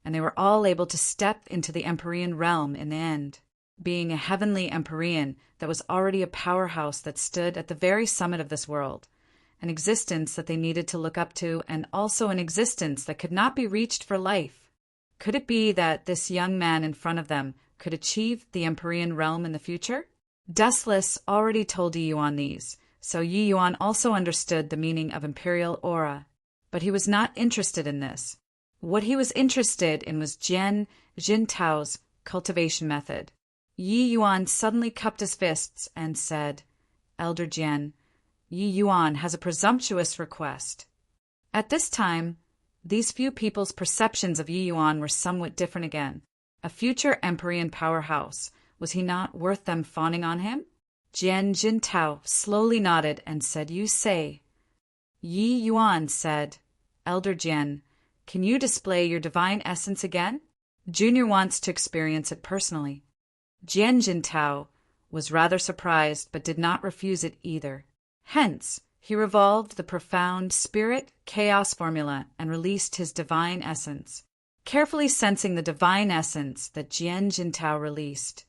and they were all able to step into the Empyrean realm in the end, being a heavenly Empyrean that was already a powerhouse that stood at the very summit of this world, an existence that they needed to look up to, and also an existence that could not be reached for life. Could it be that this young man in front of them could achieve the Empyrean realm in the future? Dustless already told Yi Yuan these, so Yi Yuan also understood the meaning of imperial aura. But he was not interested in this. What he was interested in was Jian Jintao's cultivation method. Yi Yuan suddenly cupped his fists and said, Elder Jian, Yi Yuan has a presumptuous request. At this time, these few people's perceptions of Yi Yuan were somewhat different again. A future Empyrean powerhouse. Was he not worth them fawning on him? Jian Jintao slowly nodded and said, You say. Yi Yuan said, Elder Jian, can you display your divine essence again? Junior wants to experience it personally. Jian Jintao was rather surprised but did not refuse it either. Hence, he revolved the profound spirit chaos formula and released his divine essence. Carefully sensing the divine essence that Jian Jintao released,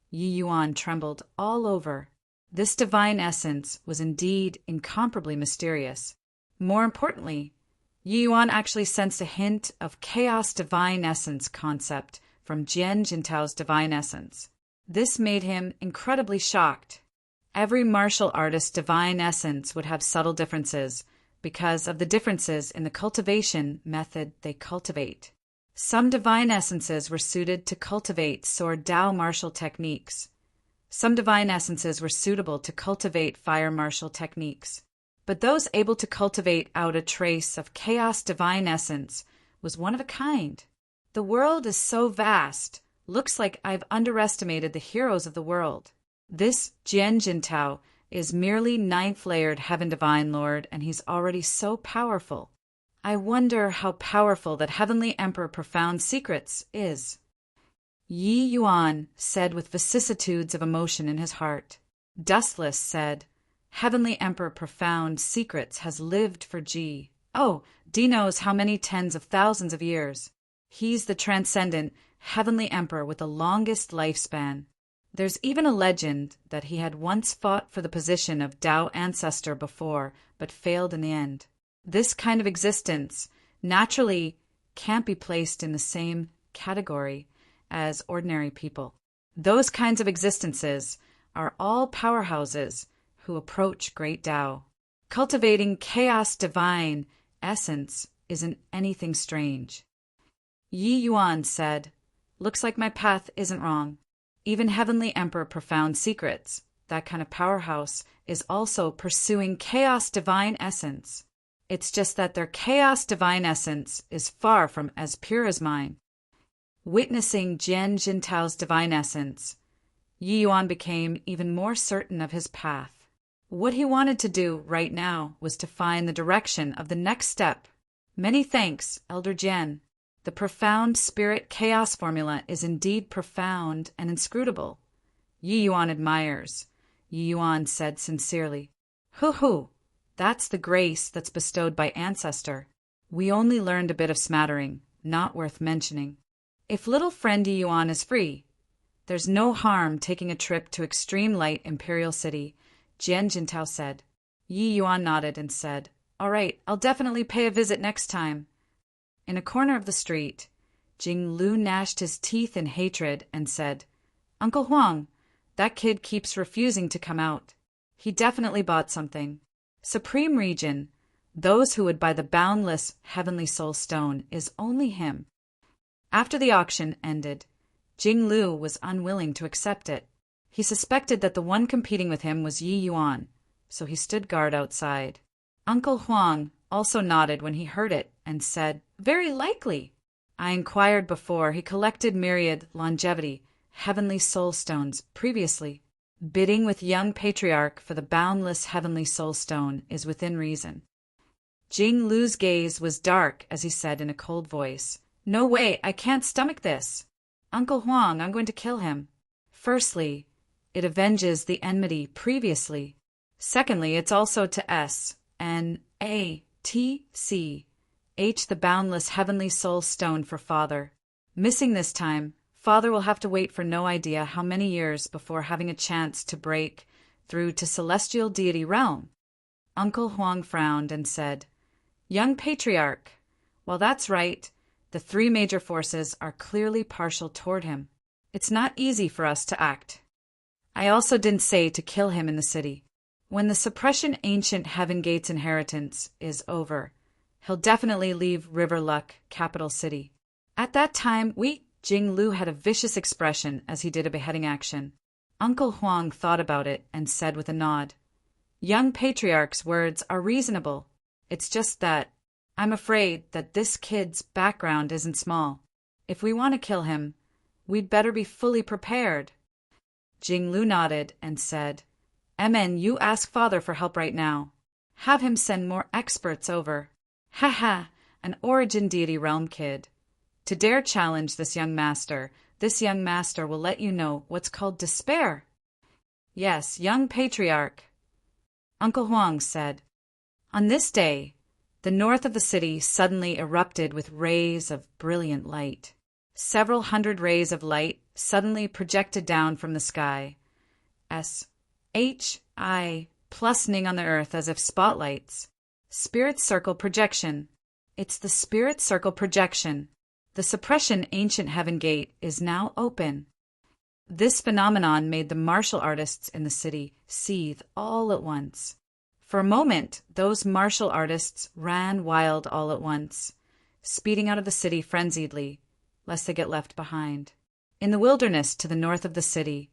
Yi Yuan trembled all over. This divine essence was indeed incomparably mysterious. More importantly, Yi Yuan actually sensed a hint of chaos divine essence concept from Jian Jintao's divine essence. This made him incredibly shocked. Every martial artist's divine essence would have subtle differences because of the differences in the cultivation method they cultivate. Some divine essences were suited to cultivate sword Dao martial techniques. Some divine essences were suitable to cultivate fire martial techniques. But those able to cultivate out a trace of chaos divine essence was one of a kind. The world is so vast. Looks like I've underestimated the heroes of the world. This Jian Jintao is merely ninth-layered Heaven Divine Lord, and he's already so powerful. I wonder how powerful that Heavenly Emperor Profound Secrets is. Yi Yuan said with vicissitudes of emotion in his heart. Dustless said, Heavenly Emperor Profound Secrets has lived for Ji. Oh, D knows how many tens of thousands of years. He's the transcendent Heavenly Emperor with the longest lifespan. There's even a legend that he had once fought for the position of Tao Ancestor before, but failed in the end. This kind of existence naturally can't be placed in the same category as ordinary people. Those kinds of existences are all powerhouses who approach great Tao. Cultivating chaos divine essence isn't anything strange. Yi Yuan said, Looks like my path isn't wrong. Even Heavenly Emperor Profound Secrets, that kind of powerhouse, is also pursuing chaos divine essence. It's just that their chaos divine essence is far from as pure as mine. Witnessing Jian Jintao's divine essence, Yi Yuan became even more certain of his path. What he wanted to do right now was to find the direction of the next step. Many thanks, Elder Jian. The profound spirit chaos formula is indeed profound and inscrutable. Yi Yuan admires. Yi Yuan said sincerely, Hoo, that's the grace that's bestowed by Ancestor. We only learned a bit of smattering, not worth mentioning. If little friend Yi Yuan is free, there's no harm taking a trip to Extreme Light Imperial City, Jian Jintao said. Yi Yuan nodded and said, All right, I'll definitely pay a visit next time. In a corner of the street, Jing Lu gnashed his teeth in hatred and said, Uncle Huang, that kid keeps refusing to come out. He definitely bought something. Supreme Region, those who would buy the boundless Heavenly Soul Stone is only him. After the auction ended, Jing Lu was unwilling to accept it. He suspected that the one competing with him was Yi Yuan, so he stood guard outside. Uncle Huang also nodded when he heard it and said, Very likely. I inquired before he collected myriad longevity Heavenly Soul Stones previously. Bidding with young Patriarch for the boundless Heavenly Soul Stone is within reason. Jing Lu's gaze was dark as he said in a cold voice, No way, I can't stomach this. Uncle Huang, I'm going to kill him. Firstly, it avenges the enmity previously. Secondly, it's also to S-N-A-T-C-H the boundless Heavenly Soul Stone for Father. Missing this time, Father will have to wait for no idea how many years before having a chance to break through to Celestial Deity Realm. Uncle Huang frowned and said, Young Patriarch, well, that's right. The three major forces are clearly partial toward him. It's not easy for us to act. I also didn't say to kill him in the city. When the Suppression Ancient Heaven Gates inheritance is over, he'll definitely leave River Luck, capital city. At that time, Jing Lu had a vicious expression as he did a beheading action. Uncle Huang thought about it and said with a nod, Young Patriarch's words are reasonable. It's just that I'm afraid that this kid's background isn't small. If we want to kill him, we'd better be fully prepared. Jing Lu nodded and said, MN, you ask Father for help right now. Have him send more experts over. Ha, an Origin Deity Realm kid. To dare challenge this young master will let you know what's called despair. Yes, young Patriarch. Uncle Huang said. On this day, the north of the city suddenly erupted with rays of brilliant light. Several hundred rays of light suddenly projected down from the sky. S-H-I plustening on the earth as if spotlights. Spirit Circle Projection. It's the Spirit Circle Projection. The Suppression Ancient Heaven Gate is now open. This phenomenon made the martial artists in the city seethe all at once. For a moment, those martial artists ran wild all at once, speeding out of the city frenziedly, lest they get left behind. In the wilderness to the north of the city,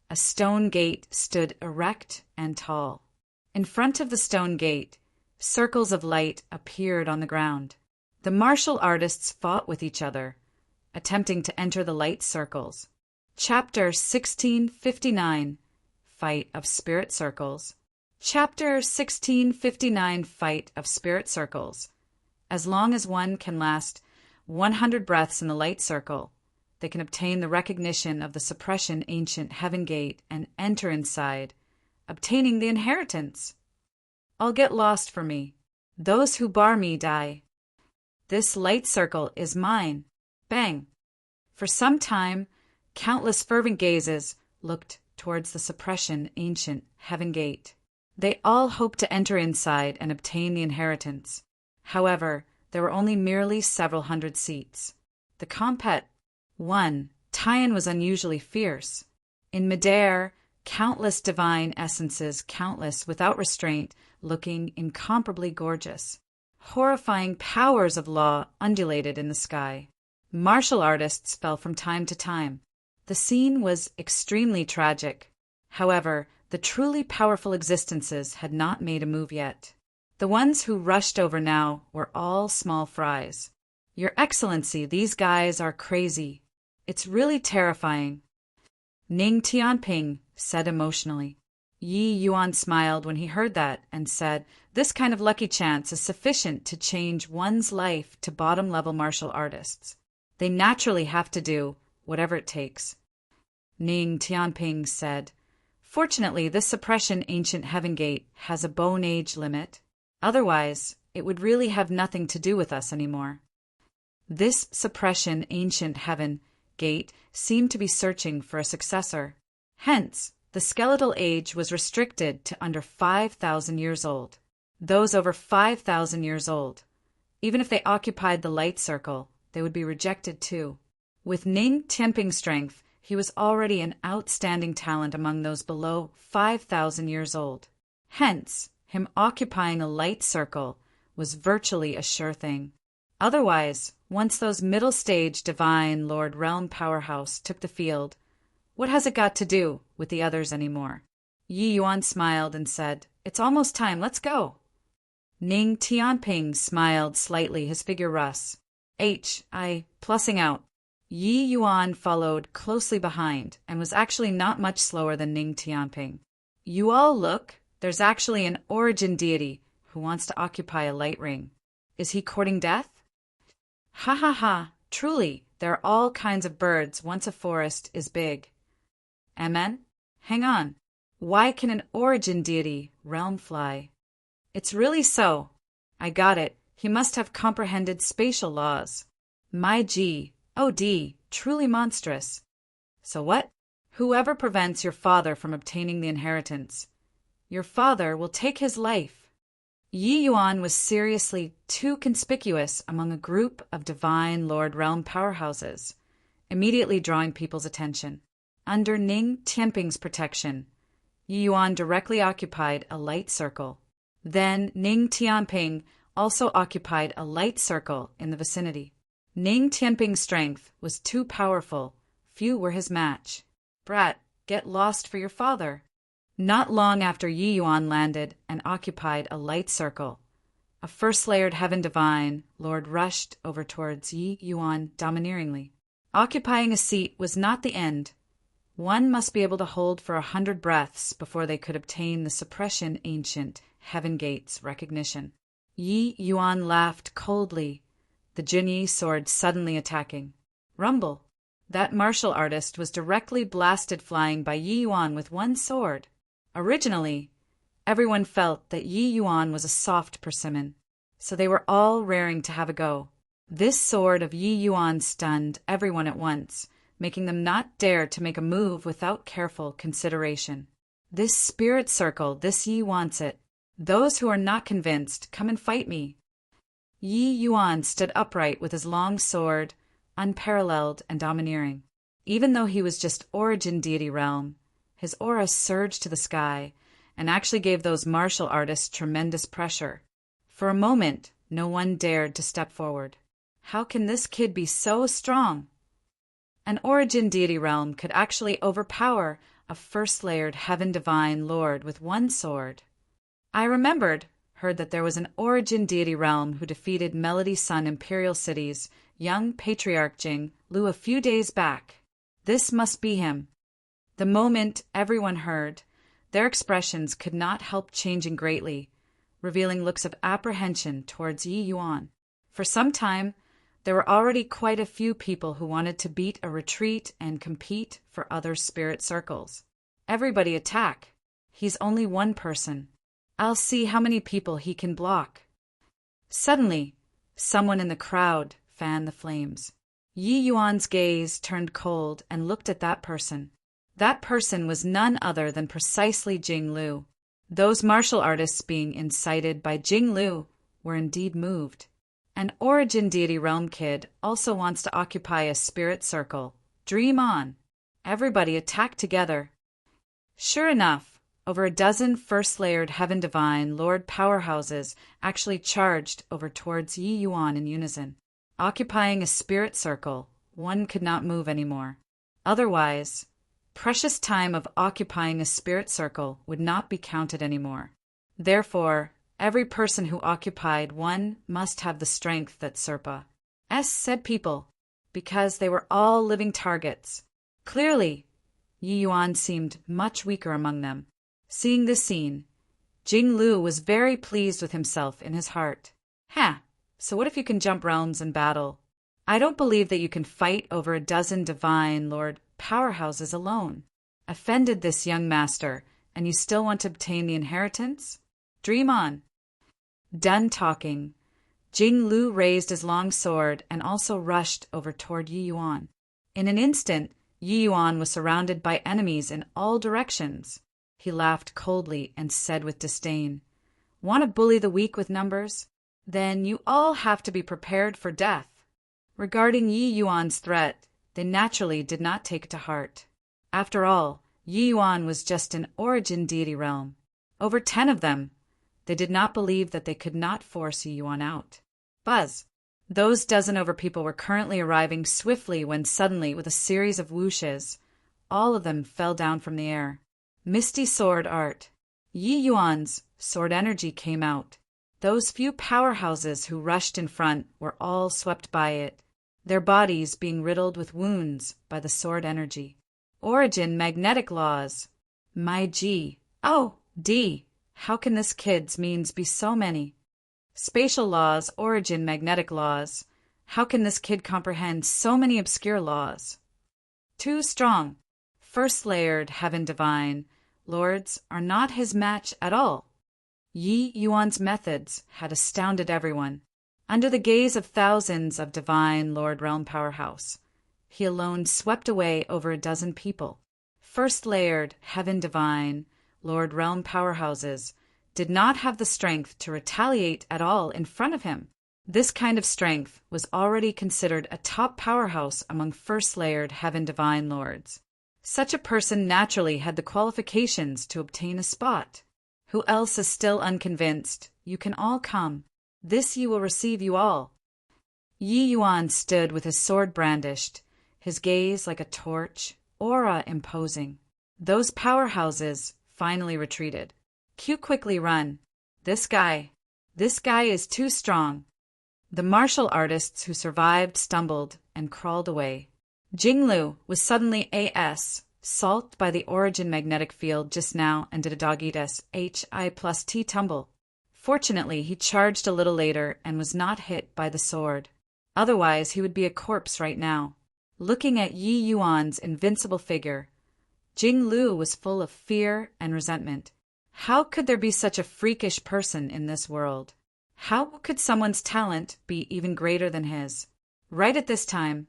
a stone gate stood erect and tall. In front of the stone gate, circles of light appeared on the ground. The martial artists fought with each other, attempting to enter the light circles. Chapter 1659, Fight of Spirit Circles. Chapter 1659, Fight of Spirit Circles. As long as one can last 100 breaths in the light circle, they can obtain the recognition of the suppression ancient heaven gate and enter inside, obtaining the inheritance. I'll get lost for me. Those who bar me die. This light circle is mine. Bang. For some time, countless fervent gazes looked towards the suppression ancient heaven gate. They all hoped to enter inside and obtain the inheritance. However, there were only merely several hundred seats. The compet won. Tyan was unusually fierce. In midair, countless divine essences, countless without restraint, looking incomparably gorgeous. Horrifying powers of law undulated in the sky. Martial artists fell from time to time. The scene was extremely tragic. However, the truly powerful existences had not made a move yet. The ones who rushed over now were all small fries. Your Excellency, these guys are crazy. It's really terrifying. Ning Tianping said emotionally. Yi Yuan smiled when he heard that and said, this kind of lucky chance is sufficient to change one's life to bottom-level martial artists. They naturally have to do whatever it takes. Ning Tianping said, fortunately, this suppression ancient heaven gate has a bone age limit. Otherwise, it would really have nothing to do with us anymore. This suppression ancient heaven gate seemed to be searching for a successor. Hence, the skeletal age was restricted to under 5,000 years old. Those over 5,000 years old, even if they occupied the light circle, they would be rejected too. With Ning Tianping's strength, he was already an outstanding talent among those below 5,000 years old. Hence, him occupying a light circle was virtually a sure thing. Otherwise, once those middle-stage divine Lord Realm powerhouse took the field, what has it got to do with the others anymore? Yi Yuan smiled and said, it's almost time, let's go. Ning Tianping smiled slightly, his figure Russ. Plussing out. Yi Yuan followed closely behind and was actually not much slower than Ning Tianping. You all look, there's actually an origin deity who wants to occupy a light ring. Is he courting death? Ha ha ha, truly, there are all kinds of birds once a forest is big. Amen? Hang on. Why can an origin deity realm fly? It's really so. I got it. He must have comprehended spatial laws. My G, oh D, truly monstrous. So what? Whoever prevents your father from obtaining the inheritance, your father will take his life. Yi Yuan was seriously too conspicuous among a group of divine Lord Realm powerhouses, immediately drawing people's attention. Under Ning Tianping's protection, Yi Yuan directly occupied a light circle. Then Ning Tianping also occupied a light circle in the vicinity. Ning Tianping's strength was too powerful. Few were his match. Brat, get lost for your father. Not long after Yi Yuan landed and occupied a light circle, a first-layered heaven divine lord rushed over towards Yi Yuan domineeringly. Occupying a seat was not the end. One must be able to hold for 100 breaths before they could obtain the suppression ancient heaven gate's recognition. Yi Yuan laughed coldly, the Junyi sword suddenly attacking. Rumble! That martial artist was directly blasted flying by Yi Yuan with one sword. Originally, everyone felt that Yi Yuan was a soft persimmon, so they were all raring to have a go. This sword of Yi Yuan stunned everyone at once, making them not dare to make a move without careful consideration. This spirit circle, this Yi wants it. Those who are not convinced, come and fight me. Yi Yuan stood upright with his long sword, unparalleled and domineering. Even though he was just origin deity realm, his aura surged to the sky and actually gave those martial artists tremendous pressure. For a moment, no one dared to step forward. How can this kid be so strong? An origin deity realm could actually overpower a first-layered heaven divine lord with one sword. I remembered. heard that there was an origin deity realm who defeated Melody Sun Imperial City's young patriarch Jing Lu a few days back. This must be him. The moment everyone heard, their expressions could not help changing greatly, revealing looks of apprehension towards Yi Yuan. For some time, there were already quite a few people who wanted to beat a retreat and compete for other spirit circles. Everybody attack. He's only one person. I'll see how many people he can block. Suddenly, someone in the crowd fanned the flames. Yi Yuan's gaze turned cold and looked at that person. That person was none other than precisely Jing Lu. Those martial artists being incited by Jing Lu were indeed moved. An origin deity realm kid also wants to occupy a spirit circle. Dream on. Everybody attack together. Sure enough, over a dozen first-layered Heaven Divine Lord powerhouses actually charged over towards Yi Yuan in unison. Occupying a spirit circle, one could not move anymore. Otherwise, precious time of occupying a spirit circle would not be counted anymore. Therefore, every person who occupied one must have the strength that Serpa said people, because they were all living targets. Clearly, Yi Yuan seemed much weaker among them. Seeing this scene, Jing Lu was very pleased with himself in his heart. So what if you can jump realms in battle? I don't believe that you can fight over a dozen divine lord powerhouses alone. Offended this young master, and you still want to obtain the inheritance? Dream on. Done talking, Jing Lu raised his long sword and also rushed over toward Yi Yuan. In an instant, Yi Yuan was surrounded by enemies in all directions. He laughed coldly and said with disdain, "Want to bully the weak with numbers? Then you all have to be prepared for death." Regarding Yi Yuan's threat, they naturally did not take it to heart. After all, Yi Yuan was just an origin deity realm. Over 10 of them. They did not believe that they could not force Yi Yuan out. Buzz! Those dozen over people were currently arriving swiftly when suddenly, with a series of whooshes, all of them fell down from the air. Misty sword art. Yi Yuan's sword energy came out. Those few powerhouses who rushed in front were all swept by it, their bodies being riddled with wounds by the sword energy. Origin magnetic laws. My G. Oh, D. How can this kid's means be so many? Spatial laws, origin magnetic laws. How can this kid comprehend so many obscure laws? Too strong. First layered Heaven Divine Lords are not his match at all. Yi Yuan's methods had astounded everyone. Under the gaze of thousands of Divine Lord Realm Powerhouse, he alone swept away over a dozen people. First layered Heaven Divine Lord Realm Powerhouses did not have the strength to retaliate at all in front of him. This kind of strength was already considered a top powerhouse among first layered Heaven Divine Lords. Such a person naturally had the qualifications to obtain a spot. Who else is still unconvinced? You can all come. This you will receive you all. Yi Yuan stood with his sword brandished, his gaze like a torch, aura imposing. Those powerhouses finally retreated. Q quickly run. This guy is too strong. The martial artists who survived stumbled and crawled away. Jing Lu was suddenly salted by the origin magnetic field just now and did a dog-eat-us HI+T tumble. Fortunately, he charged a little later and was not hit by the sword. Otherwise, he would be a corpse right now. Looking at Yi Yuan's invincible figure, Jing Lu was full of fear and resentment. How could there be such a freakish person in this world? How could someone's talent be even greater than his? Right at this time,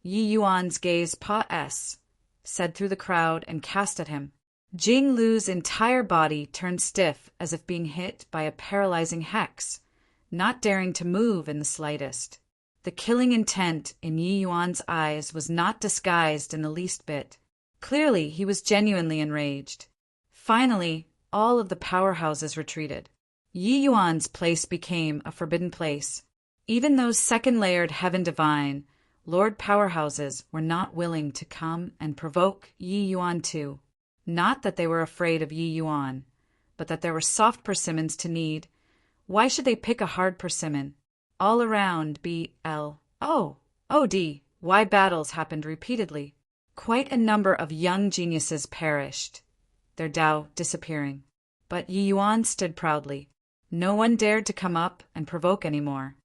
Yi Yuan's gaze said through the crowd and cast at him. Jing Lu's entire body turned stiff as if being hit by a paralyzing hex, not daring to move in the slightest. The killing intent in Yi Yuan's eyes was not disguised in the least bit. Clearly, he was genuinely enraged. Finally, all of the powerhouses retreated. Yi Yuan's place became a forbidden place. Even those second-layered Heaven Divine Lord powerhouses were not willing to come and provoke Yi Yuan too. Not that they were afraid of Yi Yuan, but that there were soft persimmons to need, Why should they pick a hard persimmon? All around BLOOD. Why battles happened repeatedly. Quite a number of young geniuses perished, their Tao disappearing. But Yi Yuan stood proudly. No one dared to come up and provoke any more.